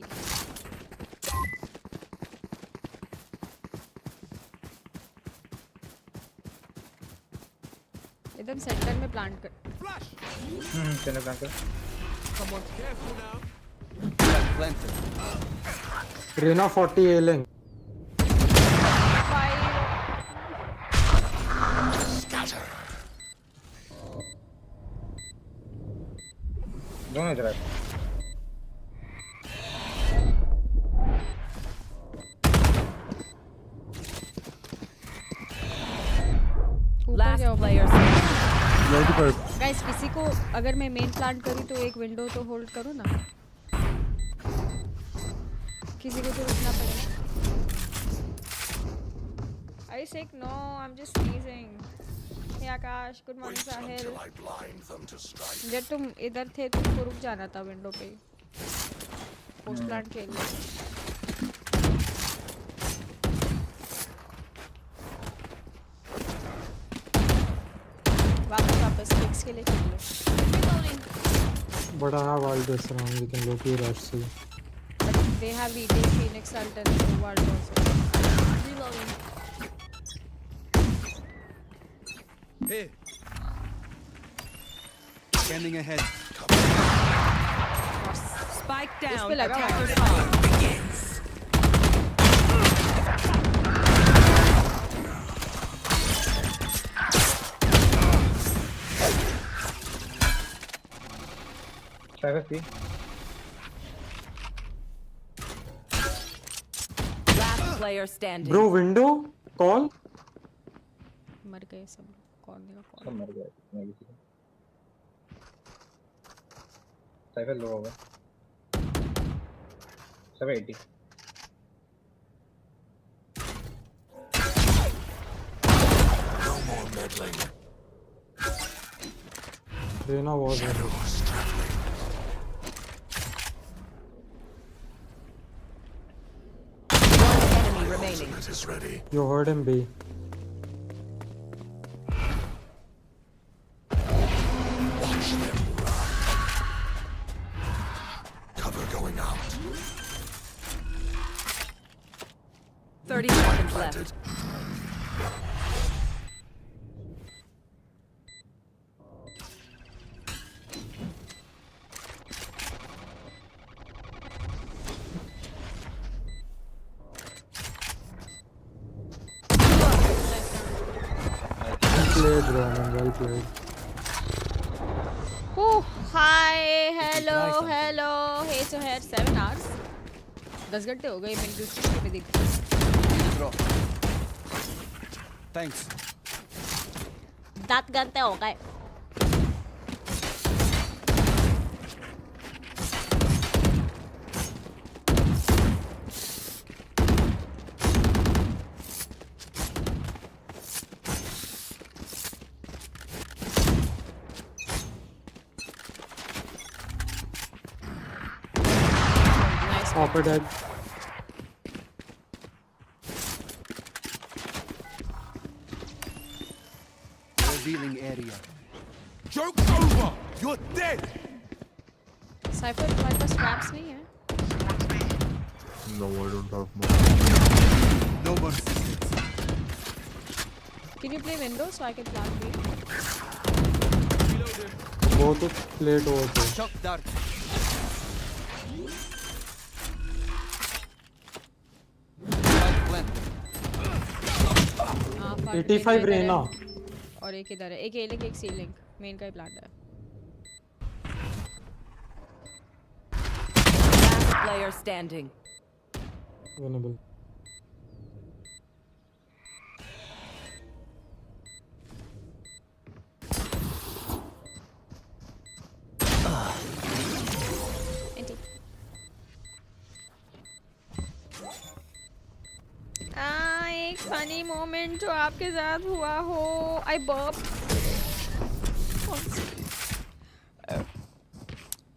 एकदम सेंटर में प्लांट कर। चलो प्लांट कर। Come on, careful now. Rena 40 ailing. Scatter. दोनों इधर है। Last player. गाइस किसी को अगर मैं मेन प्लांट करूँ तो एक विंडो तो होल्ड करूँ ना, किसी को तो रुकना पड़ेगा। I sick? No, I'm just sneezing. Hey Akash, good morning साहिल। जब तुम इधर थे तुमको रुक जाना था विंडो पे पोस्ट प्लांट के लिए। वापस किक्स के लिए खेल लो। But I have all this around. We can go to rush C. But they have VT, Phoenix, Sultan, Ward also. Reloading. Hey. Scanning ahead. Spike down. पे लगा Attacker हुआ spawn. Last player standing. Bro, window call. मर गए सब। कौन देगा call? सब मर गए। मैं किसी को। साइफर लो होगा। सब 80। No more meddling. Rena was ready. One enemy remaining. Is ready. You heard him, B. Watch them run. Cover going out. 30 seconds left. played, bro. I mean, well played. Oh, hi, hello, hello. Hey, so here 7 hours. 10 घंटे हो गए मेरी दूसरी में देख. Thanks. 10 घंटे हो गए. Hopper dead. Revealing area. Joke's over! You're dead! Cypher तुम्हारे पास traps नहीं है? No, I don't have more. No mercy. Can you play window so I can plant B? Both played over. Shock dart. 85 Reina. और एक इधर है, एक ए link एक सी link, main का ही प्लांट है. Last player standing. Winnable. एक फनी मोमेंट जो आपके साथ हुआ हो. आई burp.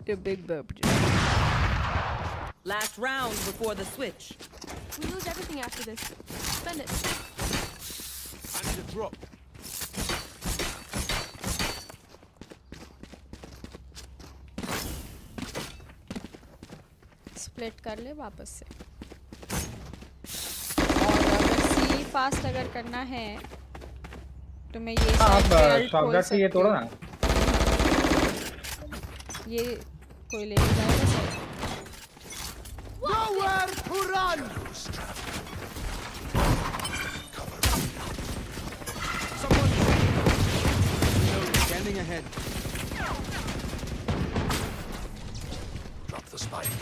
The big burp. Last round before the switch. We lose everything after this. Spend it. I need a drop. Split कर ले वापस से. और सी फास्ट अगर करना है तो मैं ये आप शॉट से ये तोड़ो ना. ये कोई ले जाएगा sir. Nowhere to run. Someone standing ahead. Drop the spike.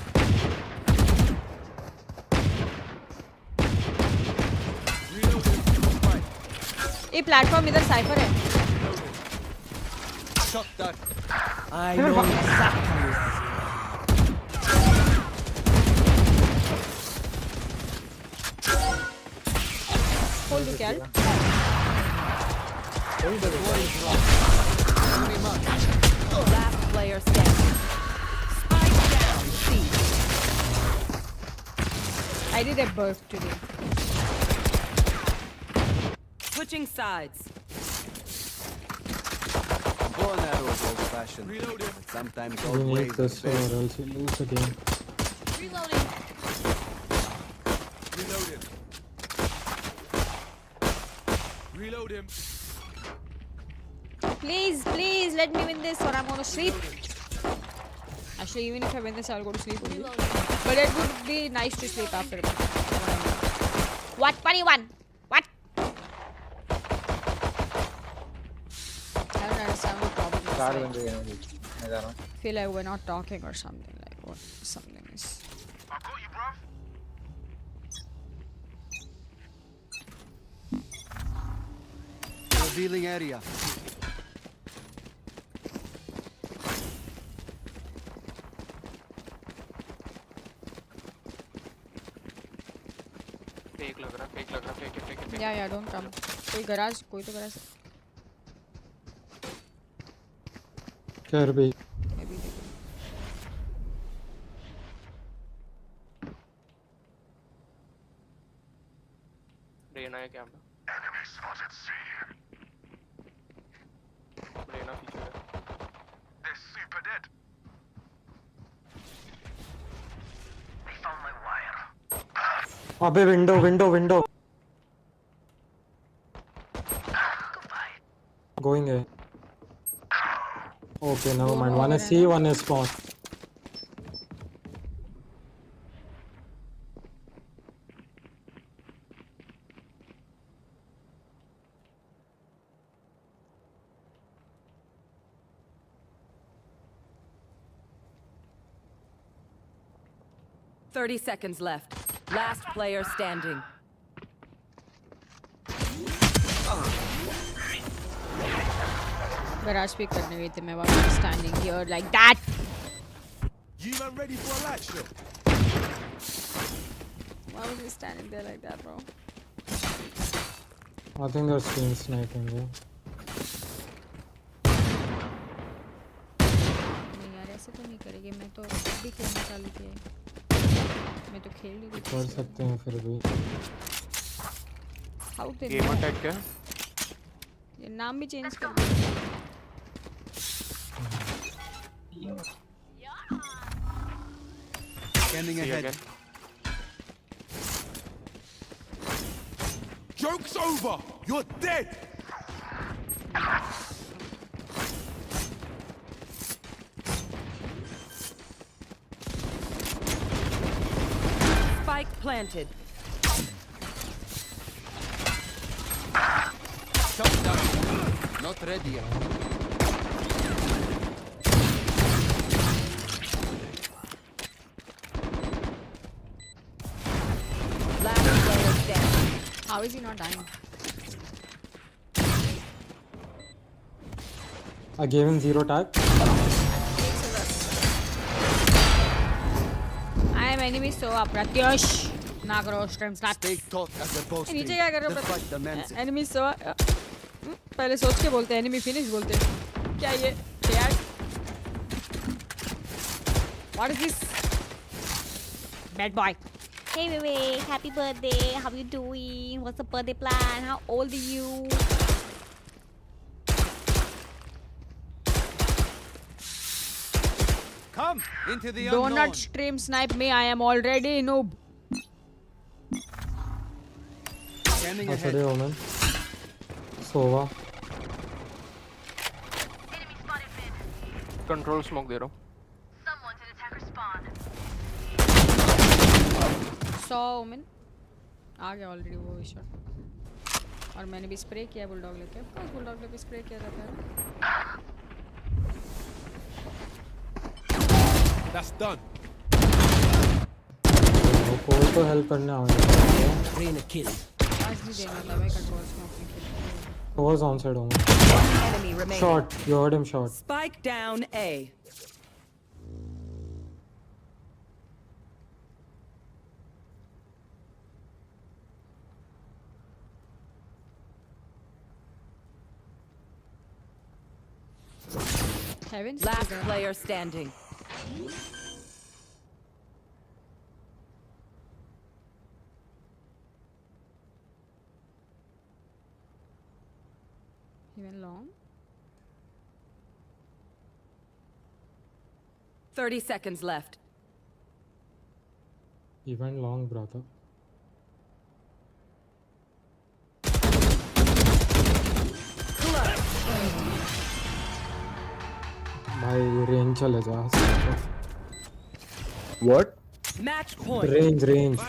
ये प्लेटफॉर्म इधर साइफर है. Shot that. I know exactly. Hold the cal. Last player standing. Spike down. C. I did a burp today. Switching sides. Bow and arrow is old-fashioned. Reloading. Sometimes We old need ways this are or best. else we lose the game. Reloading. Reload him. Reload him. Please, please let me win this or I'm gonna sleep. Actually, even if I win this, I'll go to sleep only. But it would be nice to sleep after that. What? What do you want? What? I don't understand what problem is. चार बंदे हैं मैं जा रहा हूँ. Feel like we're not talking or something. Like what? Something is. Revealing area. Fake लग रहा fake. Yeah, don't come. कोई garage, कोई तो garage. Care be. Maybe. Reyna है camera. Enemy spotted C. Reyna पीछे है. They're super dead. They found my wire. अबे window. Going A. Okay, never mind. One is C, one is spawn. 30 seconds left. Last player standing. Garage pick करने गई थी मैं was standing here like that. You man ready for a light show? Why was he standing there like that, bro? I think they're stream sniping you. नहीं यार ऐसे तो नहीं करेंगे मैं तो अभी खेलना चालू किया है मैं तो खेल नहीं रही कर सकते हैं फिर भी How did गेम अटैक क्या ये नाम भी चेंज कर दिया Scanning ahead. Joke's over! You're dead! Spike planted. Not ready yet. Last player standing. How is he not dying? I gave him 0 tag. I am enemy so Pratyush Nagro stream snap. Stay taut as the boss. नीचे क्या कर रहे हो Pratyush? Enemy so पहले सोच के बोलते हैं enemy finish बोलते हैं क्या ये यार What is this? Bad boy. Hey Vivek, happy birthday. How you doing? What's the birthday plan? How old are you? Come into the Do unknown. not stream snipe me. I am already noob. Scanning ahead. Today, Omen. Sova. Control smoke दे रहा हूँ Saw Omen. आ गया already वो shot और मैंने भी spray किया bulldog लेके ऑफ कोर्स बुलडॉग लेके स्प्रे किया जाता है That's done. कोई तो हेल्प करने आ गया Train a kill. आज भी देना था भाई control smoke was on side Omen. Enemy remaining. Shot, you heard him shot. Spike down A. Heavens. Last player standing. He went long. 30 seconds left. He went long, brother. भाई range चले जा What? Match point. Range.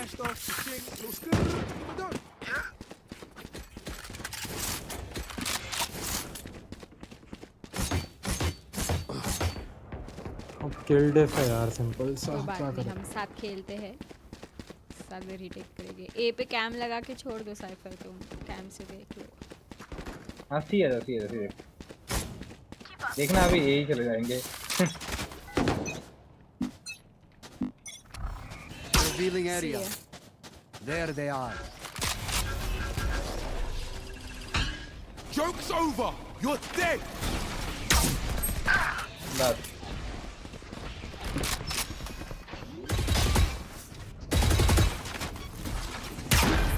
अब किल def है यार simple सा कोई बात क्या नहीं करें हम साथ खेलते हैं साथ में रीटेक करेंगे ए पे कैम लगा के छोड़ दो साइफर तुम कैम से देख लो हाँ सी है देखना अभी यही चले जाएंगे Revealing area. There they are. Joke's over! You're dead! बस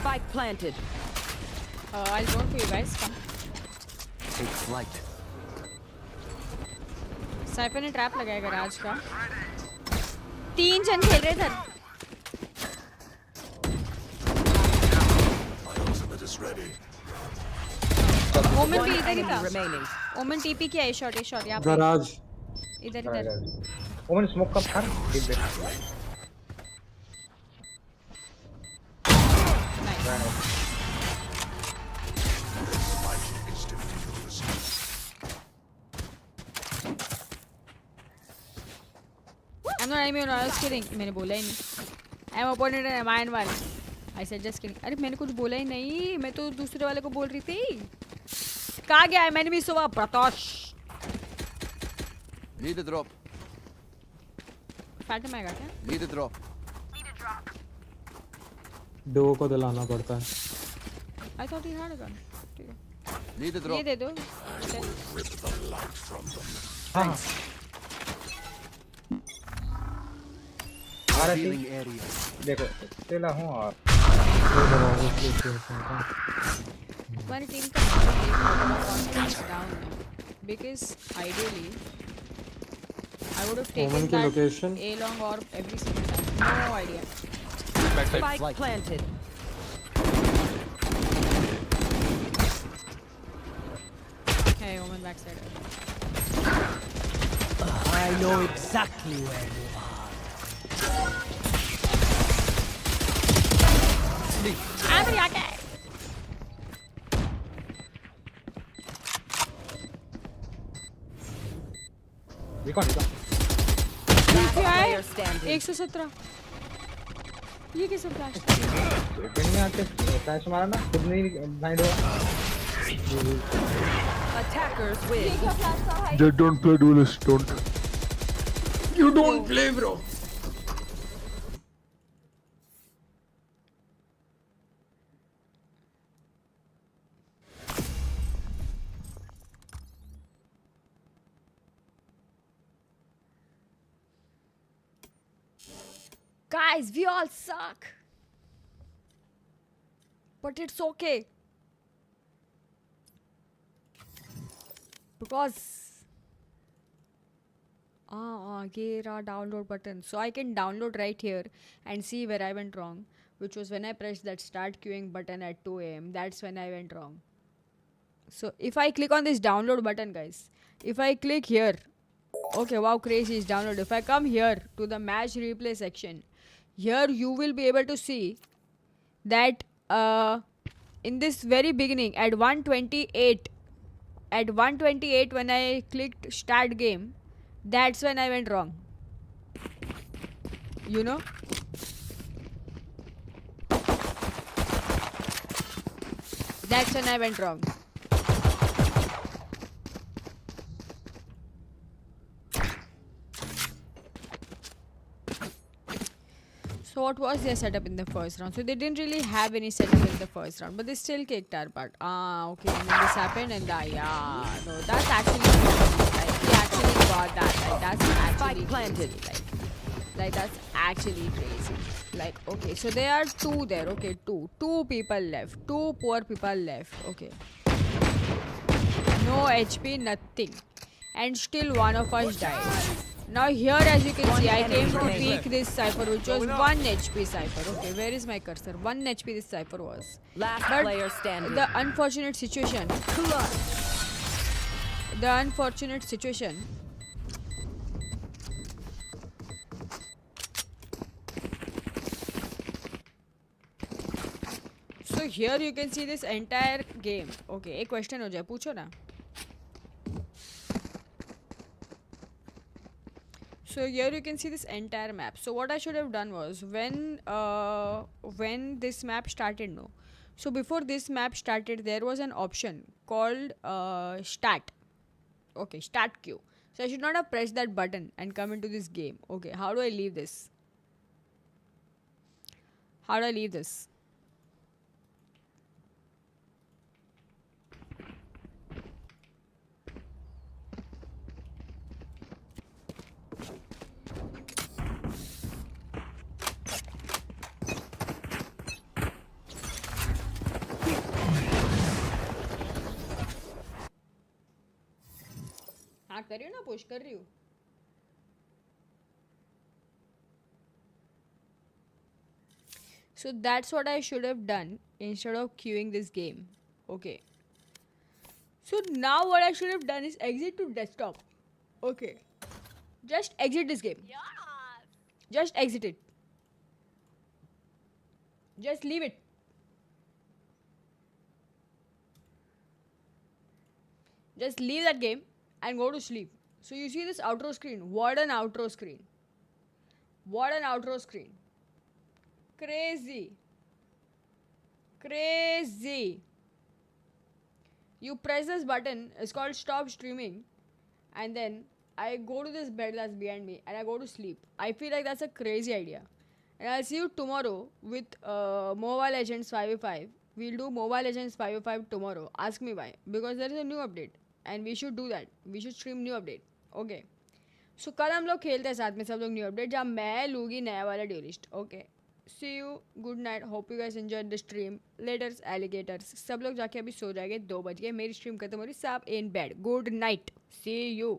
Spike planted. I'll go for you guys come Take flight. Cipher ने ट्रैप लगाया गराज का 3 जन खेल रहे थे ओमन भी इधर ही था ओमन टीपी किया है शॉट यहां पे गराज इधर ओमन स्मोक कब कर I'm not kidding. मैंने बोला ही नहीं I'm opponent and mine one. I said just kidding. अरे मैंने कुछ बोला ही नहीं. मैं तो दूसरे वाले को बोल रही थी. कहाँ गया है? मैंने भी सुबह प्रतोष. Need a drop. Phantom आएगा क्या? Need a drop. दो को दिलाना पड़ता है. I thought he had a gun. ठीक है. Need a drop. ये दे दो. हाँ. Healing area. देखो चला हूँ और हमारी टीम का confidence down है because ideally I would have taken Woman की that location. A long or every single time. No idea. Spike planted. Hey, woman backside. I know exactly where you are. I'm reacting. देखो 117. ये कैसे flash? Open में आके flash मारा ना खुद नहीं ब्लाइंड हुआ. Attackers win. Just don't play duelist, don't. You don't play, bro. Guys, we all suck. But it's okay. Because here are download button. So I can download right here and see where I went wrong. Which was when I pressed that start queuing button at 2 AM. That's when I went wrong. So if I click on this download button, guys. If I click here. Okay, wow, crazy is download. If I come here to the match replay section. Here you will be able to see that in this very beginning at 128 when I clicked start game, that's when I went wrong. You know? That's when I went wrong. So what was their setup in the first round? So they didn't really have any setup in the first round, but they still kicked our butt. Okay, and then this happened, and yeah, no, that's actually like he actually got that. Like that's actually planted. Like that's actually crazy. Like okay, so there are two there. Okay, two people left. Two poor people left. Okay, no HP, nothing, and still one of us died. Now here, as you can see, I came to peek this cipher, which was 1 HP cipher. Okay, where is my cursor? 1 HP this cipher was. Last player standing. The unfortunate situation. The unfortunate situation. So here you can see this entire game. Okay, एक question हो जाए, पूछो ना. So here you can see this entire map. So what I should have done was when this map started, no. So before this map started, there was an option called start. Okay, start queue. So I should not have pressed that button and come into this game. Okay, how do I leave this? How do I leave this? हाँ कर रही हूँ ना push कर रही हूँ so that's what I should have done instead of queuing this game. Okay, so now what I should have done is exit to desktop. Okay, just exit this game. Just exit it. Just leave it. Just leave that game and go to sleep. So you see this outro screen. What an outro screen. What an outro screen. Crazy. You press this button, it's called stop streaming, and then I go to this bed that's behind me and I go to sleep. I feel like that's a crazy idea. And I'll see you tomorrow with Mobile Legends 5v5. We'll do Mobile Legends 5v5 tomorrow. Ask me why. Because there is a new update. And we should do that. We should stream new update. Okay. So कल हम लोग खेलते हैं साथ में सब लोग new update जहाँ मैं लूँगी नया वाला dualist. Okay. See you. Good night. Hope you guys enjoyed the stream. Laters, alligators. सब लोग जाके अभी सो जाएंगे 2 बज गए. मेरी स्ट्रीम खत्म हो रही. सब in bed. Good night. See you.